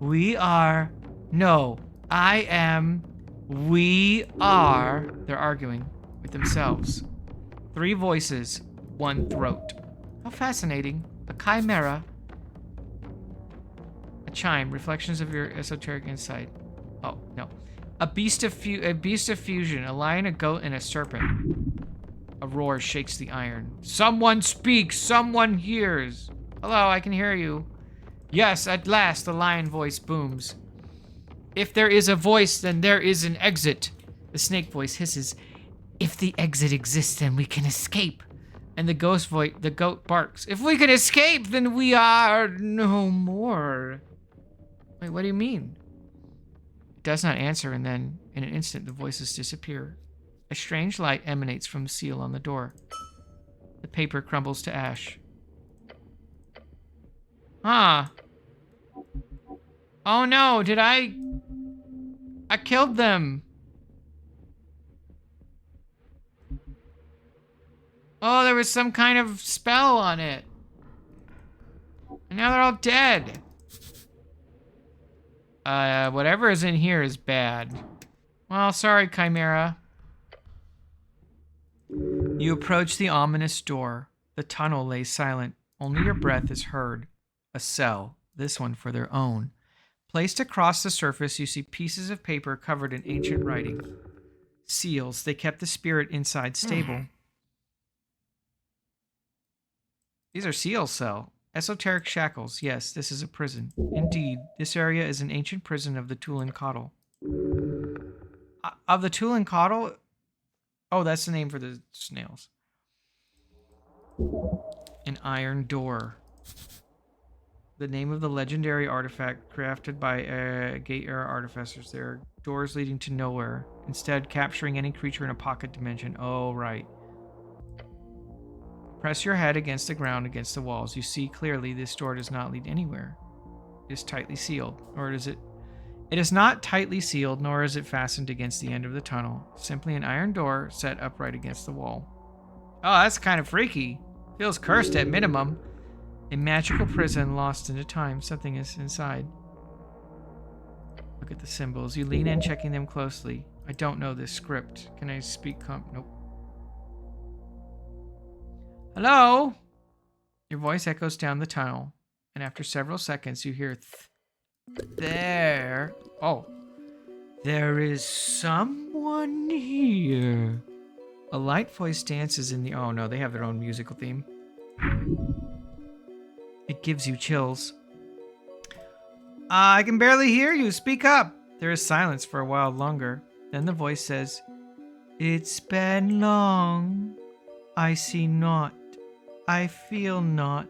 We are. No, I am. We are. They're arguing with themselves. 3 voices, 1 throat. How fascinating. A chimera. A chime, reflections of your esoteric insight. Oh, no. A beast of fusion, a lion, a goat, and a serpent. A roar shakes the iron. Someone speaks, someone hears. Hello, I can hear you. Yes, at last, the lion voice booms. If there is a voice, then there is an exit. The snake voice hisses. If the exit exists, then we can escape. And the goat barks. If we can escape, then we are no more. Wait, what do you mean? It does not answer, and then, in an instant, the voices disappear. A strange light emanates from the seal on the door. The paper crumbles to ash. Huh. Oh no, did I killed them. Oh, there was some kind of spell on it. And now they're all dead. Whatever is in here is bad. Well, sorry, Chimera. You approach the ominous door. The tunnel lays silent. Only your breath is heard. A cell, this one for their own. Placed across the surface, you see pieces of paper covered in ancient writing. Seals, they kept the spirit inside stable. These are seal cell. Esoteric shackles. Yes, this is a prison. Indeed, this area is an ancient prison of the Tulincotl. Of the Tulincotl? Oh, that's the name for the snails. An iron door. The name of the legendary artifact crafted by Gate Era artificers. There are doors leading to nowhere. Instead, capturing any creature in a pocket dimension. Oh, right. Press your head against the ground, against the walls. You see clearly this door does not lead anywhere. It is tightly sealed. Or is it? It is not tightly sealed, nor is it fastened against the end of the tunnel. Simply an iron door set upright against the wall. Oh, that's kind of freaky. Feels cursed at minimum. A magical prison lost into time. Something is inside. Look at the symbols. You lean in, checking them closely. I don't know this script. Can I speak Nope. Hello? Your voice echoes down the tunnel, and after several seconds you hear there. Oh. There is someone here. A light voice dances in the... Oh no, they have their own musical theme. It gives you chills. I can barely hear you. Speak up. There is silence for a while longer. Then the voice says, It's been long. I see not. I feel not.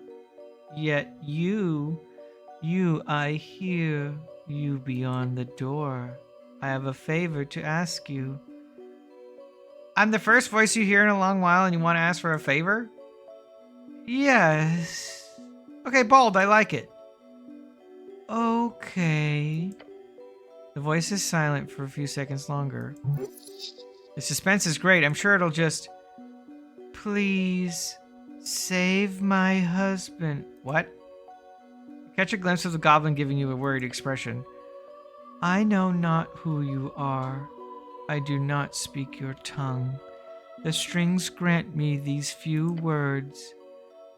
Yet you I hear. You beyond the door. I have a favor to ask you. I'm the first voice you hear in a long while and you want to ask for a favor? Yes. Okay, bold, I like it. Okay. The voice is silent for a few seconds longer. The suspense is great. I'm sure it'll just... Please, save my husband. What? Catch a glimpse of the goblin giving you a worried expression. I know not who you are. I do not speak your tongue. The strings grant me these few words.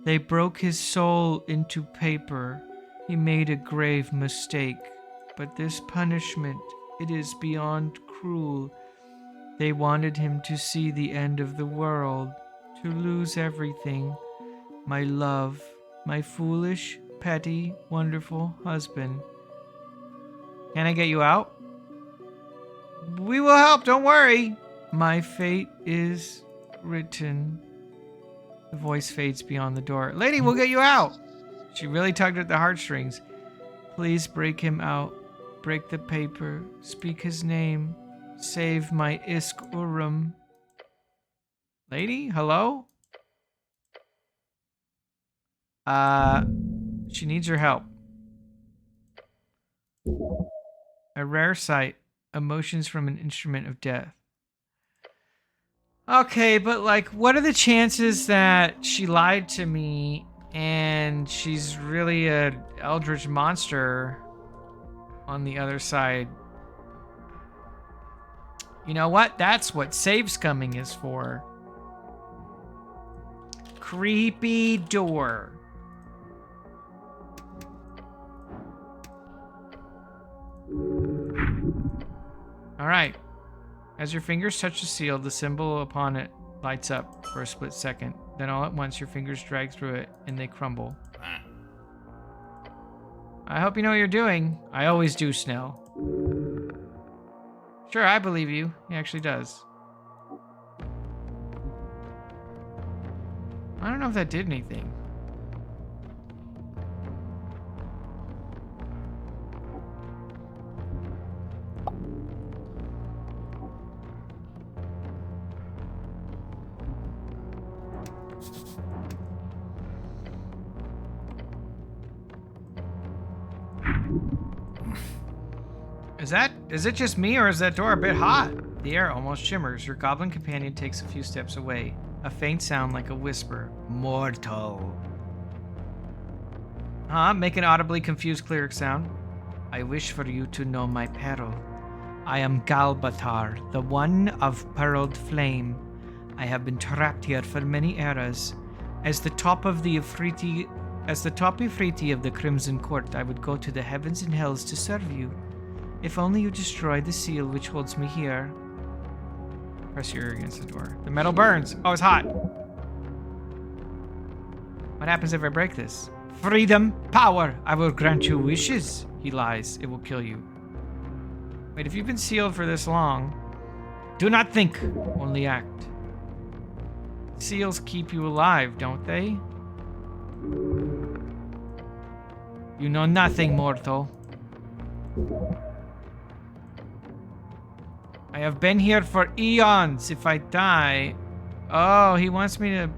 They broke his soul into paper. He made a grave mistake. But this punishment, it is beyond cruel. They wanted him to see the end of the world, to lose everything. My love, my foolish, petty, wonderful husband. Can I get you out? We will help, don't worry. My fate is written. The voice fades beyond the door. Lady, we'll get you out. She really tugged at the heartstrings. Please break him out. Break the paper. Speak his name. Save my Isk Urum. Lady, hello? She needs your help. A rare sight. Emotions from an instrument of death. Okay, but like, what are the chances that she lied to me and she's really a eldritch monster on the other side? You know what? That's what save scumming is for. Creepy door. Alright. As your fingers touch the seal, the symbol upon it lights up for a split second. Then all at once your fingers drag through it and they crumble. I hope you know what you're doing. I always do, Snell. Sure, I believe you. He actually does. I don't know if that did anything. Is it just me, or is that door a bit hot? The air almost shimmers. Your goblin companion takes a few steps away. A faint sound like a whisper. Mortal. Make an audibly confused cleric sound. I wish for you to know my peril. I am Galbatar, the one of pearled flame. I have been trapped here for many eras. As the top Ifriti of the Crimson Court, I would go to the heavens and hells to serve you. If only you destroy the seal which holds me here. Press your ear against the door. The metal burns. Oh, it's hot. What happens if I break this? Freedom, power. I will grant you wishes. He lies. It will kill you. Wait, if you've been sealed for this long, do not think, only act. Seals keep you alive, don't they? You know nothing, mortal. I have been here for eons. If I die... Oh, he wants me to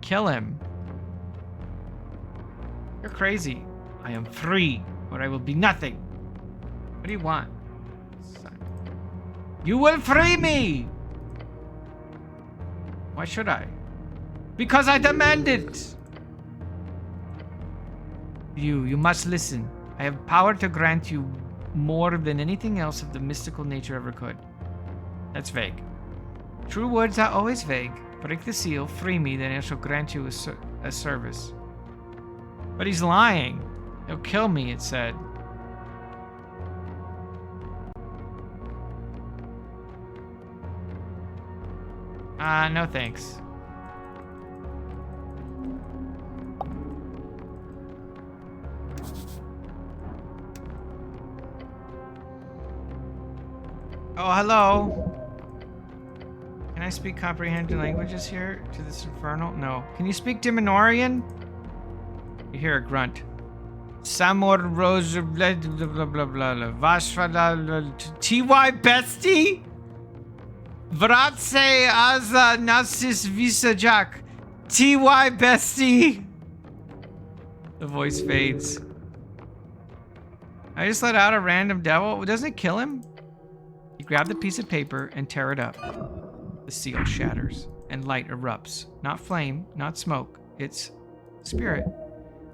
kill him. You're crazy. I am free, or I will be nothing. What do you want? Son. You will free me! Why should I? Because I demand it! You must listen. I have power to grant you more than anything else of the mystical nature ever could. That's vague. True words are always vague. Break the seal, free me, then I shall grant you a service. But he's lying. He'll kill me, it said. No thanks. Oh, hello. Can I speak comprehension languages here to this infernal? No. Can you speak Diminorian? You hear a grunt. Samor Rose blah blah blah blah blah. Vashvala TY Bestie? Vratse Aza Nasis Visa Jack. TY Bestie. The voice fades. I just let out a random devil. Doesn't it kill him? You grab the piece of paper and tear it up. The seal shatters and light erupts. Not flame, not smoke. It's spirit.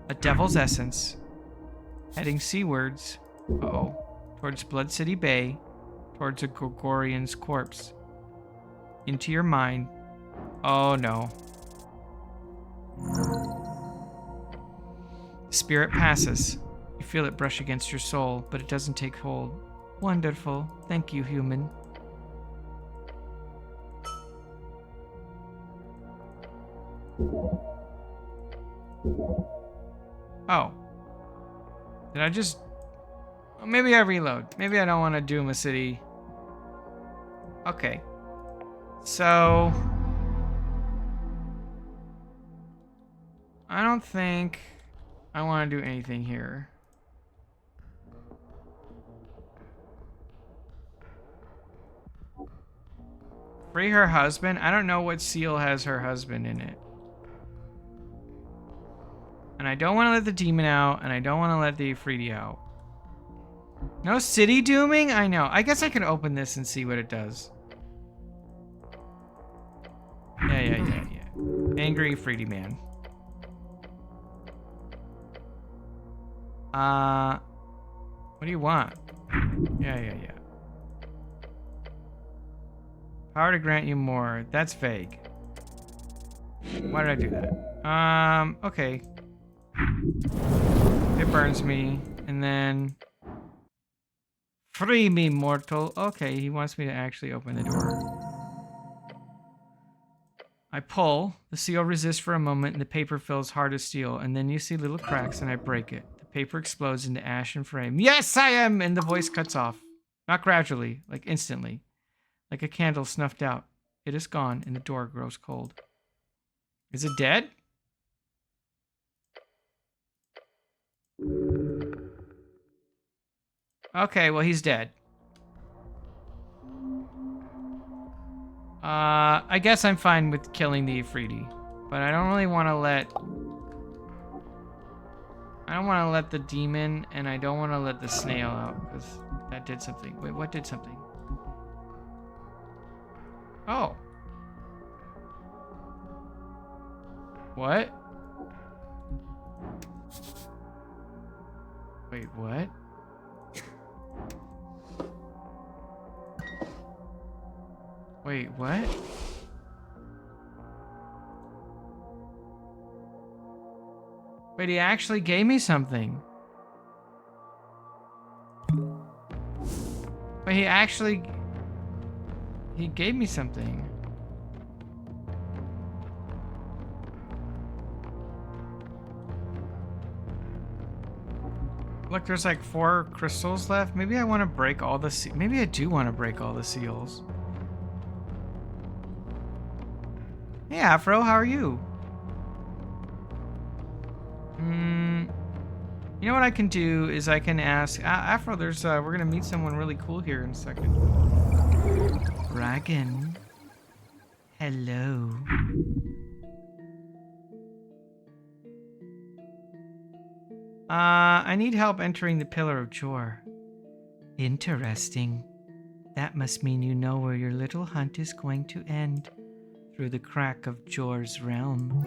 A devil's essence. Heading seawards. Uh-oh. Towards Blood City Bay. Towards a Gorgorian's corpse. Into your mind. Oh no. Spirit passes. You feel it brush against your soul, but it doesn't take hold. Wonderful. Thank you, human. Oh. Did I just... Oh, maybe I reload. Maybe I don't want to doom a city. Okay. So... I don't think I want to do anything here. Free her husband? I don't know what seal has her husband in it. And I don't want to let the demon out, and I don't want to let the Ifriti out. No city dooming? I know. I guess I could open this and see what it does. Yeah. Angry Ifriti man. What do you want? Yeah. Power to grant you more. That's vague. Why did I do that? Okay. It burns me. And then... Free me, mortal. Okay, he wants me to actually open the door. I pull. The seal resists for a moment and the paper feels hard as steel. And then you see little cracks and I break it. The paper explodes into ash and flame. Yes, I am! And the voice cuts off. Not gradually, like instantly. Like a candle snuffed out. It is gone and the door grows cold. Is it dead? Okay, well, he's dead. I guess I'm fine with killing the Ifriti. But I don't really want to let... I don't want to let the demon, and I don't want to let the snail out, because that did something. Wait, what did something? Oh. What? Wait, what? Wait, what? Wait, he actually gave me something. Wait, he gave me something. Look, there's like 4 crystals left. Maybe I want to break all the maybe I do want to break all the seals. Hey, Afro, how are you? You know what I can do is I can ask Afro. There's we're gonna meet someone really cool here in a second. Dragon. Hello. I need help entering the Pillar of Jor. Interesting. That must mean you know where your little hunt is going to end. Through the crack of Jor's realm.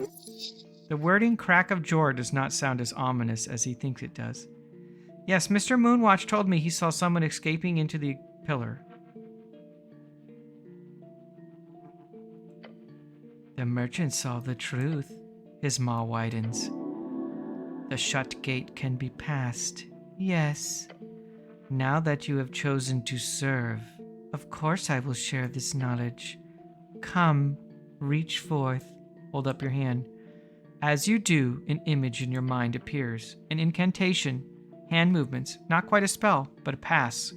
The wording crack of Jor does not sound as ominous as he thinks it does. Yes, Mr. Moonwatch told me he saw someone escaping into the pillar. The merchant saw the truth. His maw widens. The shut gate can be passed. Yes. Now that you have chosen to serve, of course I will share this knowledge. Come, reach forth. Hold up your hand. As you do, an image in your mind appears. An incantation. Hand movements. Not quite a spell, but a pass.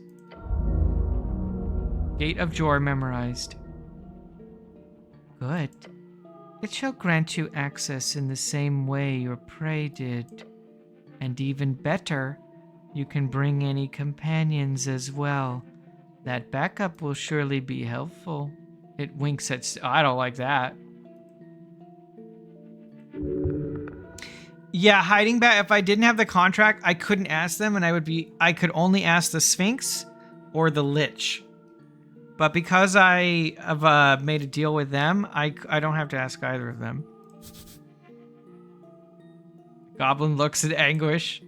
Gate of Jor memorized. Good. It shall grant you access in the same way your prey did. And even better, you can bring any companions as well. That backup will surely be helpful. It winks at... I don't like that. Yeah, hiding back. If I didn't have the contract, I couldn't ask them, and I could only ask the Sphinx or the Lich. But because I have made a deal with them, I don't have to ask either of them. Goblin looks at Anguish.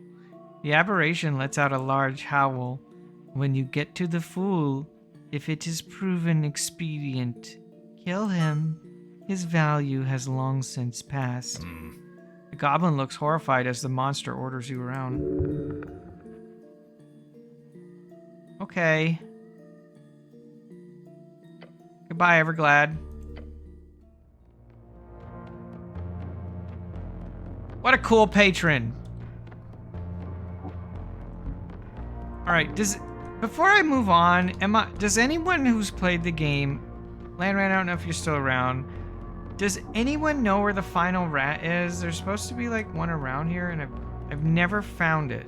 The aberration lets out a large howl. When you get to the fool, if it is proven expedient, kill him. His value has long since passed. The goblin looks horrified as the monster orders you around. Okay. Goodbye, Everglad. What a cool patron. Alright, before I move on, does anyone who's played the game, Landran, I don't know if you're still around, does anyone know where the final rat is? There's supposed to be like one around here, and I've never found it.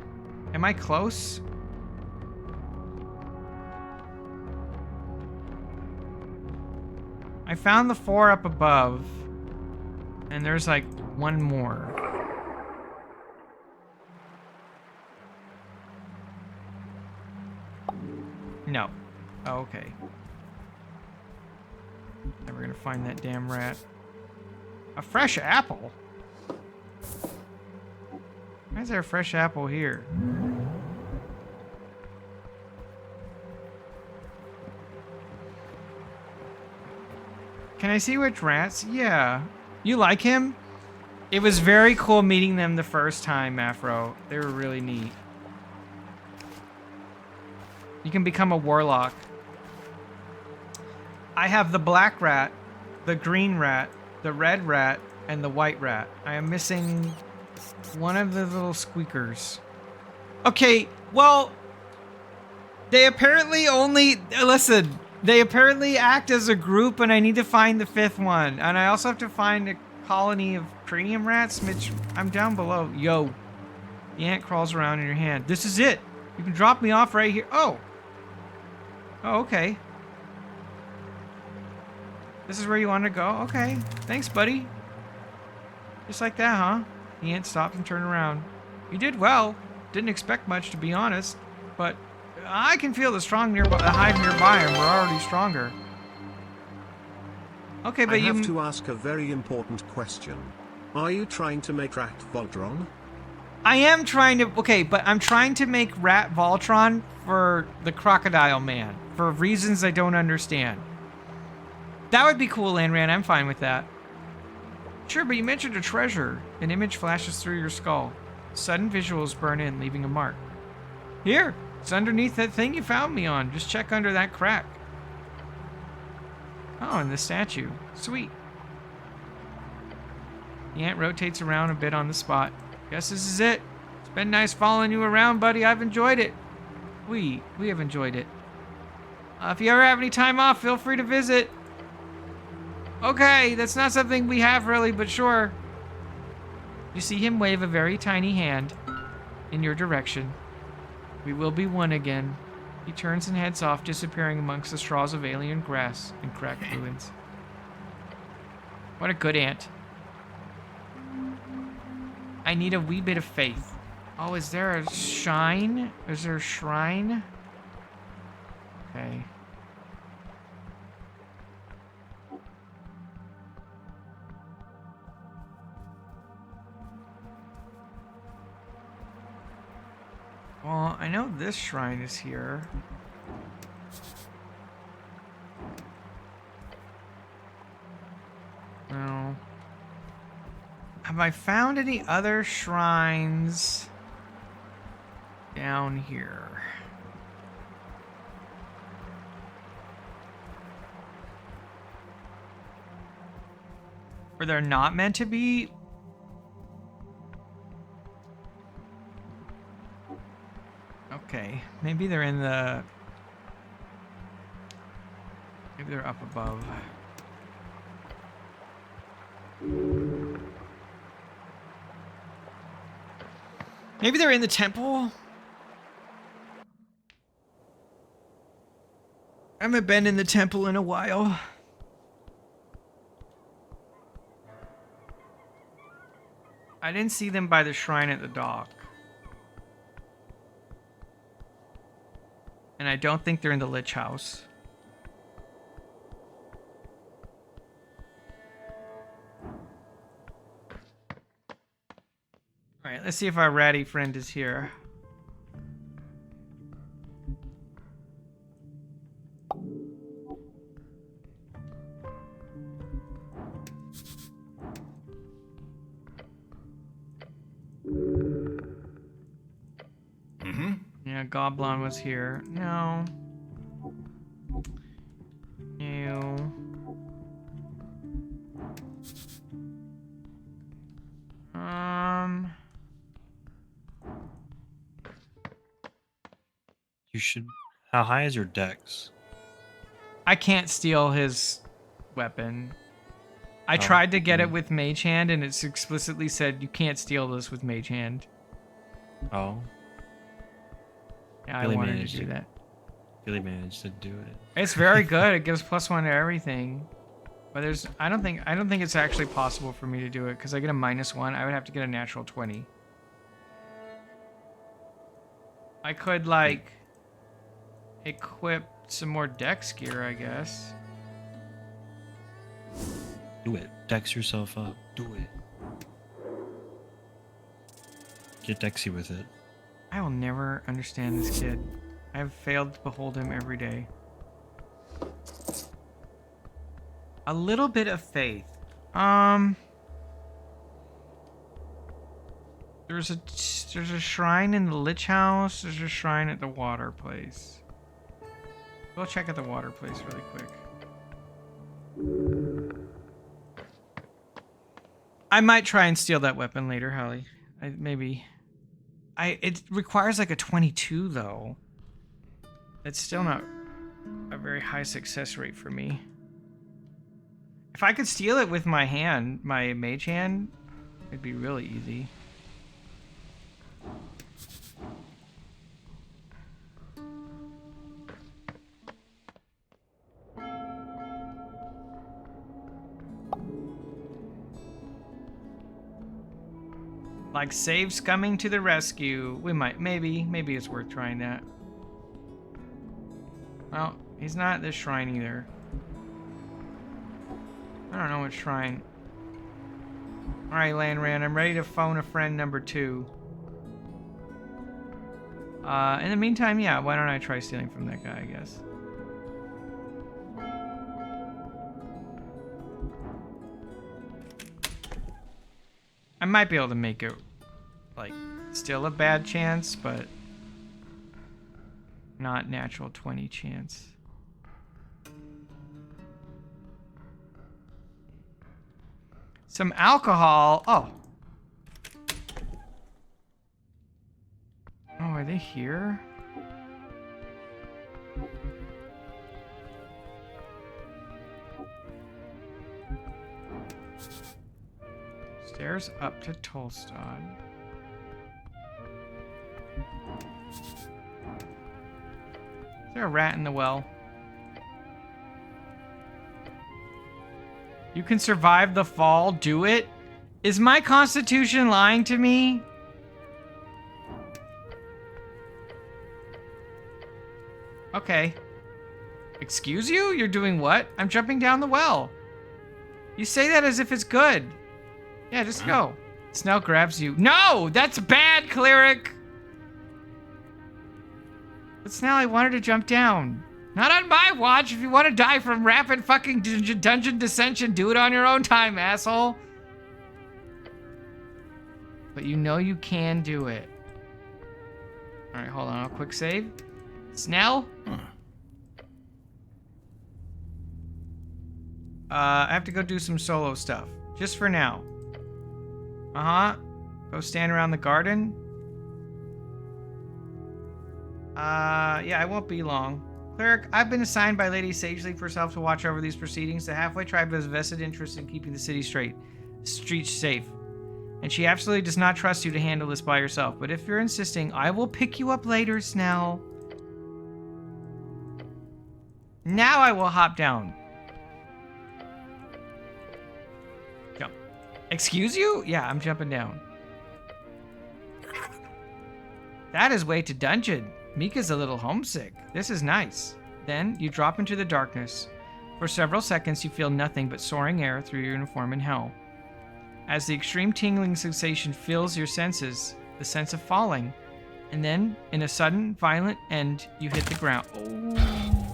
Am I close? I found the 4 up above, and there's like one more. No. Oh, okay. Never gonna find that damn rat. A fresh apple? Why is there a fresh apple here? Can I see which rats? Yeah. You like him? It was very cool meeting them the first time, Afro. They were really neat. You can become a warlock. I have the black rat, the green rat, the red rat, and the white rat. I am missing one of the little squeakers. Okay, well, they apparently only... Listen, they apparently act as a group, and I need to find the 5th one. And I also have to find a colony of cranium rats, which I'm down below. Yo, the ant crawls around in your hand. This is it. You can drop me off right here. Oh. Oh, okay. This is where you want to go? Okay. Thanks, buddy. Just like that, huh? The ant stopped and turned around. You did well. Didn't expect much, to be honest. But I can feel the hive nearby, and we're already stronger. Okay, but I have to ask a very important question. Are you trying to make Rat Voltron? I am trying to... Okay, but I'm trying to make Rat Voltron for the Crocodile Man. For reasons I don't understand. That would be cool, Landran. I'm fine with that. Sure, but you mentioned a treasure. An image flashes through your skull. Sudden visuals burn in, leaving a mark. Here! It's underneath that thing you found me on. Just check under that crack. Oh, and the statue. Sweet. The ant rotates around a bit on the spot. Guess this is it. It's been nice following you around, buddy. I've enjoyed it. We have enjoyed it. If you ever have any time off, feel free to visit. Okay, that's not something we have really, but sure. You see him wave a very tiny hand in your direction. We will be one again. He turns and heads off, disappearing amongst the straws of alien grass and cracked ruins. What a good ant. I need a wee bit of faith. Oh, is there a shrine? Is there a shrine? Okay. Well, I know this shrine is here. Well, have I found any other shrines down here? Where they're not meant to be? Okay, maybe they're in the... Maybe they're up above. Maybe they're in the temple? I haven't been in the temple in a while. I didn't see them by the shrine at the dock. And I don't think they're in the Lich House. Alright, let's see if our ratty friend is here. Yeah, Goblin was here. No. No. You should. How high is your dex? I can't steal his weapon. I tried to get it with Mage Hand, and it's explicitly said you can't steal this with Mage Hand. Oh. Yeah, I wanted to do that. Really managed to do it. It's very good. It gives +1 to everything. But there's I don't think it's actually possible for me to do it because I get a -1. I would have to get a natural 20. I could like equip some more dex gear, I guess. Do it. Dex yourself up. Do it. Get dexy with it. I will never understand this kid. I have failed to behold him every day. A little bit of faith. There's a shrine in the Lich House. There's a shrine at the water place. We'll check at the water place really quick. I might try and steal that weapon later, Holly. Maybe. It requires like a 22 though. It's still not a very high success rate for me. If I could steal it with my hand, my mage hand, it'd be really easy. Like saves coming to the rescue. We might, maybe it's worth trying that. Well, he's not at this shrine either. I don't know what shrine. Alright, Landran, I'm ready to phone a friend number 2. In the meantime, yeah, why don't I try stealing from that guy, I guess. I might be able to make it, like, still a bad chance, but not natural 20 chance. Some alcohol. Oh. Oh, are they here? Stairs up to Tolstad. Is there a rat in the well? You can survive the fall. Do it. Is my constitution lying to me? Okay. Excuse you? You're doing what? I'm jumping down the well. You say that as if it's good. Yeah, just go. Snell grabs you. No! That's bad, cleric! But Snell, I wanted to jump down. Not on my watch. If you want to die from rapid fucking dungeon dissension, do it on your own time, asshole. But you know you can do it. Alright, hold on. I'll quick save. Snell? I have to go do some solo stuff. Just for now. Uh-huh. Go stand around the garden. Yeah, I won't be long. Cleric, I've been assigned by Lady Sagely for herself to watch over these proceedings. The halfway tribe has vested interest in keeping the city streets safe. And she absolutely does not trust you to handle this by yourself. But if you're insisting, I will pick you up later, Snell. Now I will hop down. Jump. Excuse you? Yeah, I'm jumping down. That is way to dungeon. Mika's a little homesick. This is nice. Then you drop into the darkness. For several seconds, you feel nothing but soaring air through your uniform in hell. As the extreme tingling sensation fills your senses, the sense of falling, and then, in a sudden, violent end, you hit the ground. Oh.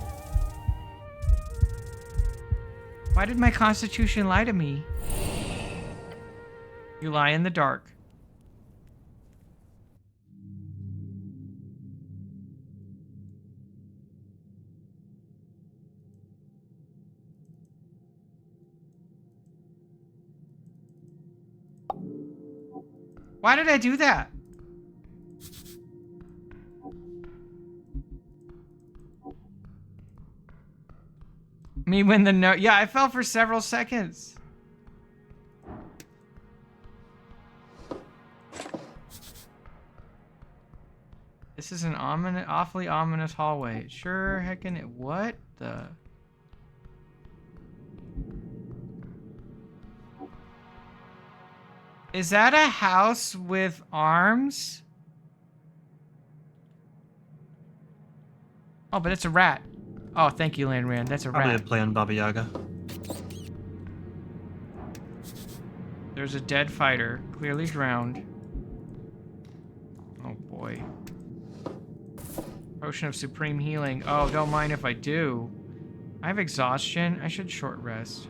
Why did my constitution lie to me? You lie in the dark. Why did I do that? Me when the no- Yeah, I fell for several seconds. This is an awfully ominous hallway. Sure heckin' it. What the? Is that a house with arms? Oh, but it's a rat. Oh, thank you, Landran. That's a Probably rat. a play on Baba Yaga. There's a dead fighter, clearly drowned. Oh boy. Potion of supreme healing. Oh, don't mind if I do. I have exhaustion. I should short rest.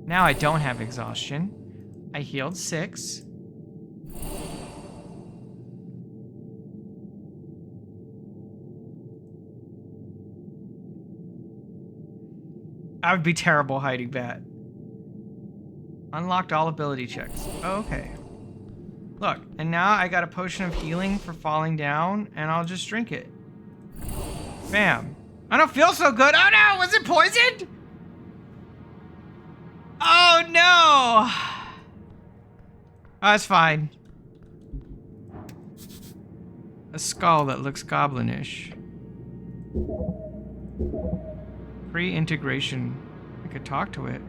Now I don't have exhaustion. I healed 6. I would be terrible hiding that. Unlocked all ability checks. Oh, okay. Look, and now I got a potion of healing for falling down, and I'll just drink it. Bam. I don't feel so good. Oh no, was it poisoned? Oh no! Oh, that's fine. A skull that looks goblinish. Pre-integration. I could talk to it.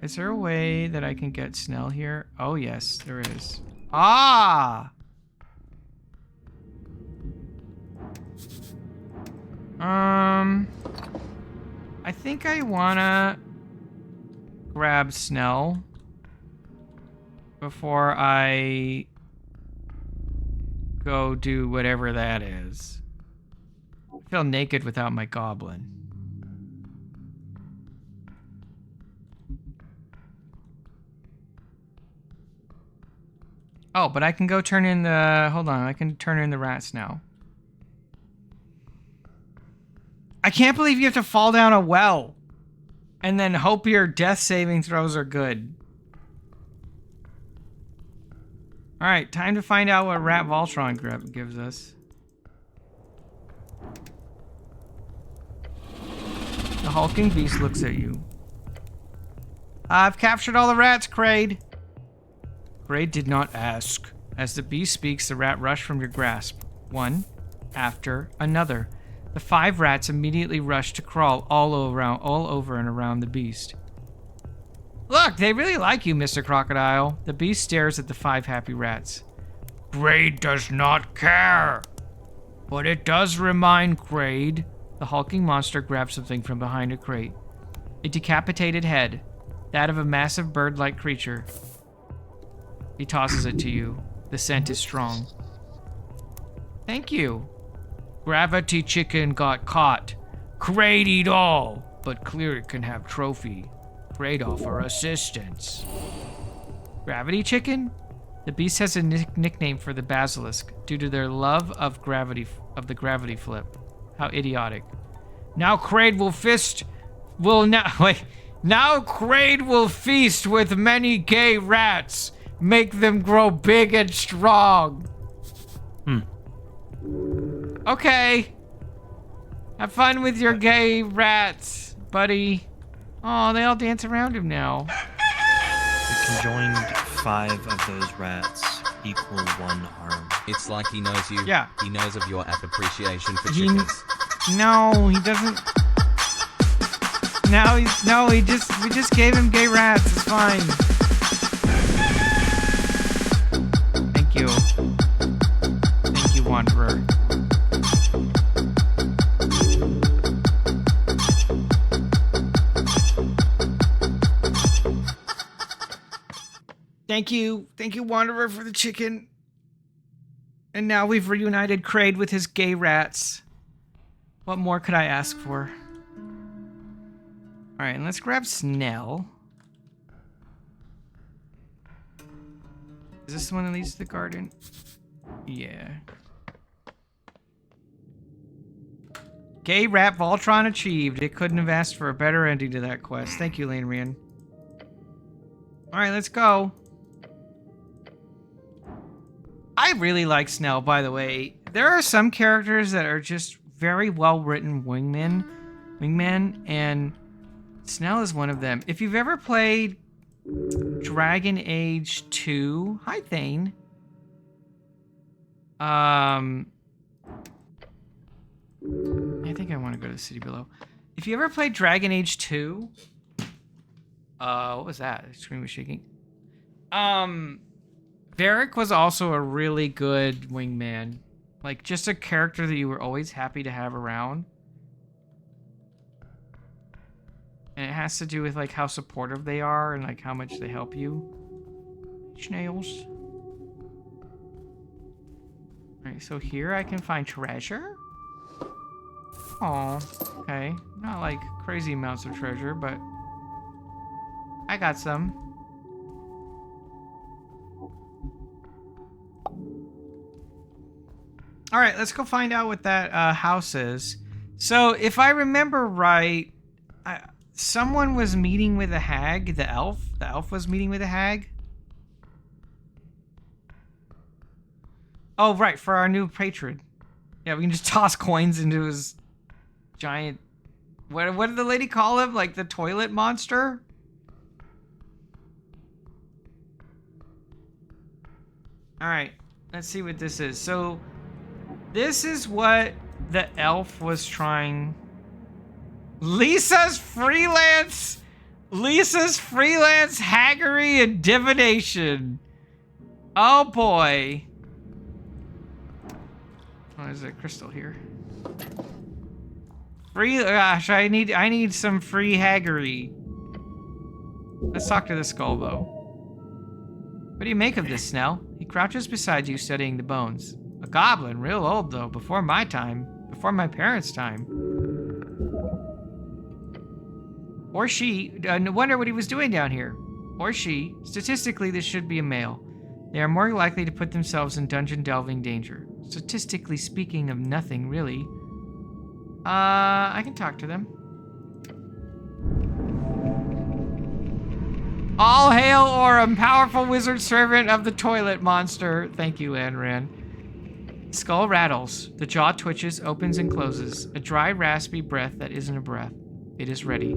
Is there a way that I can get Snell here? Oh yes, there is. Ah! I think I wanna grab Snell before I go do whatever that is. I feel naked without my goblin. Oh, but I can go turn in the... Hold on, I can turn in the rats now. I can't believe you have to fall down a well and then hope your death saving throws are good. Alright, time to find out what Rat Voltron gives us. The hulking beast looks at you. I've captured all the rats, Kraid. Kraid did not ask. As the beast speaks, the rat rush from your grasp. One after another. The 5 rats immediately rush to crawl all over and around the beast. Look, they really like you, Mr. Crocodile. The beast stares at the 5 happy rats. Kraid does not care. But it does remind Kraid. The hulking monster grabs something from behind a crate. A decapitated head. That of a massive bird-like creature. He tosses it to you. The scent is strong. Thank you. Gravity chicken got caught. Kraid eat all, but clear it can have trophy. Kraid offer assistance. Gravity chicken? The beast has a nickname for the basilisk due to their love of the gravity flip. How idiotic. Now Kraid Now Kraid will feast with many gay rats. Make them grow big and strong. Okay. Have fun with your gay rats, buddy. Oh, they all dance around him now. The conjoined 5 of those rats equal 1 arm. It's like he knows you. Yeah. He knows of your appreciation for chickens. No, he doesn't. We just gave him gay rats. It's fine. Thank you. Thank you, Wanderer. Thank you, Wanderer, for the chicken. And now we've reunited Kraid with his gay rats. What more could I ask for? Alright, and let's grab Snell. Is this the one that leads to the garden? Yeah. Gay rat Voltron achieved. It couldn't have asked for a better ending to that quest. Thank you, Lanrian. Alright, let's go. I really like Snell, by the way. There are some characters that are just very well-written wingmen, and Snell is one of them. If you've ever played Dragon Age 2, hi Thane. I think I want to go to the city below. If you ever played Dragon Age 2, what was that? The screen was shaking. Varric was also a really good wingman. Like, just a character that you were always happy to have around. And it has to do with, like, how supportive they are and, like, how much they help you. Snails. Alright, so here I can find treasure? Oh, okay. Not, like, crazy amounts of treasure, but I got some. All right, let's go find out what that house is. So, if I remember right, someone was meeting with a hag, the elf. The elf was meeting with a hag. Oh, right, for our new patron. Yeah, we can just toss coins into his giant... What did the lady call him? Like the toilet monster? All right, let's see what this is. So... this is what the elf was trying. Lisa's freelance haggery and divination. Oh boy. Oh, there's a crystal here. Gosh, I need some free haggery. Let's talk to the skull though. What do you make of this, Snell? He crouches beside you, studying the bones. A goblin, real old though, before my time. Before my parents' time. Or she, no wonder what he was doing down here. Or she, statistically this should be a male. They are more likely to put themselves in dungeon delving danger. Statistically speaking of nothing, really. I can talk to them. All hail Orem, powerful wizard servant of the toilet monster. Thank you, Anran. Skull rattles. The jaw twitches, opens and closes. A dry, raspy breath that isn't a breath. It is ready.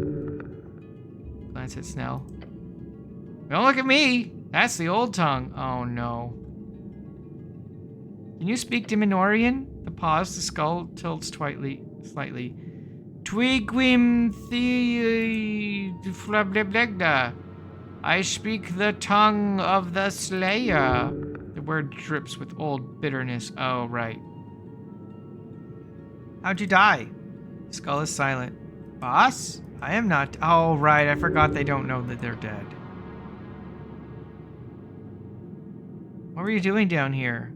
Glance at Snell. Don't look at me! That's the old tongue. Oh no. Can you speak Diminorian? The pause, the skull tilts slightly. Twigwim the flablegda. I speak the tongue of the Slayer. The word drips with old bitterness. Oh, right. How'd you die? Skull is silent. Boss? I am not. Oh, right. I forgot they don't know that they're dead. What were you doing down here?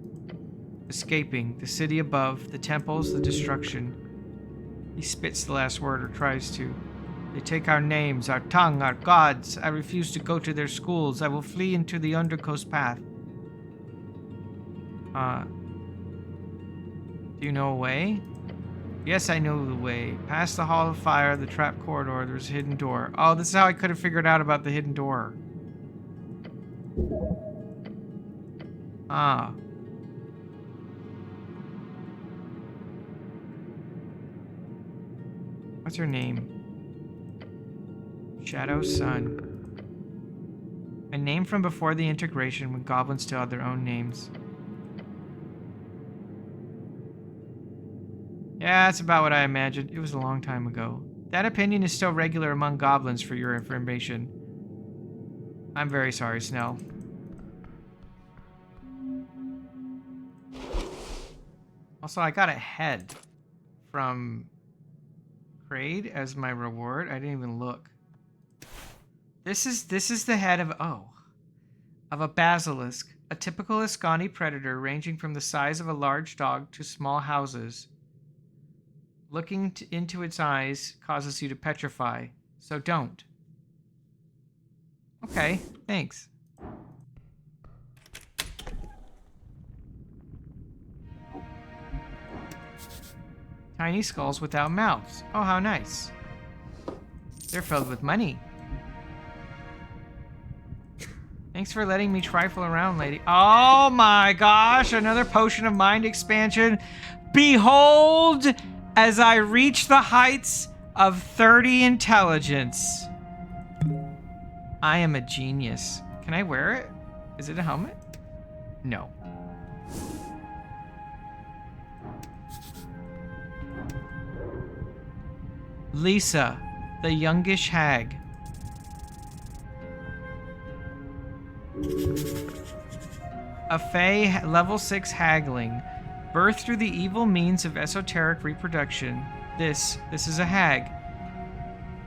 Escaping. The city above. The temples. The destruction. He spits the last word, or tries to. They take our names, our tongue, our gods. I refuse to go to their schools. I will flee into the Undercoast path. Do you know a way? Yes, I know the way. Past the Hall of Fire, the trap corridor, there's a hidden door. Oh, this is how I could have figured out about the hidden door. Ah. What's her name? Shadow Sun. A name from before the integration when goblins still had their own names. Yeah, that's about what I imagined. It was a long time ago. That opinion is still regular among goblins, for your information. I'm very sorry, Snell. Also, I got a head from Kraid as my reward. I didn't even look. This is the head of a basilisk, a typical Ascani predator ranging from the size of a large dog to small houses. Looking into its eyes causes you to petrify, so don't. Okay, thanks. Tiny skulls without mouths. Oh, how nice. They're filled with money. Thanks for letting me trifle around, lady. Oh my gosh, another potion of mind expansion. Behold, as I reach the heights of 30 intelligence. I am a genius. Can I wear it? Is it a helmet? No. Lisa, the youngish hag. A Fey level 6 hagling. Birthed through the evil means of esoteric reproduction. This is a hag.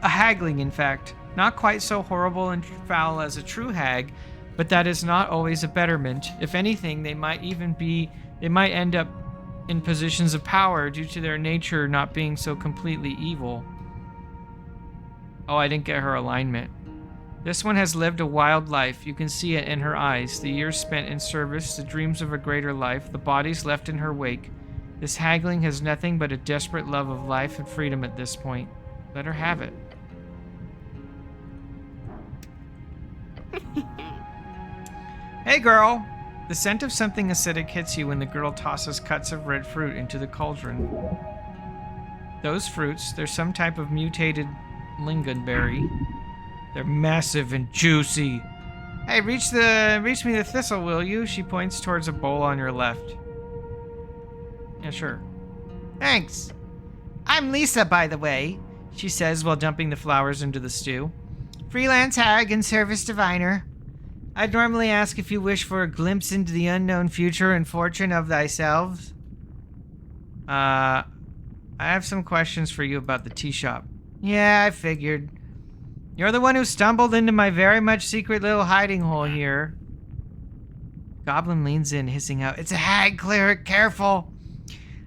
A hagling, in fact. Not quite so horrible and foul as a true hag, but that is not always a betterment. If anything, they might end up in positions of power due to their nature not being so completely evil. Oh, I didn't get her alignment. This one has lived a wild life. You can see it in her eyes. The years spent in service, the dreams of a greater life, the bodies left in her wake. This hagling has nothing but a desperate love of life and freedom at this point. Let her have it. Hey, girl! The scent of something acidic hits you when the girl tosses cuts of red fruit into the cauldron. Those fruits, they're some type of mutated lingonberry. They're massive and juicy. Hey, reach me the thistle, will you? She points towards a bowl on your left. Yeah, sure. Thanks. I'm Lisa, by the way, she says while dumping the flowers into the stew. Freelance hag and service diviner. I'd normally ask if you wish for a glimpse into the unknown future and fortune of thyself. I have some questions for you about the tea shop. Yeah, I figured. You're the one who stumbled into my very much secret little hiding hole here. Goblin leans in, hissing out, It's a hag, cleric, careful.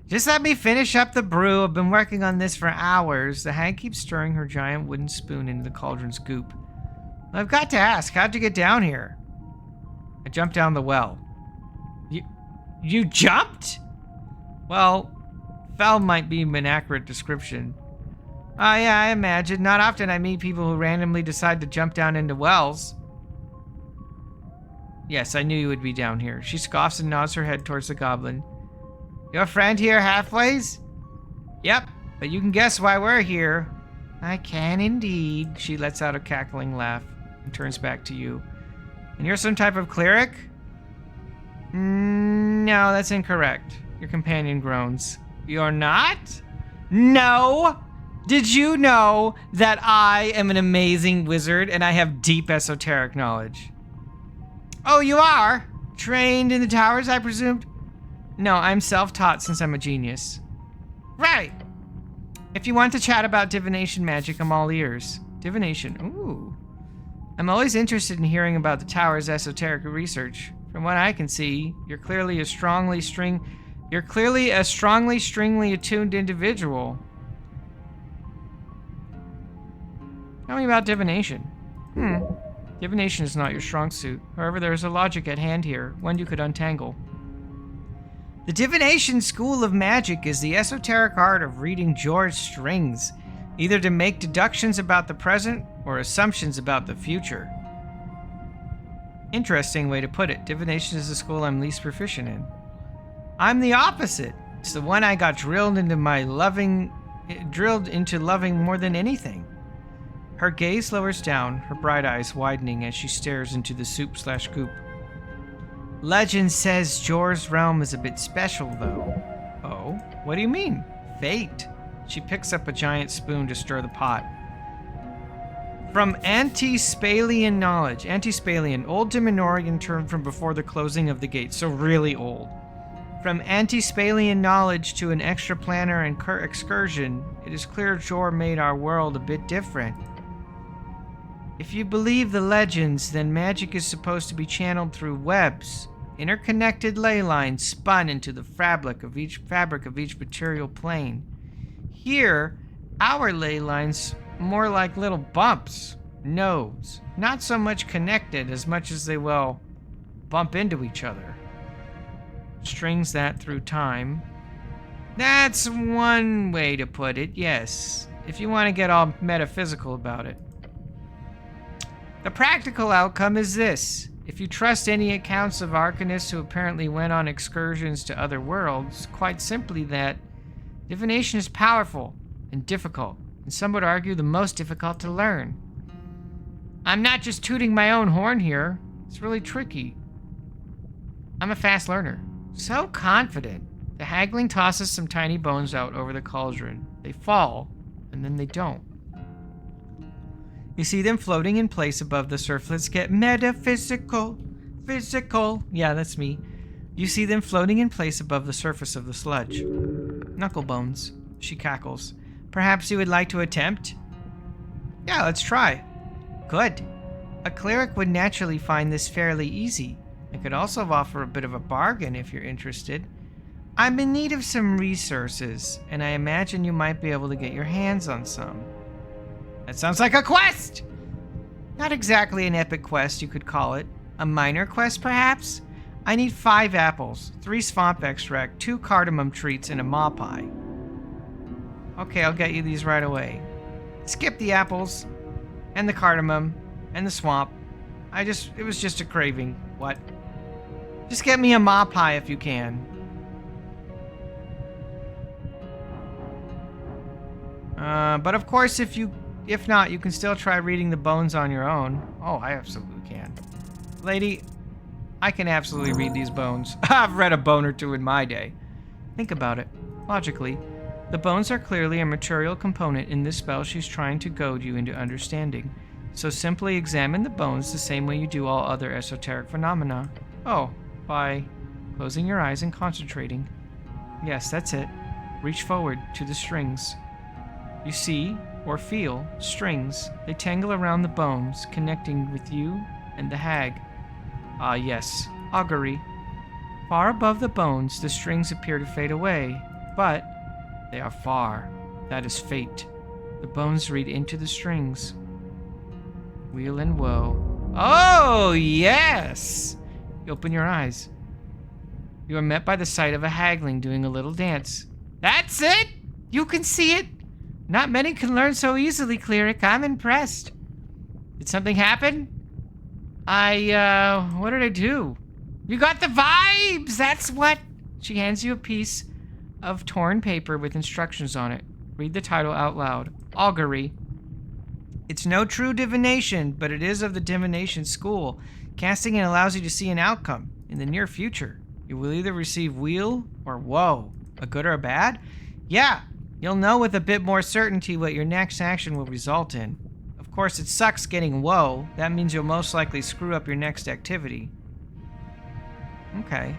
Just let me finish up the brew. I've been working on this for hours. The hag keeps stirring her giant wooden spoon into the cauldron's goop. I've got to ask, how'd you get down here? I jumped down the well. You jumped? Well, fell might be an accurate description. Yeah, I imagine. Not often I meet people who randomly decide to jump down into wells. Yes, I knew you would be down here. She scoffs and nods her head towards the goblin. Your friend here halfways? Yep, but you can guess why we're here. I can indeed. She lets out a cackling laugh and turns back to you. And you're some type of cleric? No, that's incorrect. Your companion groans. You're not? No! Did you know that I am an amazing wizard and I have deep esoteric knowledge? Oh, you are? Trained in the towers, I presumed? No, I'm self-taught since I'm a genius. Right. If you want to chat about divination magic, I'm all ears. Divination, ooh. I'm always interested in hearing about the tower's esoteric research. From what I can see, you're clearly a strongly stringly attuned individual. Tell me about divination. Divination is not your strong suit. However, there is a logic at hand here, one you could untangle. The divination school of magic is the esoteric art of reading Jor's strings, either to make deductions about the present or assumptions about the future. Interesting way to put it. Divination is the school I'm least proficient in. I'm the opposite. It's the one I got drilled into loving more than anything. Her gaze lowers down, her bright eyes widening as she stares into the soup/goop. Legend says Jor's realm is a bit special, though. Oh, what do you mean? Fate. She picks up a giant spoon to stir the pot. From Antispalian knowledge. Antispalian, old Dimenorian term from before the closing of the gate, so really old. From Antispalian knowledge to an extraplanar excursion, it is clear Jor made our world a bit different. If you believe the legends, then magic is supposed to be channeled through webs, interconnected ley lines spun into the fabric of each material plane. Here, our ley lines more like little bumps, nodes, not so much connected as much as they will bump into each other. Strings that through time. That's one way to put it, yes, if you want to get all metaphysical about it. The practical outcome is this. If you trust any accounts of arcanists who apparently went on excursions to other worlds, quite simply that divination is powerful and difficult, and some would argue the most difficult to learn. I'm not just tooting my own horn here. It's really tricky. I'm a fast learner. So confident. The haggling tosses some tiny bones out over the cauldron. They fall, and then they don't. You see them floating in place above the surface. Let's get metaphysical. Physical. Yeah, that's me. You see them floating in place above the surface of the sludge. Knuckle bones. She cackles. Perhaps you would like to attempt? Yeah, let's try. Good. A cleric would naturally find this fairly easy. I could also offer a bit of a bargain if you're interested. I'm in need of some resources, and I imagine you might be able to get your hands on some. That sounds like a quest! Not exactly an epic quest, you could call it. A minor quest, perhaps? I need 5 apples, 3 swamp extract, 2 cardamom treats, and a maw pie. Okay, I'll get you these right away. Skip the apples, and the cardamom, and the swamp. It was just a craving. What? Just get me a maw pie if you can. But of course, if not, you can still try reading the bones on your own. Oh, I absolutely can. Lady, I can absolutely read these bones. I've read a bone or two in my day. Think about it. Logically, the bones are clearly a material component in this spell she's trying to goad you into understanding. So simply examine the bones the same way you do all other esoteric phenomena. Oh, by closing your eyes and concentrating. Yes, that's it. Reach forward to the strings. You see, or feel, strings. They tangle around the bones, connecting with you and the hag. Ah, yes, augury. Far above the bones, the strings appear to fade away, but they are far. That is fate. The bones read into the strings. Weal and woe. Oh, yes! You open your eyes. You are met by the sight of a hagling doing a little dance. That's it! You can see it! Not many can learn so easily, cleric. I'm impressed. Did something happen? What did I do? You got the vibes! That's what... She hands you a piece of torn paper with instructions on it. Read the title out loud. Augury. It's no true divination, but it is of the divination school. Casting it allows you to see an outcome in the near future. You will either receive weal or woe, a good or a bad. Yeah, you'll know with a bit more certainty what your next action will result in. Of course, it sucks getting woe. That means you'll most likely screw up your next activity. Okay.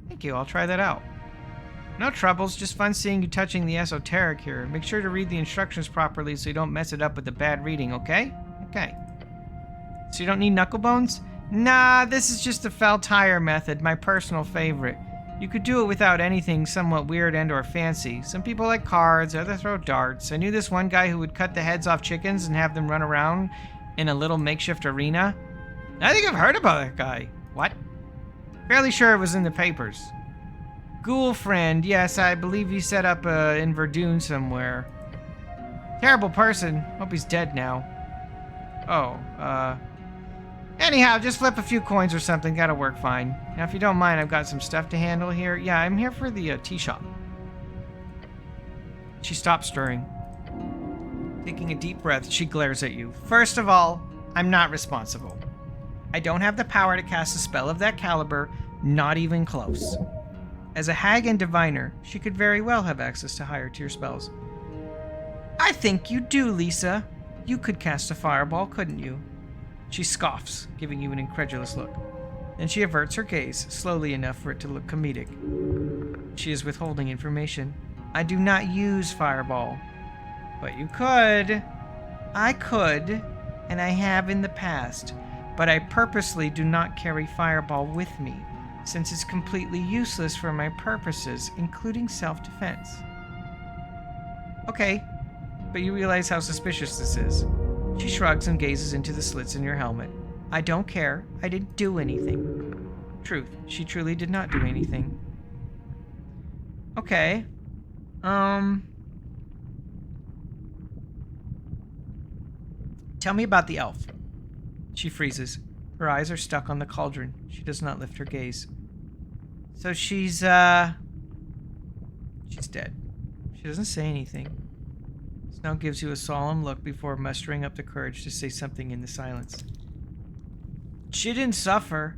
Thank you, I'll try that out. No troubles, just fun seeing you touching the esoteric here. Make sure to read the instructions properly so you don't mess it up with the bad reading, okay? Okay. So you don't need knuckle bones? Nah, this is just the fell tire method, my personal favorite. You could do it without anything somewhat weird and or fancy. Some people like cards, others throw darts. I knew this one guy who would cut the heads off chickens and have them run around in a little makeshift arena. I think I've heard about that guy. What? Fairly sure it was in the papers. Ghoul friend, yes, I believe he set up in Verdun somewhere. Terrible person. Hope he's dead now. Oh, anyhow, just flip a few coins or something. Gotta work fine. Now, if you don't mind, I've got some stuff to handle here. Yeah, I'm here for the tea shop. She stops stirring. Taking a deep breath, she glares at you. First of all, I'm not responsible. I don't have the power to cast a spell of that caliber, not even close. As a hag and diviner, she could very well have access to higher tier spells. I think you do, Lisa. You could cast a fireball, couldn't you? She scoffs, giving you an incredulous look. Then she averts her gaze, slowly enough for it to look comedic. She is withholding information. I do not use fireball. But you could. I could, and I have in the past. But I purposely do not carry fireball with me, since it's completely useless for my purposes, including self-defense. Okay, but you realize how suspicious this is. She shrugs and gazes into the slits in your helmet. I don't care. I didn't do anything. Truth, she truly did not do anything. Okay. Tell me about the elf. She freezes. Her eyes are stuck on the cauldron. She does not lift her gaze. So she's dead. She doesn't say anything. Snow gives you a solemn look before mustering up the courage to say something in the silence. She didn't suffer.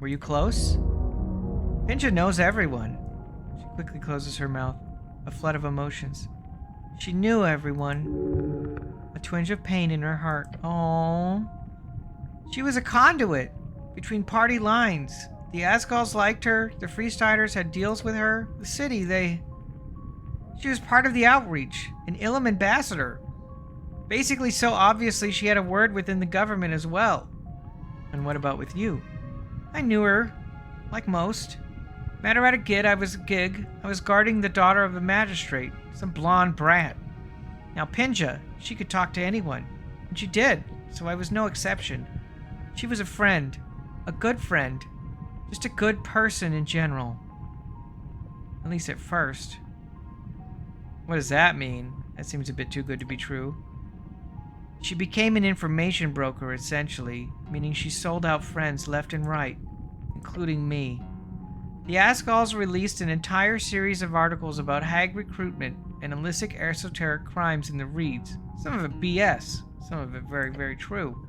Were you close? Pinja knows everyone. She quickly closes her mouth. A flood of emotions. She knew everyone. A twinge of pain in her heart. Aww. She was a conduit between party lines. The Asgals liked her. The Freestiders had deals with her. The city, She was part of the outreach. An Ilum ambassador. Basically, so obviously she had a word within the government as well. And what about with you? I knew her. Like most. Met her at a gig. I was guarding the daughter of a magistrate. Some blonde brat. Now Pinja, she could talk to anyone. And she did, so I was no exception. She was a friend. A good friend. Just a good person in general. At least at first. What does that mean? That seems a bit too good to be true. She became an information broker, essentially, meaning she sold out friends left and right, including me. The Asgals released an entire series of articles about hag recruitment and illicit esoteric crimes in the Reeds. Some of it BS, some of it very, very true.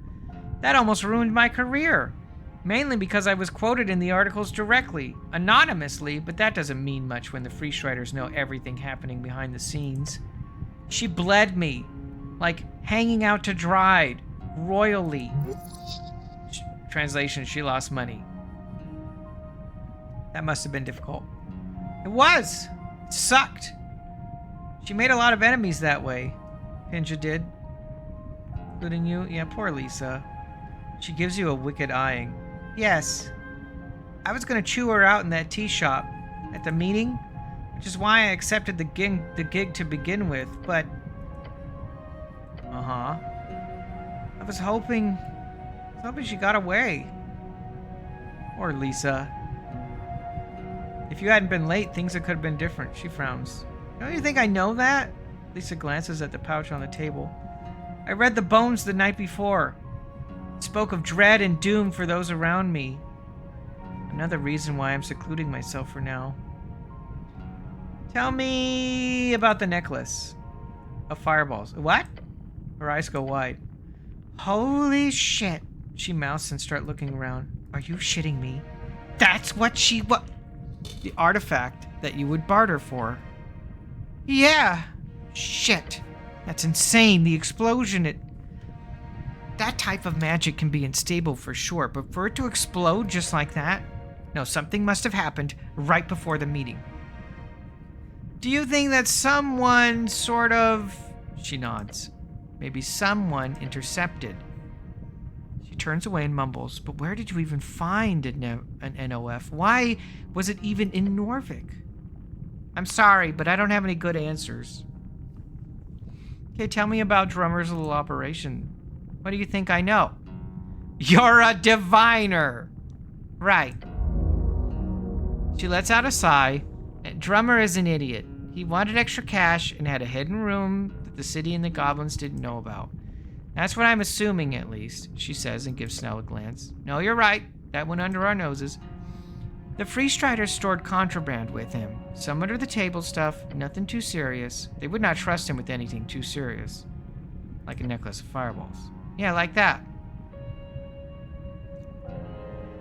That almost ruined my career. Mainly because I was quoted in the articles directly, anonymously, but that doesn't mean much when the Freestriders know everything happening behind the scenes. She bled me, like hanging out to dry, royally. Translation, she lost money. That must have been difficult. It was! It sucked. She made a lot of enemies that way. Pinja did. Including you? Yeah, poor Lisa. She gives you a wicked eyeing. Yes. I was gonna chew her out in that tea shop at the meeting, which is why I accepted the gig to begin with, but... I was hoping she got away. Or Lisa. If you hadn't been late, things could have been different. She frowns. Don't you think I know that? Lisa glances at the pouch on the table. I read the bones the night before. It spoke of dread and doom for those around me. Another reason why I'm secluding myself for now. Tell me about the necklace of fireballs. What? Her eyes go wide. Holy shit. She mouths and starts looking around. Are you shitting me? That's what the artifact that you would barter for. Yeah. Shit. That's insane. The explosion, that type of magic can be unstable for sure, but for it to explode just like that? No, something must have happened right before the meeting. Do you think that someone sort of... She nods. Maybe someone intercepted. She turns away and mumbles, but where did you even find an NOF? Why was it even in Norvik? I'm sorry, but I don't have any good answers. Okay, tell me about Drummer's little operation. What do you think I know? You're a diviner! Right. She lets out a sigh. Drummer is an idiot. He wanted extra cash and had a hidden room that the city and the goblins didn't know about. That's what I'm assuming, at least, she says and gives Snell a glance. No, you're right. That went under our noses. The Freestriders stored contraband with him. Some under the table stuff, nothing too serious. They would not trust him with anything too serious. Like a necklace of fireballs. Yeah, like that.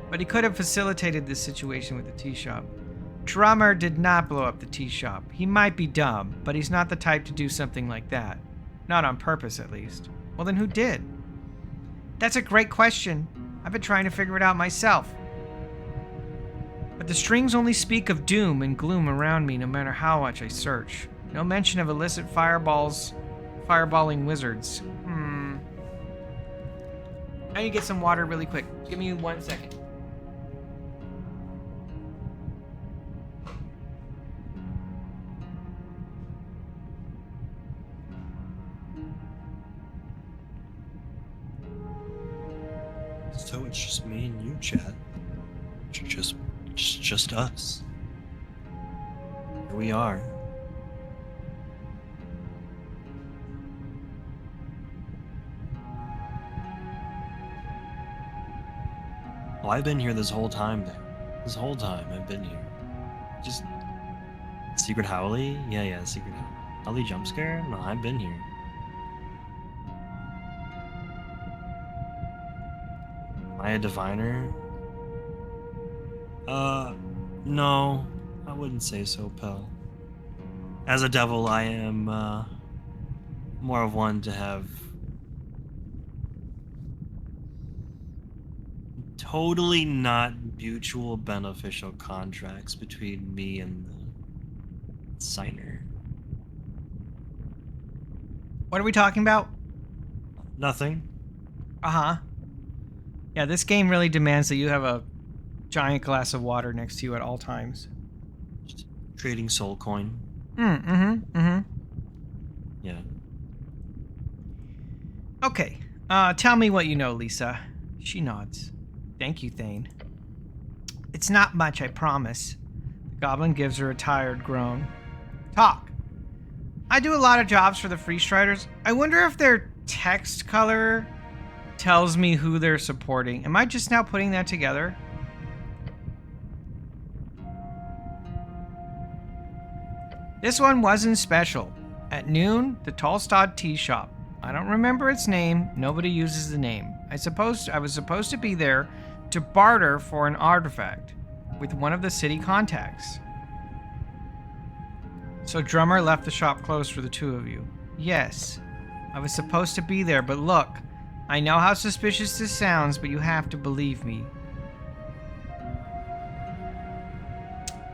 But he could have facilitated this situation with the tea shop. Drummer did not blow up the tea shop. He might be dumb, but he's not the type to do something like that. Not on purpose, at least. Well, then who did? That's a great question. I've been trying to figure it out myself. But the strings only speak of doom and gloom around me no matter how much I search. No mention of illicit fireballing wizards. I need to get some water really quick. Give me 1 second. So it's just me and you, chat. Just us. Here we are. Oh, I've been here this whole time now. This whole time I've been here. Just... Secret Howley? Yeah, Secret Howley. Howley jump scare? No, I've been here. Am I a diviner? No. I wouldn't say so, Pel. As a devil, I am, more of one to have totally not mutual beneficial contracts between me and the signer. What are we talking about? Nothing. Uh-huh. Yeah, this game really demands that you have a giant glass of water next to you at all times. Just trading soul coin. Yeah. Okay. Tell me what you know, Lisa. She nods. Thank you, Thane. It's not much, I promise. The goblin gives her a tired groan. Talk. I do a lot of jobs for the Freestriders. I wonder if their text color tells me who they're supporting. Am I just now putting that together? This one wasn't special. At noon, the Tallstad Tea Shop. I don't remember its name. Nobody uses the name. I was supposed to be there to barter for an artifact with one of the city contacts. So Drummer left the shop closed for the two of you. Yes, I was supposed to be there, but look, I know how suspicious this sounds, but you have to believe me.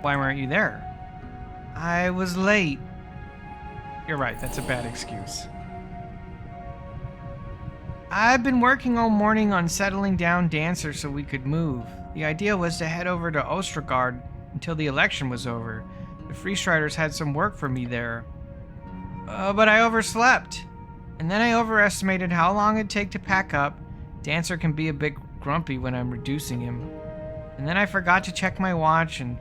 Why weren't you there? I was late. You're right, that's a bad excuse. I've been working all morning on settling down Dancer so we could move. The idea was to head over to Ostergard until the election was over. The Freestriders had some work for me there. But I overslept. And then I overestimated how long it'd take to pack up. Dancer can be a bit grumpy when I'm reducing him. And then I forgot to check my watch and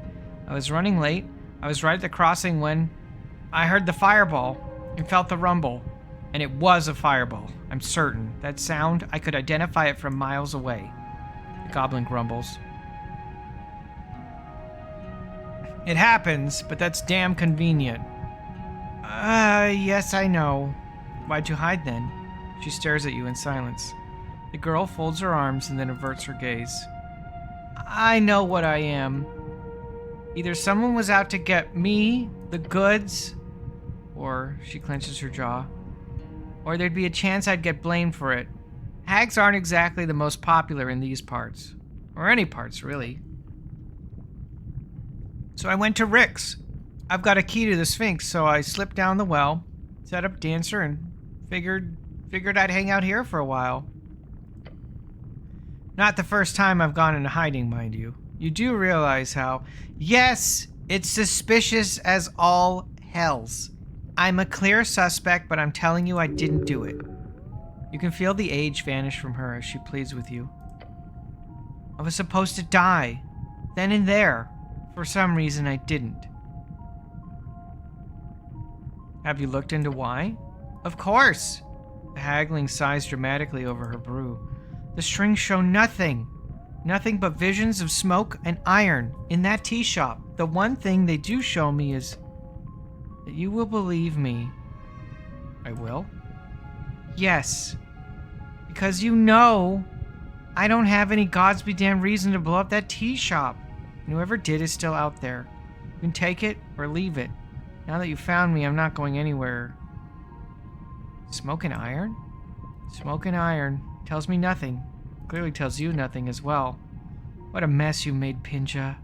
I was running late. I was right at the crossing when I heard the fireball and felt the rumble. And it was a fireball, I'm certain. That sound, I could identify it from miles away. The goblin grumbles. It happens, but that's damn convenient. Yes, I know. Why'd you hide then? She stares at you in silence. The girl folds her arms and then averts her gaze. I know what I am. Either someone was out to get me, the goods, or she clenches her jaw, or there'd be a chance I'd get blamed for it. Hags aren't exactly the most popular in these parts. Or any parts, really. So I went to Rick's. I've got a key to the Sphinx, so I slipped down the well, set up Dancer, and figured I'd hang out here for a while. Not the first time I've gone into hiding, mind you. You do realize how, yes, it's suspicious as all hells. I'm a clear suspect, but I'm telling you I didn't do it. You can feel the age vanish from her as she pleads with you. I was supposed to die. Then and there. For some reason, I didn't. Have you looked into why? Of course! The haggling sighs dramatically over her brew. The strings show nothing. Nothing but visions of smoke and iron in that tea shop. The one thing they do show me is that you will believe me. I will? Yes. Because you know I don't have any gods be damned reason to blow up that tea shop. And whoever did is still out there. You can take it or leave it. Now that you found me, I'm not going anywhere. Smoke and iron? Smoke and iron. Tells me nothing. Clearly tells you nothing as well. What a mess you made, Pinja.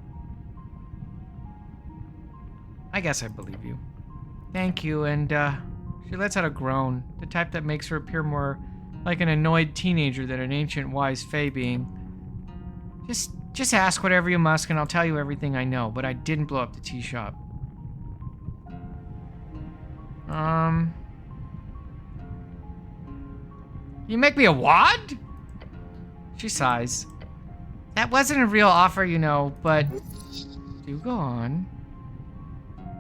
I guess I believe you. Thank you, and she lets out a groan, the type that makes her appear more like an annoyed teenager than an ancient wise fae being. Just ask whatever you must, and I'll tell you everything I know, but I didn't blow up the tea shop. You make me a wad? She sighs. That wasn't a real offer, you know, but do go on.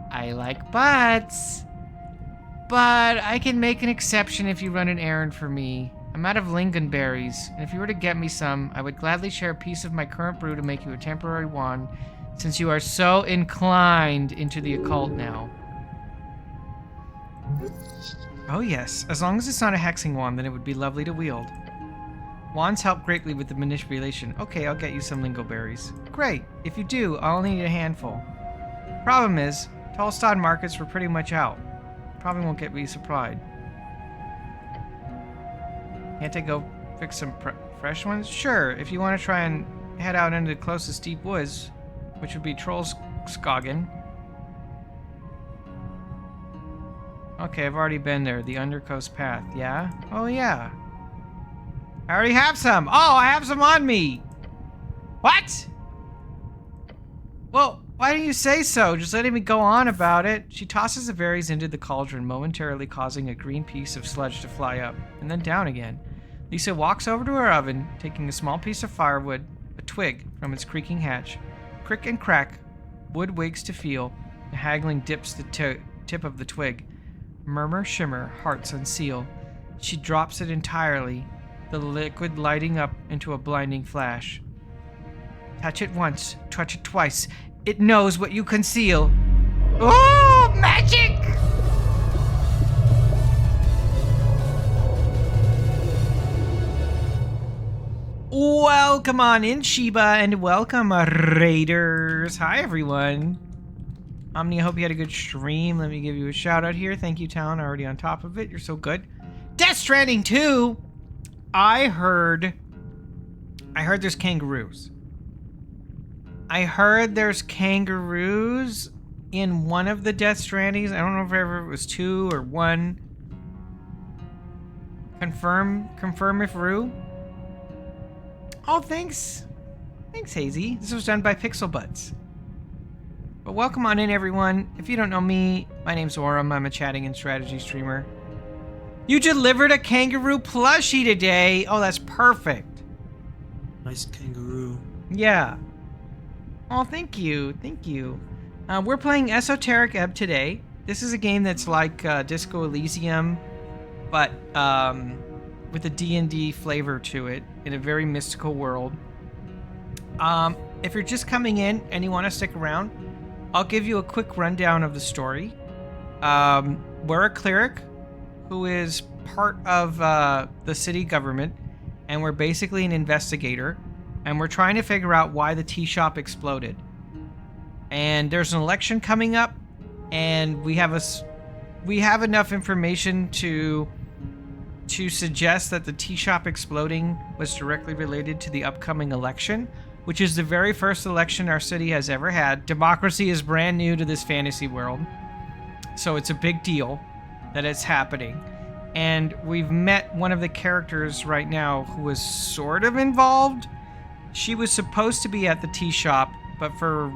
I like butts. But I can make an exception if you run an errand for me. I'm out of lingonberries, and if you were to get me some, I would gladly share a piece of my current brew to make you a temporary wand, since you are so inclined into the occult now. Oh yes, as long as it's not a hexing wand, then it would be lovely to wield. Wands help greatly with the manipulation. Okay, I'll get you some lingoberries. Great, if you do, I'll only need a handful. Problem is, Tallstad markets were pretty much out. Probably won't get me supplied. Can't I go fix some fresh ones? Sure, if you want to try and head out into the closest deep woods, which would be Trollskogen. Okay, I've already been there. The Undercoast Path, yeah? Oh, yeah. I already have some. Oh, I have some on me. What? Well, why didn't you say so? Just letting me go on about it. She tosses the berries into the cauldron, momentarily causing a green piece of sludge to fly up, and then down again. Lisa walks over to her oven, taking a small piece of firewood, a twig from its creaking hatch. Crick and crack, wood wigs to feel, and haggling dips the tip of the twig. Murmur, shimmer, hearts unseal. She drops it entirely, the liquid lighting up into a blinding flash. Touch it once, touch it twice. It knows what you conceal. Oh, magic! Welcome on in, Sheba, and welcome, Raiders. Hi, everyone. Omni, I hope you had a good stream. Let me give you a shout out here. Thank you, Talon, already on top of it. You're so good. Death Stranding 2! I heard there's kangaroos. I heard there's kangaroos in one of the Death Strandings. I don't know if ever it was 2 or 1. Confirm if Rue. Oh, thanks. Thanks, Hazy. This was done by Pixel Butts. But welcome on in, everyone. If you don't know me, my name's Orum. I'm a chatting and strategy streamer. You delivered a kangaroo plushie today. Oh, that's perfect. Nice kangaroo. Yeah. Oh, thank you. Thank you. We're playing Esoteric Ebb today. This is a game that's like Disco Elysium, but with a D&D flavor to it in a very mystical world. If you're just coming in and you want to stick around, I'll give you a quick rundown of the story. We're a cleric who is part of the city government, and we're basically an investigator, and we're trying to figure out why the tea shop exploded. And there's an election coming up, and we have enough information to suggest that the tea shop exploding was directly related to the upcoming election, which is the very first election our city has ever had. Democracy is brand new to this fantasy world, so it's a big deal that it's happening. And we've met one of the characters right now who was sort of involved. She was supposed to be at the tea shop, but for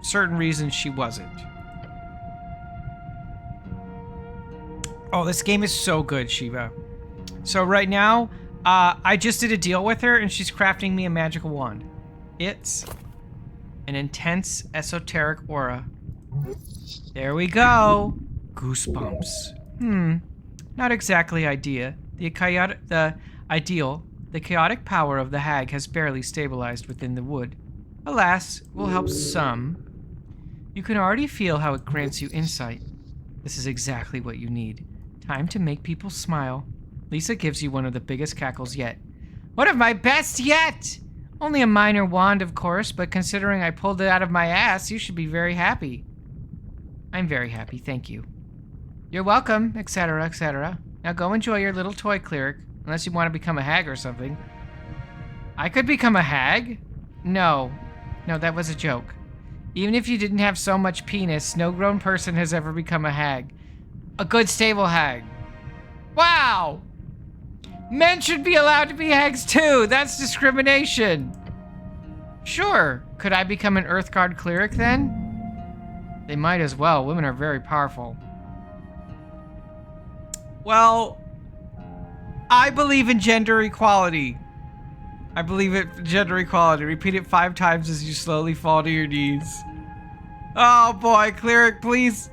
certain reasons she wasn't. Oh, this game is so good, Shiva. So right now, I just did a deal with her, and she's crafting me a magical wand. It's an intense esoteric aura. There we go. Goosebumps. Not exactly ideal. The chaotic power of the hag has barely stabilized within the wood. Alas, will help some. You can already feel how it grants you insight. This is exactly what you need. Time to make people smile. Lisa gives you one of the biggest cackles yet. One of my best yet! Only a minor wand, of course, but considering I pulled it out of my ass, you should be very happy. I'm very happy, thank you. You're welcome, etc., etc. Now go enjoy your little toy cleric, unless you want to become a hag or something. I could become a hag? No, that was a joke. Even if you didn't have so much penis, no grown person has ever become a hag. A good stable hag. Wow! Men should be allowed to be hags too! That's discrimination! Sure, could I become an Earthguard cleric then? They might as well. Women are very powerful. Well, I believe in gender equality. I believe in gender equality. Repeat it 5 times as you slowly fall to your knees. Oh boy, cleric, please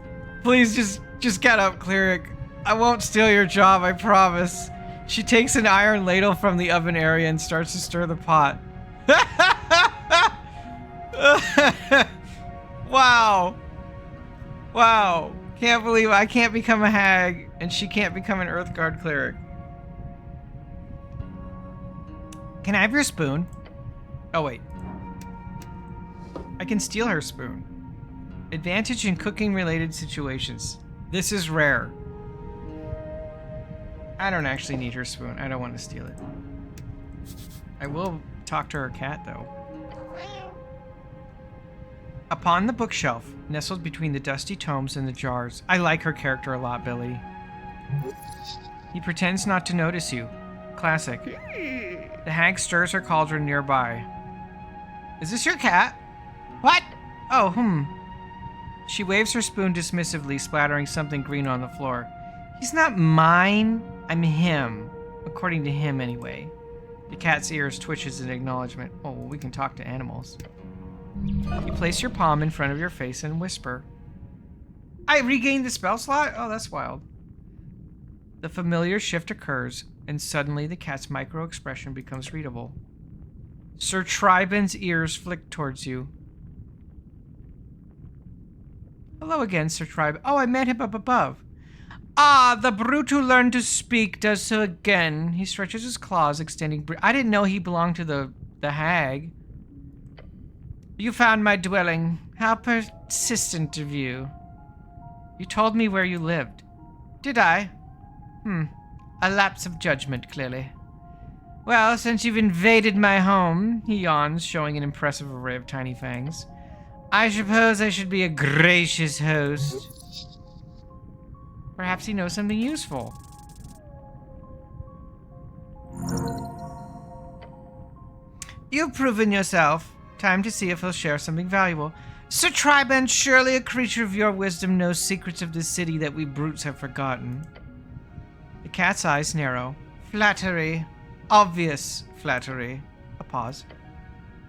just get up, cleric. I won't steal your job, I promise. She takes an iron ladle from the oven area and starts to stir the pot. Wow. Wow. Can't believe I can't become a hag and she can't become an Earthguard cleric. Can I have your spoon? Oh, wait. I can steal her spoon. Advantage in cooking-related situations. This is rare. I don't actually need her spoon. I don't want to steal it. I will talk to her cat, though. Upon the bookshelf, nestled between the dusty tomes and the jars. I like her character a lot, Billy. He pretends not to notice you. Classic. The hag stirs her cauldron nearby. Is this your cat? What? Oh, She waves her spoon dismissively, splattering something green on the floor. He's not mine. I'm him. According to him, anyway. The cat's ears twitches in acknowledgement. Oh, well, we can talk to animals. You place your palm in front of your face and whisper. I regained the spell slot? Oh, that's wild. The familiar shift occurs, and suddenly the cat's micro-expression becomes readable. Sir Triben's ears flick towards you. Hello again, Sir Triben. Oh, I met him up above. Ah, the brute who learned to speak does so again. He stretches his claws, extending... I didn't know he belonged to the hag. You found my dwelling. How persistent of you. You told me where you lived. Did I? A lapse of judgment, clearly. Well, since you've invaded my home, he yawns, showing an impressive array of tiny fangs, I suppose I should be a gracious host. Perhaps he knows something useful. You've proven yourself. Time to see if he'll share something valuable. Sir Triben, surely a creature of your wisdom knows secrets of this city that we brutes have forgotten. The cat's eyes narrow. Flattery. Obvious flattery. A pause.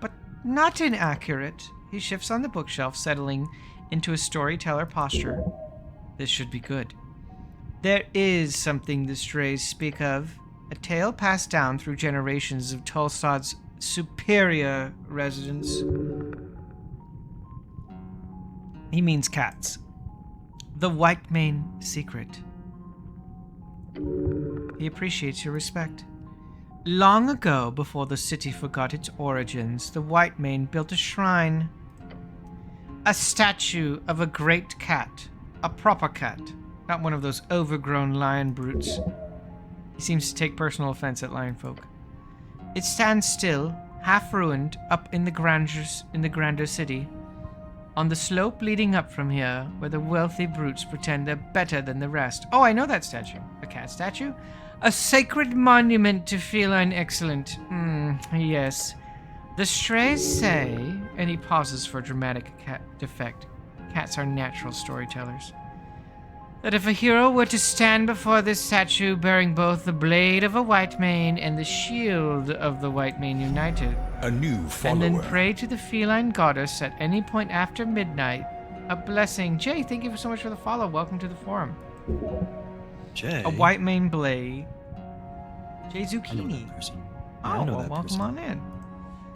But not inaccurate. He shifts on the bookshelf, settling into a storyteller posture. This should be good. There is something the strays speak of. A tale passed down through generations of Tulsad's superior residents. He means cats. The White Mane Secret. He appreciates your respect. Long ago, before the city forgot its origins, the White Mane built a shrine. A statue of a great cat. A proper cat. Not one of those overgrown lion brutes. He seems to take personal offense at lion folk. It stands still, half ruined, up in the grander city. On the slope leading up from here, where the wealthy brutes pretend they're better than the rest. Oh, I know that statue. The cat statue? A sacred monument to feline excellence. Yes. The strays say, and he pauses for a dramatic defect. Cats are natural storytellers. That if a hero were to stand before this statue bearing both the blade of a White Mane and the shield of the White Mane united, A new follower. and then pray to the feline goddess at any point after midnight, a blessing. Jay, thank you so much for the follow. Welcome to the forum. Jay. A White Mane blade. Jay I know Zucchini. that person. Oh, I know well, that welcome person. on in.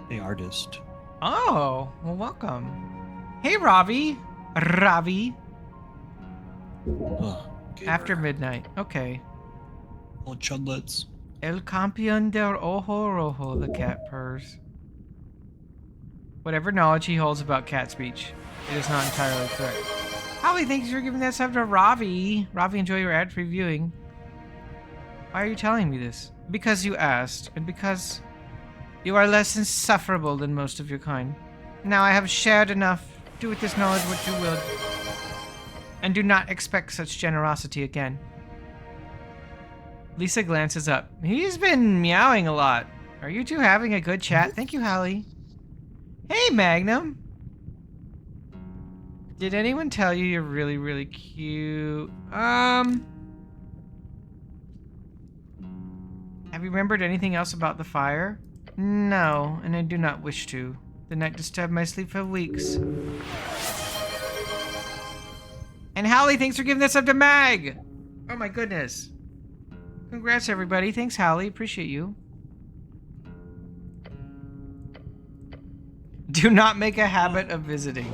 Hey, artist. Oh, well, welcome. Hey, Ravi. Ravi. Oh, gamer. After midnight. Okay. All chudlets. El campeón del ojo rojo, the cat purrs. Whatever knowledge he holds about cat speech, it is not entirely correct. Holly, thanks for giving that sub to Ravi. Ravi, enjoy your ad-free viewing. Why are you telling me this? Because you asked, and because you are less insufferable than most of your kind. Now I have shared enough. Do with this knowledge what you will. And do not expect such generosity again. Lisa glances up. He's been meowing a lot. Are you two having a good chat? Thank you, Holly. Hey, Magnum. Did anyone tell you you're really, really cute? Have you remembered anything else about the fire? No, and I do not wish to. The night disturbed my sleep for weeks. And Hallie, thanks for giving this up to Mag! Oh my goodness. Congrats, everybody. Thanks, Hallie. Appreciate you. Do not make a habit of visiting.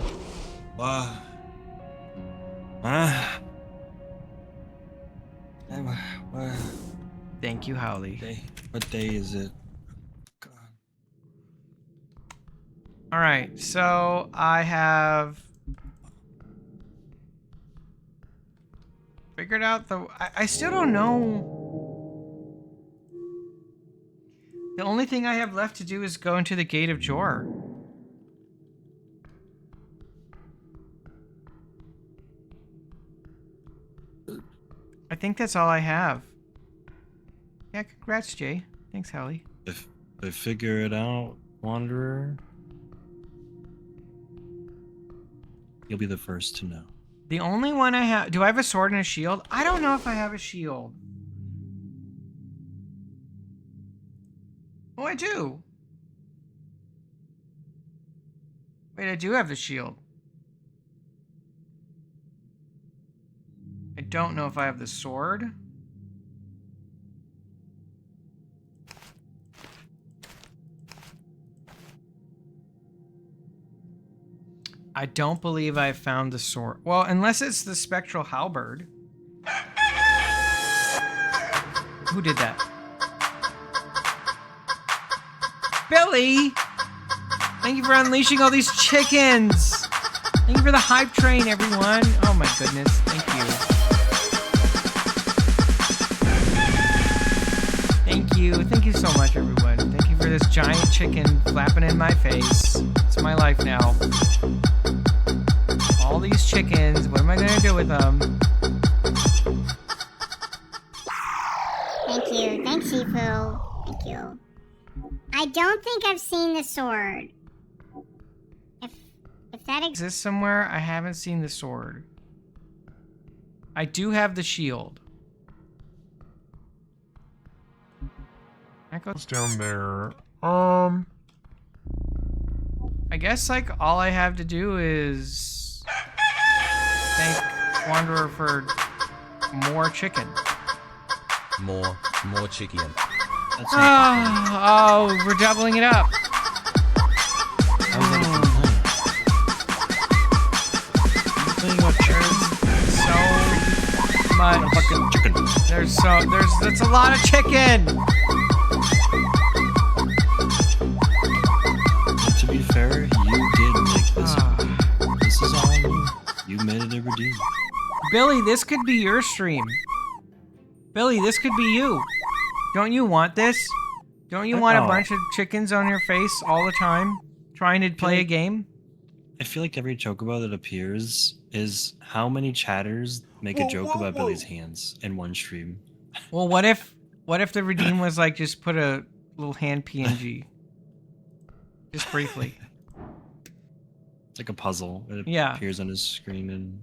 Thank you, Hallie. What day is it? God. Alright, so I have figured out I still don't know. The only thing I have left to do is go into the Gate of Jor. I think that's all I have. Yeah, congrats, Jay. Thanks, Hallie. If I figure it out, Wanderer, you'll be the first to know. The only one I have... Do I have a sword and a shield? I don't know if I have a shield. Oh, I do. Wait, I do have the shield. I don't know if I have the sword. I don't believe I found the sword. Well, unless it's the spectral halberd. Who did that? Billy! Thank you for unleashing all these chickens! Thank you for the hype train, everyone! Oh my goodness, thank you. Thank you so much, everyone. Thank you for this giant chicken flapping in my face. It's my life now. All these chickens, what am I gonna do with them? Thank you. Thanks, Shifu. Thank you. I don't think I've seen the sword. If that exists somewhere, I haven't seen the sword. I do have the shield. It's down there. I guess, like, all I have to do is thank Wanderer for more chicken. More chicken. Oh, we're doubling it up. so much. Fucking chicken. That's a lot of chicken. But to be fair, you did make this. This is all on you. You made it a redeem. Billy, this could be your stream. Billy, this could be you. Don't you want this? Don't you want a bunch of chickens on your face all the time, trying to play a game? I feel like every chocobo that appears is how many chatters make a joke about Billy's hands in one stream. Well, what if the redeem was like just put a little hand PNG, just briefly? It's like a puzzle. It Yeah. appears on his screen, and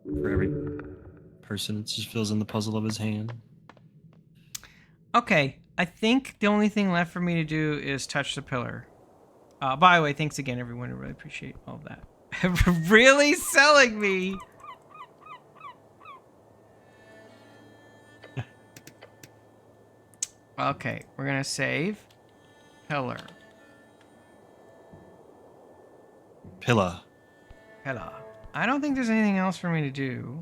for every person, it just fills in the puzzle of his hand. Okay, I think the only thing left for me to do is touch the pillar. By the way, thanks again, everyone. I really appreciate all of that. Really selling me. Okay, we're gonna save pillar. Pilla. Pillar. I don't think there's anything else for me to do.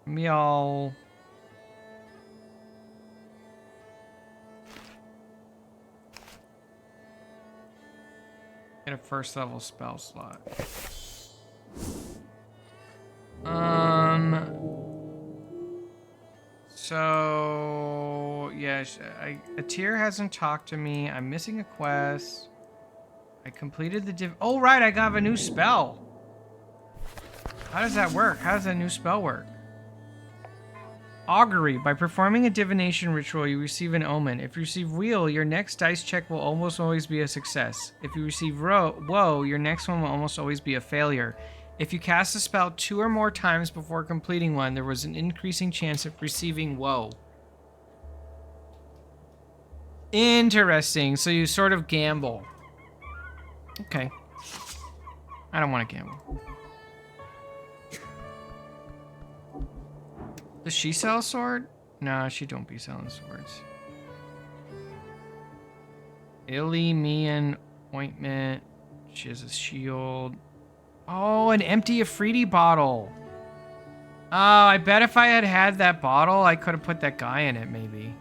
Maybe I'll... get a first level spell slot. So yeah, a tier hasn't talked to me. I'm missing a quest. I completed the oh right, I got a new spell. How does that work? How does that new spell work? Augury. By performing a divination ritual, you receive an omen. If you receive wheel, your next dice check will almost always be a success. If you receive woe, your next one will almost always be a failure. If you cast a spell 2 or more times before completing one, there was an increasing chance of receiving woe. Interesting. So you sort of gamble. Okay. I don't want to gamble. Does she sell a sword? Nah, she don't be selling swords. Illymian ointment. She has a shield. Oh, an empty Afridi bottle. Oh, I bet if I had had that bottle, I could have put that guy in it, maybe.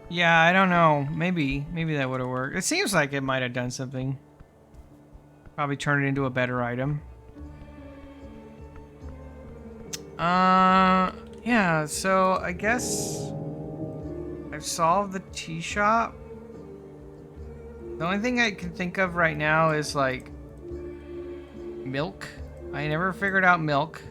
Yeah, I don't know. Maybe that would have worked. It seems like it might have done something. Probably turn it into a better item. Yeah, so I guess I've solved the tea shop. The only thing I can think of right now is like milk. I never figured out milk.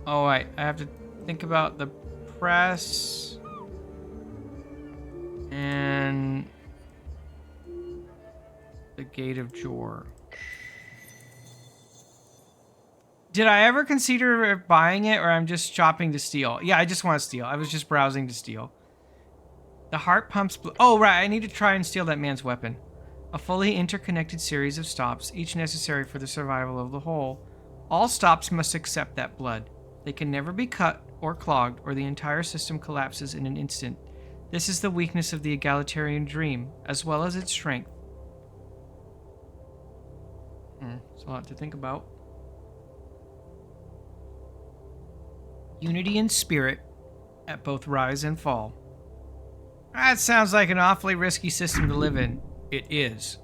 Oh, wait, I have to think about the press and the Gate of Jor. Did I ever consider buying it, or I'm just shopping to steal? Yeah, I just want to steal. I was just browsing to steal. The heart pumps... Oh, right, I need to try and steal that man's weapon. A fully interconnected series of stops, each necessary for the survival of the whole. All stops must accept that blood. They can never be cut or clogged, or the entire system collapses in an instant. This is the weakness of the egalitarian dream, as well as its strength. It's a lot to think about. Unity in spirit at both rise and fall. That sounds like an awfully risky system to live in. It is.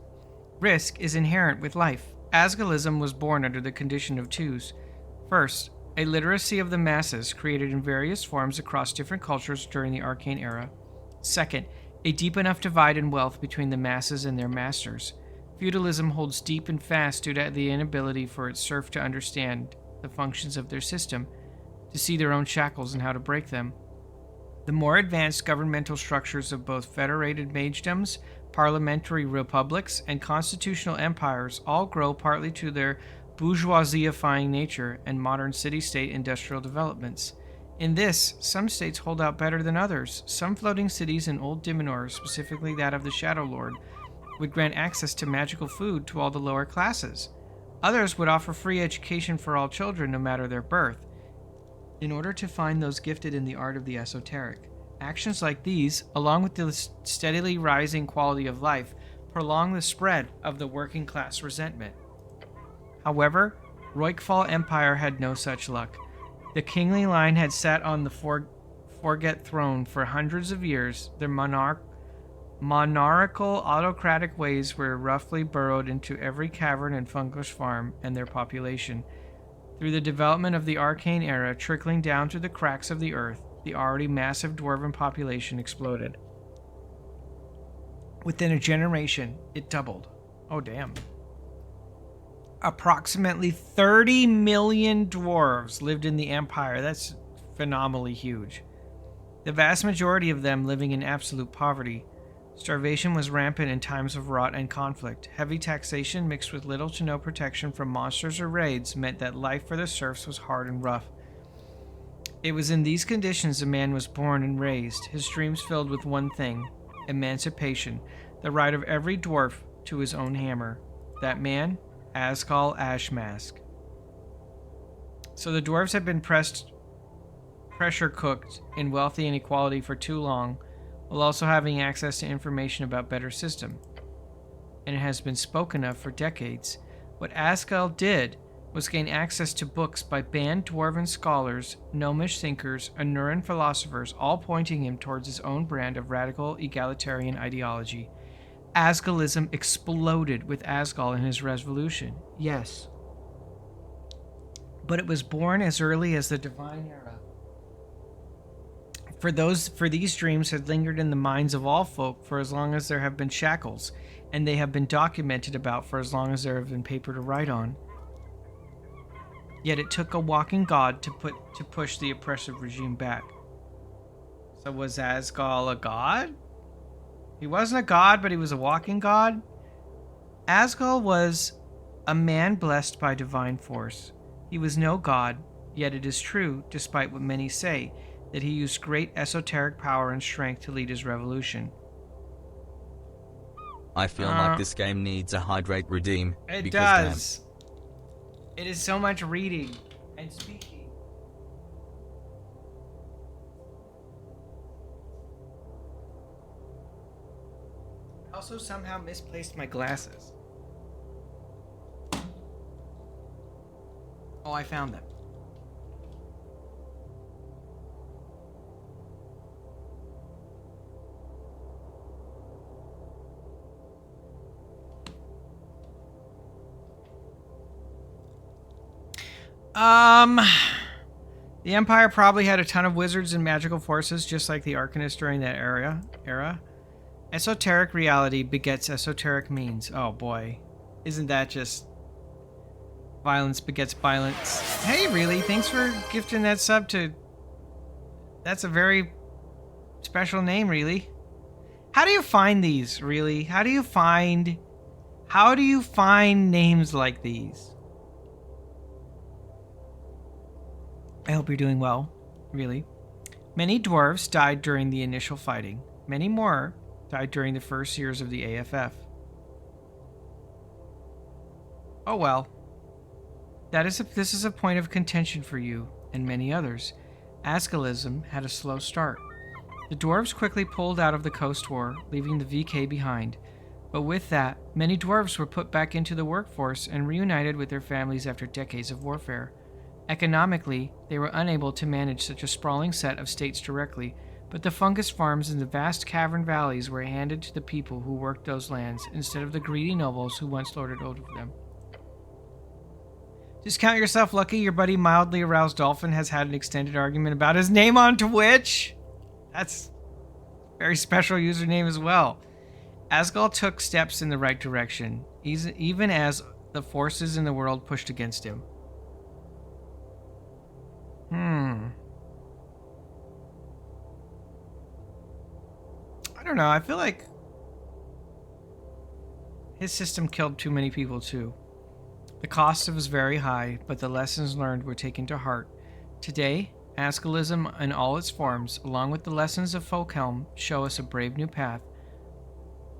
Risk is inherent with life. Asgalism was born under the condition of twos. First, a literacy of the masses created in various forms across different cultures during the Arcane Era. Second, a deep enough divide in wealth between the masses and their masters. Feudalism holds deep and fast due to the inability for its serf to understand the functions of their system, to see their own shackles and how to break them. The more advanced governmental structures of both federated magedoms, parliamentary republics, and constitutional empires all grow partly to their bourgeoisifying nature and modern city-state industrial developments. In this, some states hold out better than others. Some floating cities in Old Dimenor, specifically that of the Shadow Lord, would grant access to magical food to all the lower classes. Others would offer free education for all children, no matter their birth, in order to find those gifted in the art of the esoteric. Actions like these, along with the steadily rising quality of life, prolong the spread of the working class resentment. However, Roykfall Empire had no such luck. The kingly line had sat on the Forget throne for hundreds of years. Their monarchical autocratic ways were roughly burrowed into every cavern and fungus farm and their population. Through the development of the arcane era trickling down through the cracks of the earth, the already massive dwarven population exploded. Within a generation, it doubled. Oh, damn. Approximately 30 million dwarves lived in the Empire. That's phenomenally huge. The vast majority of them living in absolute poverty. Starvation was rampant in times of rot and conflict. Heavy taxation mixed with little to no protection from monsters or raids meant that life for the serfs was hard and rough. It was in these conditions a man was born and raised, his dreams filled with one thing: emancipation, the right of every dwarf to his own hammer. That man, Asgal Ashmask. So the dwarves had been pressure cooked in wealthy inequality for too long, while also having access to information about better system. And it has been spoken of for decades. What Asgal did was gain access to books by banned dwarven scholars, gnomish thinkers, and Nuren philosophers, all pointing him towards his own brand of radical egalitarian ideology. Asgalism exploded with Asgal in his revolution. Yes. But it was born as early as the Divine Era. For these dreams had lingered in the minds of all folk for as long as there have been shackles, and they have been documented about for as long as there have been paper to write on. Yet it took a walking god to push the oppressive regime back. So was Asgal a god? He wasn't a god, but he was a walking god? Asgal was a man blessed by divine force. He was no god, yet it is true, despite what many say, that he used great esoteric power and strength to lead his revolution. I feel like this game needs a hydrate redeem. It does. It is so much reading and speaking. I also somehow misplaced my glasses. Oh, I found them. The Empire probably had a ton of wizards and magical forces, just like the Arcanists during that era. Esoteric reality begets esoteric means. Oh boy. Isn't that just... Violence begets violence. Hey, really? Thanks for gifting that sub to... That's a very special name, really. How do you find these, really? How do you find names like these? I hope you're doing well, really. Many dwarves died during the initial fighting. Many more died during the first years of the AFF. Oh well. This is a point of contention for you and many others. Asgalism had a slow start. The dwarves quickly pulled out of the Coast War, leaving the VK behind. But with that, many dwarves were put back into the workforce and reunited with their families after decades of warfare. Economically, they were unable to manage such a sprawling set of states directly, but the fungus farms in the vast cavern valleys were handed to the people who worked those lands instead of the greedy nobles who once lorded over them. Just count yourself lucky your buddy Mildly Aroused Dolphin has had an extended argument about his name on Twitch. That's a very special username as well. Asgal took steps in the right direction, even as the forces in the world pushed against him. I don't know, I feel like his system killed too many people too. The cost was very high, but the lessons learned were taken to heart. Today, Askelism in all its forms, along with the lessons of Folkhelm, show us a brave new path,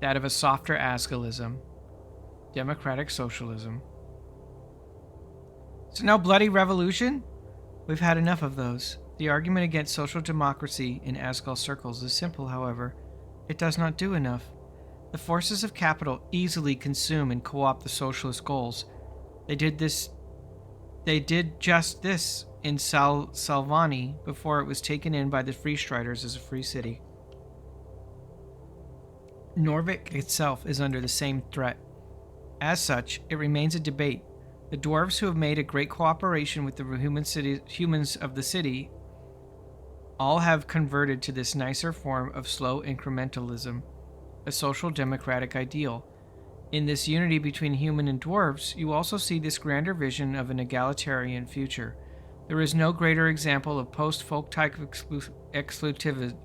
that of a softer Askelism, democratic socialism. So now bloody revolution? We've had enough of those. The argument against social democracy in Asgal circles is simple, however. It does not do enough. The forces of capital easily consume and co-opt the socialist goals. They did just this in Salvani before it was taken in by the Free Striders as a free city. Norvik itself is under the same threat. As such, it remains a debate. The dwarves who have made a great cooperation with the humans of the city all have converted to this nicer form of slow incrementalism, a social democratic ideal. In this unity between human and dwarves, you also see this grander vision of an egalitarian future. There is no greater example of post-folk type exclusivity.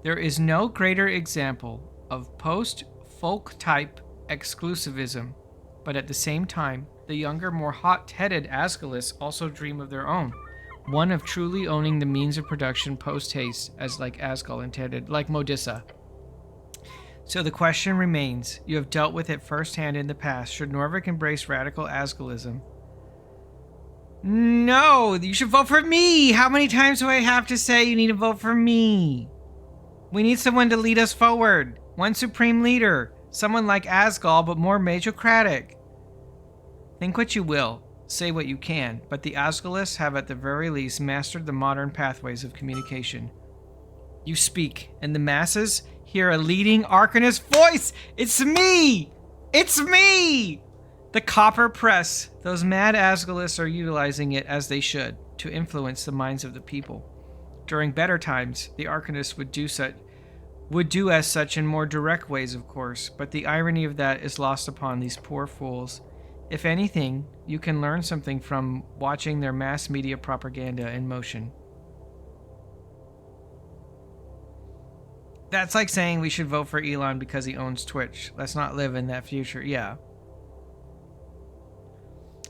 There is no greater example of post-folk type exclusivism, but at the same time, the younger, more hot-headed Askelis also dream of their own, one of truly owning the means of production post-haste, as like Asgal intended, like Modissa. So the question remains, you have dealt with it firsthand in the past, should Norvik embrace radical Askelism? No, you should vote for me! How many times do I have to say you need to vote for me? We need someone to lead us forward. One supreme leader. Someone like Asgal, but more majocratic. Think what you will, say what you can, but the Asgalists have at the very least mastered the modern pathways of communication. You speak, and the masses hear a leading Arcanist voice! It's me! It's me! The copper press. Those mad Asgalists are utilizing it as they should, to influence the minds of the people. During better times, the Arcanists would do as such in more direct ways, of course, but the irony of that is lost upon these poor fools. If anything, you can learn something from watching their mass media propaganda in motion. That's like saying we should vote for Elon because he owns Twitch. Let's not live in that future. Yeah.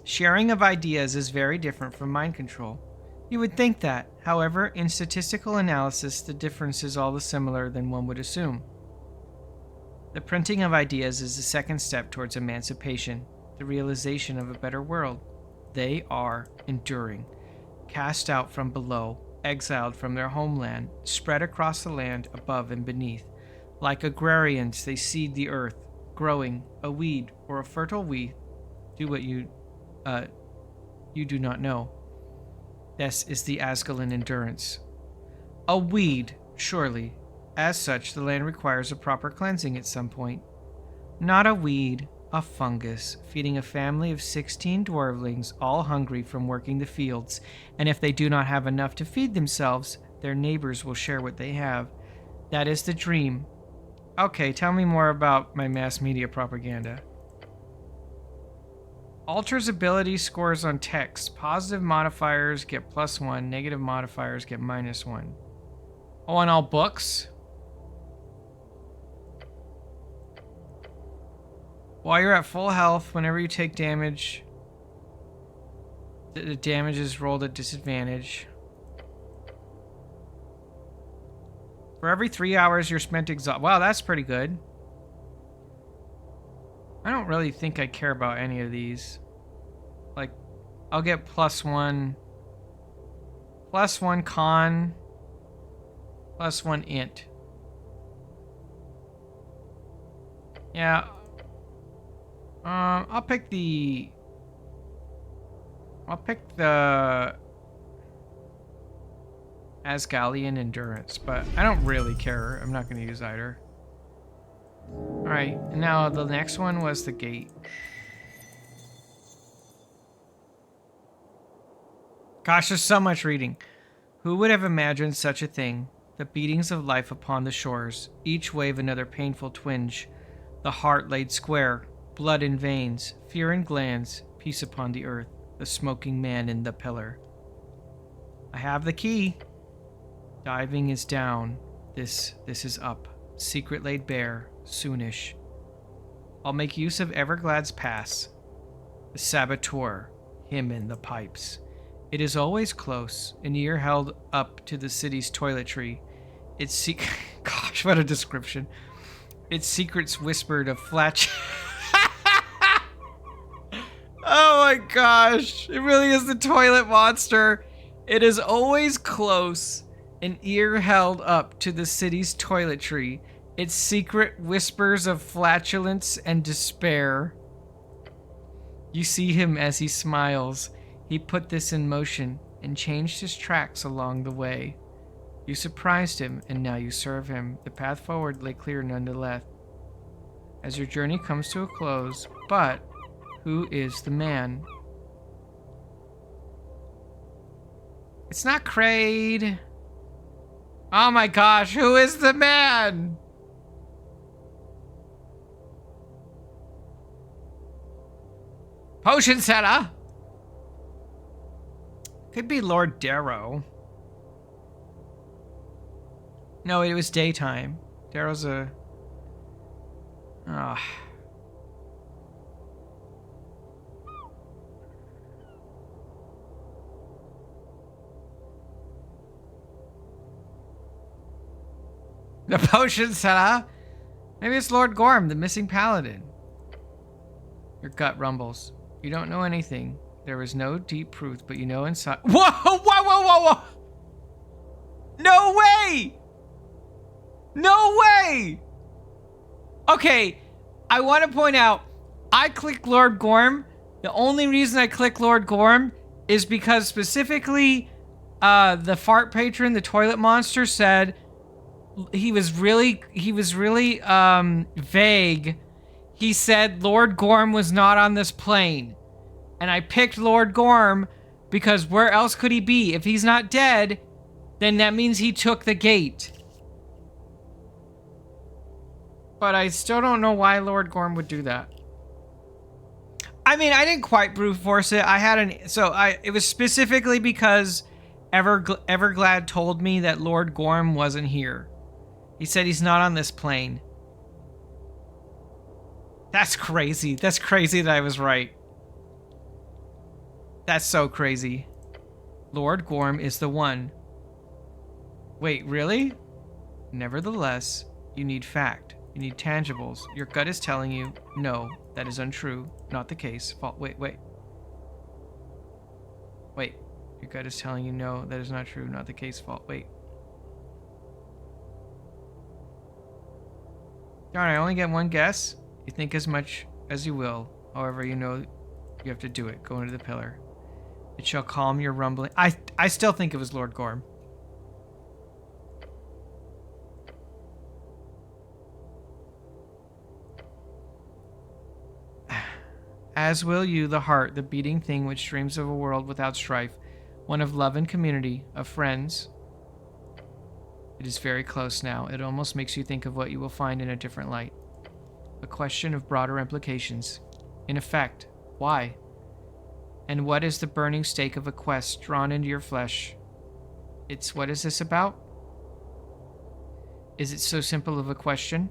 Sharing of ideas is very different from mind control. You would think that. However, in statistical analysis, the difference is all the similar than one would assume. The printing of ideas is the second step towards emancipation, the realization of a better world. They are enduring, cast out from below, exiled from their homeland, spread across the land above and beneath. Like agrarians, they seed the earth, growing a weed or a fertile wheat. Do what you do not know. This is the Asgalan endurance. A weed, surely. As such, the land requires a proper cleansing at some point. Not a weed, a fungus, feeding a family of 16 dwarvelings, all hungry from working the fields, and if they do not have enough to feed themselves, their neighbors will share what they have. That is the dream. Okay, tell me more about my mass media propaganda. Alters ability scores on text. Positive modifiers get +1, negative modifiers get -1. Oh, on all books? While you're at full health, whenever you take damage, the damage is rolled at disadvantage. For every 3 hours you're spent exhausted. Wow, that's pretty good. I don't really think I care about any of these. Like, I'll get +1 con, +1 int. Yeah. I'll pick the Asgalian endurance, but I don't really care. I'm not going to use either. Alright, and now the next one was the gate. Gosh, there's so much reading. Who would have imagined such a thing? The beatings of life upon the shores, each wave another painful twinge. The heart laid square, blood in veins, fear in glands, peace upon the earth, the smoking man in the pillar. I have the key. Diving is down. This is up. Secret laid bare, soonish. I'll make use of Everglad's pass. The saboteur, him in the pipes. It is always close, an ear held up to the city's toiletry. Its gosh, what a description. Its secrets whispered of flat. Oh my gosh, it really is the toilet monster. It is always close, an ear held up to the city's toiletry. Its secret whispers of flatulence and despair. You see him as he smiles. He put this in motion and changed his tracks along the way. You surprised him, and now you serve him. The path forward lay clear nonetheless. As your journey comes to a close, but who is the man? It's not Kraid. Oh my gosh, who is the man? Potion setter. Could be Lord Darrow. No, it was daytime. Darrow's a... Ah. The potion setter? Maybe it's Lord Gorm, the missing paladin. Your gut rumbles. You don't know anything. There is no deep proof, but you know inside... Whoa! Whoa! Whoa! Whoa! Whoa! No way! No way! Okay, I want to point out, I click Lord Gorm. The only reason I click Lord Gorm is because specifically the fart patron, the toilet monster, said he was really vague. He said Lord Gorm was not on this plane. And I picked Lord Gorm because where else could he be? If he's not dead, then that means he took the gate. But I still don't know why Lord Gorm would do that. I mean, I didn't quite brute force it. It was specifically because Everglad told me that Lord Gorm wasn't here. He said he's not on this plane. That's crazy. That's crazy that I was right. That's so crazy. Lord Gorm is the one. Wait, really? Nevertheless, you need fact. You need tangibles. Your gut is telling you, no, that is untrue. Not the case. Wait. Your gut is telling you, no, that is not true. Not the case. Wait. Darn, I only get one guess. You think as much as you will. However, you know you have to do it. Go into the pillar. It shall calm your rumbling. I still think it was Lord Gorm. As will you, the heart, the beating thing which dreams of a world without strife, one of love and community, of friends. It is very close now. It almost makes you think of what you will find in a different light. A question of broader implications. In effect, why? And what is the burning stake of a quest drawn into your flesh? It's what is this about? Is it so simple of a question?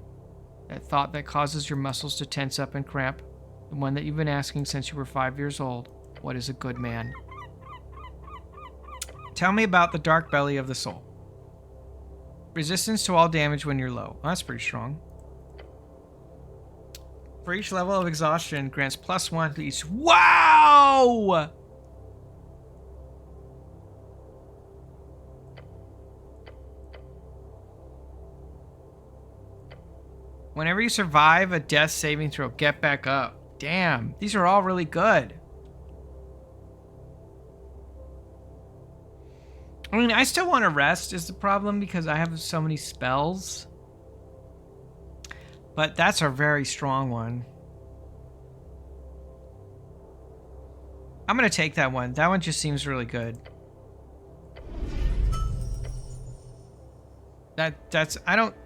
That thought that causes your muscles to tense up and cramp? The one that you've been asking since you were 5 years old. What is a good man? Tell me about the dark belly of the soul. Resistance to all damage when you're low. Oh, that's pretty strong. For each level of exhaustion, grants +1 to each. Wow! Whenever you survive a death saving throw, get back up. Damn, these are all really good. I mean, I still want to rest is the problem because I have so many spells. But that's a very strong one. I'm going to take that one. That one just seems really good. I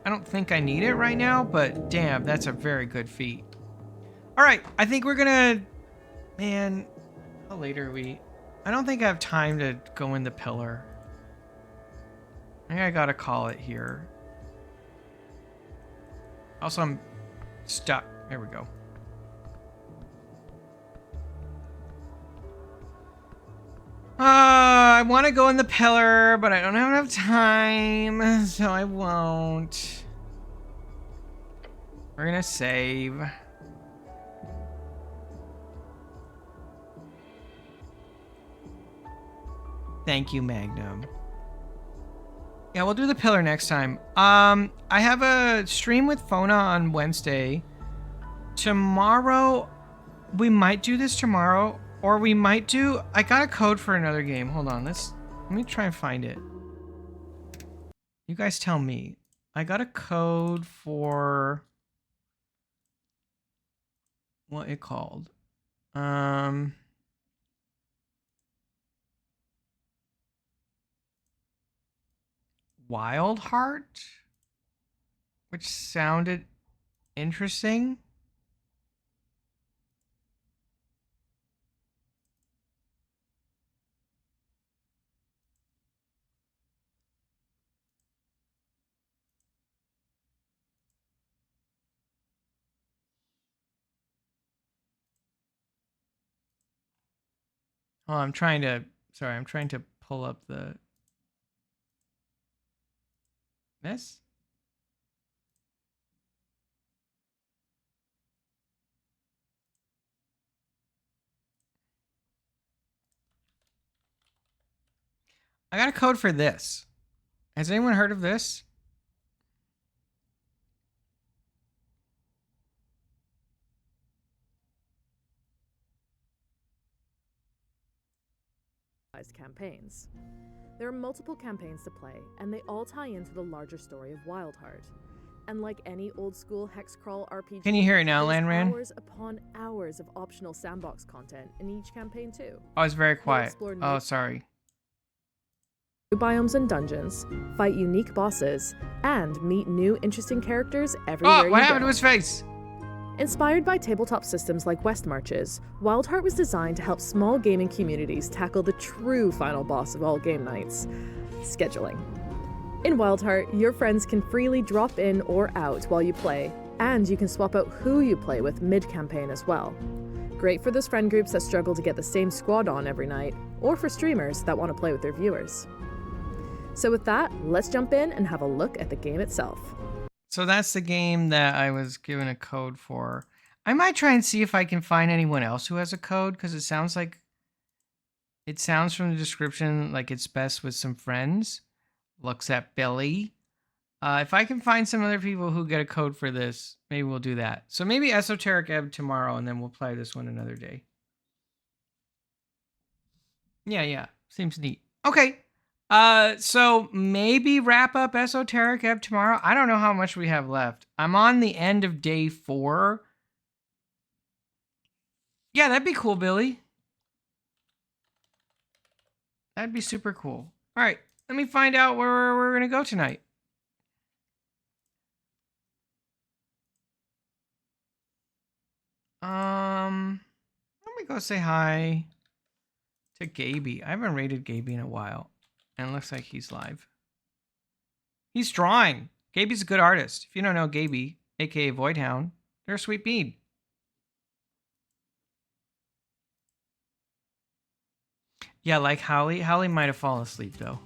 don't think I need it right now, but damn, that's a very good feat. All right, I think we're gonna, man, how late are we? I don't think I have time to go in the pillar. I think I gotta call it here. Also, I'm stuck. There we go. I want to go in the pillar, but I don't have enough time, so I won't. We're gonna save. Thank you, Magnum. Yeah, we'll do the pillar next time. I have a stream with Fona on Wednesday. Tomorrow, we might do this tomorrow, or we might do... I got a code for another game. Hold on, let me try and find it. You guys tell me. I got a code for... what it called? Wild Heart, which sounded interesting. Oh, I'm trying to pull up this. I got a code for this. Has anyone heard of this? Campaigns. There are multiple campaigns to play, and they all tie into the larger story of Wildheart. And like any old-school hex-crawl RPG, Can you hear it now, there's Lanran? hours upon hours of optional sandbox content in each campaign too. Oh, it's very quiet. explore new- Oh, sorry. New biomes and dungeons, fight unique bosses, and meet new interesting characters everywhere Oh, what you happened go. to his face? Inspired by tabletop systems like Westmarches, Wildheart was designed to help small gaming communities tackle the true final boss of all game nights: scheduling. In Wildheart, your friends can freely drop in or out while you play, and you can swap out who you play with mid-campaign as well. Great for those friend groups that struggle to get the same squad on every night, or for streamers that want to play with their viewers. So with that, let's jump in and have a look at the game itself. So that's the game that I was given a code for. I might try and see if I can find anyone else who has a code, because it sounds from the description like it's best with some friends. Looks at Billy. If I can find some other people who get a code for this, maybe we'll do that. So maybe Esoteric Ebb tomorrow, and then we'll play this one another day. Yeah. Seems neat. Okay. So maybe wrap up Esoteric Ebb tomorrow. I don't know how much we have left. I'm on the end of day 4. Yeah, that'd be cool, Billy. That'd be super cool. All right, let me find out where we're gonna go tonight. Let me go say hi to Gaby. I haven't rated Gaby in a while. And it looks like he's live. He's drawing. Gaby's a good artist. If you don't know Gaby, aka Voidhound, they're a sweet bean. Yeah, like Holly. Holly might have fallen asleep though.